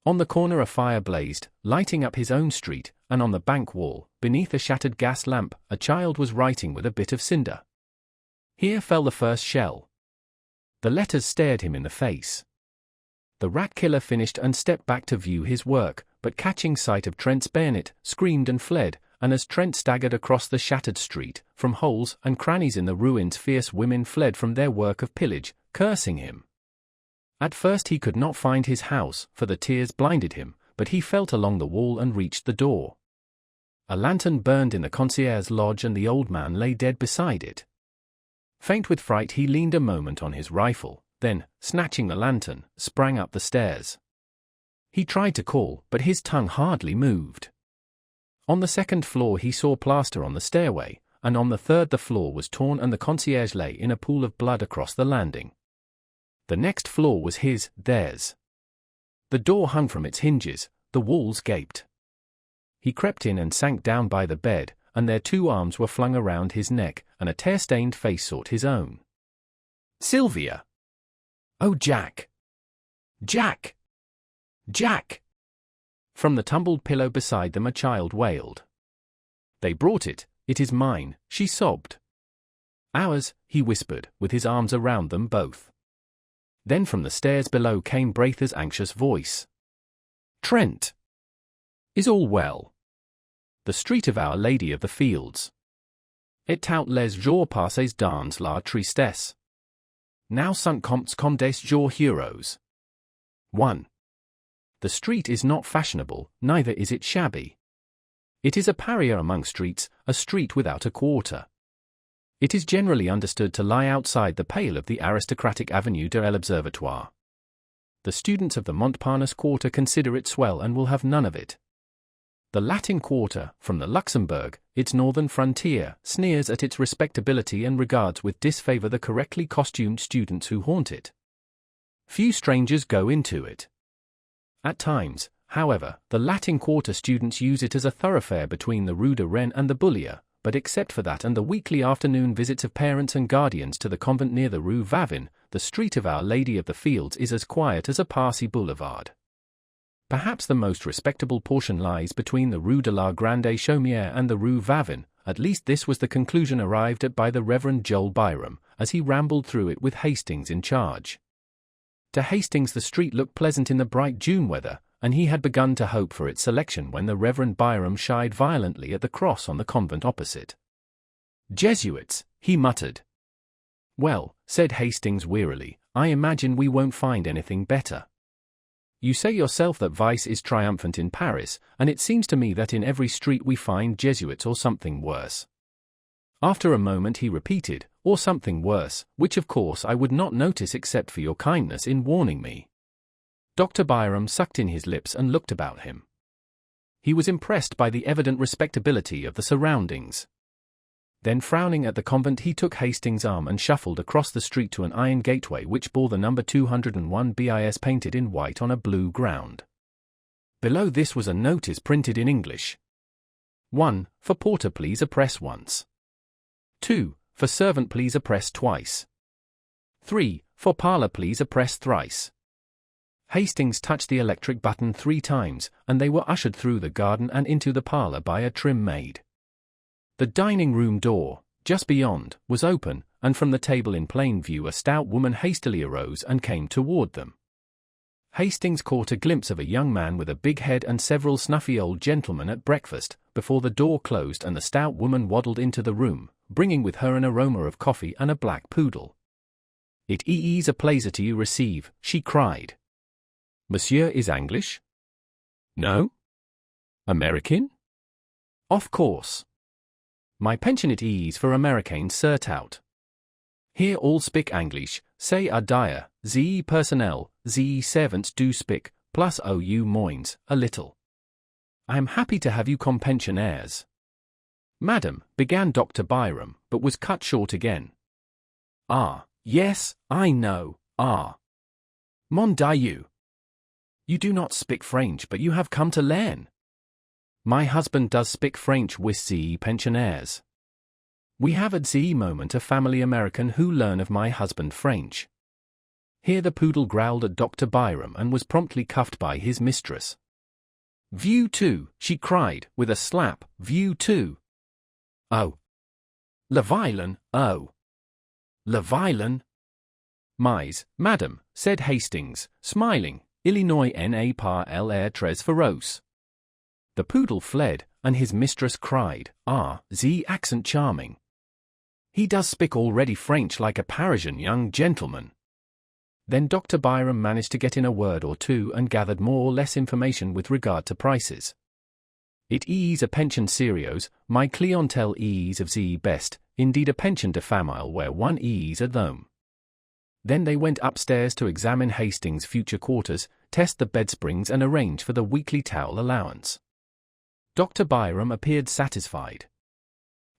On the corner a fire blazed, lighting up his own street, and on the bank wall, beneath a shattered gas lamp, a child was writing with a bit of cinder. Here fell the first shell. The letters stared him in the face. The rat killer finished and stepped back to view his work, but catching sight of Trent's bayonet, screamed and fled, and as Trent staggered across the shattered street, from holes and crannies in the ruins fierce women fled from their work of pillage, cursing him. At first he could not find his house, for the tears blinded him, but he felt along the wall and reached the door. A lantern burned in the concierge's lodge and the old man lay dead beside it. Faint with fright, he leaned a moment on his rifle, then, snatching the lantern, sprang up the stairs. He tried to call, but his tongue hardly moved. On the second floor he saw plaster on the stairway, and on the third the floor was torn and the concierge lay in a pool of blood across the landing. The next floor was theirs. The door hung from its hinges, the walls gaped. He crept in and sank down by the bed, and their 2 arms were flung around his neck, and a tear-stained face sought his own. "Sylvia! Oh, Jack! Jack! Jack!" From the tumbled pillow beside them a child wailed. "They brought it, it is mine," she sobbed. "Ours," he whispered, with his arms around them both. Then from the stairs below came Braither's anxious voice. "Trent! Is all well? The street of Our Lady of the Fields. Et tout les jours passés dans la tristesse. Now sunt comptes comme des jours heroes." 1. The street is not fashionable, neither is it shabby. It is a pariah among streets, a street without a quarter. It is generally understood to lie outside the pale of the aristocratic Avenue de l'Observatoire. The students of the Montparnasse quarter consider it swell and will have none of it. The Latin quarter, from the Luxembourg, its northern frontier, sneers at its respectability and regards with disfavor the correctly costumed students who haunt it. Few strangers go into it. At times, however, the Latin quarter students use it as a thoroughfare between the Rue de Rennes and the Bullier, but except for that and the weekly afternoon visits of parents and guardians to the convent near the Rue Vavin, the street of Our Lady of the Fields is as quiet as a Parsi boulevard. Perhaps the most respectable portion lies between the Rue de la Grande Chaumière and the Rue Vavin. At least this was the conclusion arrived at by the Reverend Joel Byram, as he rambled through it with Hastings in charge. To Hastings the street looked pleasant in the bright June weather, and he had begun to hope for its selection when the Reverend Byram shied violently at the cross on the convent opposite. "Jesuits," he muttered. "Well," said Hastings wearily, "I imagine we won't find anything better. You say yourself that vice is triumphant in Paris, and it seems to me that in every street we find Jesuits or something worse." After a moment he repeated, "or something worse, which of course I would not notice except for your kindness in warning me." Dr. Byram sucked in his lips and looked about him. He was impressed by the evident respectability of the surroundings. Then frowning at the convent he took Hastings' arm and shuffled across the street to an iron gateway which bore the number 201 bis painted in white on a blue ground. Below this was a notice printed in English. 1. For porter please press once. 2. For servant please press twice. 3. For parlour please press thrice. Hastings touched the electric button 3 times, and they were ushered through the garden and into the parlour by a trim maid. The dining room door, just beyond, was open, and from the table in plain view a stout woman hastily arose and came toward them. Hastings caught a glimpse of a young man with a big head and several snuffy old gentlemen at breakfast, before the door closed and the stout woman waddled into the room, bringing with her an aroma of coffee and a black poodle. "It is a pleasure to you receive," she cried. "Monsieur is English?" "No." "American?" "Of course. My pension it is for Americains surtout. Here all speak English, say adieu, the personnel, the servants do speak, plus you moins, a little. I am happy to have you comme pensionnaires." "Madam," began Dr. Byram, but was cut short again. "Ah, yes, I know, ah. Mon Dieu. You do not speak French but you have come to learn." "My husband does speak French with the pensionnaires. We have at the moment a family American who learn of my husband French." Here the poodle growled at Dr. Byram and was promptly cuffed by his mistress. "View 2, she cried, with a slap, "View 2. Oh. Le vilain, oh. Le vilain." "Mais, madam," said Hastings, smiling, "Illinois n'a pas l'air très féroce." The poodle fled, and his mistress cried, "Ah, the accent charming. He does speak already French like a Parisian young gentleman." Then Dr. Byram managed to get in a word or two and gathered more or less information with regard to prices. It is a pension serios, my clientele is of the best, indeed a pension de famille where one is at home. Then they went upstairs to examine Hastings' future quarters, test the bed springs and arrange for the weekly towel allowance. Dr. Byram appeared satisfied.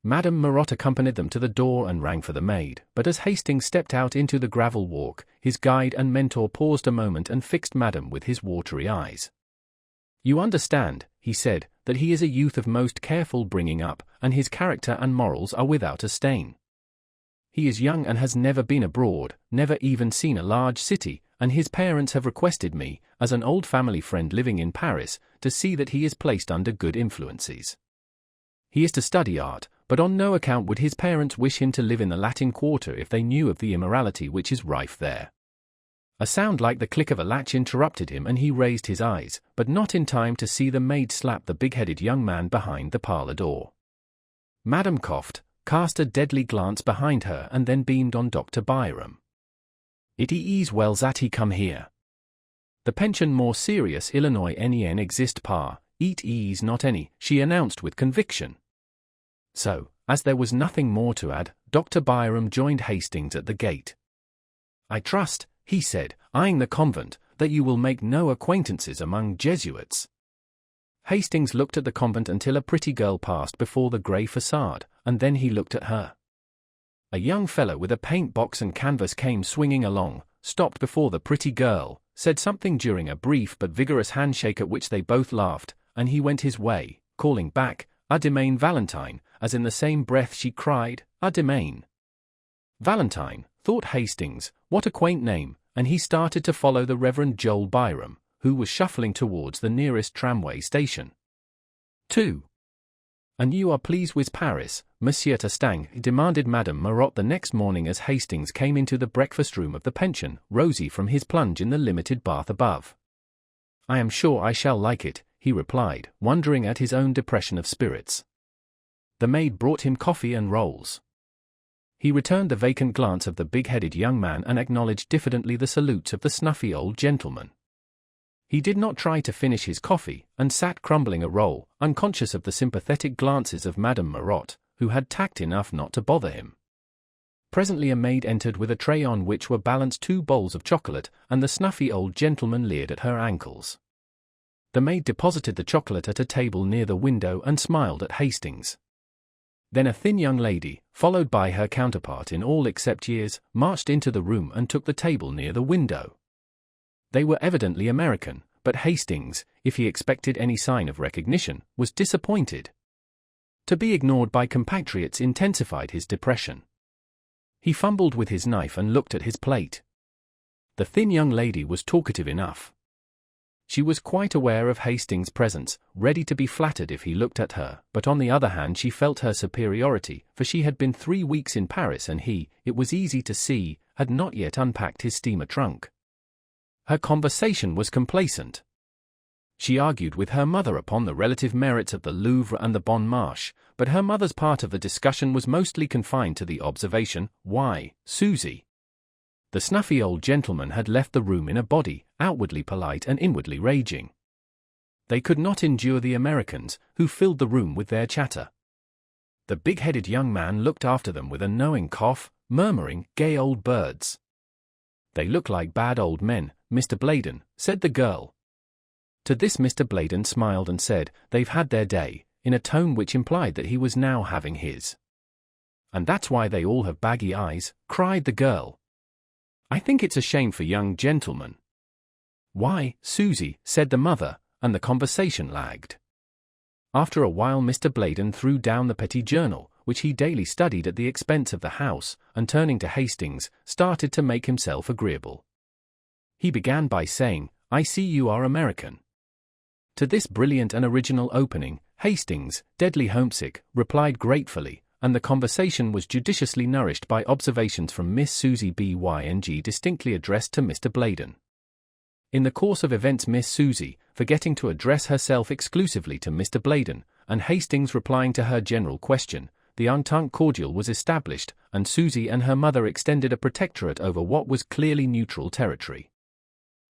Madame Marotte accompanied them to the door and rang for the maid, but as Hastings stepped out into the gravel walk, his guide and mentor paused a moment and fixed Madame with his watery eyes. You understand, he said, that he is a youth of most careful bringing up, and his character and morals are without a stain. He is young and has never been abroad, never even seen a large city, and his parents have requested me, as an old family friend living in Paris, to see that he is placed under good influences. He is to study art, but on no account would his parents wish him to live in the Latin Quarter if they knew of the immorality which is rife there. A sound like the click of a latch interrupted him and he raised his eyes, but not in time to see the maid slap the big-headed young man behind the parlour door. Madame coughed, cast a deadly glance behind her and then beamed on Dr. Byram. It is well that he come here. The pension more serious Illinois nen exist par, it is not any, she announced with conviction. So, as there was nothing more to add, Dr. Byram joined Hastings at the gate. I trust, he said, eyeing the convent, that you will make no acquaintances among Jesuits. Hastings looked at the convent until a pretty girl passed before the grey facade, and then he looked at her. A young fellow with a paint box and canvas came swinging along, stopped before the pretty girl, said something during a brief but vigorous handshake at which they both laughed, and he went his way, calling back, "A demain Valentine," as in the same breath she cried, "A demain." Valentine, thought Hastings, what a quaint name, and he started to follow the Reverend Joel Byram, who was shuffling towards the nearest tramway station. 2. And you are pleased with Paris, Monsieur Tastang? Demanded Madame Marotte the next morning as Hastings came into the breakfast room of the pension, rosy from his plunge in the limited bath above. I am sure I shall like it, he replied, wondering at his own depression of spirits. The maid brought him coffee and rolls. He returned the vacant glance of the big-headed young man and acknowledged diffidently the salutes of the snuffy old gentleman. He did not try to finish his coffee, and sat crumbling a roll, unconscious of the sympathetic glances of Madame Marotte, who had tact enough not to bother him. Presently a maid entered with a tray on which were balanced 2 bowls of chocolate, and the snuffy old gentleman leered at her ankles. The maid deposited the chocolate at a table near the window and smiled at Hastings. Then a thin young lady, followed by her counterpart in all except years, marched into the room and took the table near the window. They were evidently American, but Hastings, if he expected any sign of recognition, was disappointed. To be ignored by compatriots intensified his depression. He fumbled with his knife and looked at his plate. The thin young lady was talkative enough. She was quite aware of Hastings' presence, ready to be flattered if he looked at her, but on the other hand she felt her superiority, for she had been 3 weeks in Paris and he, it was easy to see, had not yet unpacked his steamer trunk. Her conversation was complacent. She argued with her mother upon the relative merits of the Louvre and the Bon Marché, but her mother's part of the discussion was mostly confined to the observation, "Why, Susie?" The snuffy old gentleman had left the room in a body, outwardly polite and inwardly raging. They could not endure the Americans, who filled the room with their chatter. The big-headed young man looked after them with a knowing cough, murmuring, "Gay old birds." "They look like bad old men, Mr. Bladen," said the girl. To this Mr. Bladen smiled and said, "They've had their day," in a tone which implied that he was now having his. "And that's why they all have baggy eyes," cried the girl. "I think it's a shame for young gentlemen." "Why, Susie," said the mother, and the conversation lagged. After a while Mr. Bladen threw down the petty journal, which he daily studied at the expense of the house, and turning to Hastings, started to make himself agreeable. He began by saying, "I see you are American." To this brilliant and original opening, Hastings, deadly homesick, replied gratefully, and the conversation was judiciously nourished by observations from Miss Susie Byng distinctly addressed to Mr. Bladen. In the course of events Miss Susie, forgetting to address herself exclusively to Mr. Bladen, and Hastings replying to her general question, the entente cordiale was established, and Susie and her mother extended a protectorate over what was clearly neutral territory.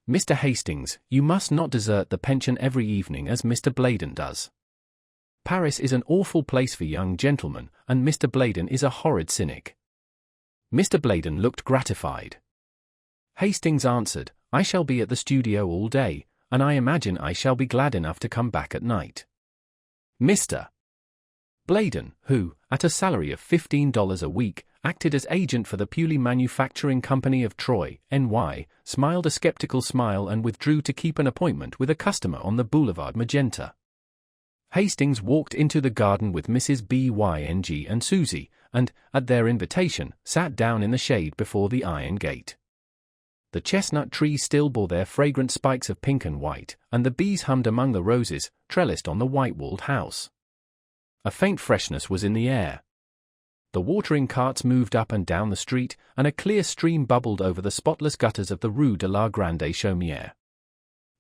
"Mr. Hastings, you must not desert the pension every evening as Mr. Bladen does. Paris is an awful place for young gentlemen, and Mr. Bladen is a horrid cynic. Mr. Bladen looked gratified. Hastings answered, I shall be at the studio all day, and I imagine I shall be glad enough to come back at night. Mr. Bladen, who, at a salary of $15 a week, acted as agent for the Pewley Manufacturing Company of Troy, NY, smiled a skeptical smile and withdrew to keep an appointment with a customer on the Boulevard Magenta. Hastings walked into the garden with Mrs. Byng and Susie, and, at their invitation, sat down in the shade before the iron gate. The chestnut trees still bore their fragrant spikes of pink and white, and the bees hummed among the roses, trellised on the white-walled house. A faint freshness was in the air. The watering carts moved up and down the street, and a clear stream bubbled over the spotless gutters of the Rue de la Grande Chaumière.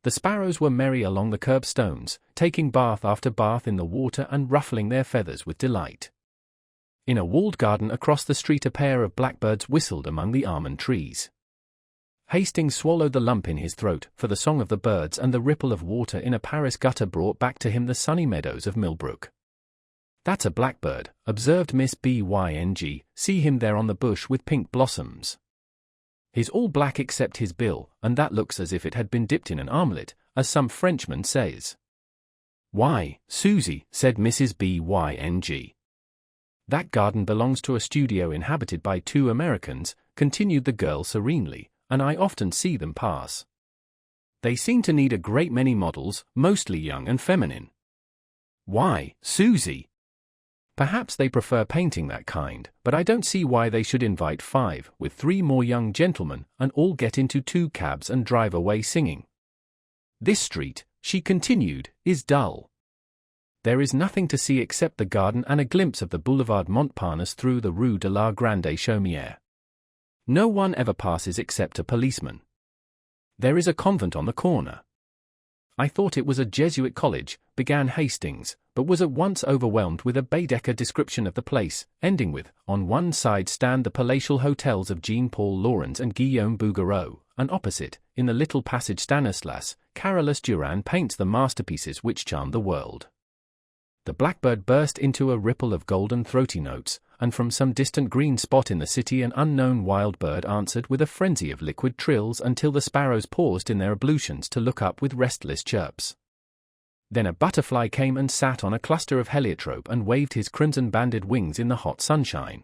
The sparrows were merry along the curbstones, taking bath after bath in the water and ruffling their feathers with delight. In a walled garden across the street a pair of blackbirds whistled among the almond trees. Hastings swallowed the lump in his throat, for the song of the birds and the ripple of water in a Paris gutter brought back to him the sunny meadows of Millbrook. That's a blackbird, observed Miss Byng, see him there on the bush with pink blossoms. He's all black except his bill, and that looks as if it had been dipped in an armlet, as some Frenchman says. Why, Susie, said Mrs. Byng. That garden belongs to a studio inhabited by 2 Americans, continued the girl serenely, and I often see them pass. They seem to need a great many models, mostly young and feminine. Why, Susie? Perhaps they prefer painting that kind, but I don't see why they should invite 5 with 3 more young gentlemen and all get into 2 cabs and drive away singing. This street, she continued, is dull. There is nothing to see except the garden and a glimpse of the Boulevard Montparnasse through the Rue de la Grande Chaumière. No one ever passes except a policeman. There is a convent on the corner. I thought it was a Jesuit college, began Hastings, but was at once overwhelmed with a Baedeker description of the place, ending with, on one side stand the palatial hotels of Jean-Paul Laurens and Guillaume Bouguereau, and opposite, in the little passage Stanislas, Carolus Duran paints the masterpieces which charm the world. The blackbird burst into a ripple of golden throaty notes, and from some distant green spot in the city an unknown wild bird answered with a frenzy of liquid trills until the sparrows paused in their ablutions to look up with restless chirps. Then a butterfly came and sat on a cluster of heliotrope and waved his crimson-banded wings in the hot sunshine.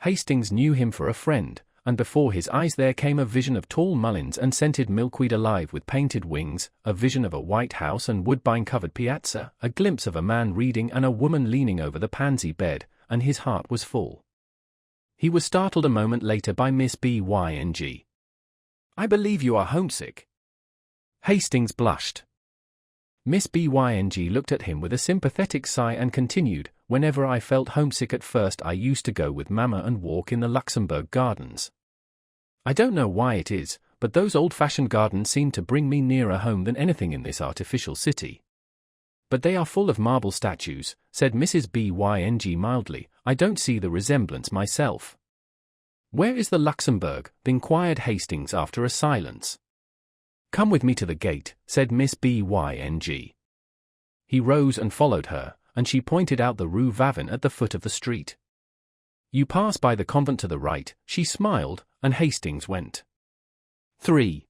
Hastings knew him for a friend, and before his eyes there came a vision of tall mulleins and scented milkweed alive with painted wings, a vision of a white house and woodbine-covered piazza, a glimpse of a man reading and a woman leaning over the pansy bed, and his heart was full. He was startled a moment later by Miss Byng. I believe you are homesick. Hastings blushed. Miss Byng looked at him with a sympathetic sigh and continued, whenever I felt homesick at first I used to go with Mamma and walk in the Luxembourg Gardens. I don't know why it is, but those old-fashioned gardens seem to bring me nearer home than anything in this artificial city. But they are full of marble statues, said Mrs. Byng mildly. I don't see the resemblance myself. Where is the Luxembourg? Inquired Hastings after a silence. Come with me to the gate, said Miss Byng. He rose and followed her, and she pointed out the Rue Vavin at the foot of the street. You pass by the convent to the right, she smiled, and Hastings went. 3.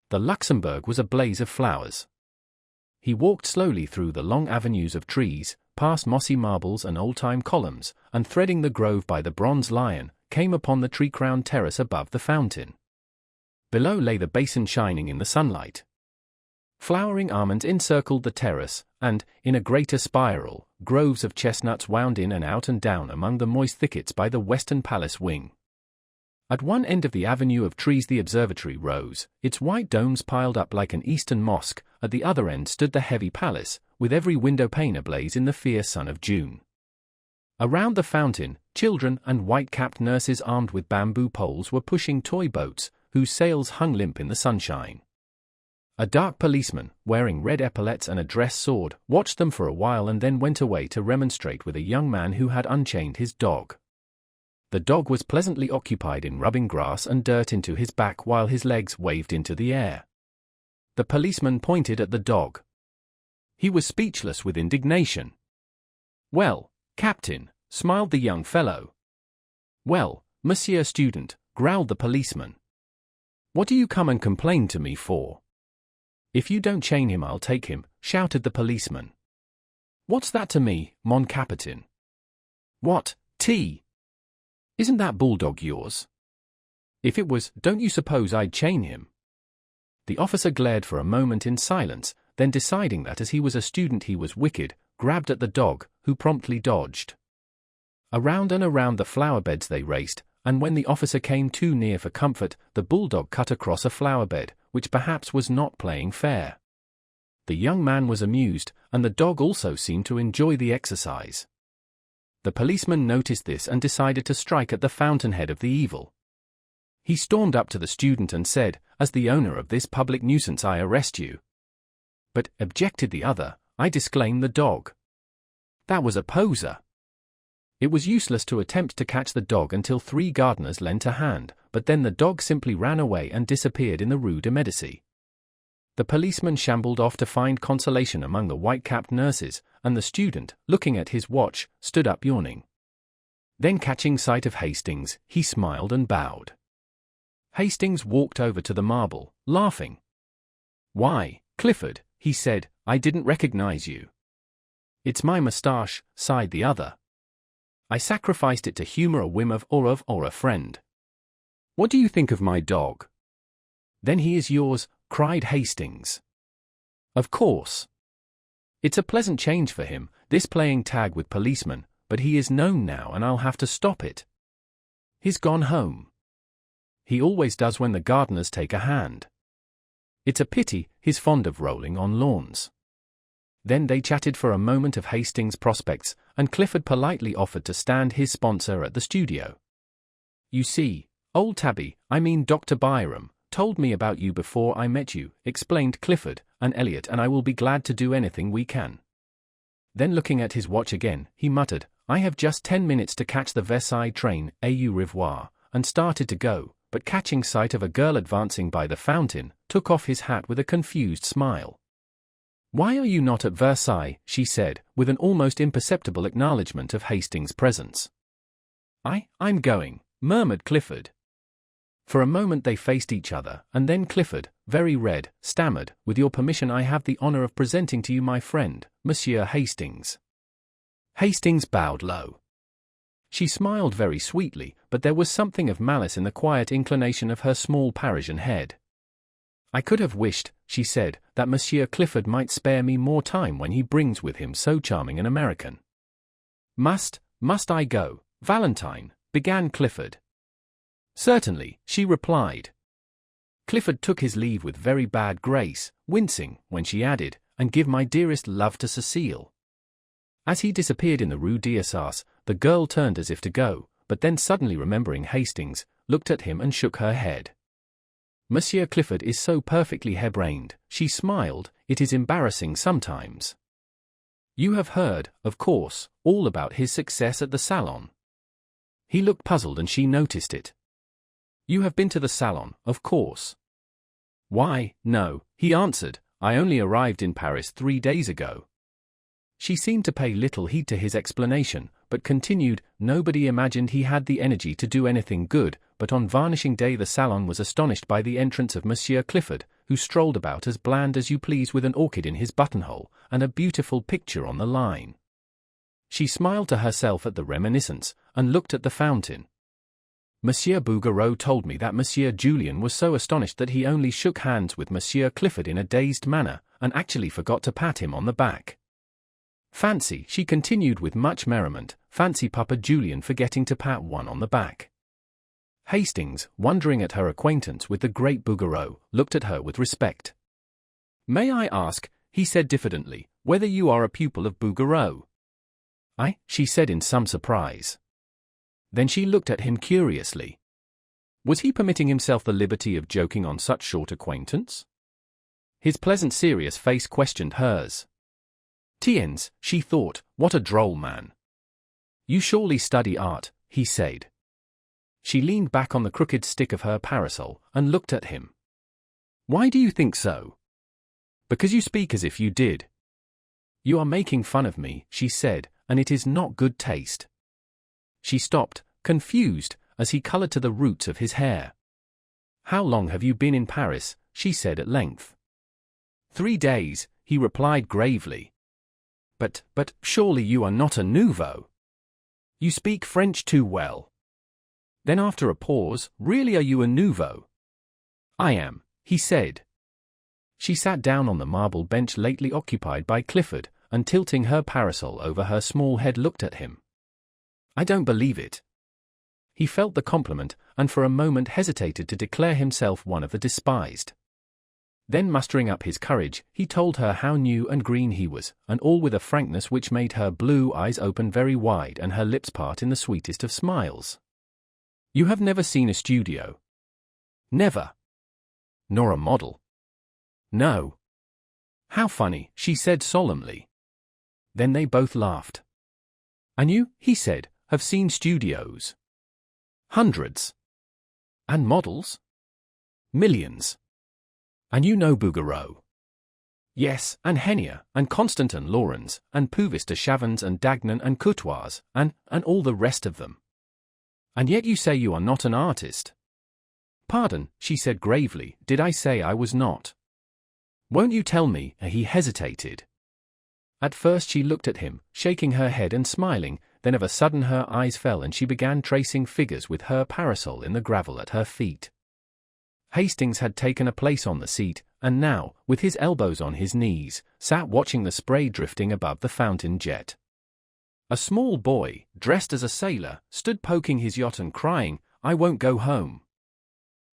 The Luxembourg was a blaze of flowers. He walked slowly through the long avenues of trees, past mossy marbles and old-time columns, and threading the grove by the bronze lion, came upon the tree-crowned terrace above the fountain. Below lay the basin shining in the sunlight. Flowering almonds encircled the terrace, and, in a greater spiral, groves of chestnuts wound in and out and down among the moist thickets by the western palace wing. At one end of the avenue of trees the observatory rose, its white domes piled up like an eastern mosque. At the other end stood the heavy palace, with every window-pane ablaze in the fierce sun of June. Around the fountain, children and white-capped nurses armed with bamboo poles were pushing toy boats, whose sails hung limp in the sunshine. A dark policeman, wearing red epaulets and a dress sword, watched them for a while and then went away to remonstrate with a young man who had unchained his dog. The dog was pleasantly occupied in rubbing grass and dirt into his back while his legs waved into the air. The policeman pointed at the dog. He was speechless with indignation. "Well, Captain," smiled the young fellow. "Well, Monsieur Student," growled the policeman. "What do you come and complain to me for?" "If you don't chain him, I'll take him," shouted the policeman. "What's that to me, mon capitaine?" "What, T? Isn't that bulldog yours?" "If it was, don't you suppose I'd chain him?" The officer glared for a moment in silence, then deciding that as he was a student he was wicked, grabbed at the dog, who promptly dodged. Around and around the flower beds they raced, and when the officer came too near for comfort, the bulldog cut across a flower bed, which perhaps was not playing fair. The young man was amused, and the dog also seemed to enjoy the exercise. The policeman noticed this and decided to strike at the fountainhead of the evil. He stormed up to the student and said, "As the owner of this public nuisance, I arrest you." "But," objected the other, "I disclaim the dog." That was a poser. It was useless to attempt to catch the dog until 3 gardeners lent a hand, but then the dog simply ran away and disappeared in the Rue de Médicis. The policeman shambled off to find consolation among the white-capped nurses, and the student, looking at his watch, stood up yawning. Then catching sight of Hastings, he smiled and bowed. Hastings walked over to the marble, laughing. "Why, Clifford," he said, "I didn't recognize you." "It's my moustache," sighed the other. "I sacrificed it to humor a whim of or a friend. What do you think of my dog?" "Then he is yours," cried Hastings. "Of course. It's a pleasant change for him, this playing tag with policemen, but he is known now and I'll have to stop it. He's gone home. He always does when the gardeners take a hand. It's a pity, he's fond of rolling on lawns." Then they chatted for a moment of Hastings' prospects, and Clifford politely offered to stand his sponsor at the studio. "You see, old Tabby, I mean Dr. Byram, told me about you before I met you," explained Clifford, "and Elliot and I will be glad to do anything we can." Then looking at his watch again, he muttered, "I have just 10 minutes to catch the Versailles train, au revoir," and started to go, but catching sight of a girl advancing by the fountain, took off his hat with a confused smile. "Why are you not at Versailles?" she said, with an almost imperceptible acknowledgement of Hastings' presence. I'm going," murmured Clifford. For a moment they faced each other, and then Clifford, very red, stammered, "With your permission I have the honor of presenting to you my friend, Monsieur Hastings." Hastings bowed low. She smiled very sweetly, but there was something of malice in the quiet inclination of her small Parisian head. "I could have wished," she said, "that Monsieur Clifford might spare me more time when he brings with him so charming an American." Must I go, Valentine?" began Clifford. "Certainly," she replied. Clifford took his leave with very bad grace, wincing, when she added, "And give my dearest love to Cecile." As he disappeared in the Rue d'Assas, the girl turned as if to go, but then suddenly remembering Hastings, looked at him and shook her head. "Monsieur Clifford is so perfectly harebrained," she smiled, "it is embarrassing sometimes." "You have heard, of course, all about his success at the Salon." He looked puzzled and she noticed it. "You have been to the Salon, of course." "Why, no," he answered, "I only arrived in Paris 3 days ago." She seemed to pay little heed to his explanation, but continued, "Nobody imagined he had the energy to do anything good, but on varnishing day the Salon was astonished by the entrance of Monsieur Clifford, who strolled about as bland as you please with an orchid in his buttonhole, and a beautiful picture on the line." She smiled to herself at the reminiscence, and looked at the fountain. "Monsieur Bouguereau told me that Monsieur Julien was so astonished that he only shook hands with Monsieur Clifford in a dazed manner, and actually forgot to pat him on the back. Fancy," she continued with much merriment, "fancy Papa Julien forgetting to pat one on the back." Hastings, wondering at her acquaintance with the great Bouguereau, looked at her with respect. "May I ask," he said diffidently, "whether you are a pupil of Bouguereau?" She said in some surprise. Then she looked at him curiously. Was he permitting himself the liberty of joking on such short acquaintance? His pleasant serious face questioned hers. "Tiens," she thought, "what a droll man." "You surely study art," he said. She leaned back on the crooked stick of her parasol, and looked at him. "Why do you think so?" "Because you speak as if you did." You are making fun of me, she said, and it is not good taste. She stopped, confused, as he colored to the roots of his hair. How long have you been in Paris? She said at length. 3 days, he replied gravely. But surely you are not a nouveau. You speak French too well. Then after a pause, really are you a nouveau? I am, he said. She sat down on the marble bench lately occupied by Clifford, and tilting her parasol over her small head looked at him. I don't believe it. He felt the compliment, and for a moment hesitated to declare himself one of the despised. Then mustering up his courage, he told her how new and green he was, and all with a frankness which made her blue eyes open very wide and her lips part in the sweetest of smiles. You have never seen a studio? Never. Nor a model? No. How funny, she said solemnly. Then they both laughed. And you, he said, have seen studios? Hundreds. And models? Millions. And you know Bouguereau? Yes, and Henier, and Constantin Laurens, and Puvis de Chavans and Dagnan and Courtois, and all the rest of them. And yet you say you are not an artist. Pardon, she said gravely, did I say I was not? Won't you tell me? He hesitated. At first she looked at him, shaking her head and smiling, then of a sudden her eyes fell and she began tracing figures with her parasol in the gravel at her feet. Hastings had taken a place on the seat, and now, with his elbows on his knees, sat watching the spray drifting above the fountain jet. A small boy, dressed as a sailor, stood poking his yacht and crying, I won't go home.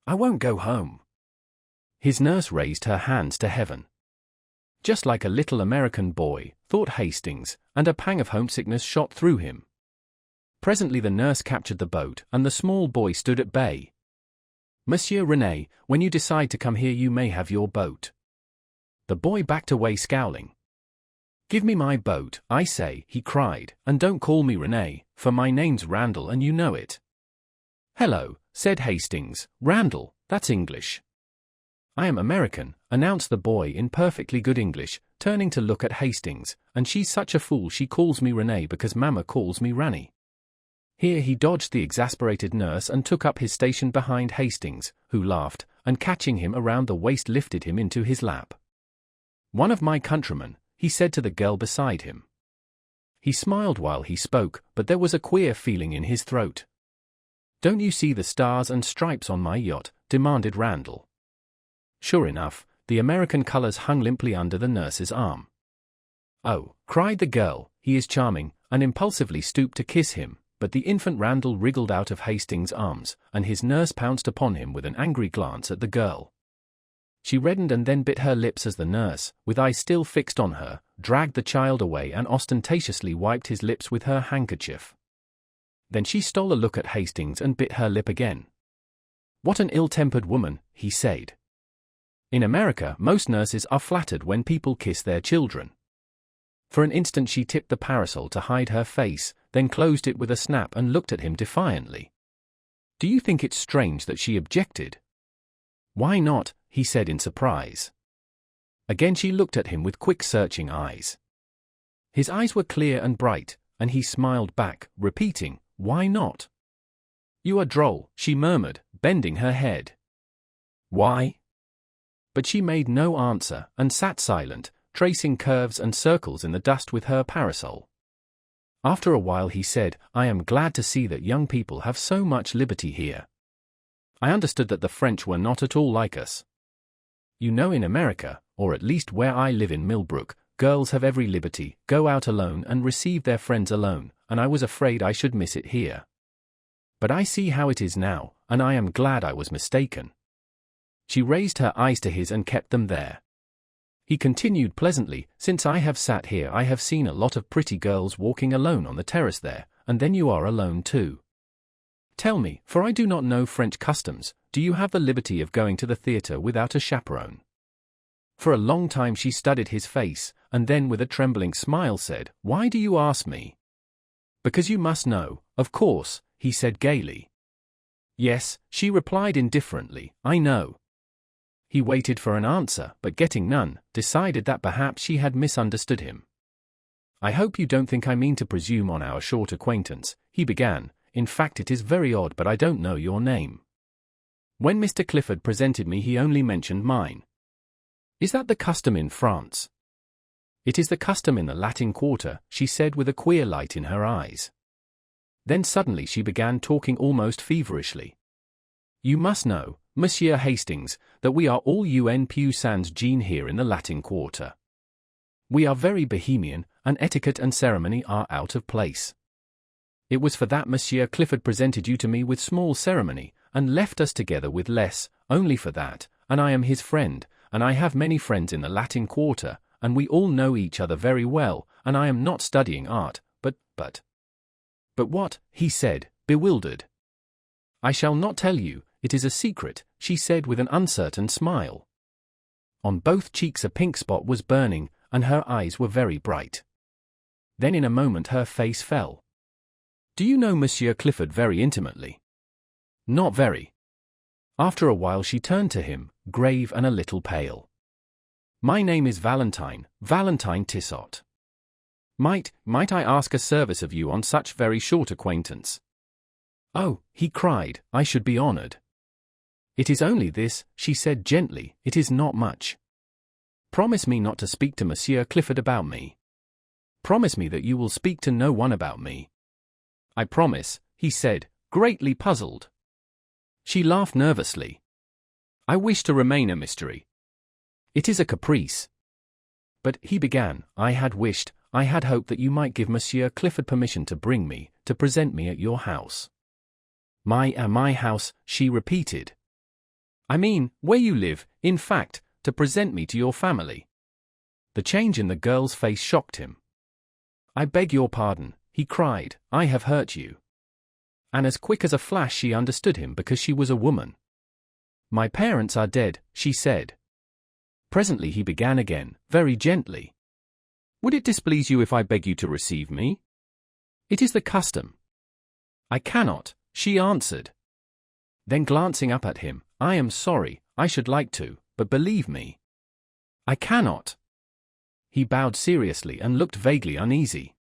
I won't go home. His nurse raised her hands to heaven. Just like a little American boy, thought Hastings, and a pang of homesickness shot through him. Presently the nurse captured the boat, and the small boy stood at bay. Monsieur René, when you decide to come here you may have your boat. The boy backed away scowling. Give me my boat, I say, he cried, and don't call me René, for my name's Randall and you know it. Hello, said Hastings, Randall, that's English. I am American, announced the boy in perfectly good English, turning to look at Hastings, and she's such a fool she calls me René because Mama calls me Ranny. Here he dodged the exasperated nurse and took up his station behind Hastings, who laughed, and catching him around the waist lifted him into his lap. One of my countrymen, he said to the girl beside him. He smiled while he spoke, but there was a queer feeling in his throat. Don't you see the stars and stripes on my yacht? Demanded Randall. Sure enough, the American colors hung limply under the nurse's arm. Oh, cried the girl, he is charming, and impulsively stooped to kiss him. But the infant Randall wriggled out of Hastings' arms, and his nurse pounced upon him with an angry glance at the girl. She reddened and then bit her lips as the nurse, with eyes still fixed on her, dragged the child away and ostentatiously wiped his lips with her handkerchief. Then she stole a look at Hastings and bit her lip again. What an ill-tempered woman, he said. In America, most nurses are flattered when people kiss their children. For an instant she tipped the parasol to hide her face, then closed it with a snap and looked at him defiantly. Do you think it's strange that she objected? Why not? He said in surprise. Again she looked at him with quick searching eyes. His eyes were clear and bright, and he smiled back, repeating, why not? You are droll, she murmured, bending her head. Why? But she made no answer, and sat silent, tracing curves and circles in the dust with her parasol. After a while he said, I am glad to see that young people have so much liberty here. I understood that the French were not at all like us. You know, in America, or at least where I live in Millbrook, girls have every liberty, go out alone and receive their friends alone, and I was afraid I should miss it here. But I see how it is now, and I am glad I was mistaken. She raised her eyes to his and kept them there. He continued pleasantly, since I have sat here I have seen a lot of pretty girls walking alone on the terrace there, and then you are alone too. Tell me, for I do not know French customs, do you have the liberty of going to the theatre without a chaperone? For a long time she studied his face, and then with a trembling smile said, Why do you ask me? Because you must know, of course, he said gaily. Yes, she replied indifferently, I know. He waited for an answer, but getting none, decided that perhaps she had misunderstood him. I hope you don't think I mean to presume on our short acquaintance, he began. In fact, it is very odd, but I don't know your name. When Mr. Clifford presented me, he only mentioned mine. Is that the custom in France? It is the custom in the Latin Quarter, she said with a queer light in her eyes. Then suddenly she began talking almost feverishly. You must know, Monsieur Hastings, that we are all un peu sans gene here in the Latin Quarter. We are very bohemian, and etiquette and ceremony are out of place. It was for that Monsieur Clifford presented you to me with small ceremony, and left us together with less, only for that, and I am his friend, and I have many friends in the Latin Quarter, and we all know each other very well, and I am not studying art, but what? He said, bewildered. I shall not tell you, it is a secret, she said with an uncertain smile. On both cheeks a pink spot was burning, and her eyes were very bright. Then in a moment her face fell. Do you know Monsieur Clifford very intimately? Not very. After a while she turned to him, grave and a little pale. My name is Valentine Tissot. Might I ask a service of you on such very short acquaintance? Oh, he cried, I should be honored. It is only this, she said gently, it is not much. Promise me not to speak to Monsieur Clifford about me. Promise me that you will speak to no one about me. I promise, he said, greatly puzzled. She laughed nervously. I wish to remain a mystery. It is a caprice. But, he began, I had hoped that you might give Monsieur Clifford permission to present me at your house. My house, she repeated. I mean, where you live, in fact, to present me to your family. The change in the girl's face shocked him. I beg your pardon, he cried, I have hurt you. And as quick as a flash she understood him because she was a woman. My parents are dead, she said. Presently he began again, very gently. Would it displease you if I beg you to receive me? It is the custom. I cannot, she answered. Then glancing up at him, I am sorry, I should like to, but believe me. I cannot. He bowed seriously and looked vaguely uneasy.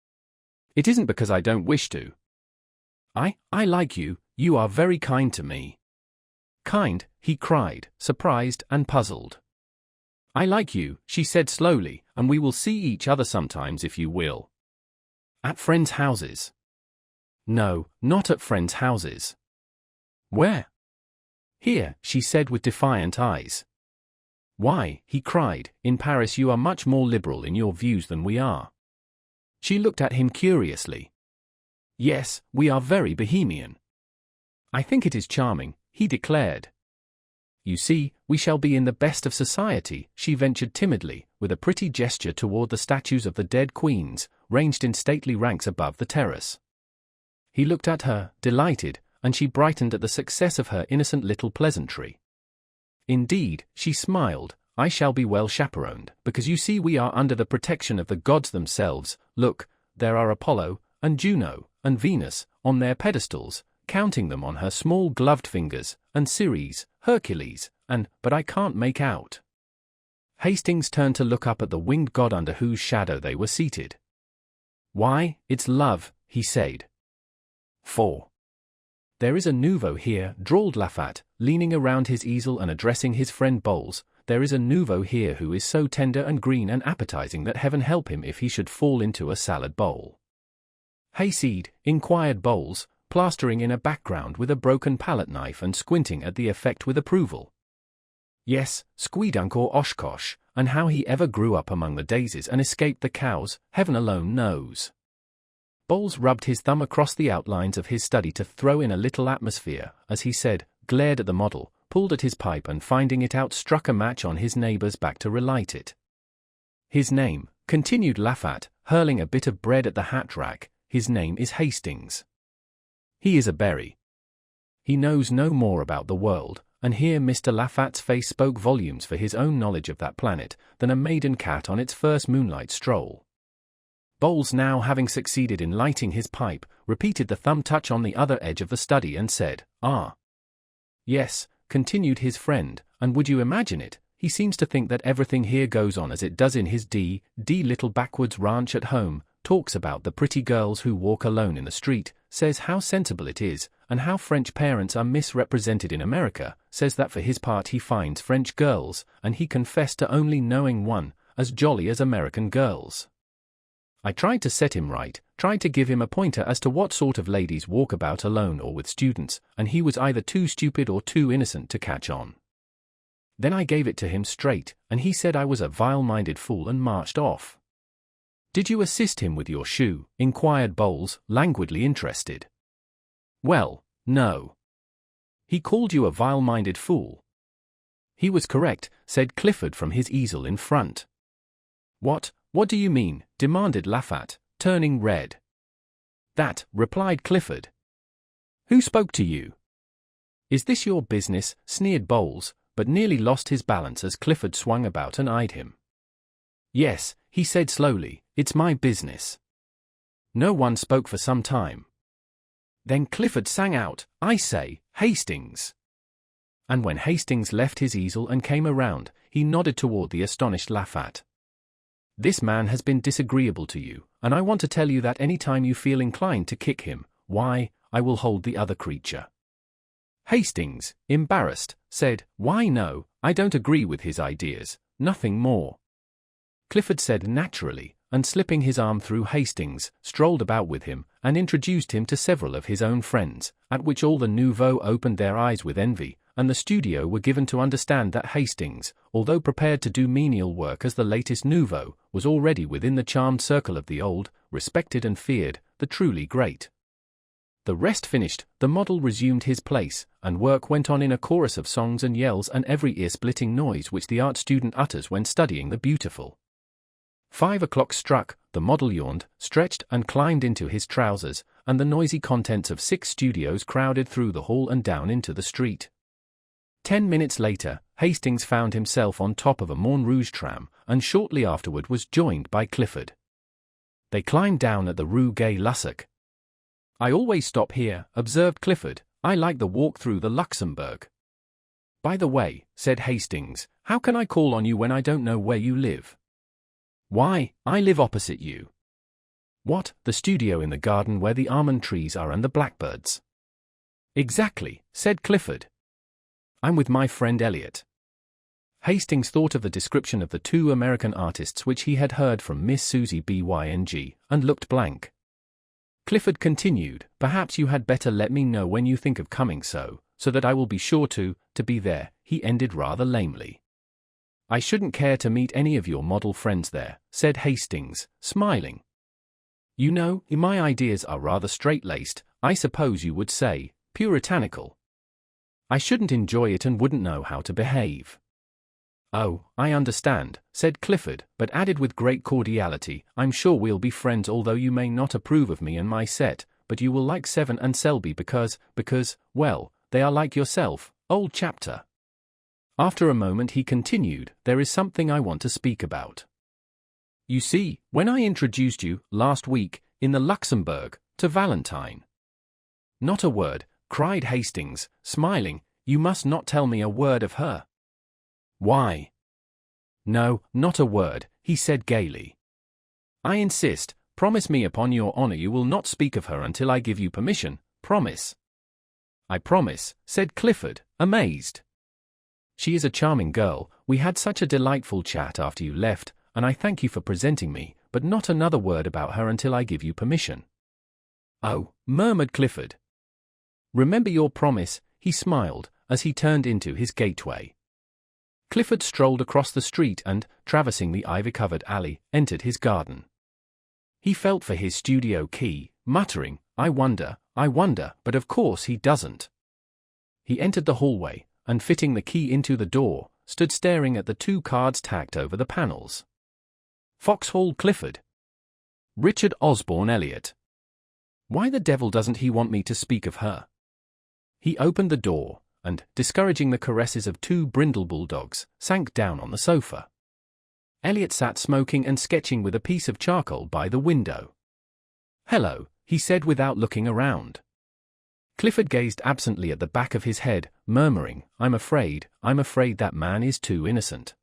It isn't because I don't wish to. I like you, you are very kind to me. Kind, he cried, surprised and puzzled. I like you, she said slowly, and we will see each other sometimes if you will. At friends' houses. No, not at friends' houses. Where? Here, she said with defiant eyes. Why, he cried, in Paris you are much more liberal in your views than we are. She looked at him curiously. Yes, we are very bohemian. I think it is charming, he declared. You see, we shall be in the best of society, she ventured timidly, with a pretty gesture toward the statues of the dead queens, ranged in stately ranks above the terrace. He looked at her, delighted, and she brightened at the success of her innocent little pleasantry. Indeed, she smiled, I shall be well chaperoned, because you see we are under the protection of the gods themselves. Look, there are Apollo, and Juno, and Venus, on their pedestals, counting them on her small gloved fingers, and Ceres, Hercules, but I can't make out. Hastings turned to look up at the winged god under whose shadow they were seated. Why, it's love, he said. 4. There is a nouveau here, drawled Laffat, leaning around his easel and addressing his friend Bowles. There is a nouveau here who is so tender and green and appetizing that heaven help him if he should fall into a salad bowl. Hayseed, inquired Bowles, plastering in a background with a broken palette knife and squinting at the effect with approval. Yes, Squeedunk or Oshkosh, and how he ever grew up among the daisies and escaped the cows, heaven alone knows. Bowles rubbed his thumb across the outlines of his study to throw in a little atmosphere, as he said, glared at the model, pulled at his pipe and finding it out struck a match on his neighbor's back to relight it. His name, continued Laffat, hurling a bit of bread at the hat rack, his name is Hastings. He is a berry. He knows no more about the world, and here Mr. Laffat's face spoke volumes for his own knowledge of that planet, than a maiden cat on its first moonlight stroll. Bowles, now having succeeded in lighting his pipe, repeated the thumb touch on the other edge of the study and said, Ah. Yes, continued his friend, and would you imagine it, he seems to think that everything here goes on as it does in his little backwoods ranch at home, talks about the pretty girls who walk alone in the street, says how sensible it is, and how French parents are misrepresented in America, says that for his part he finds French girls, and he confessed to only knowing one, as jolly as American girls. I tried to set him right, tried to give him a pointer as to what sort of ladies walk about alone or with students, and he was either too stupid or too innocent to catch on. Then I gave it to him straight, and he said I was a vile-minded fool and marched off. "Did you assist him with your shoe?" inquired Bowles, languidly interested. "Well, no. He called you a vile-minded fool." "He was correct," said Clifford from his easel in front. What do you mean?" demanded Laffat, turning red. "That," replied Clifford. "Who spoke to you?" "Is this your business?" sneered Bowles, but nearly lost his balance as Clifford swung about and eyed him. "Yes," he said slowly, "it's my business." No one spoke for some time. Then Clifford sang out, "I say, Hastings!" And when Hastings left his easel and came around, he nodded toward the astonished Laffat. "This man has been disagreeable to you, and I want to tell you that any time you feel inclined to kick him, why, I will hold the other creature." Hastings, embarrassed, said, "Why no, I don't agree with his ideas, nothing more." Clifford said naturally, and slipping his arm through Hastings, strolled about with him, and introduced him to several of his own friends, at which all the nouveaux opened their eyes with envy, and the studio were given to understand that Hastings, although prepared to do menial work as the latest nouveau, was already within the charmed circle of the old, respected and feared, the truly great. The rest finished, the model resumed his place, and work went on in a chorus of songs and yells and every ear-splitting noise which the art student utters when studying the beautiful. 5 o'clock struck, the model yawned, stretched and climbed into his trousers, and the noisy contents of 6 studios crowded through the hall and down into the street. 10 minutes later, Hastings found himself on top of a Moulin Rouge tram, and shortly afterward was joined by Clifford. They climbed down at the Rue Gay-Lussac. "I always stop here," observed Clifford. "I like the walk through the Luxembourg." "By the way," said Hastings, "how can I call on you when I don't know where you live?" "Why, I live opposite you." "What, the studio in the garden where the almond trees are and the blackbirds?" "Exactly," said Clifford. "I'm with my friend Elliot." Hastings thought of the description of the 2 American artists which he had heard from Miss Susie Byng, and looked blank. Clifford continued, "Perhaps you had better let me know when you think of coming so that I will be sure to be there," he ended rather lamely. "I shouldn't care to meet any of your model friends there," said Hastings, smiling. "You know, my ideas are rather straight-laced, I suppose you would say, puritanical. I shouldn't enjoy it and wouldn't know how to behave." "Oh, I understand," said Clifford, but added with great cordiality, "I'm sure we'll be friends although you may not approve of me and my set, but you will like Seven and Selby because, well, they are like yourself, old chapter." After a moment he continued, "There is something I want to speak about. You see, when I introduced you, last week, in the Luxembourg, to Valentine—" "Not a word," cried Hastings, smiling, "you must not tell me a word of her." "Why?" "No, not a word," he said gaily. "I insist, promise me upon your honor you will not speak of her until I give you permission, promise." "I promise," said Clifford, amazed. "She is a charming girl, we had such a delightful chat after you left, and I thank you for presenting me, but not another word about her until I give you permission." "Oh," murmured Clifford. "Remember your promise," he smiled, as he turned into his gateway. Clifford strolled across the street and, traversing the ivy-covered alley, entered his garden. He felt for his studio key, muttering, I wonder, but of course he doesn't." He entered the hallway, and fitting the key into the door, stood staring at the 2 cards tacked over the panels. Foxhall Clifford. Richard Osborne Elliot. Why the devil doesn't he want me to speak of her? He opened the door, and, discouraging the caresses of 2 brindle bulldogs, sank down on the sofa. Elliot sat smoking and sketching with a piece of charcoal by the window. "Hello," he said without looking around. Clifford gazed absently at the back of his head, murmuring, I'm afraid that man is too innocent."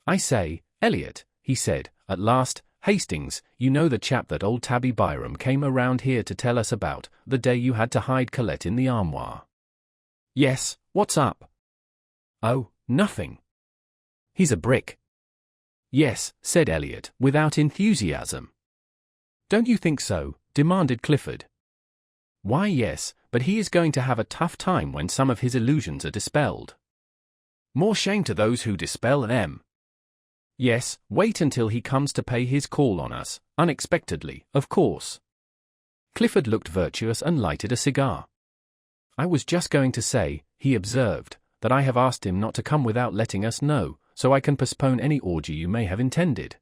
"I say, Elliot," he said, at last, Hastings, you know the chap that old Tabby Byram came around here to tell us about, the day you had to hide Colette in the armoire?" "Yes, what's up?" "Oh, nothing. He's a brick." "Yes," said Elliot, without enthusiasm. "Don't you think so?" demanded Clifford. "Why, yes, but he is going to have a tough time when some of his illusions are dispelled." "More shame to those who dispel them." "Yes, wait until he comes to pay his call on us, unexpectedly, of course." Clifford looked virtuous and lighted a cigar. "I was just going to say," he observed, "that I have asked him not to come without letting us know, so I can postpone any orgy you may have intended."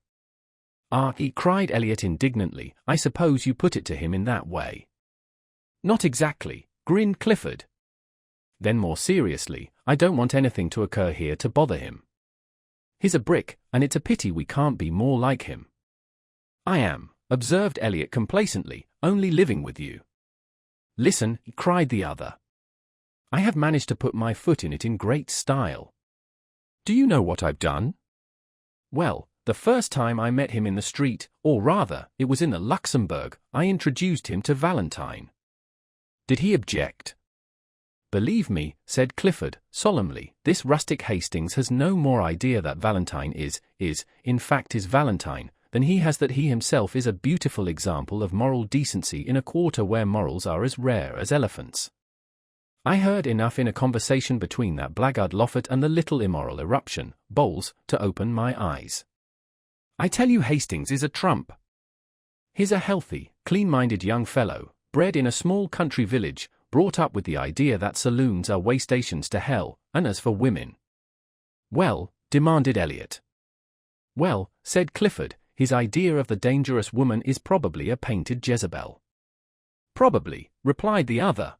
"Ah," cried Elliot indignantly, "I suppose you put it to him in that way." "Not exactly," grinned Clifford. Then more seriously, "I don't want anything to occur here to bother him. He's a brick, and it's a pity we can't be more like him." "I am," observed Elliot complacently, "only living with you." "Listen," cried the other. "I have managed to put my foot in it in great style. Do you know what I've done? Well, the first time I met him in the street, or rather, it was in the Luxembourg, I introduced him to Valentine." "Did he object?" "Believe me," said Clifford, solemnly, "this rustic Hastings has no more idea that Valentine in fact is Valentine, than he has that he himself is a beautiful example of moral decency in a quarter where morals are as rare as elephants. I heard enough in a conversation between that blackguard Loffat and the little immoral eruption, Bowles, to open my eyes. I tell you Hastings is a trump. He's a healthy, clean-minded young fellow, bred in a small country village, brought up with the idea that saloons are way stations to hell, and as for women—" "Well," demanded Elliot. "Well," said Clifford, "his idea of the dangerous woman is probably a painted Jezebel." "Probably," replied the other.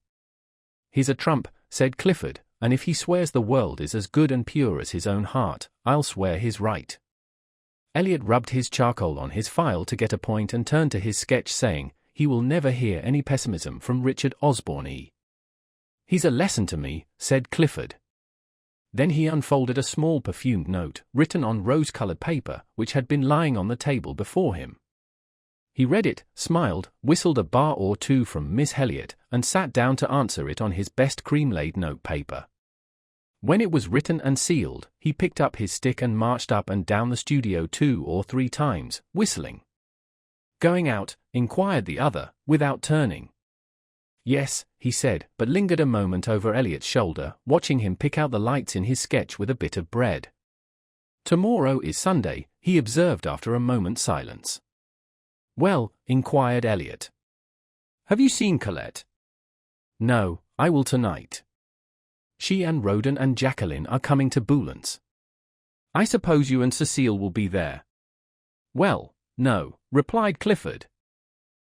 "He's a trump," said Clifford, "and if he swears the world is as good and pure as his own heart, I'll swear he's right." Elliot rubbed his charcoal on his file to get a point and turned to his sketch saying, "He will never hear any pessimism from Richard Osborne. He's a lesson to me," said Clifford. Then he unfolded a small perfumed note, written on rose-colored paper, which had been lying on the table before him. He read it, smiled, whistled a bar or two from Miss Elliot, and sat down to answer it on his best cream-laid note-paper. When it was written and sealed, he picked up his stick and marched up and down the studio 2 or 3 times, whistling. "Going out?" inquired the other, without turning. "Yes," he said, but lingered a moment over Elliot's shoulder, watching him pick out the lights in his sketch with a bit of bread. "Tomorrow is Sunday," he observed after a moment's silence. "Well?" inquired Elliot. "Have you seen Colette?" "No, I will tonight. She and Roden and Jacqueline are coming to Boulant's. I suppose you and Cecile will be there." "Well, no," replied Clifford.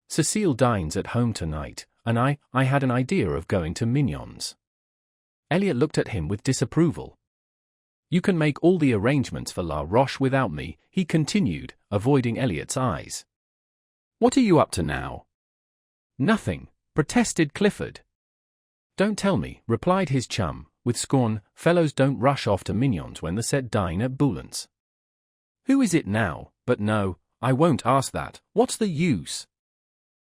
"Cecile dines at home tonight, and I had an idea of going to Mignon's." Elliot looked at him with disapproval. "You can make all the arrangements for La Roche without me," he continued, avoiding Elliot's eyes. "What are you up to now?" "Nothing," protested Clifford. "Don't tell me," replied his chum, with scorn, "fellows don't rush off to Mignon's when the set dine at Boulant's." "Who is it now? But no, I won't ask that. What's the use?"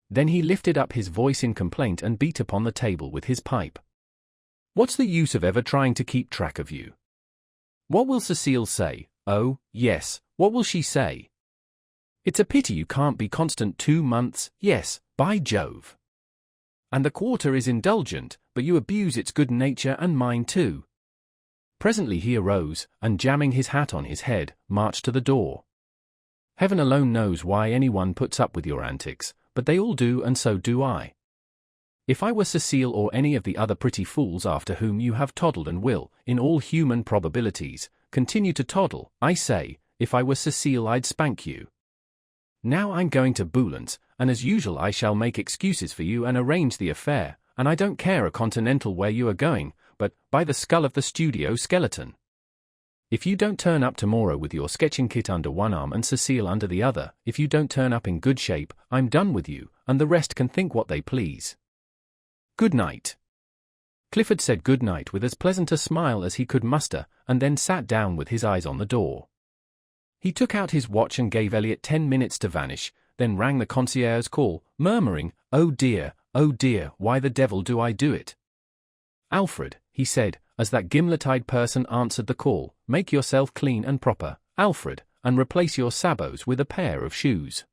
Then he lifted up his voice in complaint and beat upon the table with his pipe. "What's the use of ever trying to keep track of you? What will Cecile say? Oh, yes, what will she say? It's a pity you can't be constant 2 months, yes, by Jove. And the quarter is indulgent, but you abuse its good nature and mine too." Presently he arose, and jamming his hat on his head, marched to the door. "Heaven alone knows why anyone puts up with your antics, but they all do, and so do I. If I were Cecile or any of the other pretty fools after whom you have toddled and will, in all human probabilities, continue to toddle, I say, if I were Cecile I'd spank you. Now I'm going to Boulant's, and as usual I shall make excuses for you and arrange the affair, and I don't care a continental where you are going, but, by the skull of the studio skeleton, if you don't turn up tomorrow with your sketching kit under one arm and Cecile under the other, if you don't turn up in good shape, I'm done with you, and the rest can think what they please. Good night." Clifford said good night with as pleasant a smile as he could muster, and then sat down with his eyes on the door. He took out his watch and gave Elliot 10 minutes to vanish, then rang the concierge's call, murmuring, oh dear, why the devil do I do it?" "Alfred," he said, as that gimlet-eyed person answered the call, "make yourself clean and proper, Alfred, and replace your sabots with a pair of shoes.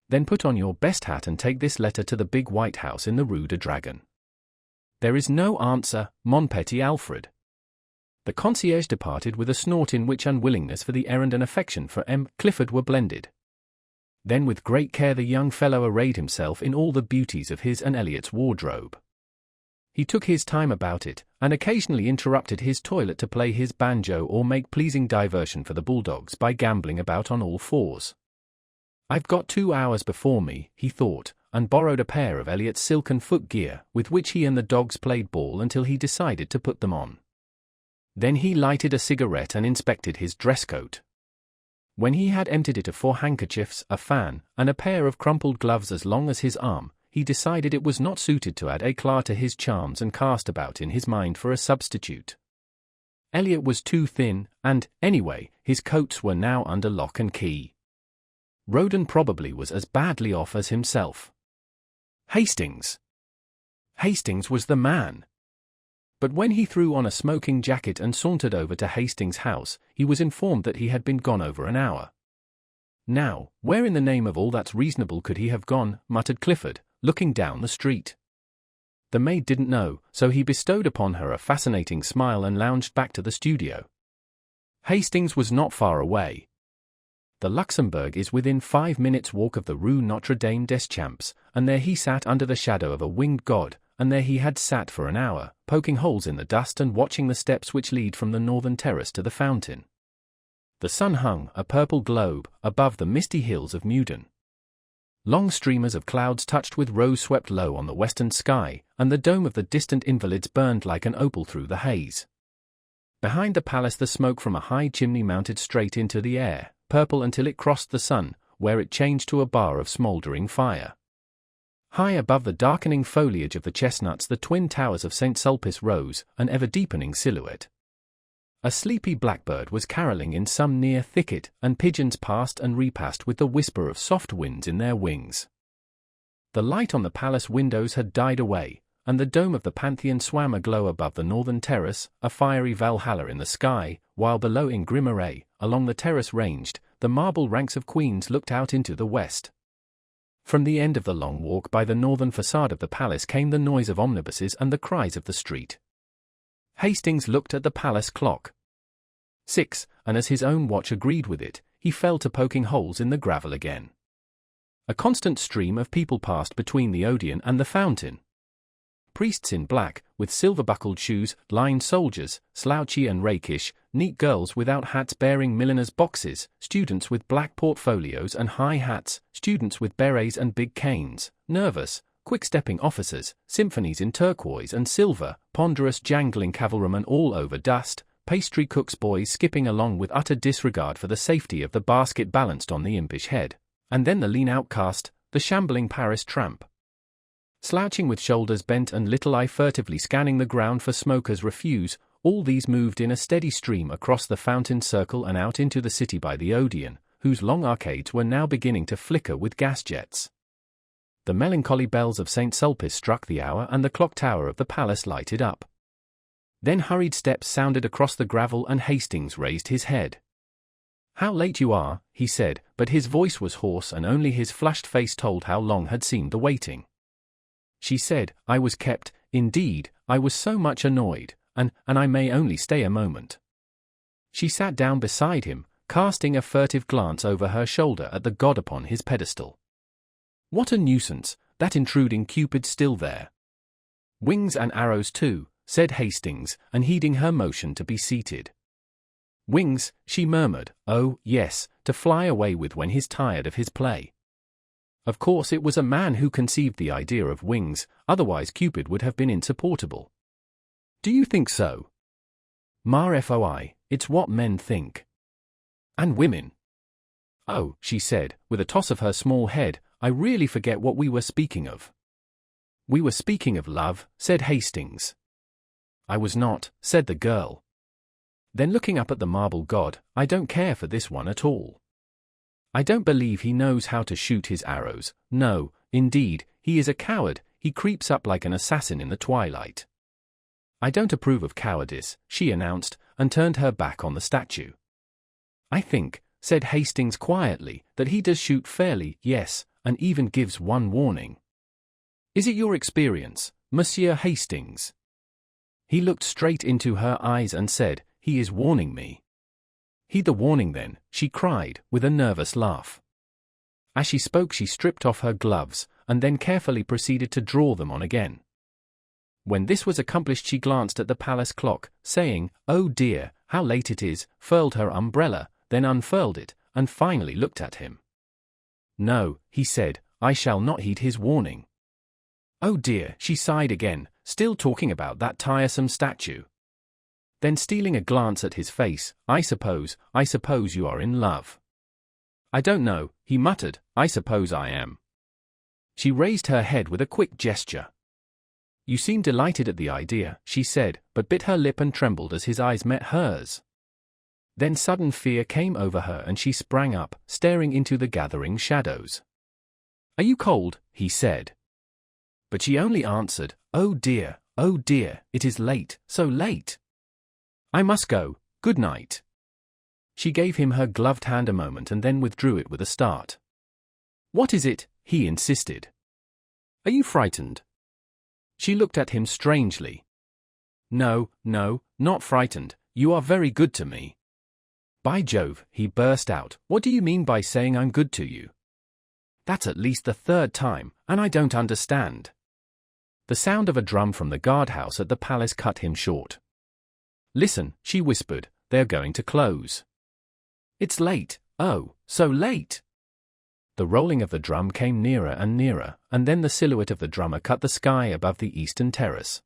Then put on your best hat and take this letter to the big white house in the Rue de Dragon." "There is no answer, mon petit Alfred." The concierge departed with a snort in which unwillingness for the errand and affection for M. Clifford were blended. Then with great care the young fellow arrayed himself in all the beauties of his and Elliot's wardrobe. He took his time about it, and occasionally interrupted his toilet to play his banjo or make pleasing diversion for the bulldogs by gambling about on all fours. "I've got 2 hours before me," he thought, and borrowed a pair of Elliot's silken footgear, with which he and the dogs played ball until he decided to put them on. Then he lighted a cigarette and inspected his dress coat. When he had emptied it of 4 handkerchiefs, a fan, and a pair of crumpled gloves as long as his arm, he decided it was not suited to add éclat to his charms and cast about in his mind for a substitute. Elliot was too thin, and, anyway, his coats were now under lock and key. Roden probably was as badly off as himself. Hastings was the man. But when he threw on a smoking jacket and sauntered over to Hastings' house, he was informed that he had been gone over an hour. "Now, where in the name of all that's reasonable could he have gone?" muttered Clifford, looking down the street. The maid didn't know, so he bestowed upon her a fascinating smile and lounged back to the studio. Hastings was not far away. The Luxembourg is within 5 minutes' walk of the Rue Notre Dame des Champs, and there he sat under the shadow of a winged god, and there he had sat for an hour, poking holes in the dust and watching the steps which lead from the northern terrace to the fountain. The sun hung, a purple globe, above the misty hills of Meudon. Long streamers of clouds touched with rose swept low on the western sky, and the dome of the distant Invalides burned like an opal through the haze. Behind the palace the smoke from a high chimney mounted straight into the air, purple until it crossed the sun, where it changed to a bar of smouldering fire. High above the darkening foliage of the chestnuts the twin towers of St. Sulpice rose, an ever-deepening silhouette. A sleepy blackbird was carolling in some near thicket, and pigeons passed and repassed with the whisper of soft winds in their wings. The light on the palace windows had died away, and the dome of the Pantheon swam aglow above the northern terrace, a fiery Valhalla in the sky, while below in grim array, along the terrace ranged, the marble ranks of queens looked out into the west. From the end of the long walk by the northern facade of the palace came the noise of omnibuses and the cries of the street. Hastings looked at the palace clock. 6, and as his own watch agreed with it, he fell to poking holes in the gravel again. A constant stream of people passed between the Odeon and the fountain. Priests in black, with silver-buckled shoes, lined soldiers, slouchy and rakish, neat girls without hats bearing milliners' boxes, students with black portfolios and high hats, students with berets and big canes, nervous, quick-stepping officers, symphonies in turquoise and silver, ponderous jangling cavalrymen all over dust, pastry cook's boys skipping along with utter disregard for the safety of the basket balanced on the impish head, and then the lean outcast, the shambling Paris tramp. Slouching with shoulders bent and little eye furtively scanning the ground for smokers' refuse, all these moved in a steady stream across the fountain circle and out into the city by the Odeon, whose long arcades were now beginning to flicker with gas jets. The melancholy bells of St. Sulpice struck the hour and the clock tower of the palace lighted up. Then hurried steps sounded across the gravel and Hastings raised his head. "How late you are," he said, but his voice was hoarse and only his flushed face told how long had seemed the waiting. She said, "I was kept, indeed, I was so much annoyed, and I may only stay a moment." She sat down beside him, casting a furtive glance over her shoulder at the god upon his pedestal. "What a nuisance, that intruding Cupid still there." "Wings and arrows too," said Hastings, and heeding her motion to be seated. "Wings," she murmured, "oh, yes, to fly away with when he's tired of his play." Of course it was a man who conceived the idea of wings, otherwise Cupid would have been insupportable. "Do you think so?" "Foi, it's what men think." "And women?" "Oh," she said, with a toss of her small head, "I really forget what we were speaking of." "We were speaking of love," said Hastings. "I was not," said the girl. Then looking up at the marble god, I don't care for this one at all. I don't believe he knows how to shoot his arrows. No, indeed, he is a coward. He creeps up like an assassin in the twilight. I don't approve of cowardice, she announced, and turned her back on the statue. I think, said Hastings quietly, that he does shoot fairly, yes, and even gives one warning. Is it your experience, Monsieur Hastings? He looked straight into her eyes and said, he is warning me. Heed the warning then, she cried, with a nervous laugh. As she spoke she stripped off her gloves, and then carefully proceeded to draw them on again. When this was accomplished she glanced at the palace clock, saying, "Oh dear, how late it is," furled her umbrella, then unfurled it, and finally looked at him. "No," he said, "I shall not heed his warning." "Oh dear," she sighed again, still talking about that tiresome statue. Then stealing a glance at his face, I suppose you are in love." "I don't know," he muttered, "I suppose I am." She raised her head with a quick gesture. "You seem delighted at the idea," she said, but bit her lip and trembled as his eyes met hers. Then sudden fear came over her and she sprang up, staring into the gathering shadows. "Are you cold?" he said. But she only answered, oh dear, it is late, so late. I must go, good night." She gave him her gloved hand a moment and then withdrew it with a start. "What is it?" he insisted. "Are you frightened?" She looked at him strangely. No, not frightened, you are very good to me." "By Jove," he burst out, "what do you mean by saying I'm good to you? That's at least the third time, and I don't understand." The sound of a drum from the guardhouse at the palace cut him short. "Listen," she whispered, "they're going to close." "It's late, oh, so late." The rolling of the drum came nearer and nearer, and then the silhouette of the drummer cut the sky above the eastern terrace.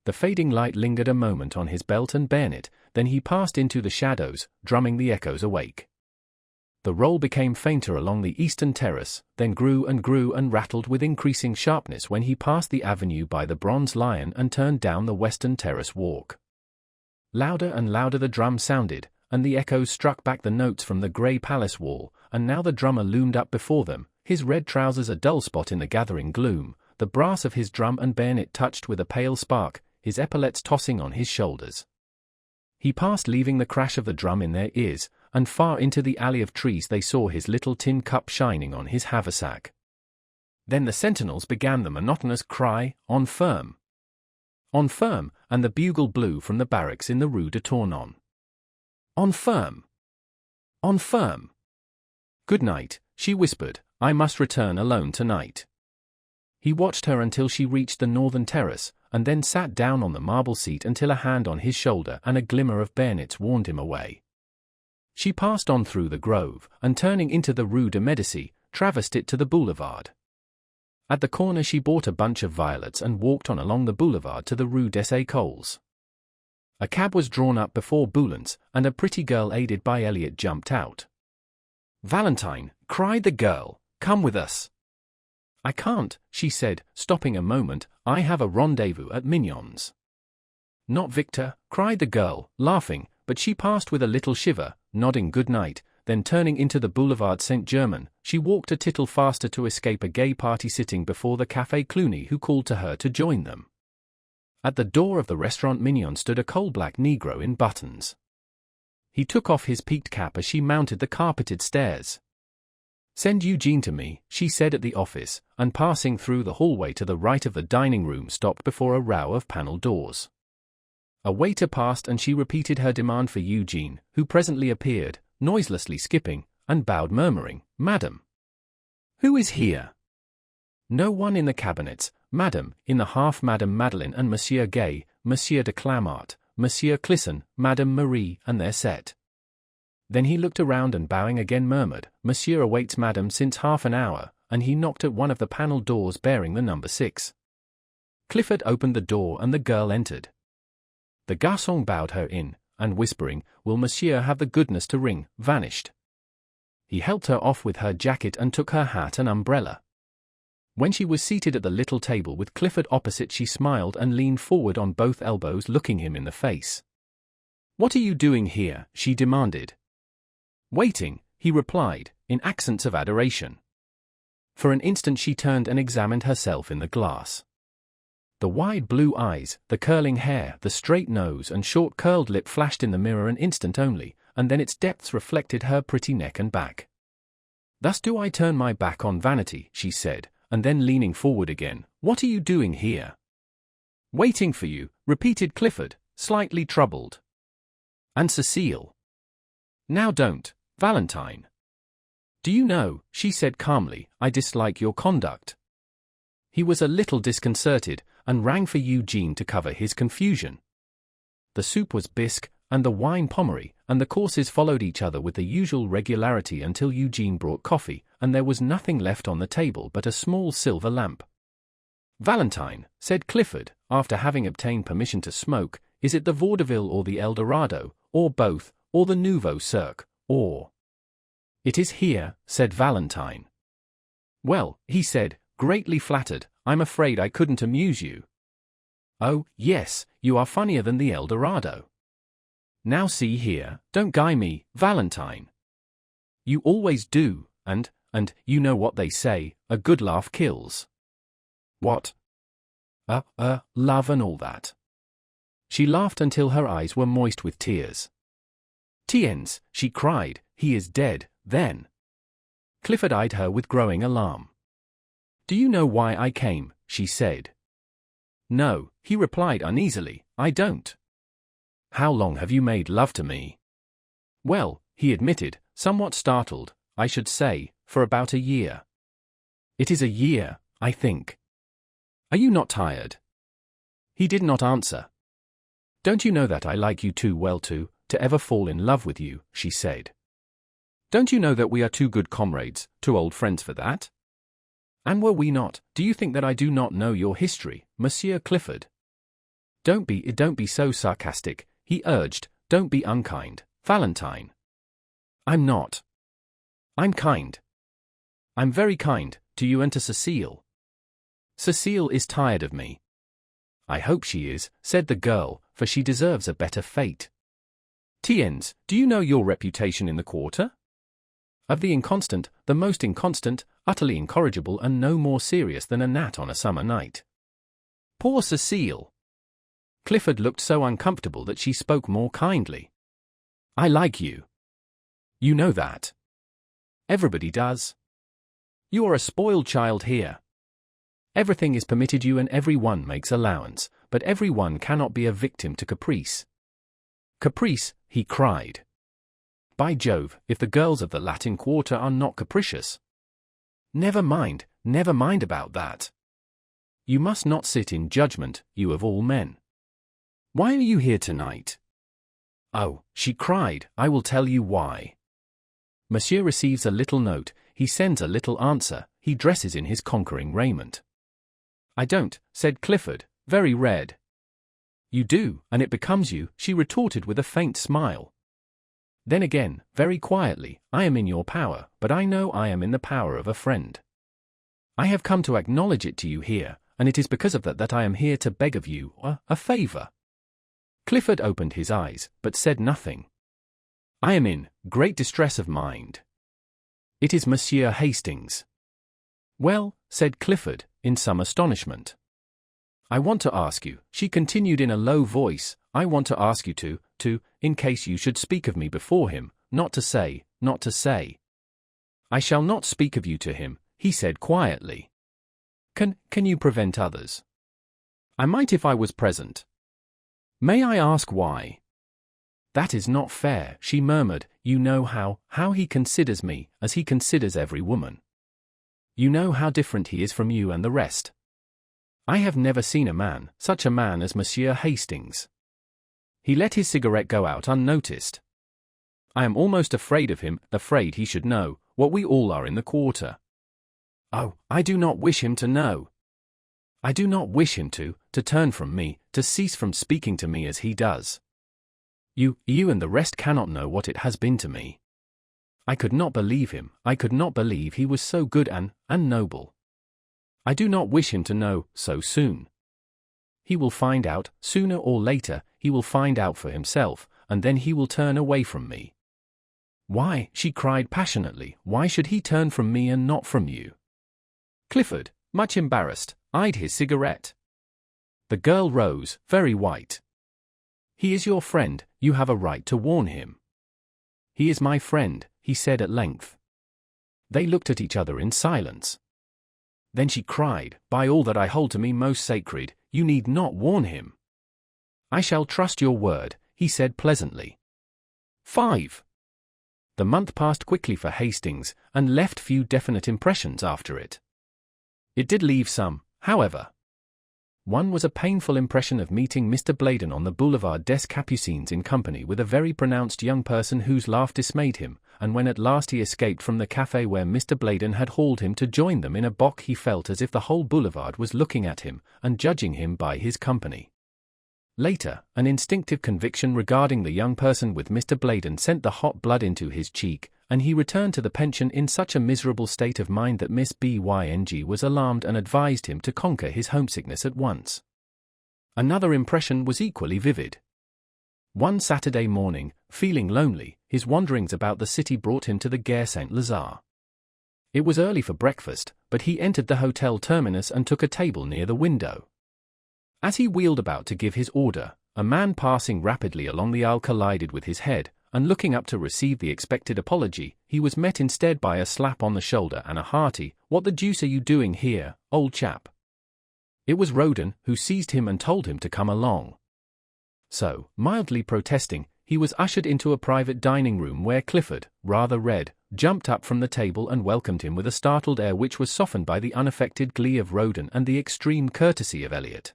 The fading light lingered a moment on his belt and bayonet, then he passed into the shadows, drumming the echoes awake. The roll became fainter along the eastern terrace, then grew and rattled with increasing sharpness when he passed the avenue by the Bronze Lion and turned down the western terrace walk. Louder and louder the drum sounded, and the echoes struck back the notes from the grey palace wall, and now the drummer loomed up before them, his red trousers a dull spot in the gathering gloom, the brass of his drum and bayonet touched with a pale spark, his epaulets tossing on his shoulders. He passed, leaving the crash of the drum in their ears, and far into the alley of trees they saw his little tin cup shining on his haversack. Then the sentinels began the monotonous cry, "On firm! On firm!" and the bugle blew from the barracks in the Rue de Tournon. "On firm! On firm!" "Good night," she whispered, "I must return alone tonight." He watched her until she reached the northern terrace, and then sat down on the marble seat until a hand on his shoulder and a glimmer of bayonets warned him away. She passed on through the grove, and turning into the Rue de Médicis, traversed it to the boulevard. At the corner she bought a bunch of violets and walked on along the boulevard to the Rue des Écoles. A cab was drawn up before Boulan's, and a pretty girl aided by Elliot jumped out. "Valentine," cried the girl, "come with us." "I can't," she said, stopping a moment, "I have a rendezvous at Mignon's." "Not Victor," cried the girl, laughing, but she passed with a little shiver, nodding good night, then turning into the Boulevard Saint-Germain, she walked a tittle faster to escape a gay party sitting before the Café Cluny who called to her to join them. At the door of the Restaurant Mignon stood a coal-black Negro in buttons. He took off his peaked cap as she mounted the carpeted stairs. "Send Eugene to me," she said at the office, and passing through the hallway to the right of the dining room stopped before a row of panel doors. A waiter passed and she repeated her demand for Eugene, who presently appeared, noiselessly skipping, and bowed murmuring, "Madam." "Who is here?" "No one in the cabinets, madam, in the half Madame Madeleine and Monsieur Gay, Monsieur de Clamart, Monsieur Clisson, Madame Marie, and their set." Then he looked around and bowing again murmured, "Monsieur awaits Madame since half an hour," and he knocked at one of the panel doors bearing the number 6. Clifford opened the door and the girl entered. The garçon bowed her in, and whispering, "Will Monsieur have the goodness to ring," vanished. He helped her off with her jacket and took her hat and umbrella. When she was seated at the little table with Clifford opposite she smiled and leaned forward on both elbows looking him in the face. "What are you doing here?" she demanded. "Waiting," he replied, in accents of adoration. For an instant she turned and examined herself in the glass. The wide blue eyes, the curling hair, the straight nose and short curled lip flashed in the mirror an instant only, and then its depths reflected her pretty neck and back. "Thus do I turn my back on vanity," she said, and then leaning forward again, "What are you doing here?" "Waiting for you," repeated Clifford, slightly troubled. "And Cecile?" "Now don't, Valentine." "Do you know," she said calmly, "I dislike your conduct." He was a little disconcerted, and rang for Eugene to cover his confusion. The soup was bisque, and the wine pommery, and the courses followed each other with the usual regularity until Eugene brought coffee, and there was nothing left on the table but a small silver lamp. "Valentine," said Clifford, after having obtained permission to smoke, "is it the Vaudeville or the El Dorado, or both, or the Nouveau Cirque, or—" "It is here," said Valentine. "Well," he said, greatly flattered, "I'm afraid I couldn't amuse you." "Oh, yes, you are funnier than the El Dorado." "Now see here, don't guy me, Valentine. You always do, and, you know what they say, a good laugh kills." "What?" Love and all that." She laughed until her eyes were moist with tears. "Tiens," she cried, "he is dead, then." Clifford eyed her with growing alarm. "Do you know why I came?" she said. "No," he replied uneasily, "I don't." "How long have you made love to me?" "Well," he admitted, somewhat startled, "I should say, for about a year." "It is a year, I think." "Are you not tired?" He did not answer. "Don't you know that I like you too well to ever fall in love with you?" she said. "Don't you know that we are too good comrades, too old friends for that? And were we not, do you think that I do not know your history, Monsieur Clifford?" Don't be so sarcastic," he urged, "don't be unkind, Valentine." "I'm not. I'm kind. I'm very kind, to you and to Cecile." "Cecile is tired of me." "I hope she is," said the girl, "for she deserves a better fate." "Tiens, do you know your reputation in the quarter? Of the inconstant, the most inconstant, utterly incorrigible and no more serious than a gnat on a summer night." "Poor Cecile." Clifford looked so uncomfortable that she spoke more kindly. "I like you. You know that. Everybody does. You are a spoiled child here. Everything is permitted you and every one makes allowance, but every one cannot be a victim to caprice." "Caprice," he cried. "By Jove, if the girls of the Latin Quarter are not capricious." Never mind about that. You must not sit in judgment, you of all men. Why are you here tonight?" "Oh," she cried, "I will tell you why. Monsieur receives a little note, he sends a little answer, he dresses in his conquering raiment." "I don't," said Clifford, very red. "You do, and it becomes you," she retorted with a faint smile. Then again, very quietly, "I am in your power, but I know I am in the power of a friend. I have come to acknowledge it to you here, and it is because of that I am here to beg of you a favor." Clifford opened his eyes, but said nothing. "I am in great distress of mind. It is Monsieur Hastings." "Well," said Clifford, in some astonishment. "I want to ask you," she continued in a low voice, "I want to ask you to, in case you should speak of me before him, not to say. I shall not speak of you to him," he said quietly. Can you prevent others?" "I might if I was present." "May I ask why?" "That is not fair," she murmured. "You know how he considers me, as he considers every woman. You know how different he is from you and the rest. I have never seen a man, such a man as Monsieur Hastings. He let his cigarette go out unnoticed. I am almost afraid of him, afraid he should know, what we all are in the Quarter. Oh, I do not wish him to know. I do not wish him to turn from me, to cease from speaking to me as he does. You and the rest cannot know what it has been to me. I could not believe him, I could not believe he was so good and noble. I do not wish him to know so soon. He will find out, sooner or later, he will find out for himself, and then he will turn away from me." "Why?" she cried passionately. "Why should he turn from me and not from you?" Clifford, much embarrassed, eyed his cigarette. The girl rose, very white. "He is your friend, you have a right to warn him." "He is my friend," he said at length. They looked at each other in silence. Then she cried, "By all that I hold to me most sacred, you need not warn him." "I shall trust your word," he said pleasantly. 5. The month passed quickly for Hastings, and left few definite impressions after it. It did leave some, however. One was a painful impression of meeting Mr. Bladen on the Boulevard des Capucines in company with a very pronounced young person whose laugh dismayed him, and when at last he escaped from the café where Mr. Bladen had hauled him to join them in a bock, he felt as if the whole boulevard was looking at him, and judging him by his company. Later, an instinctive conviction regarding the young person with Mr. Bladen sent the hot blood into his cheek, and he returned to the pension in such a miserable state of mind that Miss Byng was alarmed and advised him to conquer his homesickness at once. Another impression was equally vivid. One Saturday morning, feeling lonely, his wanderings about the city brought him to the Gare Saint-Lazare. It was early for breakfast, but he entered the hotel terminus and took a table near the window. As he wheeled about to give his order, a man passing rapidly along the aisle collided with his head, and looking up to receive the expected apology, he was met instead by a slap on the shoulder and a hearty, "What the deuce are you doing here, old chap?" It was Roden, who seized him and told him to come along. So, mildly protesting, he was ushered into a private dining room where Clifford, rather red, jumped up from the table and welcomed him with a startled air which was softened by the unaffected glee of Roden and the extreme courtesy of Eliot.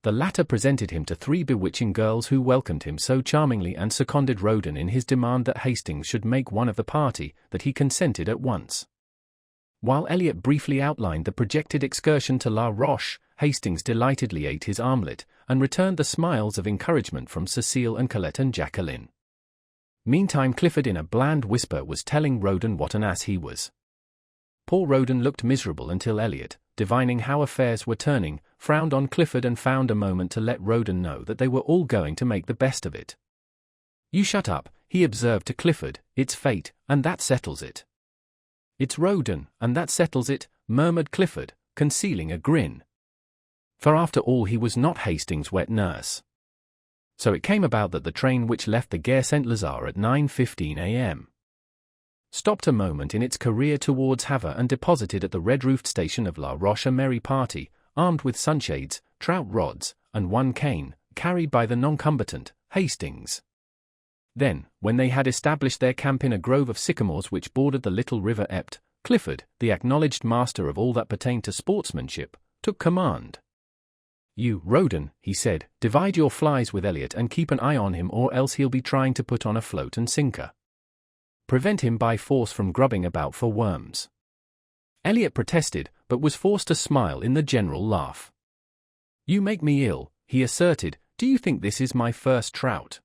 The latter presented him to 3 bewitching girls who welcomed him so charmingly and seconded Roden in his demand that Hastings should make one of the party, that he consented at once. While Eliot briefly outlined the projected excursion to La Roche, Hastings delightedly ate his omelette, and returned the smiles of encouragement from Cecile and Colette and Jacqueline. Meantime Clifford in a bland whisper was telling Roden what an ass he was. Poor Roden looked miserable until Eliot, divining how affairs were turning, frowned on Clifford and found a moment to let Roden know that they were all going to make the best of it. "You shut up," he observed to Clifford, "it's fate, and that settles it." "It's Roden, and that settles it," murmured Clifford, concealing a grin. For after all he was not Hastings' wet nurse. So it came about that the train which left the Gare Saint-Lazare at 9:15 a.m. stopped a moment in its career towards Havre and deposited at the red-roofed station of La Roche a merry party, armed with sunshades, trout rods, and one cane, carried by the non-combatant, Hastings. Then, when they had established their camp in a grove of sycamores which bordered the little river Epte, Clifford, the acknowledged master of all that pertained to sportsmanship, took command. "You, Roden," he said, "divide your flies with Eliot and keep an eye on him, or else he'll be trying to put on a float and sinker. Prevent him by force from grubbing about for worms." Eliot protested, but was forced to smile in the general laugh. "You make me ill," he asserted. "Do you think this is my first trout?"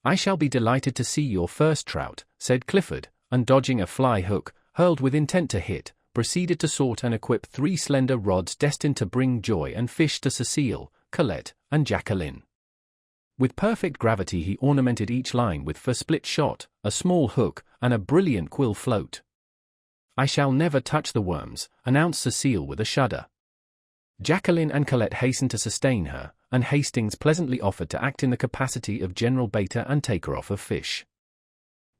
"I shall be delighted to see your first trout," said Clifford, and dodging a fly hook, hurled with intent to hit, proceeded to sort and equip 3 slender rods destined to bring joy and fish to Cecile, Colette, and Jacqueline. With perfect gravity he ornamented each line with a split shot, a small hook, and a brilliant quill float. "I shall never touch the worms," announced Cecile with a shudder. Jacqueline and Colette hastened to sustain her, and Hastings pleasantly offered to act in the capacity of general baiter and taker-off of fish.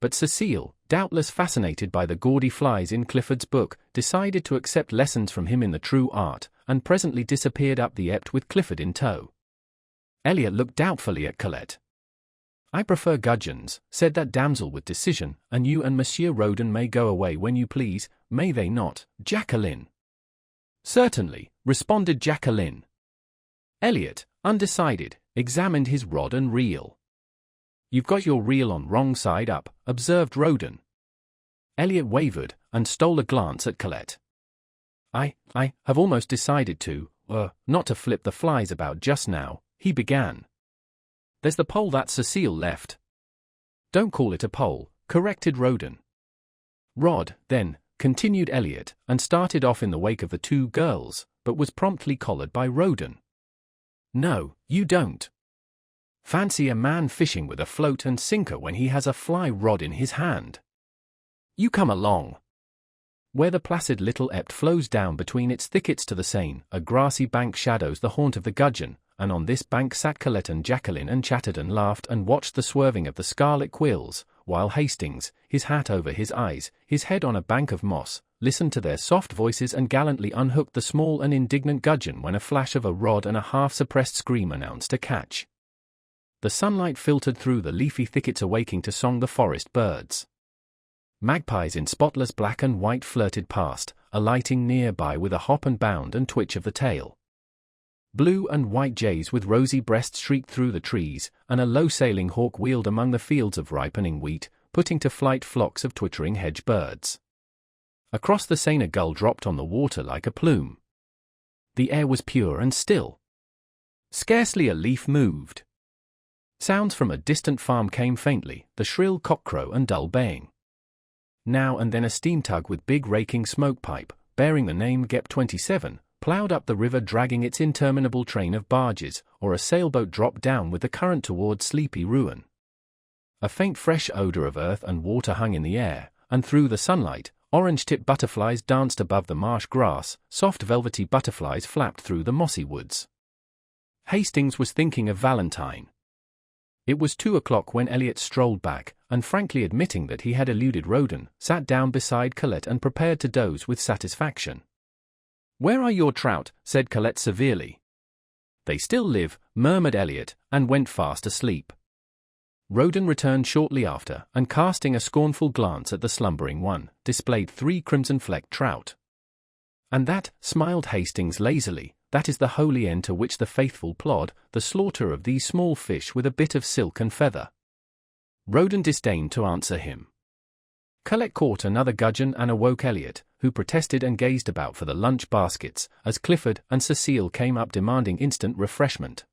But Cecile, doubtless fascinated by the gaudy flies in Clifford's book, decided to accept lessons from him in the true art, and presently disappeared up the Epte with Clifford in tow. Eliot looked doubtfully at Colette. "I prefer gudgeons," said that damsel with decision, "and you and Monsieur Roden may go away when you please, may they not, Jacqueline?" "Certainly," responded Jacqueline. Eliot, undecided, examined his rod and reel. "You've got your reel on wrong side up," observed Roden. Eliot wavered, and stole a glance at Colette. I have almost decided to, not to flip the flies about just now," he began. "There's the pole that Cecile left." "Don't call it a pole," corrected Roden. "Rod, then," continued Eliot, and started off in the wake of the 2 girls, but was promptly collared by Roden. "No, you don't." Fancy a man fishing with a float and sinker when he has a fly rod in his hand. You come along. Where the placid little Ept flows down between its thickets to the Seine, a grassy bank shadows the haunt of the gudgeon, and on this bank sat Colette and Jacqueline and chattered and laughed and watched the swerving of the scarlet quills, while Hastings, his hat over his eyes, his head on a bank of moss, listened to their soft voices and gallantly unhooked the small and indignant gudgeon when a flash of a rod and a half-suppressed scream announced a catch. The sunlight filtered through the leafy thickets awaking to song the forest birds. Magpies in spotless black and white flirted past, alighting nearby with a hop and bound and twitch of the tail. Blue and white jays with rosy breasts shrieked through the trees, and a low-sailing hawk wheeled among the fields of ripening wheat, putting to flight flocks of twittering hedge birds. Across the Seine a gull dropped on the water like a plume. The air was pure and still. Scarcely a leaf moved. Sounds from a distant farm came faintly, the shrill cockcrow and dull baying. Now and then a steam tug with big raking smoke pipe, bearing the name Gep 27, ploughed up the river dragging its interminable train of barges, or a sailboat dropped down with the current toward sleepy ruin. A faint fresh odor of earth and water hung in the air, and through the sunlight, orange-tipped butterflies danced above the marsh grass, soft velvety butterflies flapped through the mossy woods. Hastings was thinking of Valentine. It was 2 o'clock when Elliot strolled back, and frankly admitting that he had eluded Roden, sat down beside Colette and prepared to doze with satisfaction. "Where are your trout?" said Colette severely. "They still live," murmured Elliot, and went fast asleep. Roden returned shortly after, and casting a scornful glance at the slumbering one, displayed 3 crimson-flecked trout. "And that," smiled Hastings lazily, "that is the holy end to which the faithful plod, the slaughter of these small fish with a bit of silk and feather." Roden disdained to answer him. Colette caught another gudgeon and awoke Elliot, who protested and gazed about for the lunch baskets, as Clifford and Cecile came up demanding instant refreshment.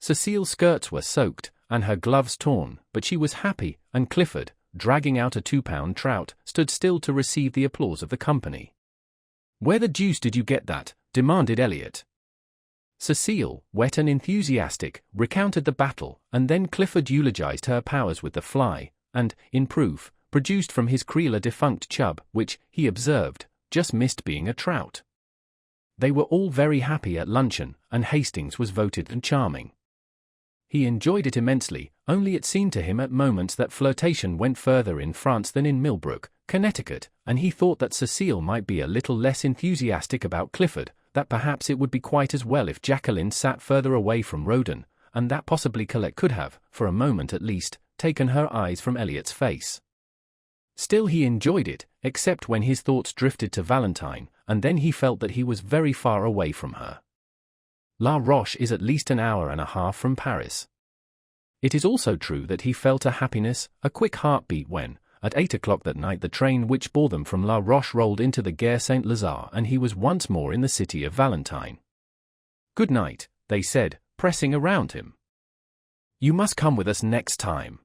Cecile's skirts were soaked, and her gloves torn, but she was happy, and Clifford, dragging out a 2-pound trout, stood still to receive the applause of the company. "Where the deuce did you get that?" demanded Elliot. Cecile, wet and enthusiastic, recounted the battle, and then Clifford eulogized her powers with the fly, and, in proof, produced from his creel a defunct chub, which, he observed, just missed being a trout. They were all very happy at luncheon, and Hastings was voted charming. He enjoyed it immensely, only it seemed to him at moments that flirtation went further in France than in Millbrook, Connecticut, and he thought that Cecile might be a little less enthusiastic about Clifford, that perhaps it would be quite as well if Jacqueline sat further away from Roden, and that possibly Colette could have, for a moment at least, taken her eyes from Elliot's face. Still he enjoyed it, except when his thoughts drifted to Valentine, and then he felt that he was very far away from her. La Roche is at least an hour and a half from Paris. It is also true that he felt a happiness, a quick heartbeat when, at 8 o'clock that night, the train which bore them from La Roche rolled into the Gare Saint-Lazare and he was once more in the city of Valentine. "Good night," they said, pressing around him. "You must come with us next time."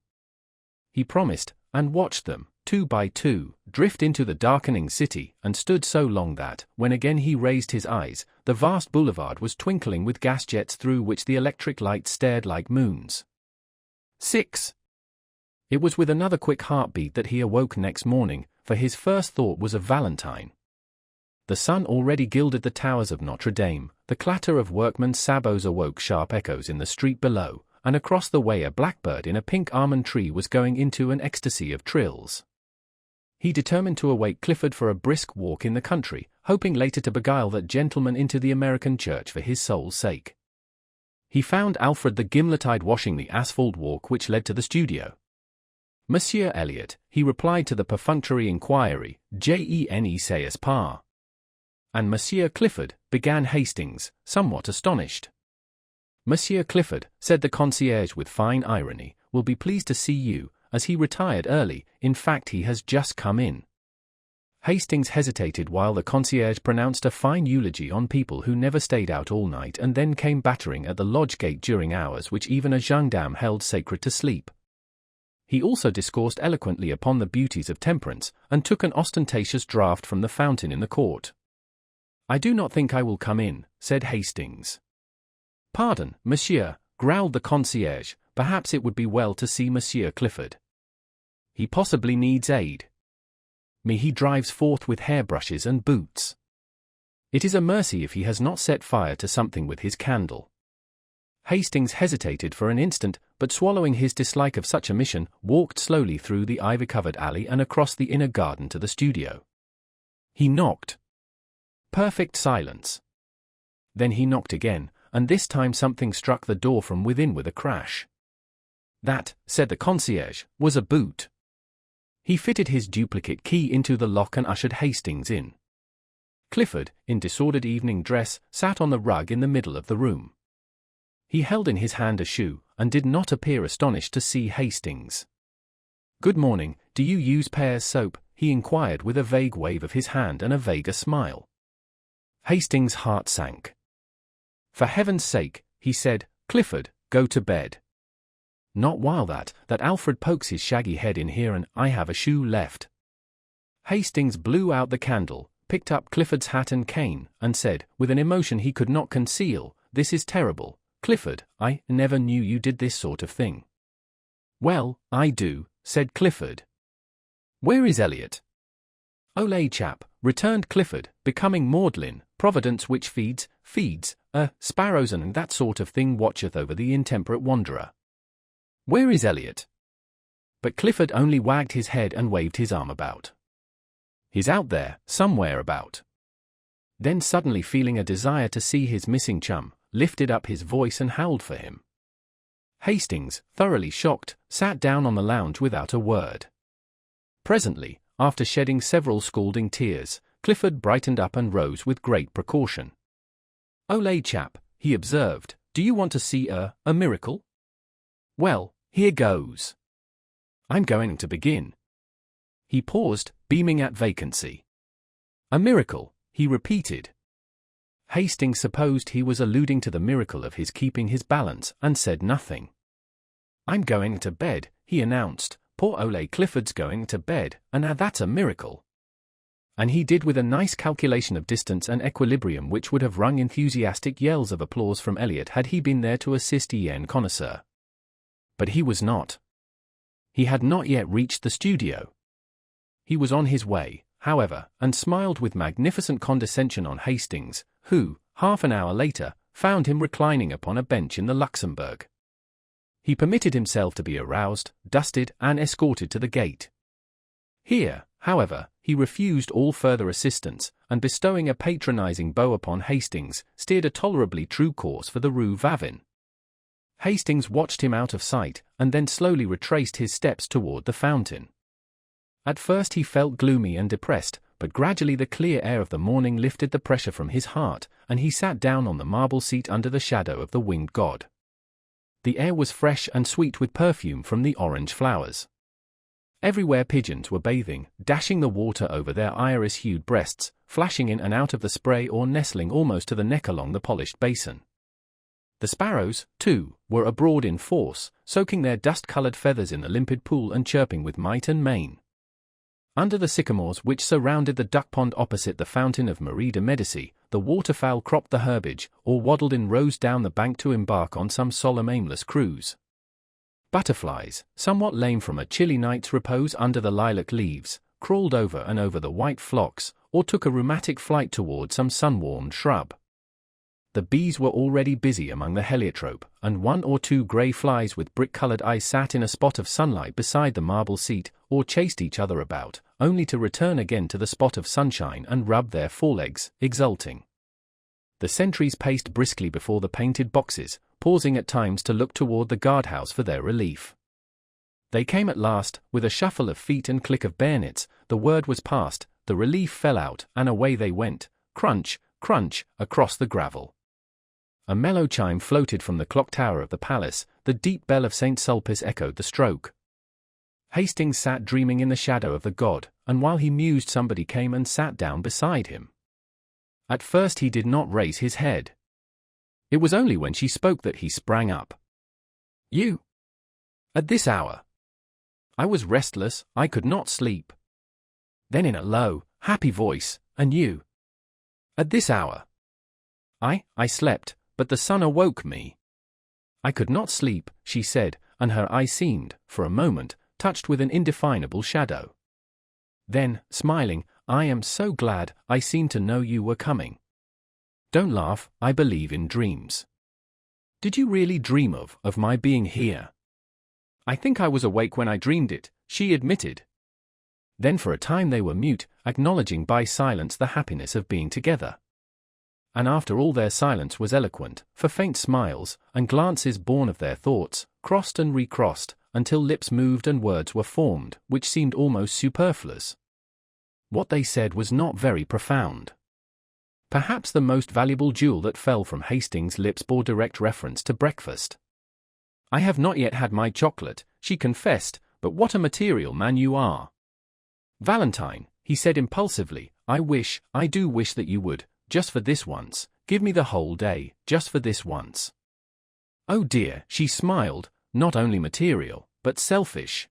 He promised, and watched them, 2 by 2, drift into the darkening city, and stood so long that, when again he raised his eyes, the vast boulevard was twinkling with gas jets through which the electric lights stared like moons. 6. It was with another quick heartbeat that he awoke next morning, for his first thought was of Valentine. The sun already gilded the towers of Notre Dame, the clatter of workmen's sabots awoke sharp echoes in the street below, and across the way a blackbird in a pink almond tree was going into an ecstasy of trills. He determined to awake Clifford for a brisk walk in the country, hoping later to beguile that gentleman into the American church for his soul's sake. He found Alfred the gimlet-eyed washing the asphalt walk which led to the studio. "Monsieur Elliot," he replied to the perfunctory inquiry, "Gene sais pas?" "And Monsieur Clifford," began Hastings, somewhat astonished. "Monsieur Clifford," said the concierge with fine irony, "will be pleased to see you, as he retired early, in fact he has just come in." Hastings hesitated while the concierge pronounced a fine eulogy on people who never stayed out all night and then came battering at the lodge gate during hours which even a gendarme held sacred to sleep. He also discoursed eloquently upon the beauties of temperance, and took an ostentatious draught from the fountain in the court. "I do not think I will come in," said Hastings. "Pardon, monsieur," growled the concierge, perhaps it would be well to see Monsieur Clifford. He possibly needs aid. He drives forth with hairbrushes and boots. It is a mercy if he has not set fire to something with his candle. Hastings hesitated for an instant, but swallowing his dislike of such a mission, walked slowly through the ivy-covered alley and across the inner garden to the studio. He knocked. Perfect silence. Then he knocked again, and this time something struck the door from within with a crash. That, said the concierge, was a boot. He fitted his duplicate key into the lock and ushered Hastings in. Clifford, in disordered evening dress, sat on the rug in the middle of the room. He held in his hand a shoe, and did not appear astonished to see Hastings. "Good morning, do you use Pear's soap?" he inquired with a vague wave of his hand and a vaguer smile. Hastings' heart sank. "For heaven's sake," he said, "Clifford, go to bed. Not while that Alfred pokes his shaggy head in here and I have a shoe left." Hastings blew out the candle, picked up Clifford's hat and cane, and said, with an emotion he could not conceal, "This is terrible, Clifford, I never knew you did this sort of thing." "Well, I do," said Clifford. "Where is Elliot?" "Ole chap," returned Clifford, becoming maudlin, "Providence which feeds, sparrows and that sort of thing watcheth over the intemperate wanderer. Where is Elliot?" But Clifford only wagged his head and waved his arm about. "He's out there, somewhere about." Then suddenly feeling a desire to see his missing chum, lifted up his voice and howled for him. Hastings, thoroughly shocked, sat down on the lounge without a word. Presently, after shedding several scalding tears, Clifford brightened up and rose with great precaution. "Ole chap," he observed, "do you want to see a miracle? Well, here goes. I'm going to begin." He paused, beaming at vacancy. "A miracle," he repeated. Hastings supposed he was alluding to the miracle of his keeping his balance, and said nothing. "I'm going to bed," he announced. "Poor Ole Clifford's going to bed, and now that's a miracle." And he did with a nice calculation of distance and equilibrium which would have wrung enthusiastic yells of applause from Elliot had he been there to assist en connoisseur. But he was not. He had not yet reached the studio. He was on his way, however, and smiled with magnificent condescension on Hastings, who, half an hour later, found him reclining upon a bench in the Luxembourg. He permitted himself to be aroused, dusted, and escorted to the gate. Here, however, he refused all further assistance, and bestowing a patronizing bow upon Hastings, steered a tolerably true course for the Rue Vavin. Hastings watched him out of sight, and then slowly retraced his steps toward the fountain. At first he felt gloomy and depressed, but gradually the clear air of the morning lifted the pressure from his heart, and he sat down on the marble seat under the shadow of the winged god. The air was fresh and sweet with perfume from the orange flowers. Everywhere pigeons were bathing, dashing the water over their iris-hued breasts, flashing in and out of the spray or nestling almost to the neck along the polished basin. The sparrows, too, were abroad in force, soaking their dust-colored feathers in the limpid pool and chirping with might and main. Under the sycamores which surrounded the duck pond opposite the fountain of Marie de Medici, the waterfowl cropped the herbage, or waddled in rows down the bank to embark on some solemn aimless cruise. Butterflies, somewhat lame from a chilly night's repose under the lilac leaves, crawled over and over the white phlox, or took a rheumatic flight toward some sun-warmed shrub. The bees were already busy among the heliotrope, and one or two grey flies with brick-coloured eyes sat in a spot of sunlight beside the marble seat, or chased each other about, only to return again to the spot of sunshine and rub their forelegs, exulting. The sentries paced briskly before the painted boxes, pausing at times to look toward the guardhouse for their relief. They came at last, with a shuffle of feet and click of bayonets, the word was passed, the relief fell out, and away they went, crunch, crunch, across the gravel. A mellow chime floated from the clock tower of the palace, the deep bell of St. Sulpice echoed the stroke. Hastings sat dreaming in the shadow of the god, and while he mused somebody came and sat down beside him. At first he did not raise his head. It was only when she spoke that he sprang up. "You? At this hour?" "I was restless, I could not sleep." Then in a low, happy voice, "And you? At this hour?" I slept, but the sun awoke me." I could not sleep, she said, and her eyes seemed, for a moment, touched with an indefinable shadow. Then, smiling, I am so glad, I seemed to know you were coming. Don't laugh, I believe in dreams. Did you really dream of my being here? I think I was awake when I dreamed it, she admitted. Then for a time they were mute, acknowledging by silence the happiness of being together. And after all their silence was eloquent, for faint smiles, and glances born of their thoughts, crossed and recrossed, until lips moved and words were formed, which seemed almost superfluous. What they said was not very profound. Perhaps the most valuable jewel that fell from Hastings' lips bore direct reference to breakfast. I have not yet had my chocolate, she confessed, but what a material man you are. Valentine, he said impulsively, I do wish that you would, just for this once, give me the whole day, just for this once. Oh dear, she smiled, not only material, but selfish.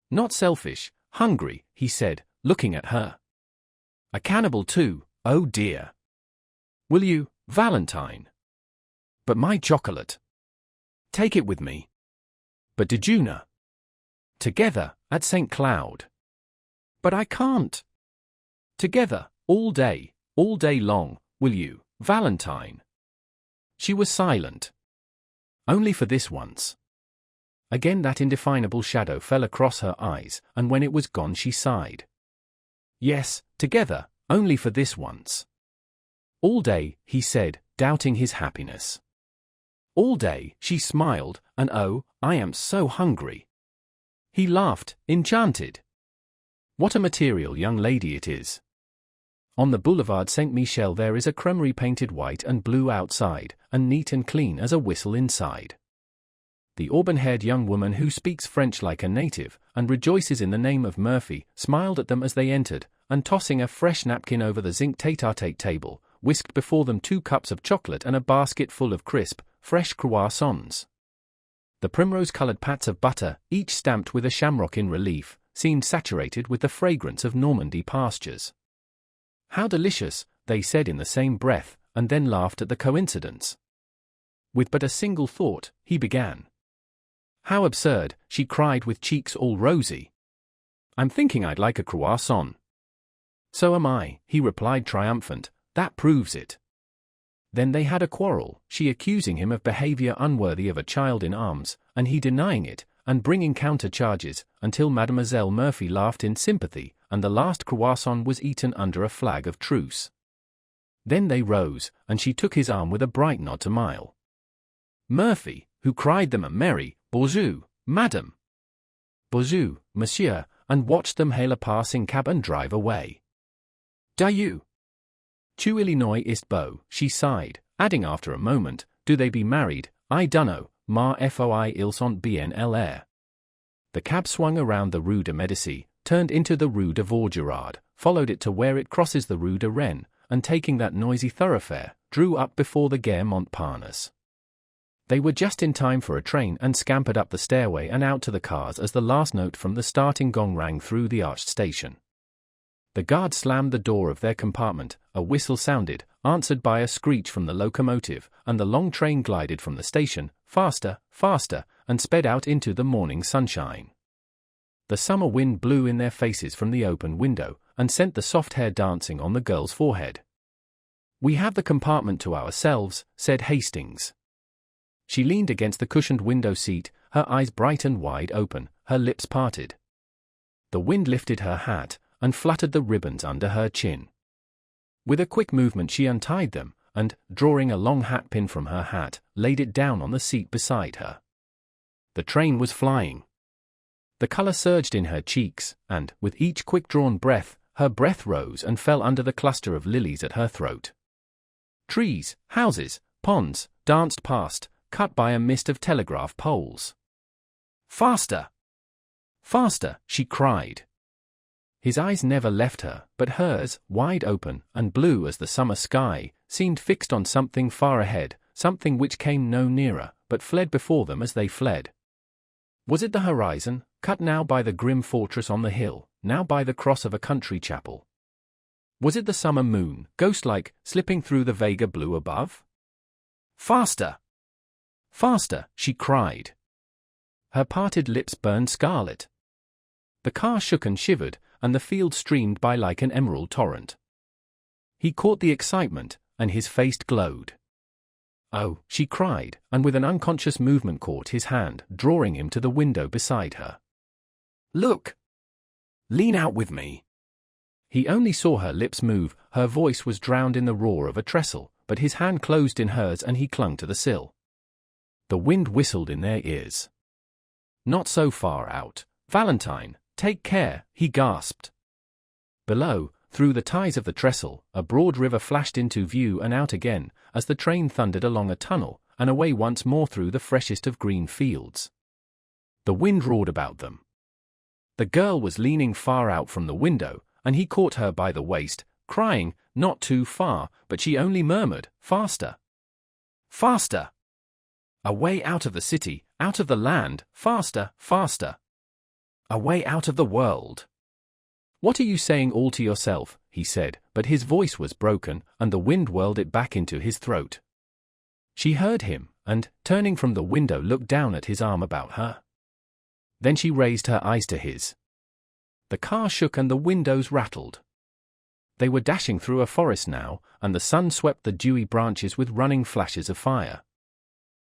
Not selfish, hungry, he said, looking at her. A cannibal too, oh dear. Will you, Valentine? But my chocolate. Take it with me. But Dejuna. Together, at St. Cloud. But I can't. Together, all day long, will you, Valentine? She was silent. Only for this once. Again that indefinable shadow fell across her eyes, and when it was gone she sighed. Yes, together, only for this once. All day, he said, doubting his happiness. All day, she smiled, and oh, I am so hungry. He laughed, enchanted. What a material young lady it is. On the Boulevard Saint-Michel there is a cremerie painted white and blue outside, and neat and clean as a whistle inside. The auburn-haired young woman who speaks French like a native, and rejoices in the name of Murphy, smiled at them as they entered, and tossing a fresh napkin over the zinc tete-a-tete table, whisked before them 2 cups of chocolate and a basket full of crisp, fresh croissants. The primrose-colored pats of butter, each stamped with a shamrock in relief, seemed saturated with the fragrance of Normandy pastures. How delicious, they said in the same breath, and then laughed at the coincidence. With but a single thought, he began. How absurd, she cried with cheeks all rosy. I'm thinking I'd like a croissant. So am I, he replied triumphant, that proves it. Then they had a quarrel, she accusing him of behavior unworthy of a child in arms, and he denying it, and bringing counter-charges, until Mademoiselle Murphy laughed in sympathy, and the last croissant was eaten under a flag of truce. Then they rose, and she took his arm with a bright nod to Mile Murphy, who cried them a merry, bonjour, madame. Bonjour, monsieur, and watched them hail a passing cab and drive away. D'ailleurs. Tu Illinois ist beau, she sighed, adding after a moment, do they be married, I dunno, ma foi ils sont bien l'air. The cab swung around the Rue de Médicis, turned into the Rue de Vaugirard, followed it to where it crosses the Rue de Rennes, and taking that noisy thoroughfare, drew up before the Gare Montparnasse. They were just in time for a train and scampered up the stairway and out to the cars as the last note from the starting gong rang through the arched station. The guard slammed the door of their compartment, a whistle sounded, answered by a screech from the locomotive, and the long train glided from the station, faster, faster, and sped out into the morning sunshine. The summer wind blew in their faces from the open window, and sent the soft hair dancing on the girl's forehead. We have the compartment to ourselves, said Hastings. She leaned against the cushioned window seat, her eyes bright and wide open, her lips parted. The wind lifted her hat, and fluttered the ribbons under her chin. With a quick movement she untied them, and, drawing a long hat pin from her hat, laid it down on the seat beside her. The train was flying. The color surged in her cheeks, and, with each quick-drawn breath, her breath rose and fell under the cluster of lilies at her throat. Trees, houses, ponds, danced past, cut by a mist of telegraph poles. Faster! Faster, she cried. His eyes never left her, but hers, wide open, and blue as the summer sky, seemed fixed on something far ahead, something which came no nearer, but fled before them as they fled. Was it the horizon, cut now by the grim fortress on the hill, now by the cross of a country chapel? Was it the summer moon, ghost-like, slipping through the Vega blue above? Faster! Faster, she cried. Her parted lips burned scarlet. The car shook and shivered, and the field streamed by like an emerald torrent. He caught the excitement, and his face glowed. Oh, she cried, and with an unconscious movement caught his hand, drawing him to the window beside her. Look! Lean out with me. He only saw her lips move, her voice was drowned in the roar of a trestle, but his hand closed in hers and he clung to the sill. The wind whistled in their ears. Not so far out. Valentine, take care, he gasped. Below, through the ties of the trestle, a broad river flashed into view and out again, as the train thundered along a tunnel, and away once more through the freshest of green fields. The wind roared about them. The girl was leaning far out from the window, and he caught her by the waist, crying, not too far, but she only murmured, faster. Faster! Away out of the city, out of the land, faster, faster. Away out of the world. What are you saying all to yourself, he said, but his voice was broken, and the wind whirled it back into his throat. She heard him, and, turning from the window, looked down at his arm about her. Then she raised her eyes to his. The car shook and the windows rattled. They were dashing through a forest now, and the sun swept the dewy branches with running flashes of fire.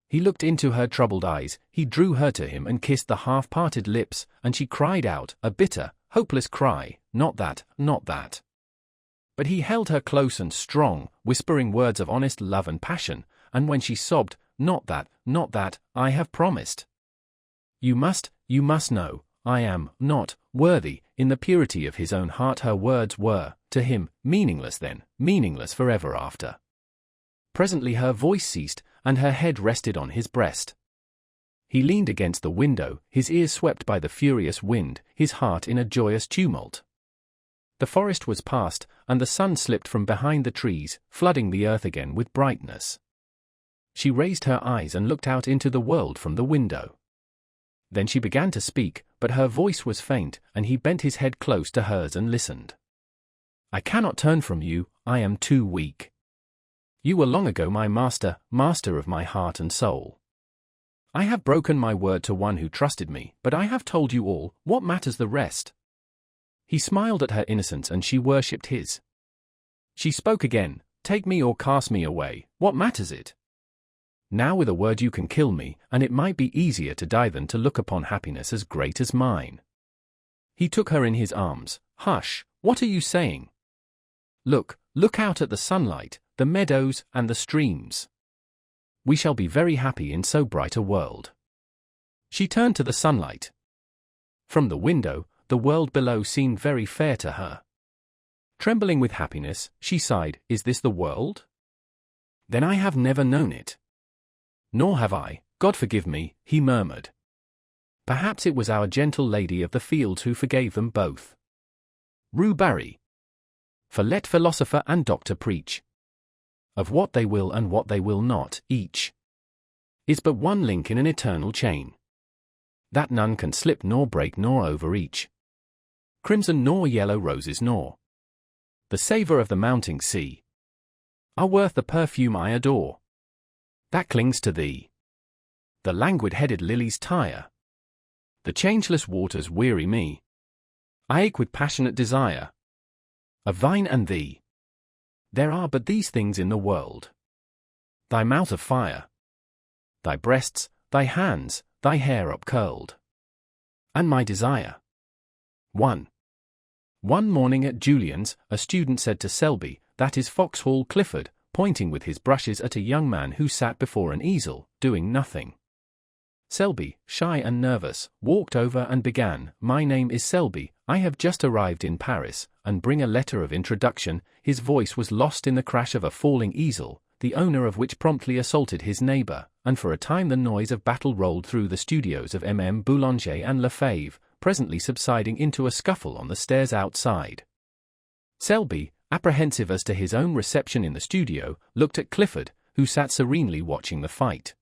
He looked into her troubled eyes, he drew her to him and kissed the half-parted lips, and she cried out, a bitter, hopeless cry, not that, not that. But he held her close and strong, whispering words of honest love and passion, and when she sobbed, not that, I have promised. You must know, I am not worthy. In the purity of his own heart her words were, to him, meaningless then, meaningless forever after. Presently her voice ceased, and her head rested on his breast. He leaned against the window, his ears swept by the furious wind, his heart in a joyous tumult. The forest was past, and the sun slipped from behind the trees, flooding the earth again with brightness. She raised her eyes and looked out into the world from the window. Then she began to speak, but her voice was faint, and he bent his head close to hers and listened. I cannot turn from you, I am too weak. You were long ago my master, master of my heart and soul. I have broken my word to one who trusted me, but I have told you all, what matters the rest? He smiled at her innocence and she worshipped his. She spoke again, take me or cast me away, what matters it? Now with a word you can kill me, and it might be easier to die than to look upon happiness as great as mine. He took her in his arms. Hush, what are you saying? Look out at the sunlight, the meadows, and the streams. We shall be very happy in so bright a world. She turned to the sunlight. From the window, the world below seemed very fair to her. Trembling with happiness, she sighed, is this the world? Then I have never known it. Nor have I, God forgive me, he murmured. Perhaps it was our gentle lady of the fields who forgave them both. Rue Barry. For let philosopher and doctor preach of what they will and what they will not, each is but one link in an eternal chain, that none can slip nor break nor overreach. Crimson nor yellow roses nor the savour of the mounting sea are worth the perfume I adore, that clings to thee. The languid-headed lilies tire, the changeless waters weary me. I ache with passionate desire of thine and thee. There are but these things in the world: thy mouth of fire, thy breasts, thy hands, thy hair upcurled, and my desire. 1. One morning at Julian's, a student said to Selby, that is Foxhall Clifford, pointing with his brushes at a young man who sat before an easel, doing nothing. Selby, shy and nervous, walked over and began, my name is Selby, I have just arrived in Paris, and bring a letter of introduction. His voice was lost in the crash of a falling easel, the owner of which promptly assaulted his neighbor, and for a time the noise of battle rolled through the studios of M. Boulanger and Lefebvre, presently subsiding into a scuffle on the stairs outside. Selby, apprehensive as to his own reception in the studio, looked at Clifford, who sat serenely watching the fight.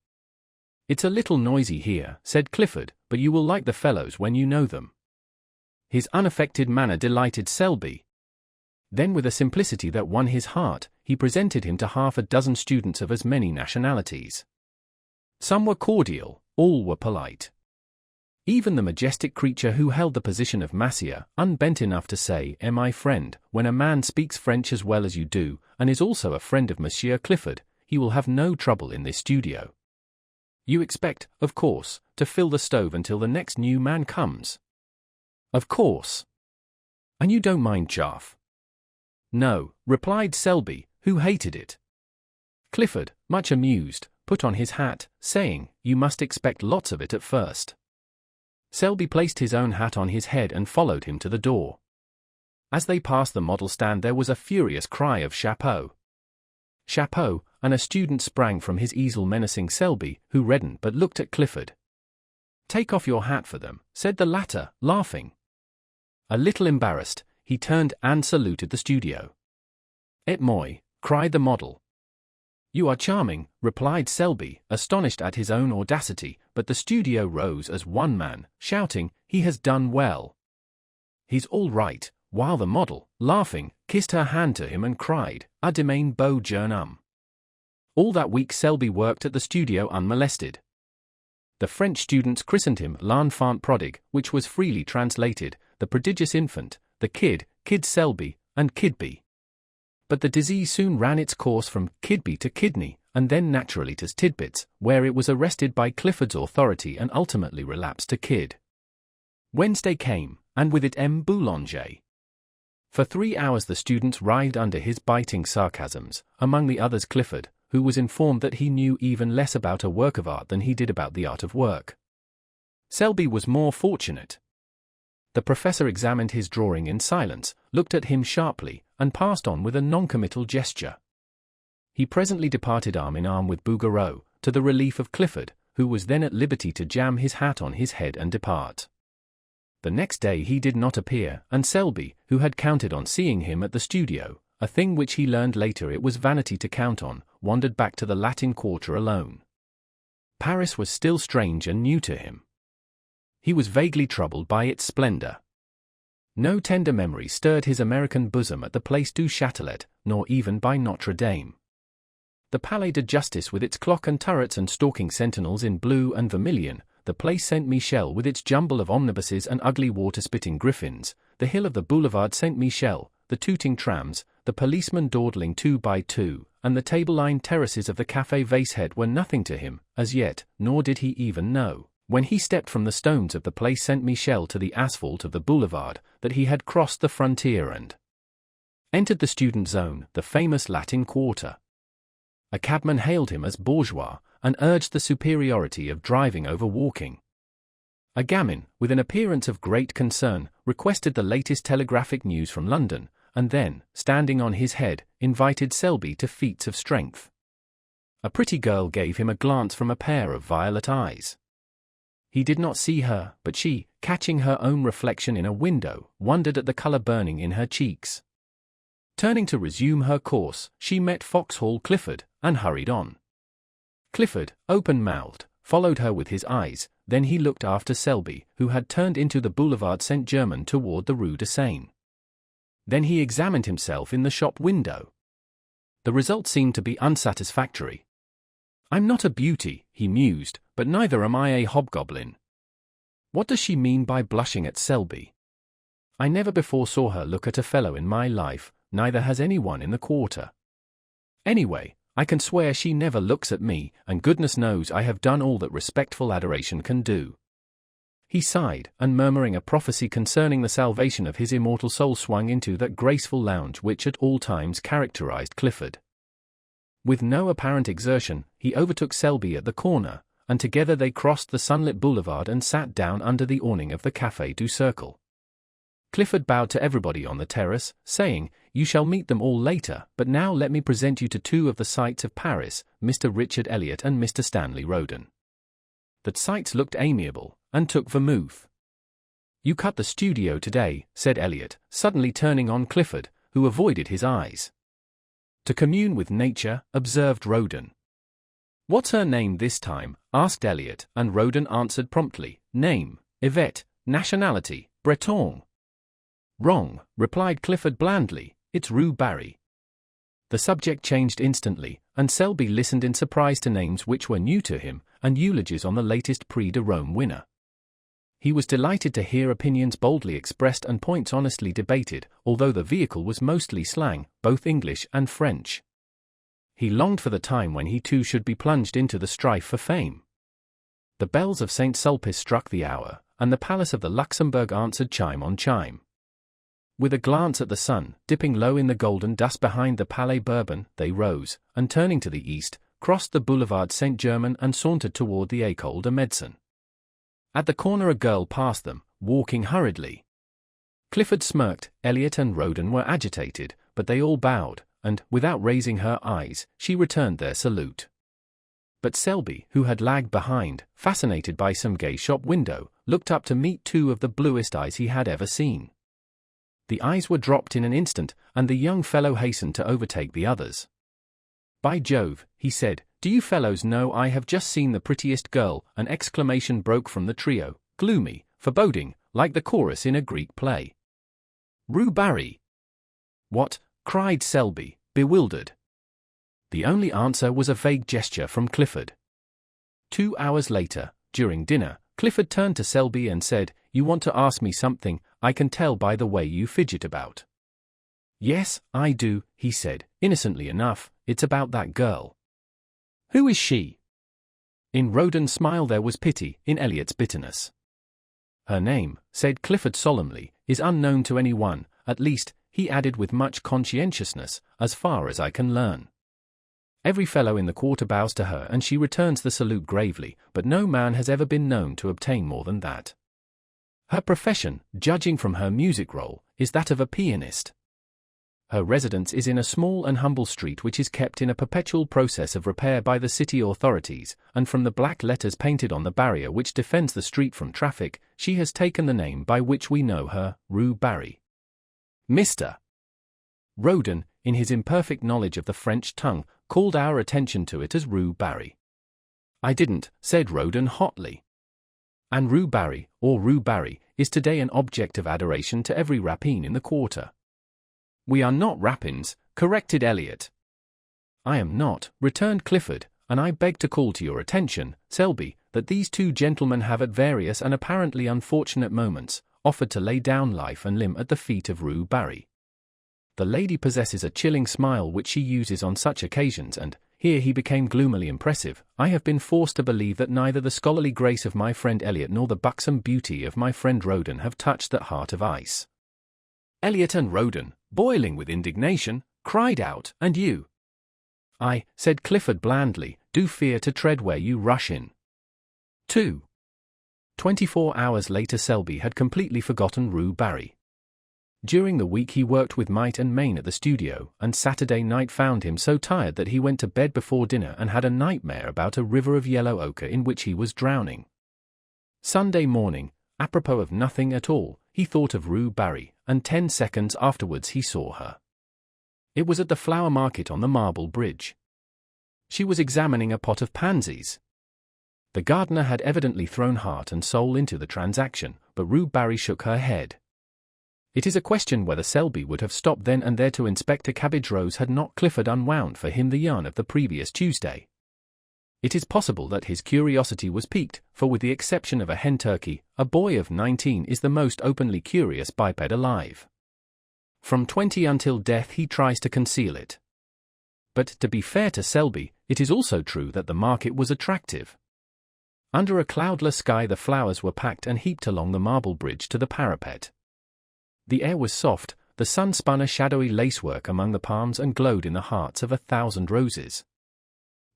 It's a little noisy here, said Clifford, but you will like the fellows when you know them. His unaffected manner delighted Selby. Then with a simplicity that won his heart, he presented him to half a dozen students of as many nationalities. Some were cordial, all were polite. Even the majestic creature who held the position of massier, unbent enough to say, "My friend," when a man speaks French as well as you do, and is also a friend of Monsieur Clifford, he will have no trouble in this studio. You expect, of course, to fill the stove until the next new man comes. Of course. And you don't mind chaff? No, replied Selby, who hated it. Clifford, much amused, put on his hat, saying, "You must expect lots of it at first." Selby placed his own hat on his head and followed him to the door. As they passed the model stand there was a furious cry of "Chapeau! Chapeau!" and a student sprang from his easel menacing Selby, who reddened but looked at Clifford. "Take off your hat for them," said the latter, laughing. A little embarrassed, he turned and saluted the studio. "Et moi," cried the model. "You are charming," replied Selby, astonished at his own audacity, but the studio rose as one man, shouting, "He has done well. He's all right," while the model, laughing, kissed her hand to him and cried, "A demain beau jeune homme." All that week Selby worked at the studio unmolested. The French students christened him l'enfant prodigue, which was freely translated, the prodigious infant, the kid, Kid Selby, and Kidby. But the disease soon ran its course from Kidby to kidney, and then naturally to Tidbits, where it was arrested by Clifford's authority and ultimately relapsed to Kid. Wednesday came, and with it M. Boulanger. For 3 hours the students writhed under his biting sarcasms, among the others Clifford, who was informed that he knew even less about a work of art than he did about the art of work. Selby was more fortunate. The professor examined his drawing in silence, looked at him sharply, and passed on with a noncommittal gesture. He presently departed arm in arm with Bouguereau, to the relief of Clifford, who was then at liberty to jam his hat on his head and depart. The next day he did not appear, and Selby, who had counted on seeing him at the studio, a thing which he learned later it was vanity to count on, wandered back to the Latin Quarter alone. Paris was still strange and new to him. He was vaguely troubled by its splendor. No tender memory stirred his American bosom at the Place du Châtelet, nor even by Notre Dame. The Palais de Justice with its clock and turrets and stalking sentinels in blue and vermilion, the Place Saint-Michel with its jumble of omnibuses and ugly water-spitting griffins, the hill of the Boulevard Saint-Michel, the tooting trams, the policemen dawdling 2 by 2, and the table-lined terraces of the Café Vacehead were nothing to him, as yet, nor did he even know, when he stepped from the stones of the Place Saint-Michel to the asphalt of the boulevard, that he had crossed the frontier and entered the student zone, the famous Latin Quarter. A cabman hailed him as bourgeois, and urged the superiority of driving over walking. A gamin, with an appearance of great concern, requested the latest telegraphic news from London, and then, standing on his head, invited Selby to feats of strength. A pretty girl gave him a glance from a pair of violet eyes. He did not see her, but she, catching her own reflection in a window, wondered at the color burning in her cheeks. Turning to resume her course, she met Foxhall Clifford, and hurried on. Clifford, open-mouthed, followed her with his eyes, then he looked after Selby, who had turned into the Boulevard Saint-Germain toward the Rue de Seine. Then he examined himself in the shop window. The result seemed to be unsatisfactory. "I'm not a beauty," he mused, "but neither am I a hobgoblin. What does she mean by blushing at Selby? I never before saw her look at a fellow in my life, neither has anyone in the quarter. Anyway, I can swear she never looks at me, and goodness knows I have done all that respectful adoration can do." He sighed, and murmuring a prophecy concerning the salvation of his immortal soul swung into that graceful lounge which at all times characterized Clifford. With no apparent exertion, he overtook Selby at the corner, and together they crossed the sunlit boulevard and sat down under the awning of the Café du Cercle. Clifford bowed to everybody on the terrace, saying, "You shall meet them all later, but now let me present you to 2 of the sights of Paris, Mr. Richard Elliot and Mr. Stanley Roden." The sights looked amiable, and took vermouth. "You cut the studio today," said Elliot, suddenly turning on Clifford, who avoided his eyes. "To commune with nature," observed Roden. "What's her name this time?" asked Elliot, and Roden answered promptly, "Name, Yvette, nationality, Breton." "Wrong," replied Clifford blandly, "it's Rue Barry." The subject changed instantly, and Selby listened in surprise to names which were new to him, and eulogies on the latest Prix de Rome winner. He was delighted to hear opinions boldly expressed and points honestly debated, although the vehicle was mostly slang, both English and French. He longed for the time when he too should be plunged into the strife for fame. The bells of St. Sulpice struck the hour, and the Palace of the Luxembourg answered chime on chime. With a glance at the sun, dipping low in the golden dust behind the Palais Bourbon, they rose, and turning to the east, crossed the Boulevard Saint-Germain and sauntered toward the École de Médecine. At the corner a girl passed them, walking hurriedly. Clifford smirked, Elliot and Roden were agitated, but they all bowed, and, without raising her eyes, she returned their salute. But Selby, who had lagged behind, fascinated by some gay shop window, looked up to meet two of the bluest eyes he had ever seen. The eyes were dropped in an instant, and the young fellow hastened to overtake the others. "By Jove," he said, "do you fellows know I have just seen the prettiest girl?" An exclamation broke from the trio, gloomy, foreboding, like the chorus in a Greek play. "Rue Barry!" "What?" cried Selby, bewildered. The only answer was a vague gesture from Clifford. 2 hours later, during dinner, Clifford turned to Selby and said, "You want to ask me something, I can tell by the way you fidget about." "Yes, I do," he said, innocently enough, "it's about that girl." "Who is she?" In Roden's smile there was pity, in Elliot's bitterness. "Her name," said Clifford solemnly, "is unknown to anyone, at least," he added with much conscientiousness, "as far as I can learn. Every fellow in the quarter bows to her and she returns the salute gravely, but no man has ever been known to obtain more than that. Her profession, judging from her music roll, is that of a pianist. Her residence is in a small and humble street which is kept in a perpetual process of repair by the city authorities, and from the black letters painted on the barrier which defends the street from traffic, she has taken the name by which we know her, Rue Barry. Mr. Roden, in his imperfect knowledge of the French tongue, called our attention to it as Rue Barry. "I didn't," said Roden hotly. "And Rue Barry, or Rue Barry, is today an object of adoration to every rapine in the quarter." "We are not rapines," corrected Elliot. "I am not," returned Clifford, "and I beg to call to your attention, Selby, that these two gentlemen have at various and apparently unfortunate moments, offered to lay down life and limb at the feet of Rue Barry. The lady possesses a chilling smile which she uses on such occasions and," here he became gloomily impressive, "I have been forced to believe that neither the scholarly grace of my friend Elliot nor the buxom beauty of my friend Roden have touched that heart of ice." Elliot and Roden, boiling with indignation, cried out, "And you?" "I," said Clifford blandly, "do fear to tread where you rush in." 2. 24 hours later Selby had completely forgotten Rue Barry. During the week he worked with might and main at the studio, and Saturday night found him so tired that he went to bed before dinner and had a nightmare about a river of yellow ochre in which he was drowning. Sunday morning, apropos of nothing at all, he thought of Rue Barry, and 10 seconds afterwards he saw her. It was at the flower market on the Marble Bridge. She was examining a pot of pansies. The gardener had evidently thrown heart and soul into the transaction, but Rue Barry shook her head. It is a question whether Selby would have stopped then and there to inspect a cabbage rose had not Clifford unwound for him the yarn of the previous Tuesday. It is possible that his curiosity was piqued, for with the exception of a hen turkey, a boy of 19 is the most openly curious biped alive. From 20 until death he tries to conceal it. But to be fair to Selby, it is also true that the market was attractive. Under a cloudless sky the flowers were packed and heaped along the marble bridge to the parapet. The air was soft, the sun spun a shadowy lacework among the palms and glowed in the hearts of 1,000 roses.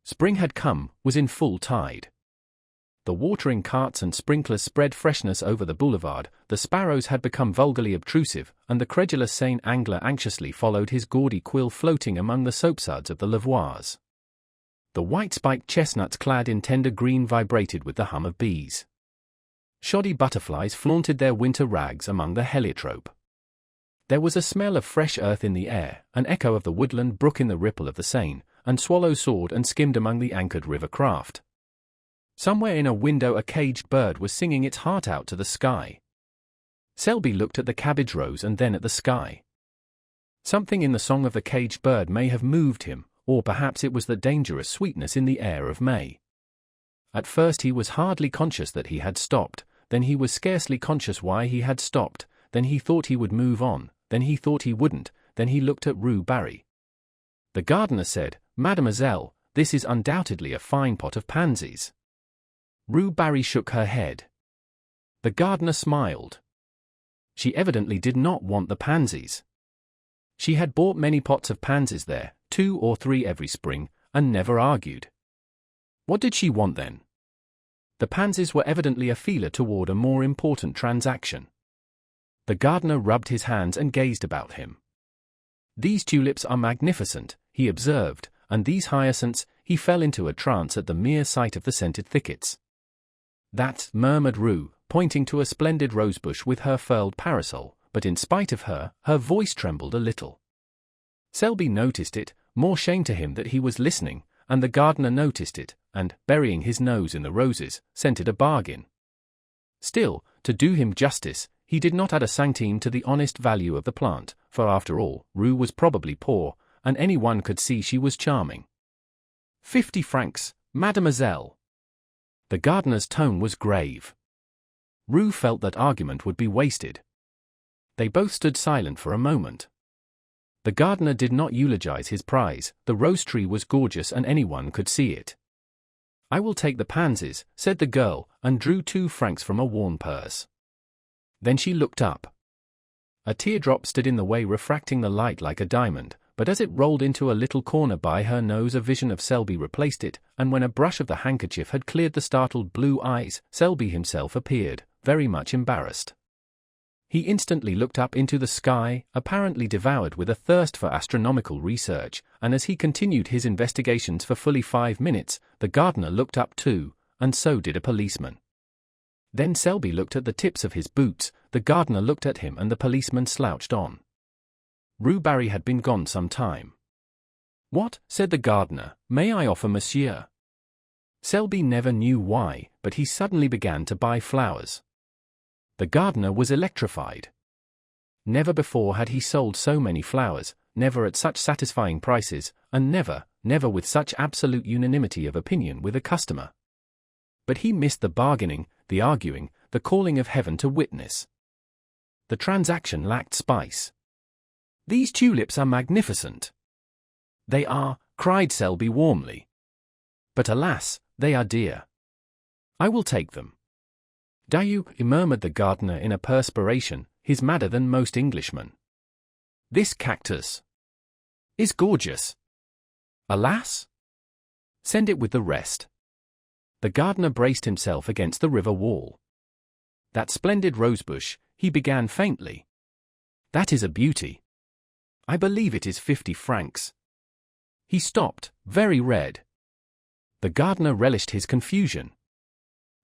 Spring had come, was in full tide. The watering carts and sprinklers spread freshness over the boulevard, the sparrows had become vulgarly obtrusive, and the credulous Seine angler anxiously followed his gaudy quill floating among the soapsuds of the lavoirs. The white-spiked chestnuts clad in tender green vibrated with the hum of bees. Shoddy butterflies flaunted their winter rags among the heliotrope. There was a smell of fresh earth in the air, an echo of the woodland brook in the ripple of the Seine, and swallows soared and skimmed among the anchored river craft. Somewhere in a window a caged bird was singing its heart out to the sky. Selby looked at the cabbage rose and then at the sky. Something in the song of the caged bird may have moved him, or perhaps it was the dangerous sweetness in the air of May. At first he was hardly conscious that he had stopped, then he was scarcely conscious why he had stopped, then he thought he would move on, then he thought he wouldn't, then he looked at Rue Barry. The gardener said, "Mademoiselle, this is undoubtedly a fine pot of pansies." Rue Barry shook her head. The gardener smiled. She evidently did not want the pansies. She had bought many pots of pansies there, 2 or 3 every spring, and never argued. What did she want then? The pansies were evidently a feeler toward a more important transaction. The gardener rubbed his hands and gazed about him. "These tulips are magnificent," he observed, "and these hyacinths," he fell into a trance at the mere sight of the scented thickets. "That," murmured Rue, pointing to a splendid rosebush with her furled parasol, but in spite of her voice trembled a little. Selby noticed it, more shame to him that he was listening, and the gardener noticed it, and, burying his nose in the roses, scented a bargain. Still, to do him justice, he did not add a centime to the honest value of the plant, for after all, Rue was probably poor, and anyone could see she was charming. 50 francs, mademoiselle." The gardener's tone was grave. Rue felt that argument would be wasted. They both stood silent for a moment. The gardener did not eulogize his prize. The rose tree was gorgeous and anyone could see it. "I will take the pansies," said the girl, and drew 2 francs from a worn purse. Then she looked up. A teardrop stood in the way, refracting the light like a diamond, but as it rolled into a little corner by her nose, a vision of Selby replaced it, and when a brush of the handkerchief had cleared the startled blue eyes, Selby himself appeared, very much embarrassed. He instantly looked up into the sky, apparently devoured with a thirst for astronomical research, and as he continued his investigations for fully 5 minutes, the gardener looked up too, and so did a policeman. Then Selby looked at the tips of his boots, the gardener looked at him, and the policeman slouched on. Rue Barry had been gone some time. "What," said the gardener, "may I offer monsieur?" Selby never knew why, but he suddenly began to buy flowers. The gardener was electrified. Never before had he sold so many flowers, never at such satisfying prices, and never with such absolute unanimity of opinion with a customer. But he missed the bargaining, the arguing, the calling of heaven to witness. The transaction lacked spice. "These tulips are magnificent." "They are," cried Selby warmly. "But alas, they are dear." "I will take them." "You," murmured the gardener in a perspiration, "is madder than most Englishmen. This cactus is gorgeous." "Alas?" "Send it with the rest." The gardener braced himself against the river wall. "That splendid rosebush," he began faintly. "That is a beauty. I believe it is 50 francs. He stopped, very red. The gardener relished his confusion.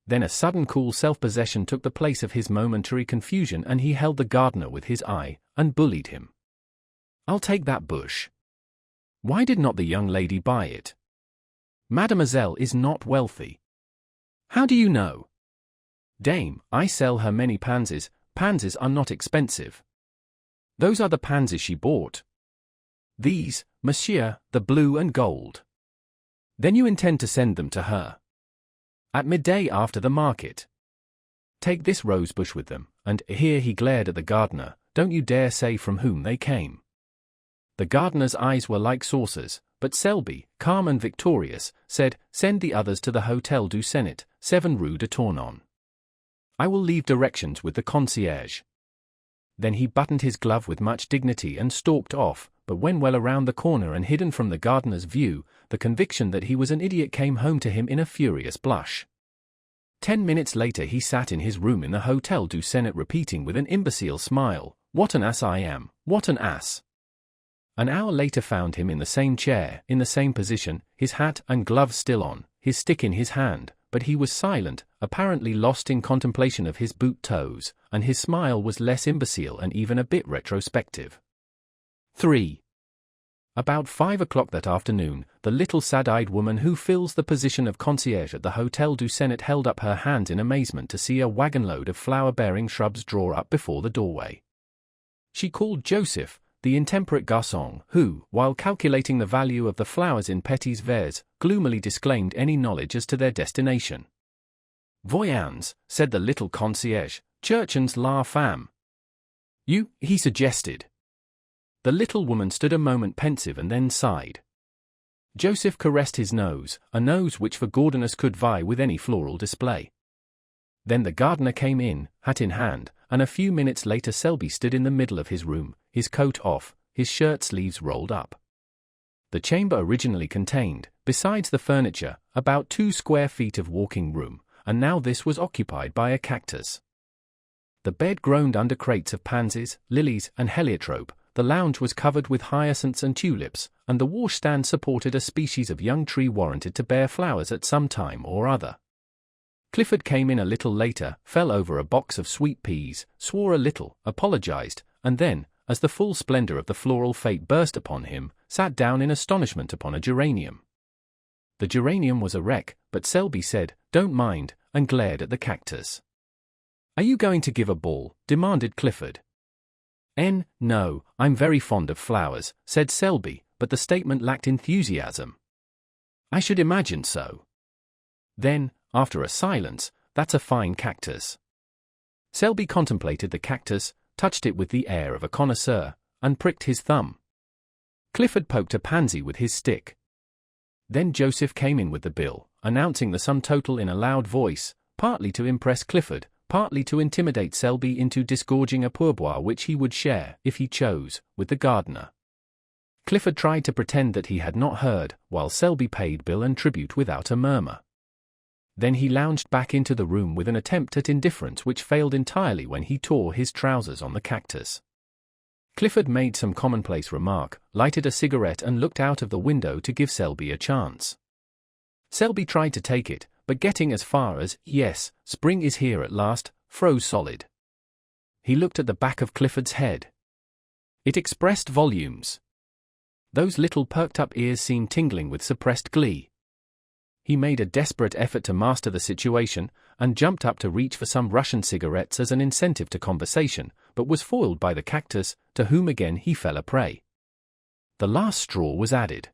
Then a sudden cool self-possession took the place of his momentary confusion, and he held the gardener with his eye, and bullied him. "I'll take that bush. Why did not the young lady buy it? Mademoiselle is not wealthy." "How do you know?" "Dame, I sell her many pansies. Pansies are not expensive." "Those are the pansies she bought." "These, monsieur, the blue and gold." "Then you intend to send them to her?" "At midday after the market." "Take this rosebush with them, and," here he glared at the gardener, "don't you dare say from whom they came." The gardener's eyes were like saucers, but Selby, calm and victorious, said, "Send the others to the Hotel du Sénat, 7 Rue de Tournon. I will leave directions with the concierge." Then he buttoned his glove with much dignity and stalked off, but when well around the corner and hidden from the gardener's view, the conviction that he was an idiot came home to him in a furious blush. 10 minutes later he sat in his room in the Hotel du Sénat repeating with an imbecile smile, "What an ass I am, what an ass." An hour later found him in the same chair, in the same position, his hat and gloves still on, his stick in his hand, but he was silent, apparently lost in contemplation of his boot toes, and his smile was less imbecile and even a bit retrospective. 3. About 5 o'clock that afternoon, the little sad-eyed woman who fills the position of concierge at the Hotel du Sénat held up her hands in amazement to see a wagon-load of flower-bearing shrubs draw up before the doorway. She called Joseph, the intemperate garçon, who, while calculating the value of the flowers in petits verres, gloomily disclaimed any knowledge as to their destination. Voyons, said the little concierge, cherchons la femme. You, he suggested. The little woman stood a moment pensive and then sighed. Joseph caressed his nose, a nose which for gaudiness could vie with any floral display. Then the gardener came in, hat in hand, and a few minutes later Selby stood in the middle of his room, his coat off, his shirt sleeves rolled up. The chamber originally contained, besides the furniture, about 2 square feet of walking room, and now this was occupied by a cactus. The bed groaned under crates of pansies, lilies, and heliotrope, the lounge was covered with hyacinths and tulips, and the washstand supported a species of young tree warranted to bear flowers at some time or other. Clifford came in a little later, fell over a box of sweet peas, swore a little, apologized, and then, as the full splendor of the floral fete burst upon him, sat down in astonishment upon a geranium. The geranium was a wreck, but Selby said, "Don't mind," and glared at the cactus. "Are you going to give a ball?" demanded Clifford. No, I'm very fond of flowers," said Selby, but the statement lacked enthusiasm. "I should imagine so." Then, after a silence, "That's a fine cactus." Selby contemplated the cactus, touched it with the air of a connoisseur, and pricked his thumb. Clifford poked a pansy with his stick. Then Joseph came in with the bill, announcing the sum total in a loud voice, partly to impress Clifford, partly to intimidate Selby into disgorging a pourboire which he would share, if he chose, with the gardener. Clifford tried to pretend that he had not heard, while Selby paid bill and tribute without a murmur. Then he lounged back into the room with an attempt at indifference which failed entirely when he tore his trousers on the cactus. Clifford made some commonplace remark, lighted a cigarette and looked out of the window to give Selby a chance. Selby tried to take it, but getting as far as, "Yes, spring is here at last," froze solid. He looked at the back of Clifford's head. It expressed volumes. Those little perked-up ears seemed tingling with suppressed glee. He made a desperate effort to master the situation, and jumped up to reach for some Russian cigarettes as an incentive to conversation, but was foiled by the cactus, to whom again he fell a prey. The last straw was added.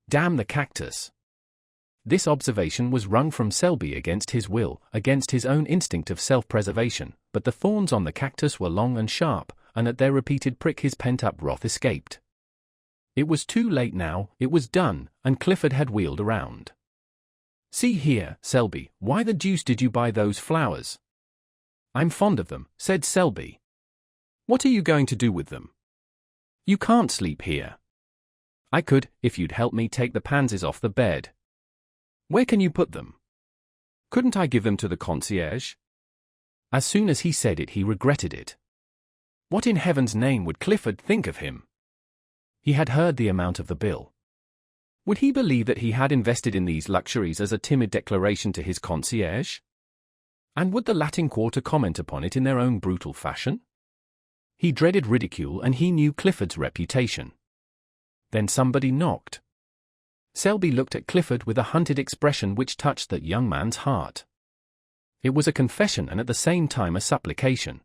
Damn the cactus! This observation was wrung from Selby against his will, against his own instinct of self-preservation, but the thorns on the cactus were long and sharp, and at their repeated prick his pent-up wrath escaped. It was too late now, it was done, and Clifford had wheeled around. "See here, Selby, why the deuce did you buy those flowers?" "I'm fond of them," said Selby. "What are you going to do with them?" "You can't sleep here." "I could, if you'd help me take the pansies off the bed." "Where can you put them?" "Couldn't I give them to the concierge?" As soon as he said it he regretted it. What in heaven's name would Clifford think of him? He had heard the amount of the bill. Would he believe that he had invested in these luxuries as a timid declaration to his concierge? And would the Latin Quarter comment upon it in their own brutal fashion? He dreaded ridicule and he knew Clifford's reputation. Then somebody knocked. Selby looked at Clifford with a hunted expression which touched that young man's heart. It was a confession and at the same time a supplication.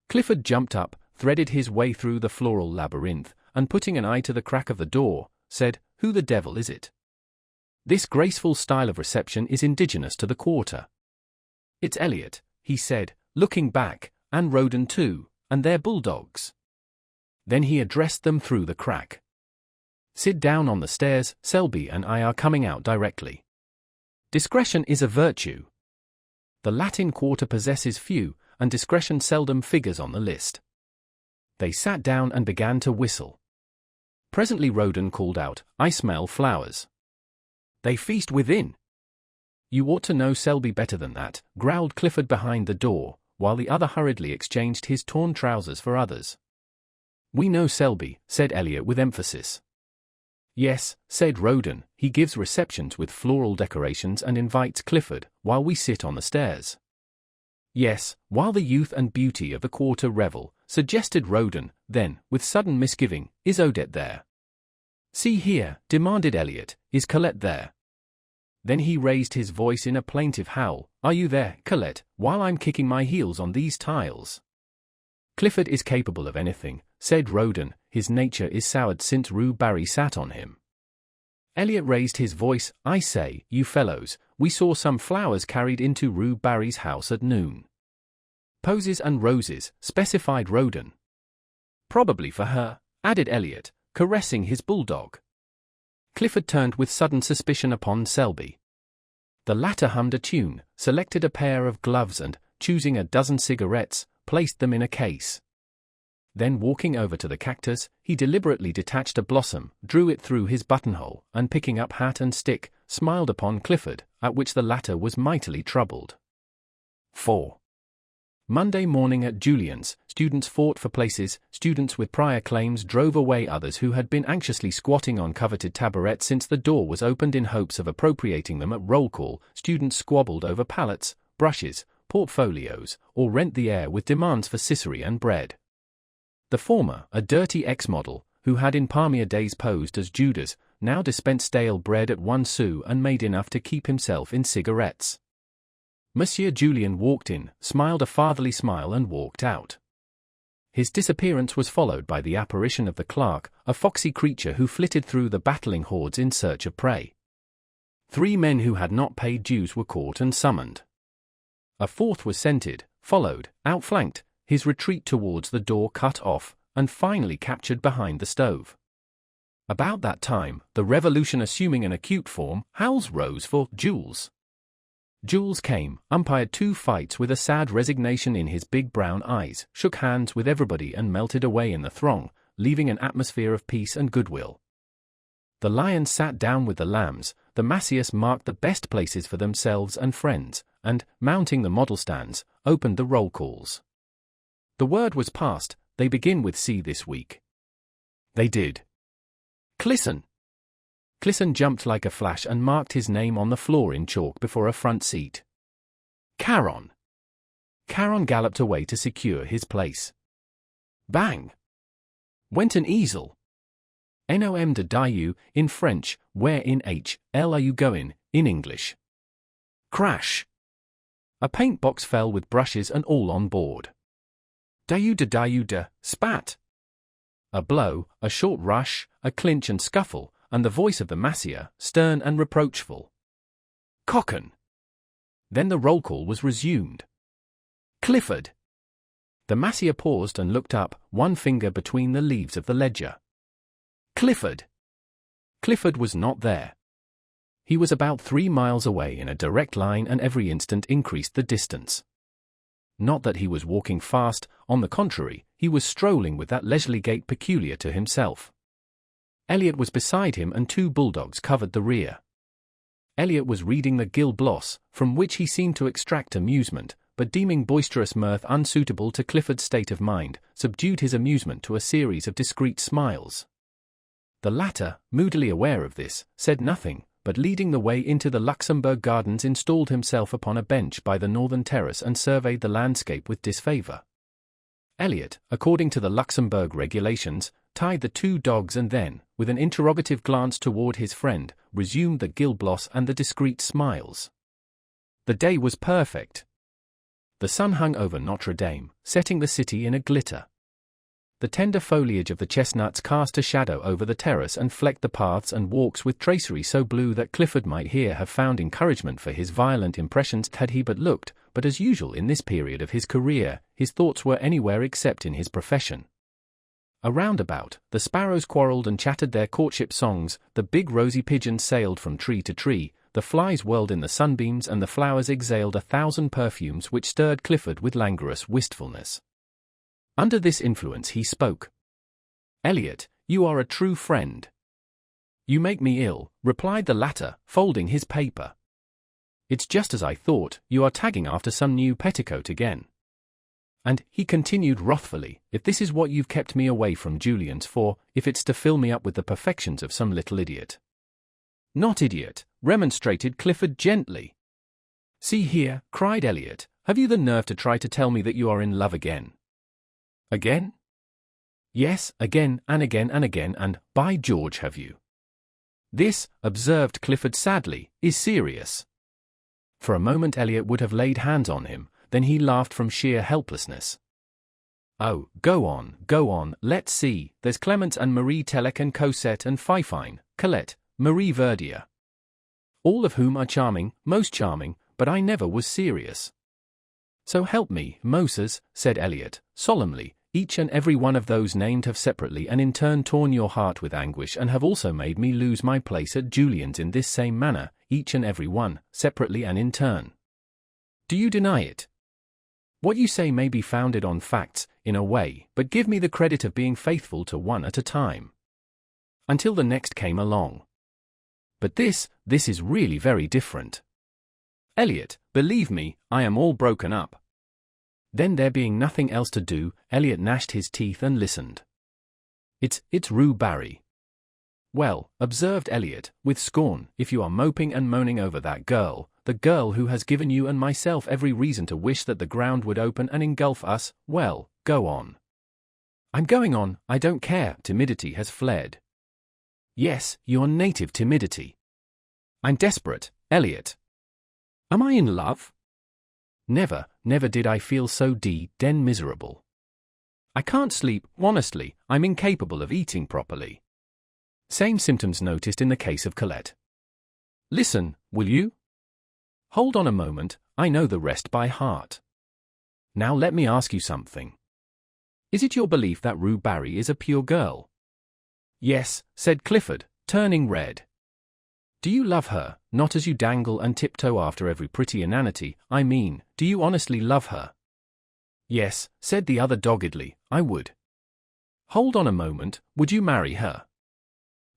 Clifford jumped up, threaded his way through the floral labyrinth, and putting an eye to the crack of the door, said, "Who the devil is it?" This graceful style of reception is indigenous to the Quarter. "It's Elliot," he said, looking back, "and Roden too, and their bulldogs." Then he addressed them through the crack. "Sit down on the stairs, Selby and I are coming out directly. Discretion is a virtue. The Latin Quarter possesses few, and discretion seldom figures on the list." They sat down and began to whistle. Presently Roden called out, "I smell flowers." "They feast within." "You ought to know Selby better than that," growled Clifford behind the door, while the other hurriedly exchanged his torn trousers for others. "We know Selby," said Elliot with emphasis. "Yes," said Roden, "he gives receptions with floral decorations and invites Clifford, while we sit on the stairs." "Yes, while the youth and beauty of the Quarter revel," suggested Roden, then, with sudden misgiving, "Is Odette there?" "See here," demanded Elliot, "is Colette there?" Then he raised his voice in a plaintive howl, "Are you there, Colette, while I'm kicking my heels on these tiles?" "Clifford is capable of anything," said Roden, his nature is soured since Rue Barry sat on him. Elliot raised his voice, I say, you fellows, we saw some flowers carried into Rue Barry's house at noon. Posies and roses, specified Roden. Probably for her, added Elliot, caressing his bulldog. Clifford turned with sudden suspicion upon Selby. The latter hummed a tune, selected a pair of gloves and, choosing a dozen cigarettes, placed them in a case. Then walking over to the cactus, he deliberately detached a blossom, drew it through his buttonhole, and picking up hat and stick, smiled upon Clifford, at which the latter was mightily troubled. 4. Monday morning at Julian's, students fought for places, students with prior claims drove away others who had been anxiously squatting on coveted tabourets since the door was opened in hopes of appropriating them at roll call, students squabbled over pallets, brushes, portfolios, or rent the air with demands for scissory and bread. The former, a dirty ex-model, who had in palmier days posed as Judas, now dispensed stale bread at 1 sou and made enough to keep himself in cigarettes. Monsieur Julien walked in, smiled a fatherly smile and walked out. His disappearance was followed by the apparition of the clerk, a foxy creature who flitted through the battling hordes in search of prey. 3 men who had not paid dues were caught and summoned. A 4th was scented, followed, outflanked, his retreat towards the door cut off, and finally captured behind the stove. About that time, the revolution assuming an acute form, howls rose for Jules. Jules came, umpired 2 fights with a sad resignation in his big brown eyes, shook hands with everybody and melted away in the throng, leaving an atmosphere of peace and goodwill. The lions sat down with the lambs, the macias marked the best places for themselves and friends, and, mounting the model stands, opened the roll calls. The word was passed, they begin with C this week. They did. Clisson. Clisson jumped like a flash and marked his name on the floor in chalk before a front seat. Caron. Caron galloped away to secure his place. Bang. Went an easel. Nom de Dieu, in French, where in H.L. are you going, in English? Crash. A paint box fell with brushes and all on board. Dieu de, spat. A blow, a short rush, a clinch and scuffle, and the voice of the massier, stern and reproachful. Cocken. Then the roll call was resumed. Clifford. The massier paused and looked up, one finger between the leaves of the ledger. Clifford. Clifford was not there. He was about 3 miles away in a direct line and every instant increased the distance. Not that he was walking fast, on the contrary, he was strolling with that leisurely gait peculiar to himself. Elliot was beside him and 2 bulldogs covered the rear. Elliot was reading the Gil Blas, from which he seemed to extract amusement, but deeming boisterous mirth unsuitable to Clifford's state of mind, subdued his amusement to a series of discreet smiles. The latter, moodily aware of this, said nothing, but leading the way into the Luxembourg Gardens installed himself upon a bench by the northern terrace and surveyed the landscape with disfavor. Elliot, according to the Luxembourg regulations, tied the 2 dogs and then, with an interrogative glance toward his friend, resumed the Gil Blas and the discreet smiles. The day was perfect. The sun hung over Notre Dame, setting the city in a glitter. The tender foliage of the chestnuts cast a shadow over the terrace and flecked the paths and walks with tracery so blue that Clifford might here have found encouragement for his violent impressions had he but looked, but as usual in this period of his career, his thoughts were anywhere except in his profession. Around about, the sparrows quarrelled and chattered their courtship songs, the big rosy pigeons sailed from tree to tree, the flies whirled in the sunbeams and the flowers exhaled 1,000 perfumes which stirred Clifford with languorous wistfulness. Under this influence he spoke. Elliot, you are a true friend. You make me ill, replied the latter, folding his paper. It's just as I thought, you are tagging after some new petticoat again. And, he continued wrathfully, if this is what you've kept me away from Julian's for, if it's to fill me up with the perfections of some little idiot. Not idiot, remonstrated Clifford gently. See here, cried Elliot, have you the nerve to try to tell me that you are in love again? Again? Yes, again and again and again and, by George have you. This, observed Clifford sadly, is serious. For a moment Elliot would have laid hands on him, then he laughed from sheer helplessness. Oh, go on, let's see, there's Clemence and Marie Telek and Cosette and Fifine, Colette, Marie Verdier. All of whom are charming, most charming, but I never was serious. So help me, Moses, said Eliot, solemnly, each and every one of those named have separately and in turn torn your heart with anguish and have also made me lose my place at Julian's in this same manner, each and every one, separately and in turn. Do you deny it? What you say may be founded on facts, in a way, but give me the credit of being faithful to one at a time. Until the next came along. But this is really very different. Eliot, believe me, I am all broken up. Then there being nothing else to do, Eliot gnashed his teeth and listened. It's Rue Barry. Well, observed Eliot, with scorn, if you are moping and moaning over that girl, the girl who has given you and myself every reason to wish that the ground would open and engulf us, well, go on. I'm going on, I don't care, timidity has fled. Yes, your native timidity. I'm desperate, Eliot. Am I in love? Never did I feel so den miserable. I can't sleep, honestly, I'm incapable of eating properly. Same symptoms noticed in the case of Colette. Listen, will you? Hold on a moment, I know the rest by heart. Now let me ask you something. Is it your belief that Rue Barry is a pure girl? Yes, said Clifford, turning red. Do you love her, not as you dangle and tiptoe after every pretty inanity, I mean, do you honestly love her? Yes, said the other doggedly, I would. Hold on a moment, would you marry her?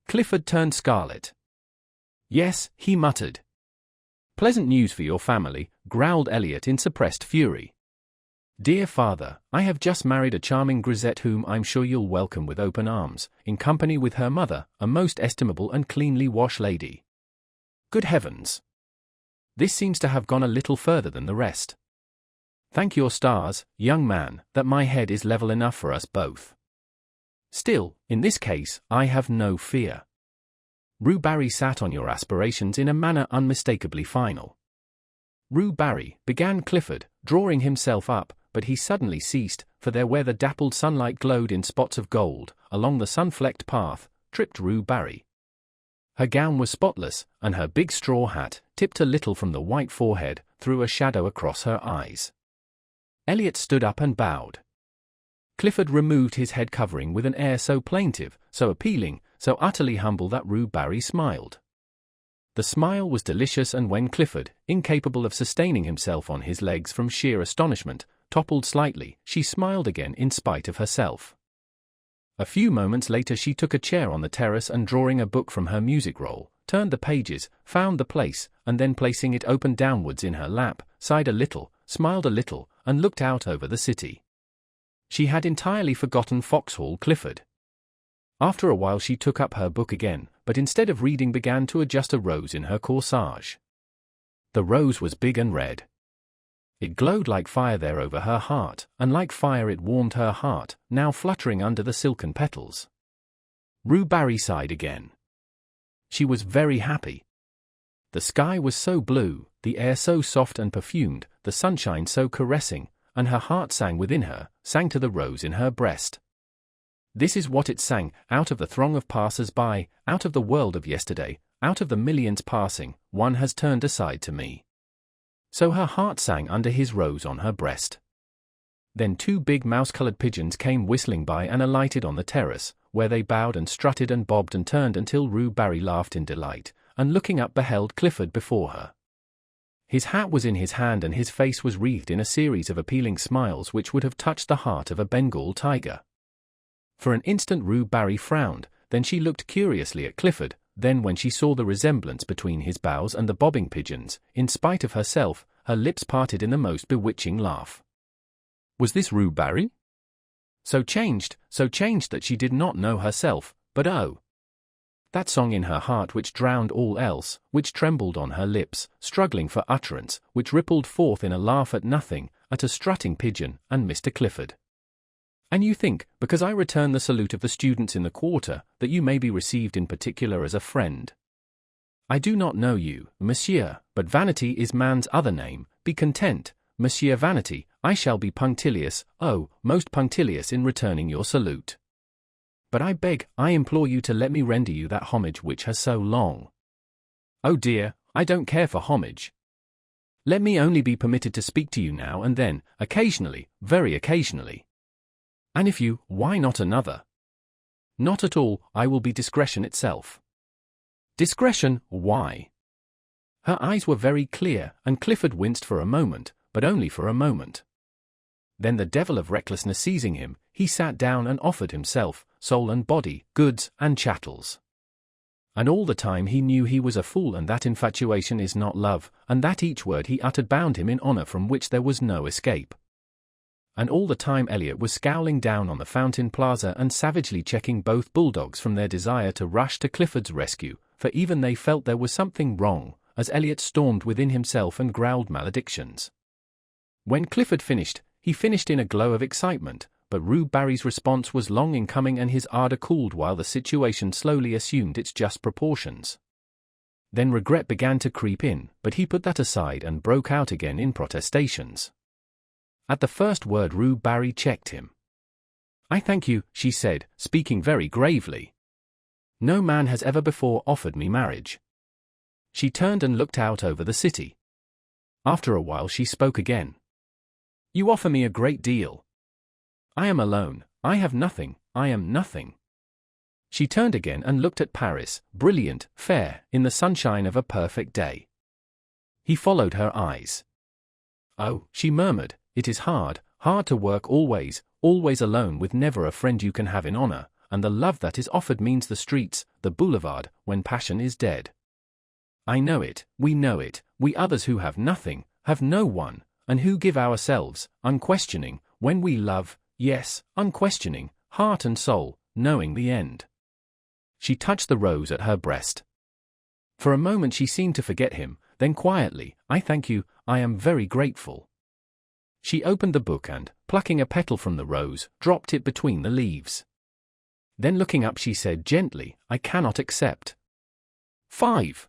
Clifford turned scarlet. Yes, he muttered. Pleasant news for your family, growled Eliot in suppressed fury. Dear father, I have just married a charming grisette whom I'm sure you'll welcome with open arms, in company with her mother, a most estimable and cleanly washed lady. Good heavens! This seems to have gone a little further than the rest. Thank your stars, young man, that my head is level enough for us both. Still, in this case, I have no fear. Rue Barry sat on your aspirations in a manner unmistakably final. Rue Barry, began Clifford, drawing himself up, but he suddenly ceased, for there where the dappled sunlight glowed in spots of gold, along the sun-flecked path, tripped Rue Barry. Her gown was spotless, and her big straw hat, tipped a little from the white forehead, threw a shadow across her eyes. Eliot stood up and bowed. Clifford removed his head covering with an air so plaintive, so appealing, so utterly humble that Rue Barry smiled. The smile was delicious, and when Clifford, incapable of sustaining himself on his legs from sheer astonishment, toppled slightly, she smiled again in spite of herself. A few moments later she took a chair on the terrace and drawing a book from her music roll, turned the pages, found the place, and then placing it open downwards in her lap, sighed a little, smiled a little, and looked out over the city. She had entirely forgotten Foxhall Clifford. After a while she took up her book again, but instead of reading began to adjust a rose in her corsage. The rose was big and red. It glowed like fire there over her heart, and like fire it warmed her heart, now fluttering under the silken petals. Rue Barry sighed again. She was very happy. The sky was so blue, the air so soft and perfumed, the sunshine so caressing, and her heart sang within her, sang to the rose in her breast. This is what it sang, out of the throng of passers-by, out of the world of yesterday, out of the millions passing, one has turned aside to me. So her heart sang under his rose on her breast. Then two big mouse-colored pigeons came whistling by and alighted on the terrace, where they bowed and strutted and bobbed and turned until Rue Barry laughed in delight, and looking up beheld Clifford before her. His hat was in his hand and his face was wreathed in a series of appealing smiles which would have touched the heart of a Bengal tiger. For an instant Rue Barry frowned, then she looked curiously at Clifford, then when she saw the resemblance between his bows and the bobbing pigeons, in spite of herself, her lips parted in the most bewitching laugh. Was this Rue Barry? So changed that she did not know herself, but oh! That song in her heart which drowned all else, which trembled on her lips, struggling for utterance, which rippled forth in a laugh at nothing, at a strutting pigeon, and Mr. Clifford. And you think, because I return the salute of the students in the quarter, that you may be received in particular as a friend. I do not know you, monsieur, but vanity is man's other name, be content, Monsieur Vanity, I shall be punctilious, oh, most punctilious in returning your salute. But I beg, I implore you to let me render you that homage which has so long. Oh dear, I don't care for homage. Let me only be permitted to speak to you now and then, occasionally, very occasionally. And if you, why not another? Not at all, I will be discretion itself. Discretion, why? Her eyes were very clear, and Clifford winced for a moment, but only for a moment. Then the devil of recklessness seizing him, he sat down and offered himself, soul and body, goods and chattels. And all the time he knew he was a fool, and that infatuation is not love, and that each word he uttered bound him in honor from which there was no escape. And all the time Eliot was scowling down on the Fountain Plaza and savagely checking both bulldogs from their desire to rush to Clifford's rescue, for even they felt there was something wrong, as Eliot stormed within himself and growled maledictions. When Clifford finished, he finished in a glow of excitement, but Rue Barry's response was long in coming and his ardor cooled while the situation slowly assumed its just proportions. Then regret began to creep in, but he put that aside and broke out again in protestations. At the first word Rue Barry checked him. I thank you, she said, speaking very gravely. No man has ever before offered me marriage. She turned and looked out over the city. After a while she spoke again. You offer me a great deal. I am alone, I have nothing, I am nothing. She turned again and looked at Paris, brilliant, fair, in the sunshine of a perfect day. He followed her eyes. Oh, she murmured, it is hard, hard to work always, always alone with never a friend you can have in honor, and the love that is offered means the streets, the boulevard, when passion is dead. I know it, we others who have nothing, have no one, and who give ourselves, unquestioning, when we love, yes, unquestioning, heart and soul, knowing the end. She touched the rose at her breast. For a moment she seemed to forget him, then quietly, I thank you, I am very grateful. She opened the book and, plucking a petal from the rose, dropped it between the leaves. Then looking up she said gently, I cannot accept. 5.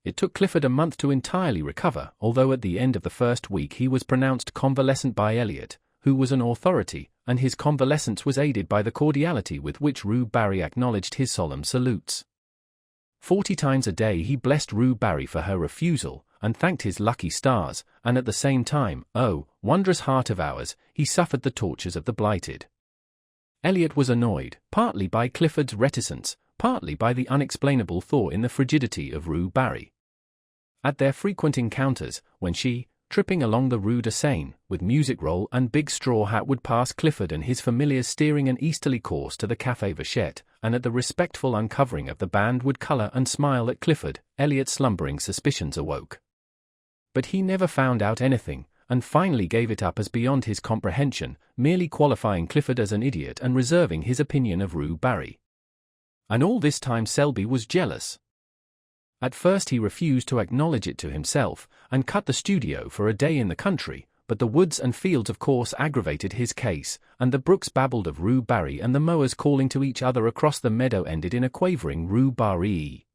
It took Clifford a month to entirely recover, although at the end of the first week he was pronounced convalescent by Eliot, who was an authority, and his convalescence was aided by the cordiality with which Rue Barry acknowledged his solemn salutes. 40 times a day he blessed Rue Barry for her refusal, and thanked his lucky stars, and at the same time, oh, wondrous heart of ours, he suffered the tortures of the blighted. Eliot was annoyed, partly by Clifford's reticence, partly by the unexplainable thaw in the frigidity of Rue Barry. At their frequent encounters, when she, tripping along the Rue de Seine, with music roll and big straw hat would pass Clifford and his familiars steering an easterly course to the Café Vachette, and at the respectful uncovering of the band would colour and smile at Clifford, Eliot's slumbering suspicions awoke. But he never found out anything, and finally gave it up as beyond his comprehension, merely qualifying Clifford as an idiot and reserving his opinion of Rue Barry. And all this time Selby was jealous. At first he refused to acknowledge it to himself, and cut the studio for a day in the country, but the woods and fields of course aggravated his case, and the brooks babbled of Rue Barry and the mowers calling to each other across the meadow ended in a quavering Rue Barry.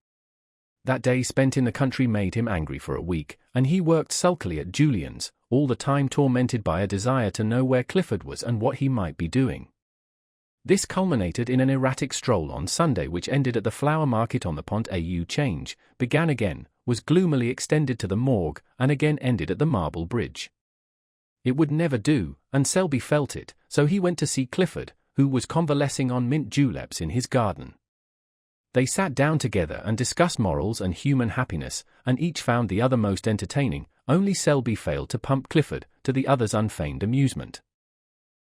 That day spent in the country made him angry for a week, and he worked sulkily at Julian's, all the time tormented by a desire to know where Clifford was and what he might be doing. This culminated in an erratic stroll on Sunday which ended at the flower market on the Pont au Change, began again, was gloomily extended to the morgue, and again ended at the Marble Bridge. It would never do, and Selby felt it, so he went to see Clifford, who was convalescing on mint juleps in his garden. They sat down together and discussed morals and human happiness, and each found the other most entertaining, only Selby failed to pump Clifford, to the other's unfeigned amusement.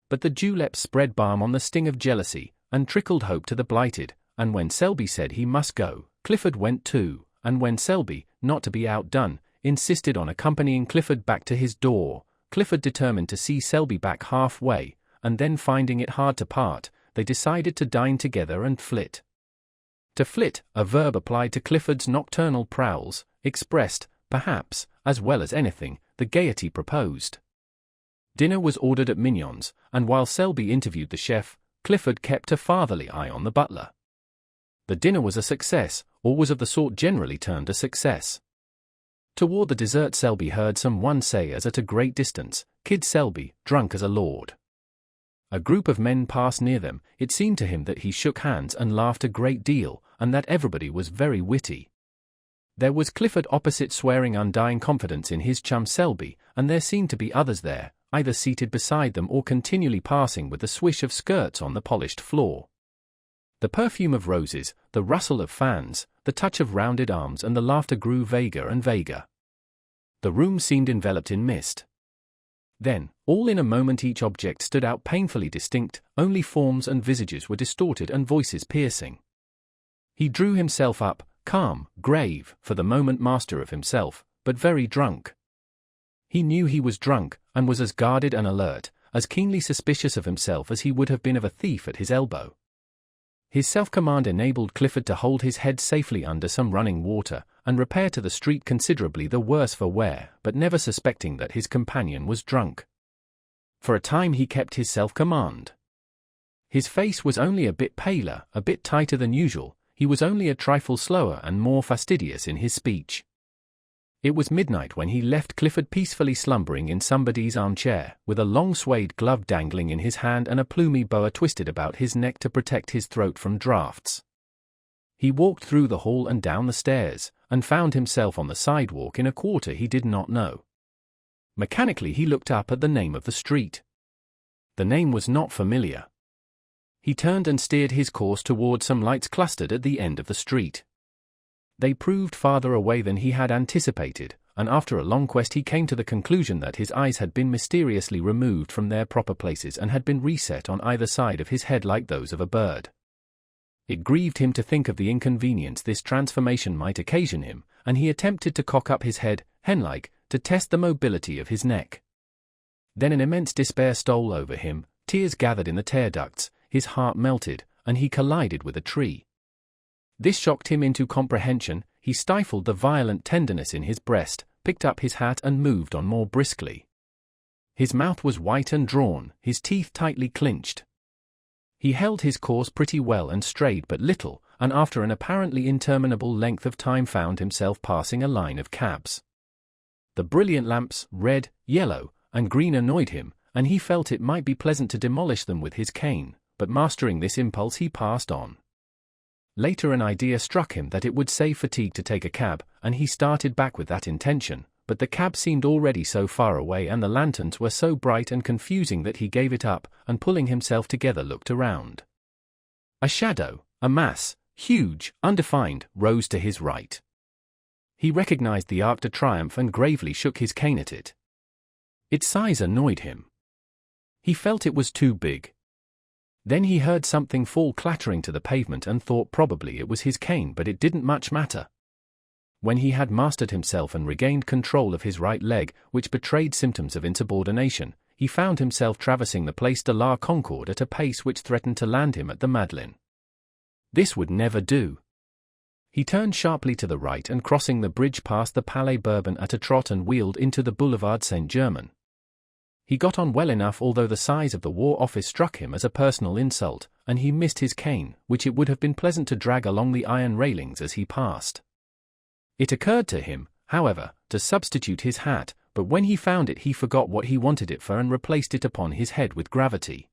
But the juleps spread balm on the sting of jealousy, and trickled hope to the blighted, and when Selby said he must go, Clifford went too, and when Selby, not to be outdone, insisted on accompanying Clifford back to his door, Clifford determined to see Selby back halfway, and then finding it hard to part, they decided to dine together and flit. To flit, a verb applied to Clifford's nocturnal prowls, expressed, perhaps, as well as anything, the gaiety proposed. Dinner was ordered at Mignon's, and while Selby interviewed the chef, Clifford kept a fatherly eye on the butler. The dinner was a success, or was of the sort generally termed a success. Toward the desert Selby heard someone say as at a great distance, "Kid Selby, drunk as a lord." A group of men passed near them. It seemed to him that he shook hands and laughed a great deal, and that everybody was very witty. There was Clifford opposite swearing undying confidence in his chum Selby, and there seemed to be others there, either seated beside them or continually passing with the swish of skirts on the polished floor. The perfume of roses, the rustle of fans, the touch of rounded arms and the laughter grew vaguer and vaguer. The room seemed enveloped in mist. Then, all in a moment each object stood out painfully distinct, only forms and visages were distorted and voices piercing. He drew himself up, calm, grave, for the moment master of himself, but very drunk. He knew he was drunk, and was as guarded and alert, as keenly suspicious of himself as he would have been of a thief at his elbow. His self-command enabled Clifford to hold his head safely under some running water, and repair to the street considerably the worse for wear, but never suspecting that his companion was drunk. For a time he kept his self-command. His face was only a bit paler, a bit tighter than usual. He was only a trifle slower and more fastidious in his speech. It was midnight when he left Clifford peacefully slumbering in somebody's armchair, with a long suede glove dangling in his hand and a plumy boa twisted about his neck to protect his throat from draughts. He walked through the hall and down the stairs, and found himself on the sidewalk in a quarter he did not know. Mechanically he looked up at the name of the street. The name was not familiar. He turned and steered his course toward some lights clustered at the end of the street. They proved farther away than he had anticipated, and after a long quest he came to the conclusion that his eyes had been mysteriously removed from their proper places and had been reset on either side of his head like those of a bird. It grieved him to think of the inconvenience this transformation might occasion him, and he attempted to cock up his head, hen-like, to test the mobility of his neck. Then an immense despair stole over him, tears gathered in the tear ducts, his heart melted, and he collided with a tree. This shocked him into comprehension. He stifled the violent tenderness in his breast, picked up his hat and moved on more briskly. His mouth was white and drawn, his teeth tightly clinched. He held his course pretty well and strayed but little, and after an apparently interminable length of time found himself passing a line of cabs. The brilliant lamps, red, yellow, and green annoyed him, and he felt it might be pleasant to demolish them with his cane, but mastering this impulse he passed on. Later an idea struck him that it would save fatigue to take a cab, and he started back with that intention, but the cab seemed already so far away and the lanterns were so bright and confusing that he gave it up, and pulling himself together looked around. A shadow, a mass, huge, undefined, rose to his right. He recognized the Arc de Triomphe and gravely shook his cane at it. Its size annoyed him. He felt it was too big. Then he heard something fall clattering to the pavement and thought probably it was his cane, but it didn't much matter. When he had mastered himself and regained control of his right leg, which betrayed symptoms of insubordination, he found himself traversing the Place de la Concorde at a pace which threatened to land him at the Madeleine. This would never do. He turned sharply to the right and crossing the bridge passed the Palais Bourbon at a trot and wheeled into the Boulevard Saint-Germain. He got on well enough, although the size of the War Office struck him as a personal insult, and he missed his cane, which it would have been pleasant to drag along the iron railings as he passed. It occurred to him, however, to substitute his hat, but when he found it he forgot what he wanted it for and replaced it upon his head with gravity.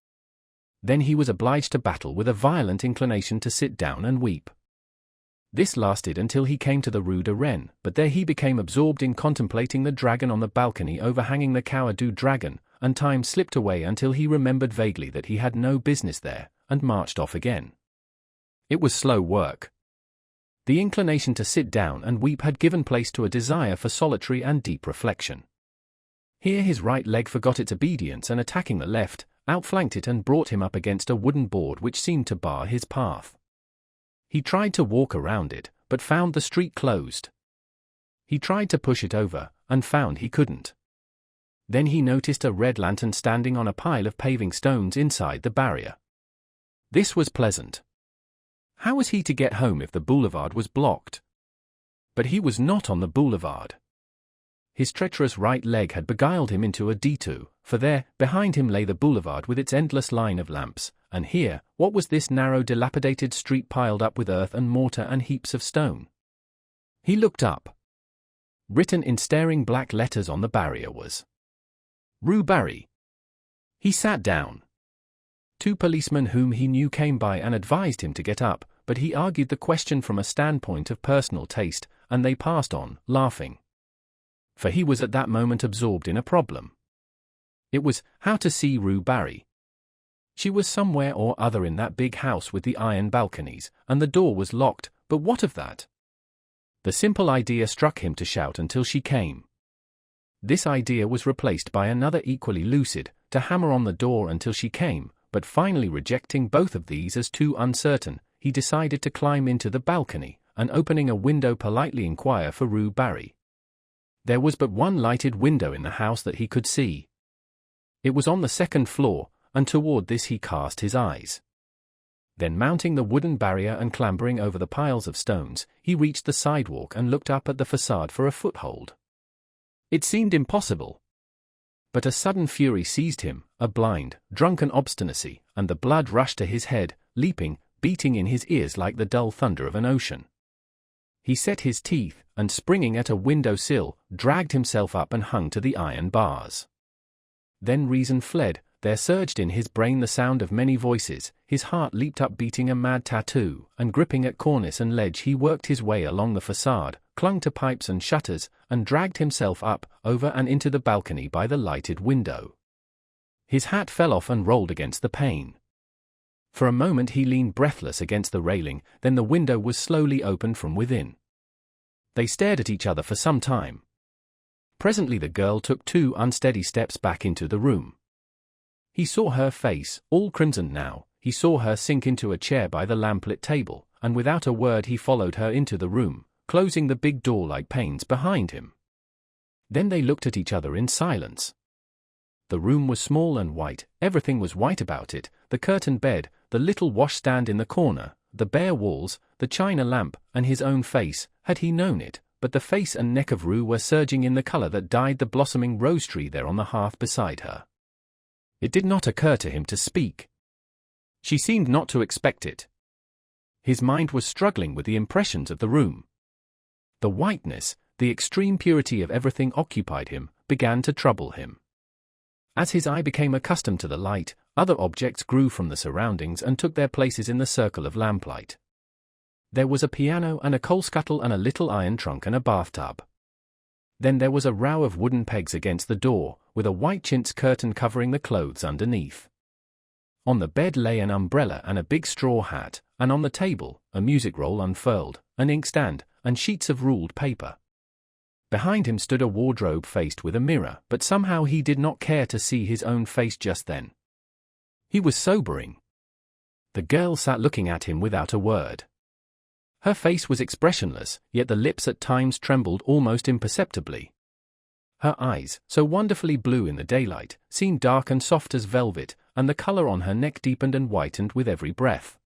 Then he was obliged to battle with a violent inclination to sit down and weep. This lasted until he came to the Rue de Rennes, but there he became absorbed in contemplating the dragon on the balcony overhanging the Cour du Dragon, and time slipped away until he remembered vaguely that he had no business there, and marched off again. It was slow work. The inclination to sit down and weep had given place to a desire for solitary and deep reflection. Here his right leg forgot its obedience and attacking the left, outflanked it and brought him up against a wooden board which seemed to bar his path. He tried to walk around it, but found the street closed. He tried to push it over, and found he couldn't. Then he noticed a red lantern standing on a pile of paving stones inside the barrier. This was pleasant. How was he to get home if the boulevard was blocked? But he was not on the boulevard. His treacherous right leg had beguiled him into a detour, for there, behind him lay the boulevard with its endless line of lamps, and here, what was this narrow dilapidated street piled up with earth and mortar and heaps of stone? He looked up. Written in staring black letters on the barrier was Rue Barry. He sat down. 2 policemen whom he knew came by and advised him to get up, but he argued the question from a standpoint of personal taste, and they passed on, laughing. For he was at that moment absorbed in a problem. It was how to see Rue Barry. She was somewhere or other in that big house with the iron balconies, and the door was locked, but what of that? The simple idea struck him to shout until she came. This idea was replaced by another equally lucid, to hammer on the door until she came, but finally rejecting both of these as too uncertain, he decided to climb into the balcony, and opening a window politely inquire for Rue Barry. There was but one lighted window in the house that he could see. It was on the 2nd floor, and toward this he cast his eyes. Then mounting the wooden barrier and clambering over the piles of stones, he reached the sidewalk and looked up at the facade for a foothold. It seemed impossible. But a sudden fury seized him, a blind, drunken obstinacy, and the blood rushed to his head, leaping, beating in his ears like the dull thunder of an ocean. He set his teeth, and springing at a window sill, dragged himself up and hung to the iron bars. Then reason fled. There surged in his brain the sound of many voices, his heart leaped up beating a mad tattoo, and gripping at cornice and ledge he worked his way along the facade, clung to pipes and shutters, and dragged himself up, over and into the balcony by the lighted window. His hat fell off and rolled against the pane. For a moment he leaned breathless against the railing, then the window was slowly opened from within. They stared at each other for some time. Presently the girl took 2 unsteady steps back into the room. He saw her face, all crimson now, he saw her sink into a chair by the lamplit table, and without a word he followed her into the room, closing the big door like panes behind him. Then they looked at each other in silence. The room was small and white, everything was white about it, the curtained bed, the little washstand in the corner, the bare walls, the china lamp, and his own face, had he known it, but the face and neck of Rue were surging in the color that dyed the blossoming rose tree there on the hearth beside her. It did not occur to him to speak. She seemed not to expect it. His mind was struggling with the impressions of the room. The whiteness, the extreme purity of everything occupied him, began to trouble him. As his eye became accustomed to the light, other objects grew from the surroundings and took their places in the circle of lamplight. There was a piano and a coal scuttle and a little iron trunk and a bathtub. Then there was a row of wooden pegs against the door, with a white chintz curtain covering the clothes underneath. On the bed lay an umbrella and a big straw hat, and on the table, a music roll unfurled, an inkstand, and sheets of ruled paper. Behind him stood a wardrobe faced with a mirror, but somehow he did not care to see his own face just then. He was sobering. The girl sat looking at him without a word. Her face was expressionless, yet the lips at times trembled almost imperceptibly. Her eyes, so wonderfully blue in the daylight, seemed dark and soft as velvet, and the color on her neck deepened and whitened with every breath.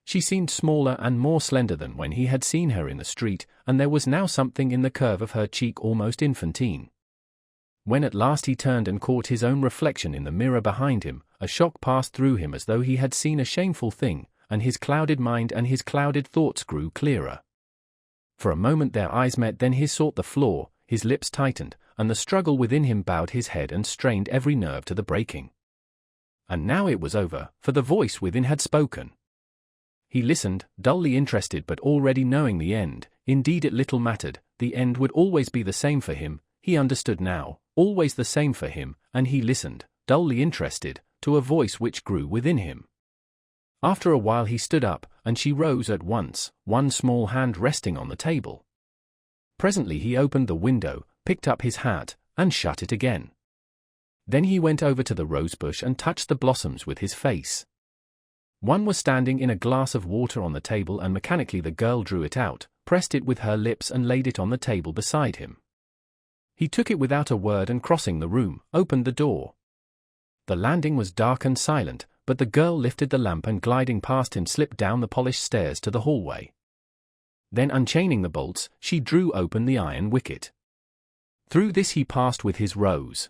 She seemed smaller and more slender than when he had seen her in the street, and there was now something in the curve of her cheek almost infantine. When at last he turned and caught his own reflection in the mirror behind him, a shock passed through him as though he had seen a shameful thing, and his clouded mind and his clouded thoughts grew clearer. For a moment their eyes met, then he sought the floor, his lips tightened, and the struggle within him bowed his head and strained every nerve to the breaking. And now it was over, for the voice within had spoken. He listened, dully interested but already knowing the end. Indeed it little mattered, the end would always be the same for him, he understood now, always the same for him, and he listened, dully interested, to a voice which grew within him. After a while he stood up, and she rose at once, one small hand resting on the table. Presently he opened the window, picked up his hat, and shut it again. Then he went over to the rosebush and touched the blossoms with his face. One was standing in a glass of water on the table, and mechanically the girl drew it out, pressed it with her lips and laid it on the table beside him. He took it without a word and crossing the room, opened the door. The landing was dark and silent, but the girl lifted the lamp and gliding past him slipped down the polished stairs to the hallway. Then unchaining the bolts, she drew open the iron wicket. Through this he passed with his rose.